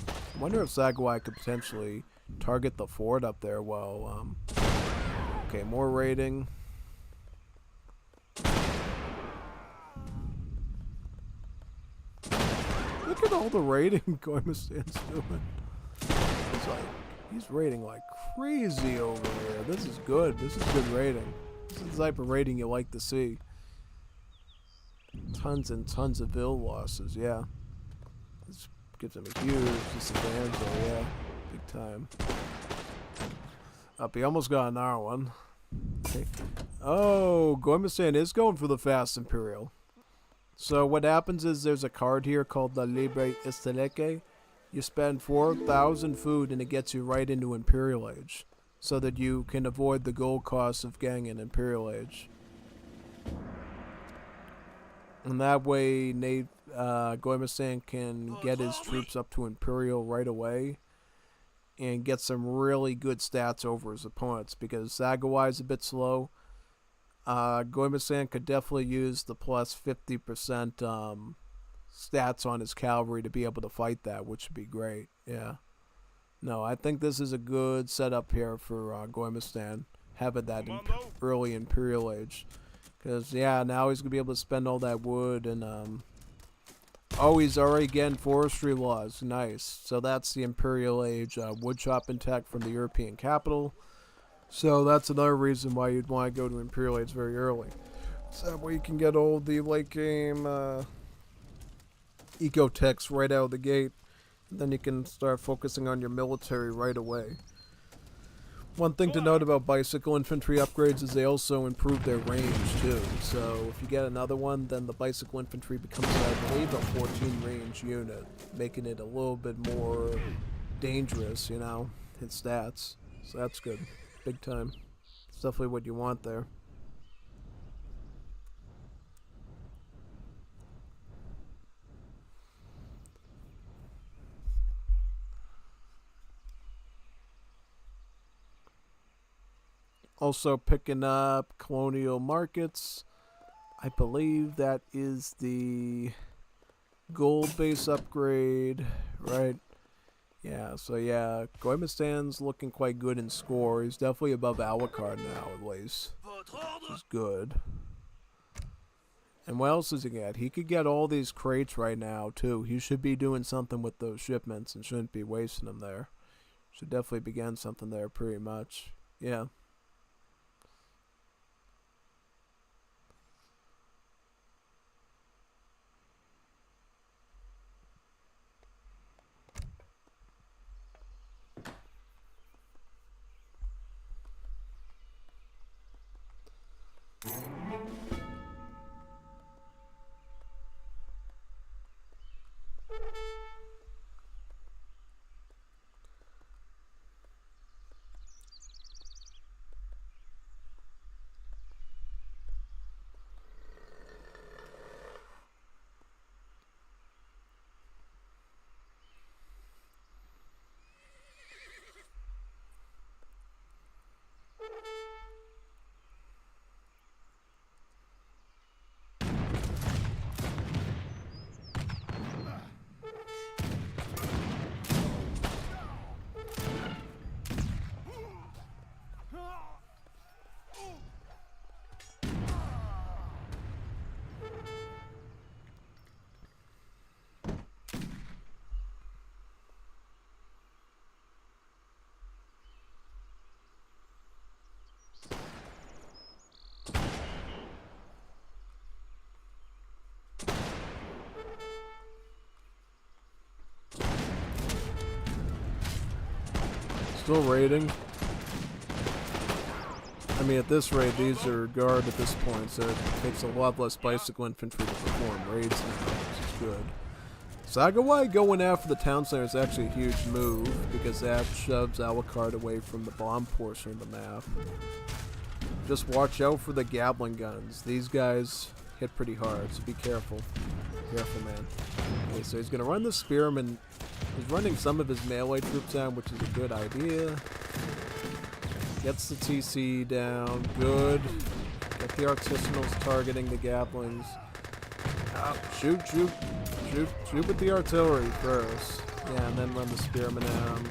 I wonder if Sagawai could potentially target the fort up there while, okay, more raiding. Look at all the raiding Gommiustan's doing. It's like, he's raiding like crazy over here. This is good. This is good raiding. This is the type of raiding you like to see. Tons and tons of bill losses, yeah. This gives him a huge disadvantage there, yeah. Big time. Up, he almost got another one. Okay. Oh, Gommiustan is going for the fast Imperial. So what happens is there's a card here called La Libre Esteleque. You spend 4,000 food and it gets you right into Imperial Age, so that you can avoid the gold cost of getting an Imperial Age. And that way Gommiustan can get his troops up to Imperial right away and get some really good stats over his opponents, because Sagawai is a bit slow. Gommiustan could definitely use the plus 50% stats on his cavalry to be able to fight that, which would be great. Yeah. No, I think this is a good setup here for Gommiustan, having that early Imperial Age. Because, yeah, now he's going to be able to spend all that wood and, oh, he's already getting forestry laws. Nice. So that's the Imperial Age wood chopping tech from the European capital. So that's another reason why you'd want to go to Imperial Age very early. So that way you can get all the late game eco techs right out of the gate. And then you can start focusing on your military right away. One thing to note about bicycle infantry upgrades is they also improve their range too. So if you get another one, then the bicycle infantry becomes, I believe, a 14 range unit, making it a little bit more dangerous, you know, in stats. So that's good. Big time. It's definitely what you want there. Also picking up colonial markets. I believe that is the gold base upgrade, right? Yeah, so yeah, Gommiustan's looking quite good in score. He's definitely above Alucard now, at least. Which is good. And what else does he get? He could get all these crates right now, too. He should be doing something with those shipments and shouldn't be wasting them there. Should definitely begin something there, pretty much. Yeah. Still raiding. I mean, at this rate, these are guard at this point, so it takes a lot less bicycle infantry to perform raids now, which is good. Sagawai going after the town center is actually a huge move, because that shoves Alucard away from the bomb portion of the map. Just watch out for the Gatling guns. These guys hit pretty hard, so be careful. Careful, man. Okay, so he's going to run the Spearman. He's running some of his melee troops down, which is a good idea. Gets the TC down. Good. Get the artisanals targeting the Gatlings. Shoot, shoot. Shoot with the artillery first. Yeah, and then run the Spearman down.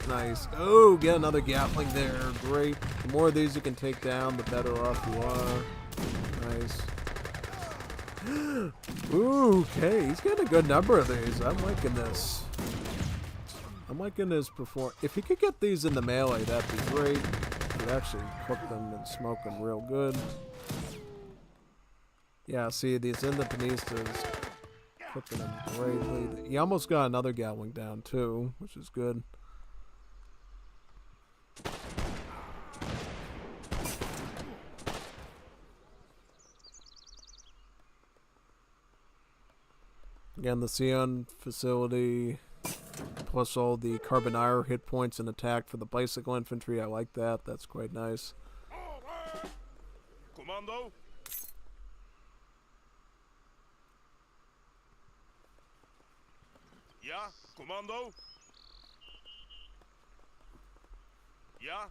Nice. Oh, get another Gatling there. Great. The more of these you can take down, the better off you are. Nice. Ooh, okay, he's getting a good number of these. I'm liking this. I'm liking his perform. If he could get these in the melee, that'd be great. He could actually cook them and smoke them real good. Yeah, see, these Independentistas cooking them greatly. He almost got another Gatling down, too, which is good. Again, the Sion facility, plus all the Carbonire hit points and attack for the bicycle infantry. I like that. That's quite nice. Commando. Ja, commando. Ja.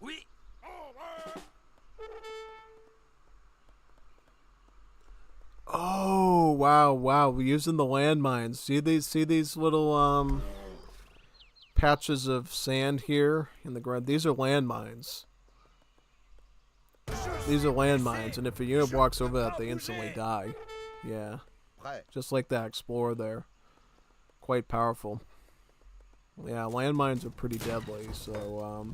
Oui. Oh, wow, wow. We're using the landmines. See these little patches of sand here in the ground? These are landmines. These are landmines, and if a unit walks over that, they instantly die. Yeah. Just like that explorer there. Quite powerful. Yeah, landmines are pretty deadly, so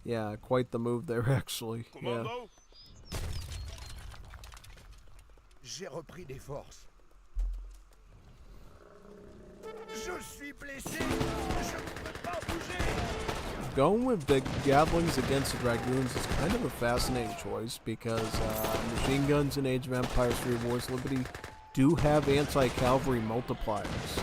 yeah, quite the move there actually. Yeah. Commando? J'ai repris des forces. Je suis blessé. Je ne peux pas bouger. Going with the Gatlings against the Dragoons is kind of a fascinating choice because machine guns in Age of Empires 3 Wars Liberty do have anti-cavalry multipliers.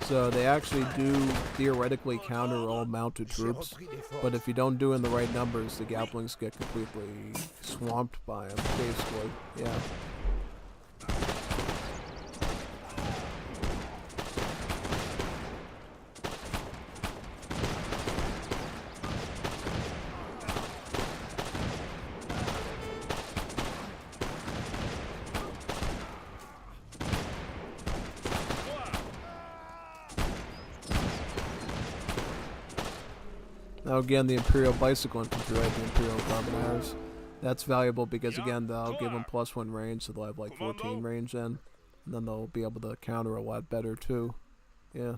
So they actually do theoretically counter all mounted troops, but if you don't do in the right numbers, the Gatlings get completely swamped by them, basically. Yeah. Now again, the Imperial Bicycle Infantry, right, the Imperial Carbineers. That's valuable because again, they'll give them +1 range, so they'll have like 14 range then. And then they'll be able to counter a lot better too. Yeah.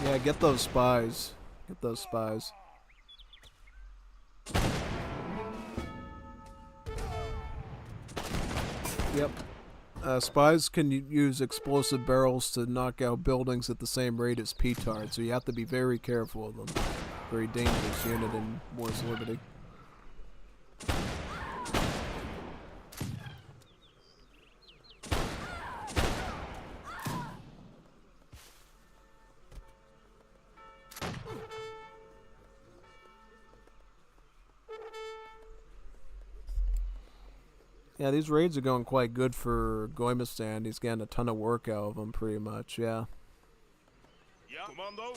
Yeah, get those spies. Get those spies. Yep. Spies can use explosive barrels to knock out buildings at the same rate as petards, so you have to be very careful of them. Very dangerous unit in Wars of Liberty. Yeah, these raids are going quite good for Gommiustan. He's getting a ton of work out of them, pretty much, yeah. Yeah. Commando?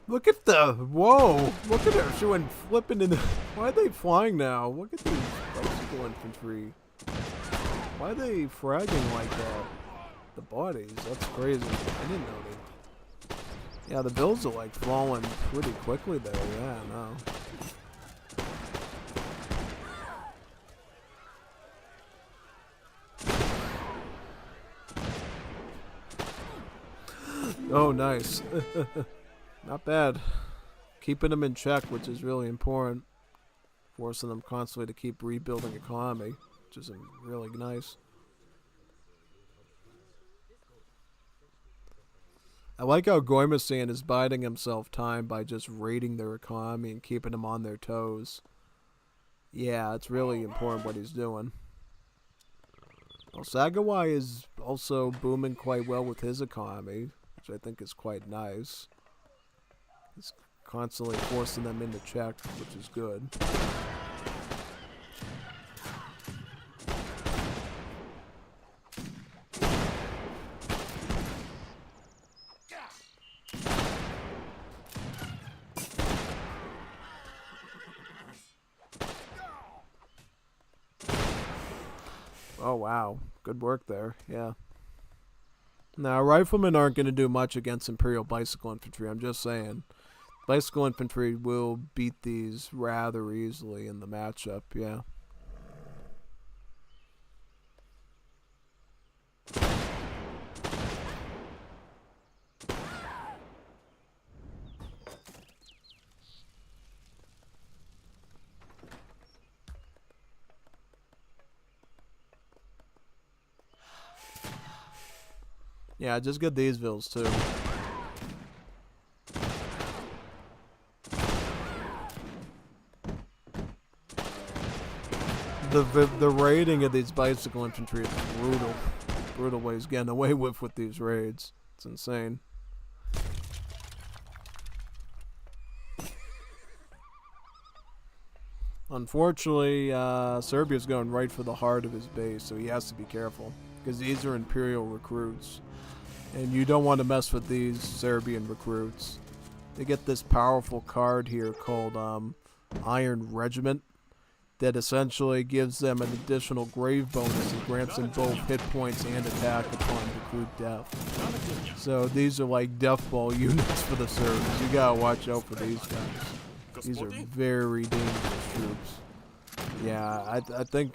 Look at the... Whoa! Look at her! She went flipping in the... Why are they flying now? Look at these bicycle infantry. Why are they fragging like that? The bodies, that's crazy. I didn't know they... Yeah, the builds are like falling pretty quickly there, yeah, I know. Oh, nice. Not bad. Keeping them in check, which is really important. Forcing them constantly to keep rebuilding economy, which is really nice. I like how Gommiustan is biding himself time by just raiding their economy and keeping them on their toes. Yeah, it's really important what he's doing. Well, Sagawai is also booming quite well with his economy, which I think is quite nice. He's constantly forcing them into check, which is good. Oh wow, good work there, yeah. Now, riflemen aren't going to do much against Imperial Bicycle Infantry, I'm just saying. Bicycle Infantry will beat these rather easily in the matchup, yeah. Yeah, just get these vills too. The raiding of these bicycle infantry is brutal. Brutal what he's getting away with these raids. It's insane. Unfortunately, Serbia's going right for the heart of his base, so he has to be careful. because these are Imperial recruits. And you don't want to mess with these Serbian recruits. They get this powerful card here called Iron Regiment that essentially gives them an additional grave bonus and grants them both hit points and attack upon recruit death. So these are like death ball units for the Serbs. You gotta watch out for these guys. These are very dangerous troops. Yeah, I think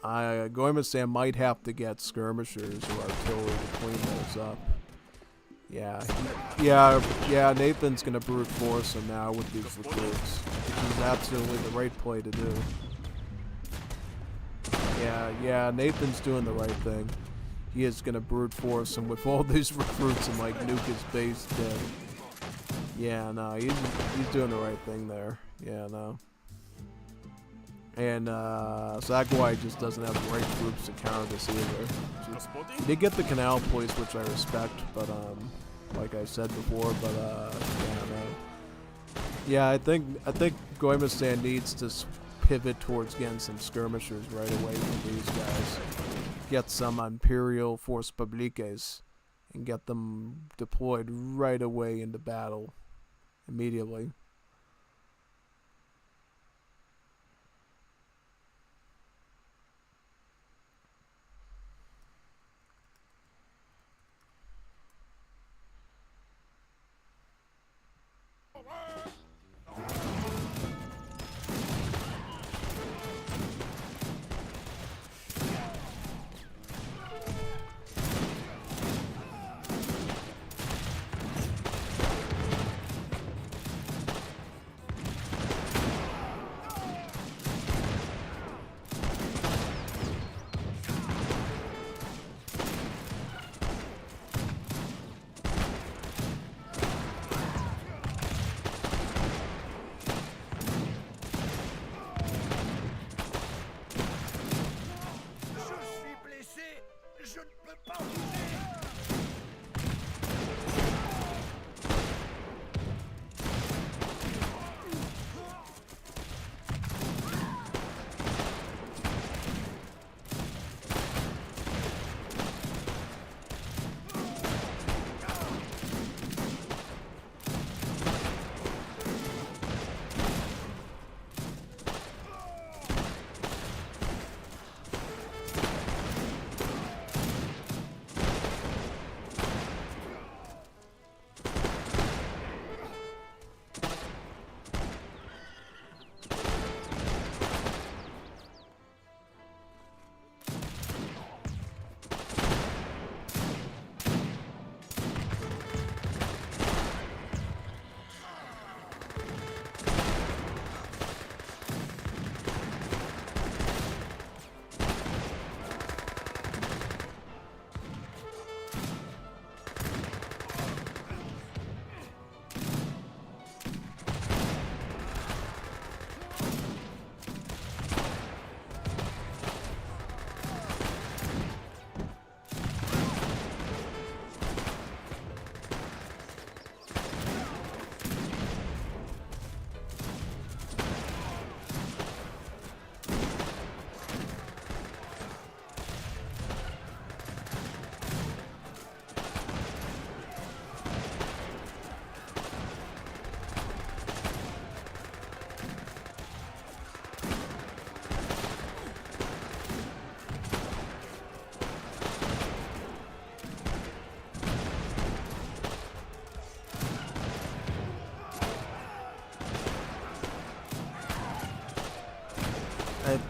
Gommiustan might have to get skirmishers or artillery to clean those up. Yeah, Nathan's gonna brute force him now with these recruits, which is absolutely the right play to do. Yeah, Nathan's doing the right thing. He is gonna brute force him with all these recruits and like nuke his base dead. Yeah, no, he's doing the right thing there. Yeah, no. And Zagwai just doesn't have the right troops to counter this either. He did get the canal police, which I respect, but like I said before, but yeah, no. Yeah, I think Gommiustan needs to pivot towards getting some skirmishers right away from these guys. Get some Imperial Force Publiques and get them deployed right away into battle immediately. Je ne peux pas bouger.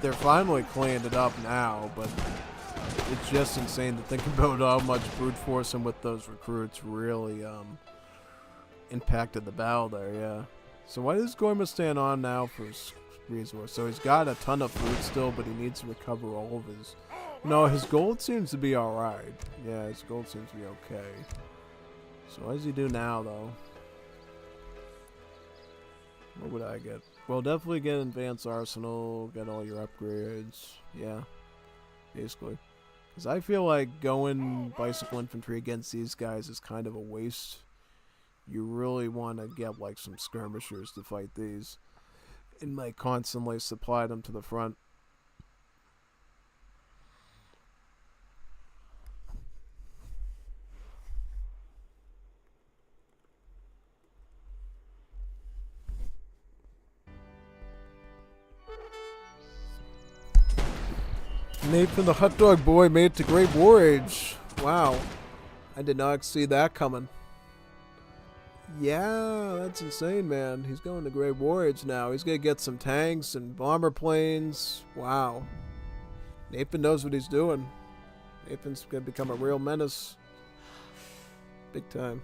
They're finally cleaned it up now, but it's just insane to think about how much brute forcing with those recruits really impacted the battle there, yeah. So why is Gommiustan on now for resource? So he's got a ton of food still, but he needs to recover all of his... No, his gold seems to be alright. Yeah, his gold seems to be okay. So what does he do now, though? What would I get? Well, definitely get advanced arsenal, get all your upgrades. Yeah, basically. Because I feel like going bicycle infantry against these guys is kind of a waste. You really want to get like some skirmishers to fight these. And like constantly supply them to the front. Nathan the hot dog boy made it to Great War Age. Wow. I did not see that coming. Yeah, that's insane, man. He's going to Great War Age now. He's going to get some tanks and bomber planes. Wow. Nathan knows what he's doing. Nathan's going to become a real menace. Big time.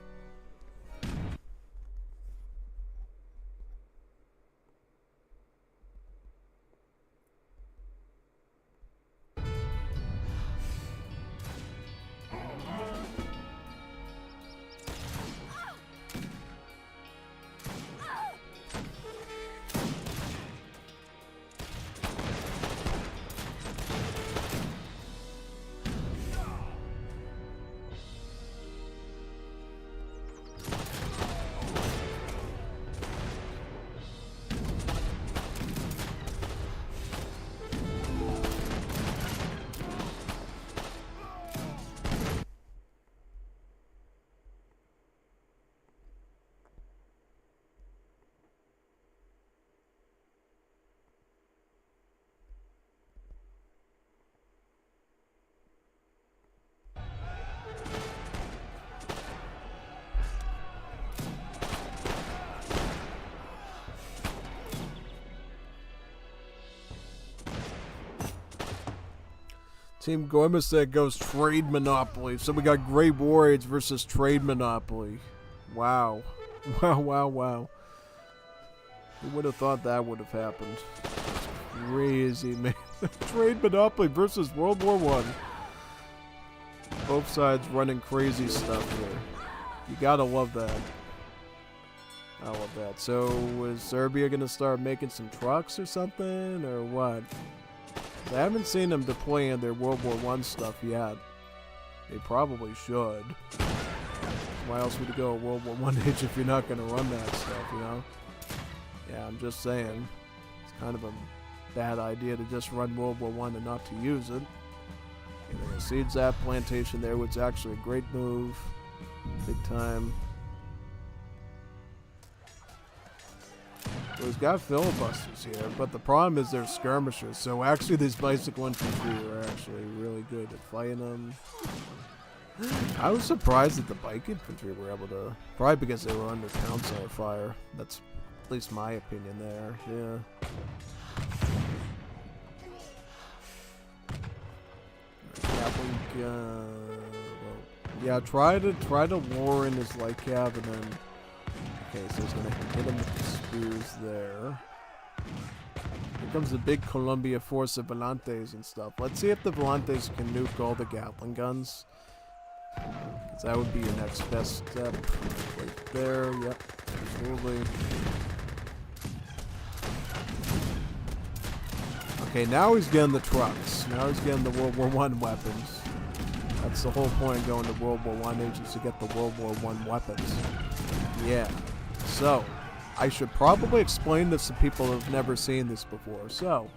Team Gommiustan goes Trade Monopoly. So we got Great War Age versus Trade Monopoly. Wow. Wow, wow, wow. Who would have thought that would have happened? Crazy, man. Trade Monopoly versus World War One. Both sides running crazy stuff here. You gotta love that. I love that. So, is Serbia gonna start making some trucks or something, or what? I haven't seen them deploying their World War One stuff yet. They probably should. Why else would you go World War One age if you're not gonna run that stuff, you know? Yeah, I'm just saying. It's kind of a bad idea to just run World War One and not to use it. You know, seeds that plantation there, which is actually a great move. Big time. Well, he's got filibusters here, but the problem is they're skirmishers, so actually these bicycle infantry are actually really good at fighting them. I was surprised that the bike infantry were able to, probably because they were under council fire. That's at least my opinion there, yeah. Well, yeah, try to lure in his light cab and then. Okay, so he's gonna hit him with the spears there. Here comes the big Columbia force of Volantes and stuff. Let's see if the Volantes can nuke all the Gatling guns. Because that would be your next best step. Right there, yep, absolutely. Okay, now he's getting the trucks. Now he's getting the World War One weapons. That's the whole point of going to World War One age, is to get the World War One weapons. Yeah. So, I should probably explain this to people who have never seen this before. So,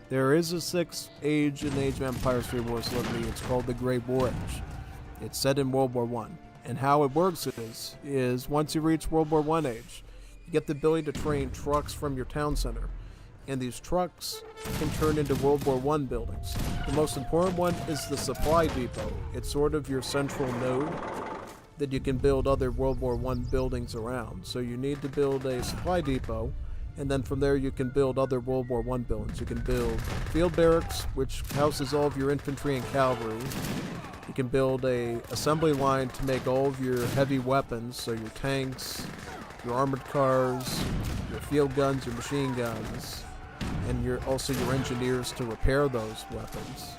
there is a sixth age in Age of Empires 3 Wars Liberty. It's called the Great War Age. It's set in World War One. And how it works is once you reach World War One age, you get the ability to train trucks from your town center. And these trucks can turn into World War One buildings. The most important one is the supply depot. It's sort of your central node that you can build other World War One buildings around. So you need to build a supply depot, and then from there you can build other World War One buildings. You can build field barracks, which houses all of your infantry and cavalry. You can build a assembly line to make all of your heavy weapons, so your tanks, your armored cars, your field guns, your machine guns, and also your engineers to repair those weapons.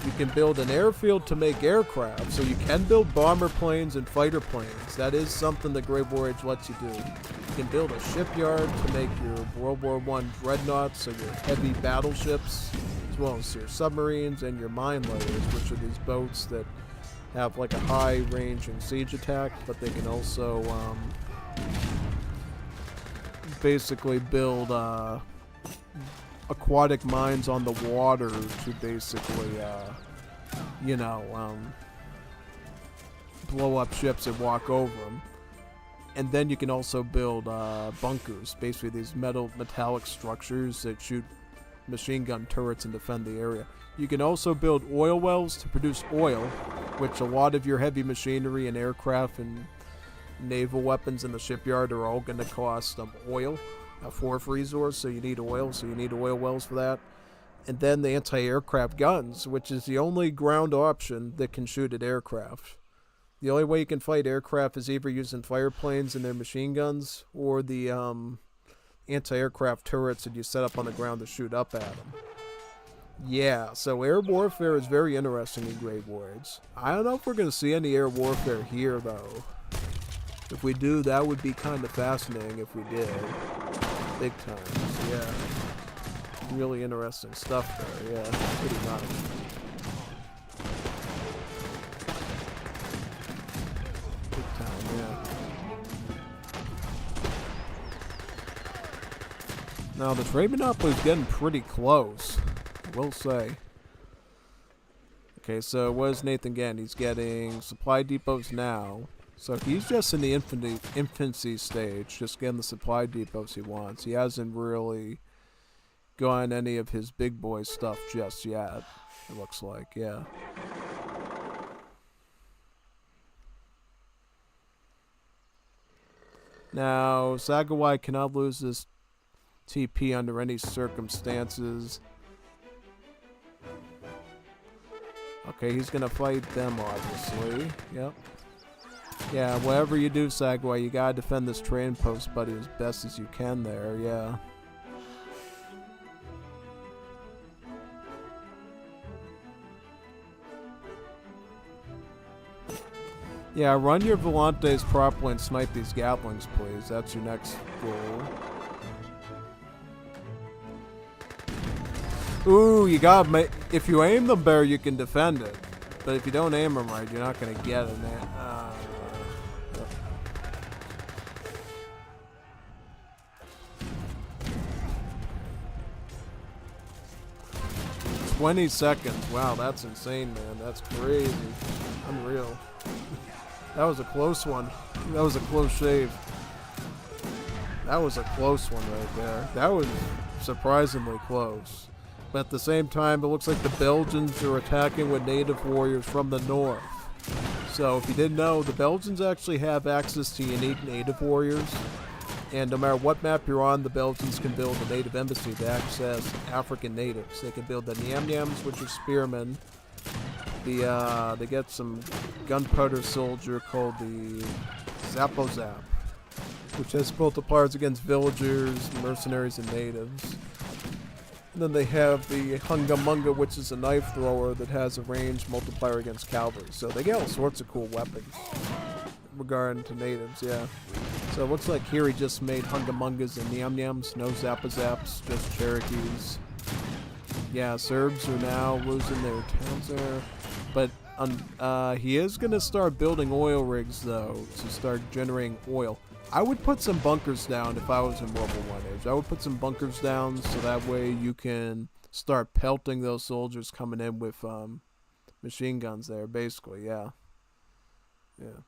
You can build an airfield to make aircraft, so you can build bomber planes and fighter planes. That is something the Great War Age lets you do. You can build a shipyard to make your World War I dreadnoughts, so your heavy battleships, as well as your submarines and your mine layers, which are these boats that have like a high range and siege attack, but they can also basically build aquatic mines on the water to basically, blow up ships and walk over them. And then you can also build bunkers, basically these metallic structures that shoot machine gun turrets and defend the area. You can also build oil wells to produce oil, which a lot of your heavy machinery and aircraft and naval weapons in the shipyard are all going to cost oil, a fourth resource, so you need oil, so you need oil wells for that. And then the anti-aircraft guns, which is the only ground option that can shoot at aircraft. The only way you can fight aircraft is either using fireplanes and their machine guns, or the anti-aircraft turrets that you set up on the ground to shoot up at them. Yeah, so air warfare is very interesting in Grey Wards. I don't know if we're going to see any air warfare here, though. If we do, that would be kind of fascinating if we did. Big time, yeah. Really interesting stuff there, yeah. Pretty much. Big time, yeah. Now, the trade monopoly is getting pretty close, I will say. Okay, so what is Nathan getting? He's getting supply depots now. So he's just in the infancy stage, just getting the supply depots he wants. He hasn't really gone any of his big boy stuff just yet, it looks like, yeah. Now, Sagawai cannot lose this TP under any circumstances. Okay, he's gonna fight them, obviously. Yep. Yeah, whatever you do, Sagawai, you gotta defend this train post, buddy, as best as you can there, yeah. Yeah, run your Volantes properly and snipe these Gatlings, please. That's your next goal. Ooh, you got if you aim them better, you can defend it. But if you don't aim them right, you're not going to get it, man. 20 seconds. Wow, that's insane, man. That's crazy. Unreal. That was a close one. That was a close shave. That was a close one right there. That was surprisingly close. But at the same time, it looks like the Belgians are attacking with native warriors from the north. So if you didn't know, the Belgians actually have access to unique native warriors. And no matter what map you're on, the Belgians can build a native embassy to access African natives. They can build the Nyam Nyams, which are spearmen. They get some gunpowder soldier called the Zappo Zap, which has multipliers against villagers, mercenaries, and natives. And then they have the Hunga Munga, which is a knife thrower that has a range multiplier against cavalry. So they get all sorts of cool weapons regarding to natives, yeah. So it looks like here he just made Hunga Mungas and Nyam Nyams, no Zappa Zaps, just Cherokees. Yeah, Serbs are now losing their towns there. But he is going to start building oil rigs, though, to start generating oil. I would put some bunkers down if I was in World War I age. I would put some bunkers down so that way you can start pelting those soldiers coming in with machine guns there, basically, yeah. Yeah.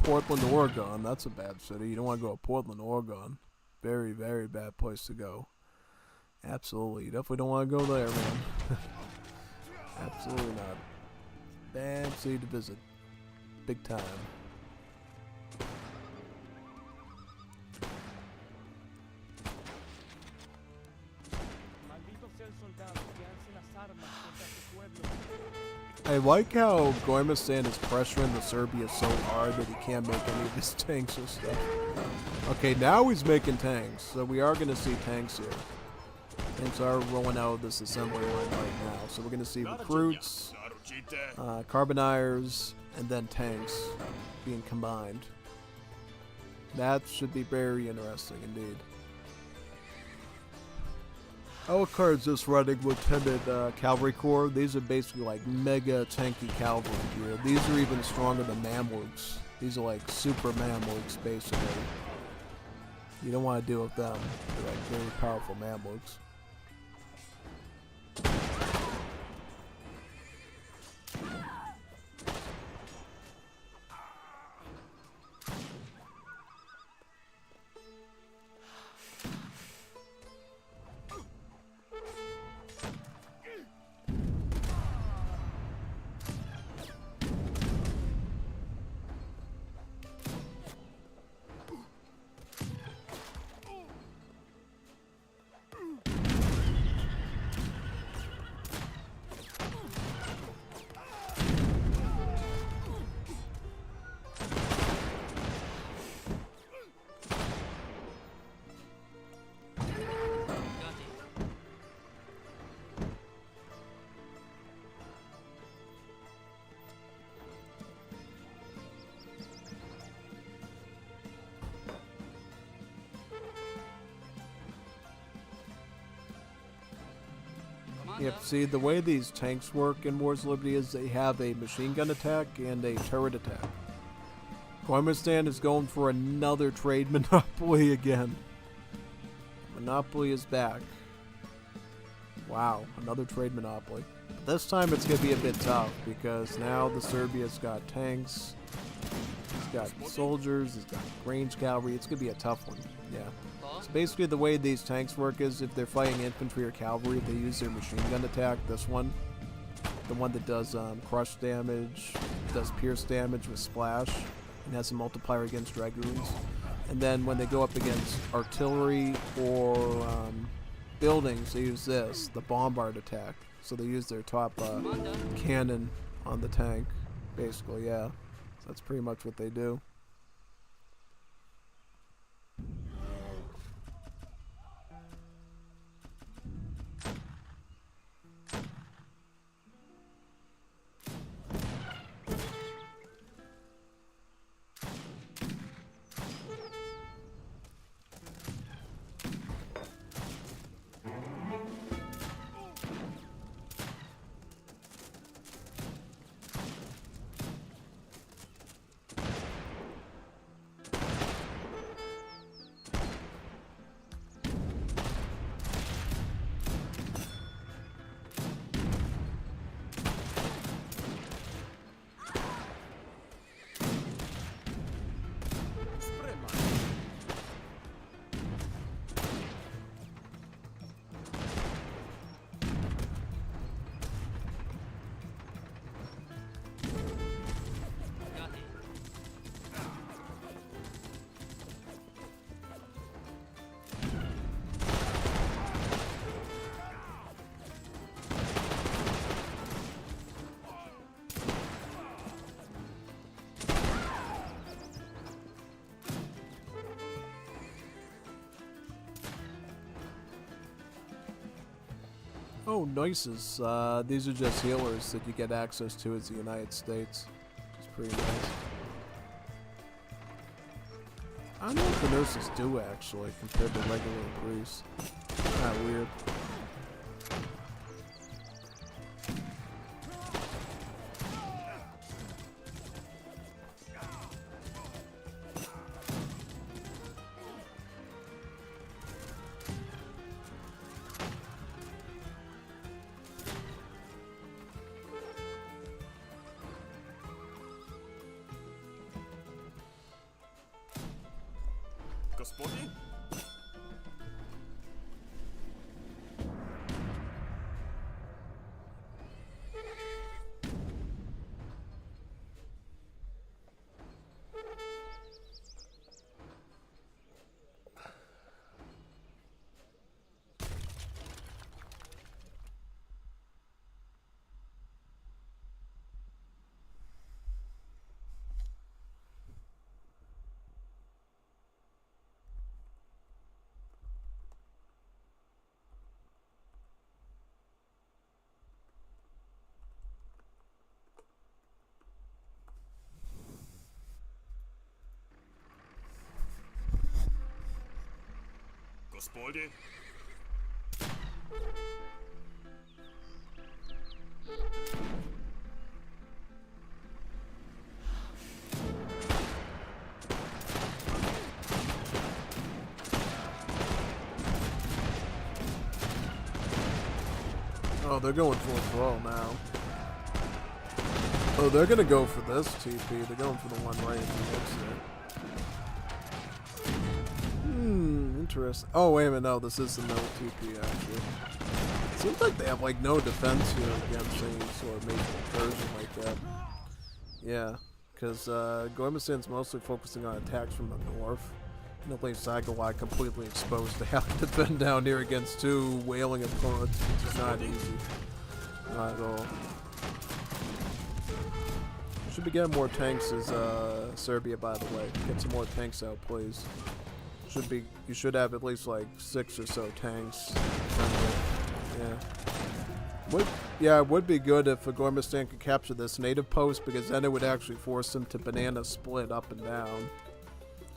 Portland, Oregon. That's a bad city. You don't want to go to Portland, Oregon. Very, very bad place to go. Absolutely. You definitely don't want to go there, man. Absolutely not. Bad city to visit. Big time. Maldito sea el soldado que alce las armas contra su pueblo. I like how Gommiustan is pressuring the Serbia so hard that he can't make any of his tanks or stuff. Okay, now he's making tanks, so we are going to see tanks here. Tanks are rolling out of this assembly line right now, so we're going to see recruits, carboniers, and then tanks being combined. That should be very interesting indeed. Alucard's just running Lieutenant Cavalry Corps. These are basically like mega tanky cavalry here. These are even stronger than Mamluks. These are like super Mamluks, basically. You don't want to deal with them. They're like very powerful Mamluks. Yep, see, the way these tanks work in Wars of Liberty is they have a machine gun attack and a turret attack. Gommiustan is going for another trade monopoly again. Monopoly is back. Wow, another trade monopoly. But this time it's going to be a bit tough because now the Serbia's got tanks, he's got soldiers, he's got range cavalry. It's going to be a tough one, yeah. So basically the way these tanks work is if they're fighting infantry or cavalry, they use their machine gun attack, this one. The one that does crush damage, does pierce damage with splash, and has a multiplier against dragoons. And then when they go up against artillery or buildings, they use this, the bombard attack. So they use their top cannon on the tank, basically, yeah. So that's pretty much what they do. Oh, Noises. These are just healers that you get access to as the United States. It's pretty nice. I don't know what the nurses do, actually, compared to regular priests. Kinda weird. Господин? Господи. Oh, they're going full thrall now. Oh, they're gonna go for this TP. They're going for the one right in the mix there. Interesting. Oh, wait a minute. No, this is the no TP, actually. Seems like they have, like, no defense here against any sort of major incursion like that. Yeah, because Gommiustan's mostly focusing on attacks from the north. And it leaves Sagawai completely exposed to have to defend down here against two wailing opponents, which is not easy. Not at all. Should be getting more tanks as Serbia, by the way. Get some more tanks out, please. You should have at least like 6 or so tanks. Yeah. It would be good if Gommiustan could capture this native post, because then it would actually force them to banana split up and down.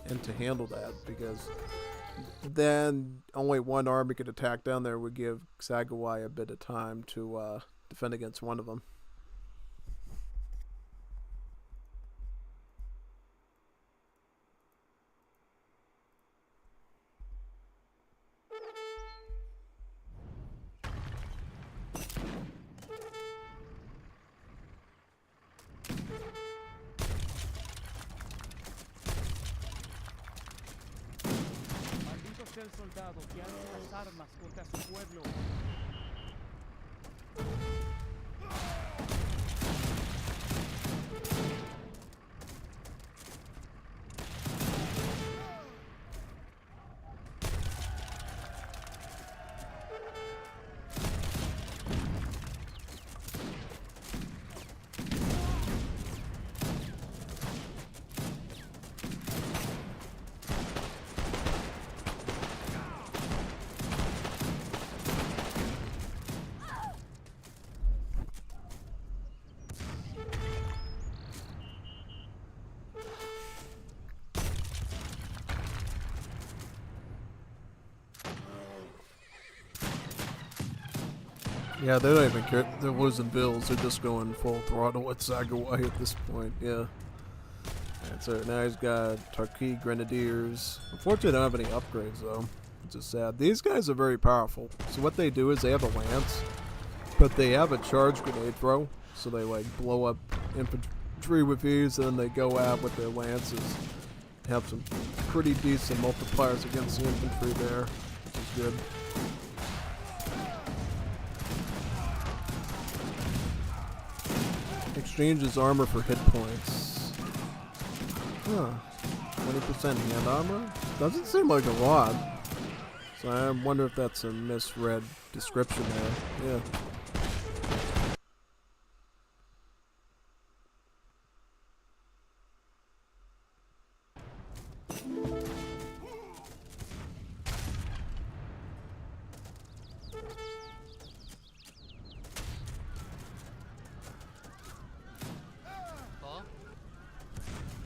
And to handle that, because then only one army could attack down there would give Sagawai a bit of time to defend against one of them. Maldito sea el soldado que alza las armas contra su pueblo. Yeah, they don't even care. They're losing bills. They're just going full throttle at Sagawai at this point. Yeah. Alright, so now he's got Turkey Grenadiers. Unfortunately, they don't have any upgrades, though. Which is sad. These guys are very powerful. So what they do is they have a lance, but they have a charge grenade throw. So they, like, blow up infantry with these, and then they go out with their lances. Have some pretty decent multipliers against the infantry there, which is good. Exchanges armor for hit points. Huh. 20% hand armor? Doesn't seem like a lot. So I wonder if that's a misread description there. Yeah.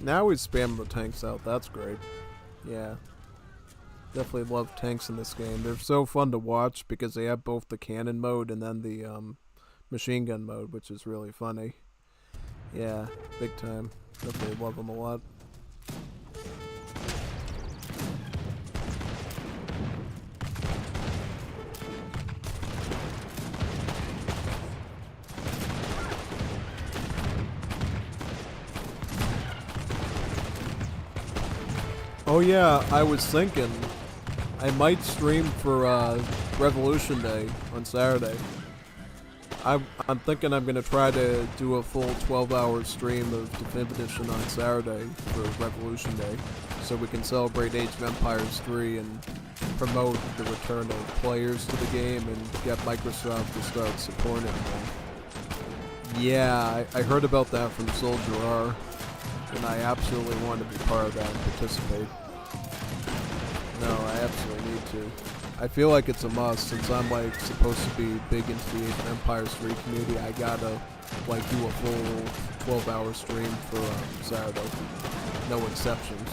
Now we spam the tanks out. That's great. Yeah. Definitely love tanks in this game. They're so fun to watch because they have both the cannon mode and then the machine gun mode, which is really funny. Yeah, big time. Definitely love them a lot. Oh yeah, I was thinking I might stream for Revolution Day on Saturday. I'm thinking I'm gonna try to do a full 12-hour stream of Definitive Edition on Saturday for Revolution Day, so we can celebrate Age of Empires 3 and promote the return of players to the game and get Microsoft to start supporting them. Yeah, I heard about that from Soldier R, and I absolutely want to be part of that and participate. No, I absolutely need to. I feel like it's a must, since I'm like supposed to be big into the Age of Empires 3 community. I gotta like do a full 12-hour stream for Saturday. No exceptions.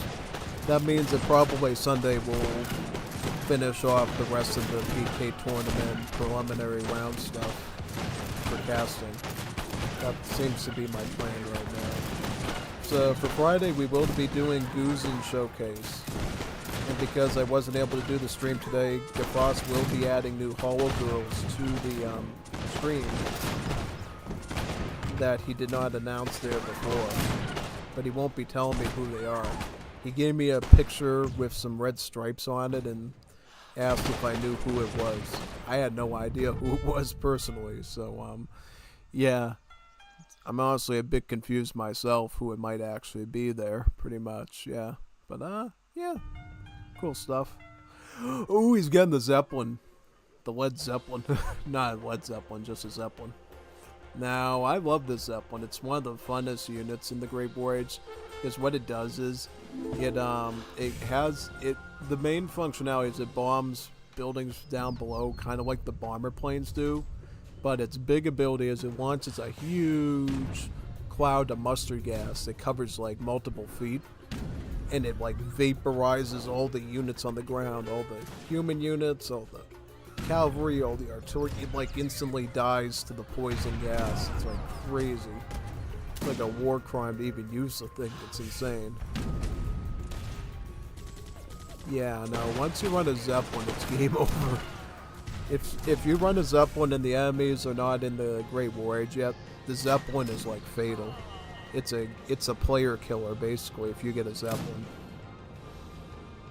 That means that probably Sunday will finish off the rest of the PK tournament preliminary round stuff for casting. That seems to be my plan right now. So for Friday, we will be doing Gommiustan Showcase. And because I wasn't able to do the stream today, Gefrost will be adding new Hollow Girls to the stream that he did not announce there before. But he won't be telling me who they are. He gave me a picture with some red stripes on it and asked if I knew who it was. I had no idea who it was personally, so yeah. I'm honestly a bit confused myself who it might actually be there, pretty much, yeah. But yeah. Cool stuff. Oh, he's getting the Zeppelin. The Led Zeppelin. Not Led Zeppelin, just a Zeppelin. Now, I love this Zeppelin. It's one of the funnest units in the Great War Age, because what it does is it has the main functionality is it bombs buildings down below, kind of like the bomber planes do. But its big ability is it launches a huge cloud of mustard gas that covers like multiple feet, and it like vaporizes all the units on the ground, all the human units, all the cavalry, all the artillery. It like instantly dies to the poison gas. It's like crazy. It's like a war crime to even use the thing. It's insane. Yeah, no, once you run a Zeppelin, it's game over. If you run a Zeppelin and the enemies are not in the Great War Age yet, the Zeppelin is like fatal. It's a player killer basically if you get a Zeppelin.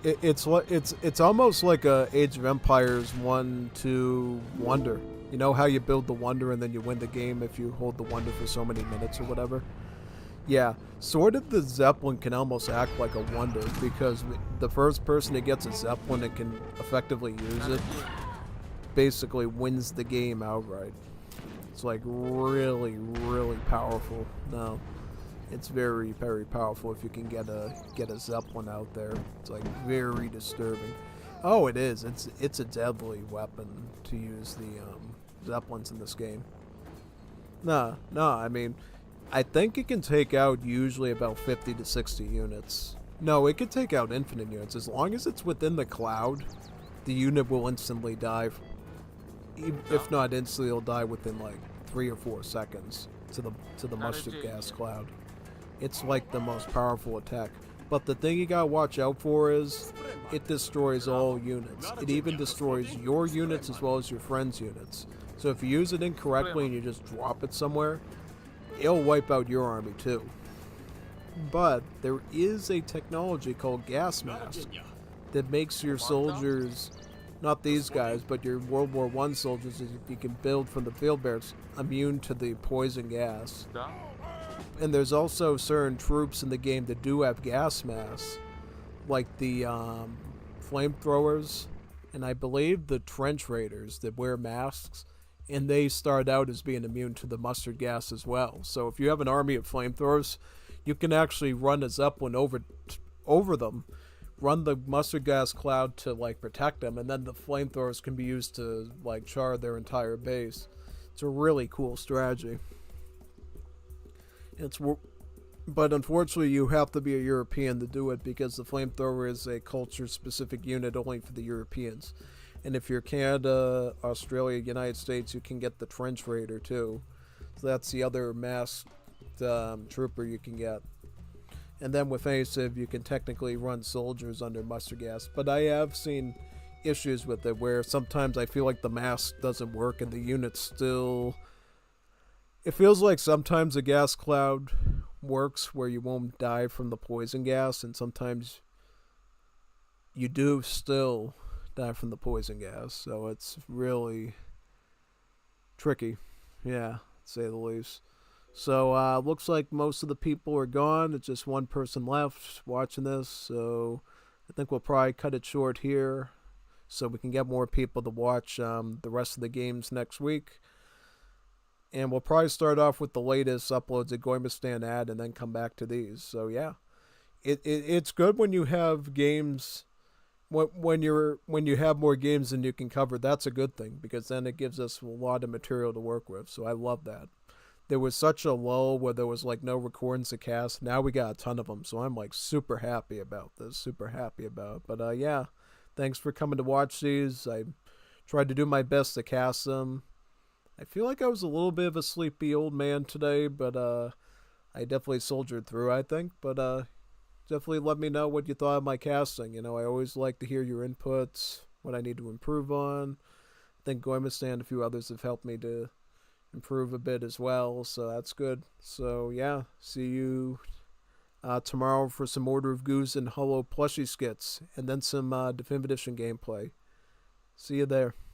It's almost like a Age of Empires 1-2 Wonder. You know how you build the Wonder and then you win the game if you hold the Wonder for so many minutes or whatever? Yeah, sort of the Zeppelin can almost act like a Wonder, because the first person that gets a Zeppelin and can effectively use it basically wins the game outright. It's like really, really powerful. No. It's very, very powerful if you can get a Zeppelin out there. It's like very disturbing. Oh, it is. It's a deadly weapon to use the Zeppelins in this game. No, I mean, I think it can take out usually about 50 to 60 units. No, it can take out infinite units. As long as it's within the cloud, the unit will instantly die. If not instantly, it'll die within like 3 or 4 seconds to the mustard gas cloud. It's like the most powerful attack. But the thing you gotta watch out for is it destroys all units. It even destroys your units as well as your friends' units. So if you use it incorrectly and you just drop it somewhere, it'll wipe out your army too. But there is a technology called gas mask that makes your soldiers, not these guys, but your World War I soldiers, if you can build from the field barracks, immune to the poison gas. And there's also certain troops in the game that do have gas masks, like the flamethrowers, and I believe the trench raiders that wear masks, and they start out as being immune to the mustard gas as well. So if you have an army of flamethrowers, you can actually run a Zeppelin over them, run the mustard gas cloud to like protect them, and then the flamethrowers can be used to like char their entire base. It's a really cool strategy. But unfortunately, you have to be a European to do it, because the flamethrower is a culture-specific unit only for the Europeans. And if you're Canada, Australia, United States, you can get the Trench Raider too. So that's the other masked trooper you can get. And then with ACIV, you can technically run soldiers under mustard gas. But I have seen issues with it where sometimes I feel like the mask doesn't work and the unit's still... It feels like sometimes a gas cloud works where you won't die from the poison gas, and sometimes you do still die from the poison gas. So it's really tricky, yeah, to say the least. So looks like most of the people are gone. It's just one person left watching this, so I think we'll probably cut it short here so we can get more people to watch the rest of the games next week. And we'll probably start off with the latest uploads that Gommiustan add and then come back to these. So yeah, it's good when you have games, when you have more games than you can cover. That's a good thing, because then it gives us a lot of material to work with. So I love that. There was such a lull where there was like no recordings to cast. Now we got a ton of them. So I'm like super happy about this, super happy about it. But yeah, thanks for coming to watch these. I tried to do my best to cast them. I feel like I was a little bit of a sleepy old man today, but I definitely soldiered through, I think. But definitely let me know what you thought of my casting. I always like to hear your inputs, what I need to improve on. I think Gommiustan and a few others have helped me to improve a bit as well, so that's good. So yeah, see you tomorrow for some Order of Goose and Hollow plushie skits, and then some Definitive Edition gameplay. See you there.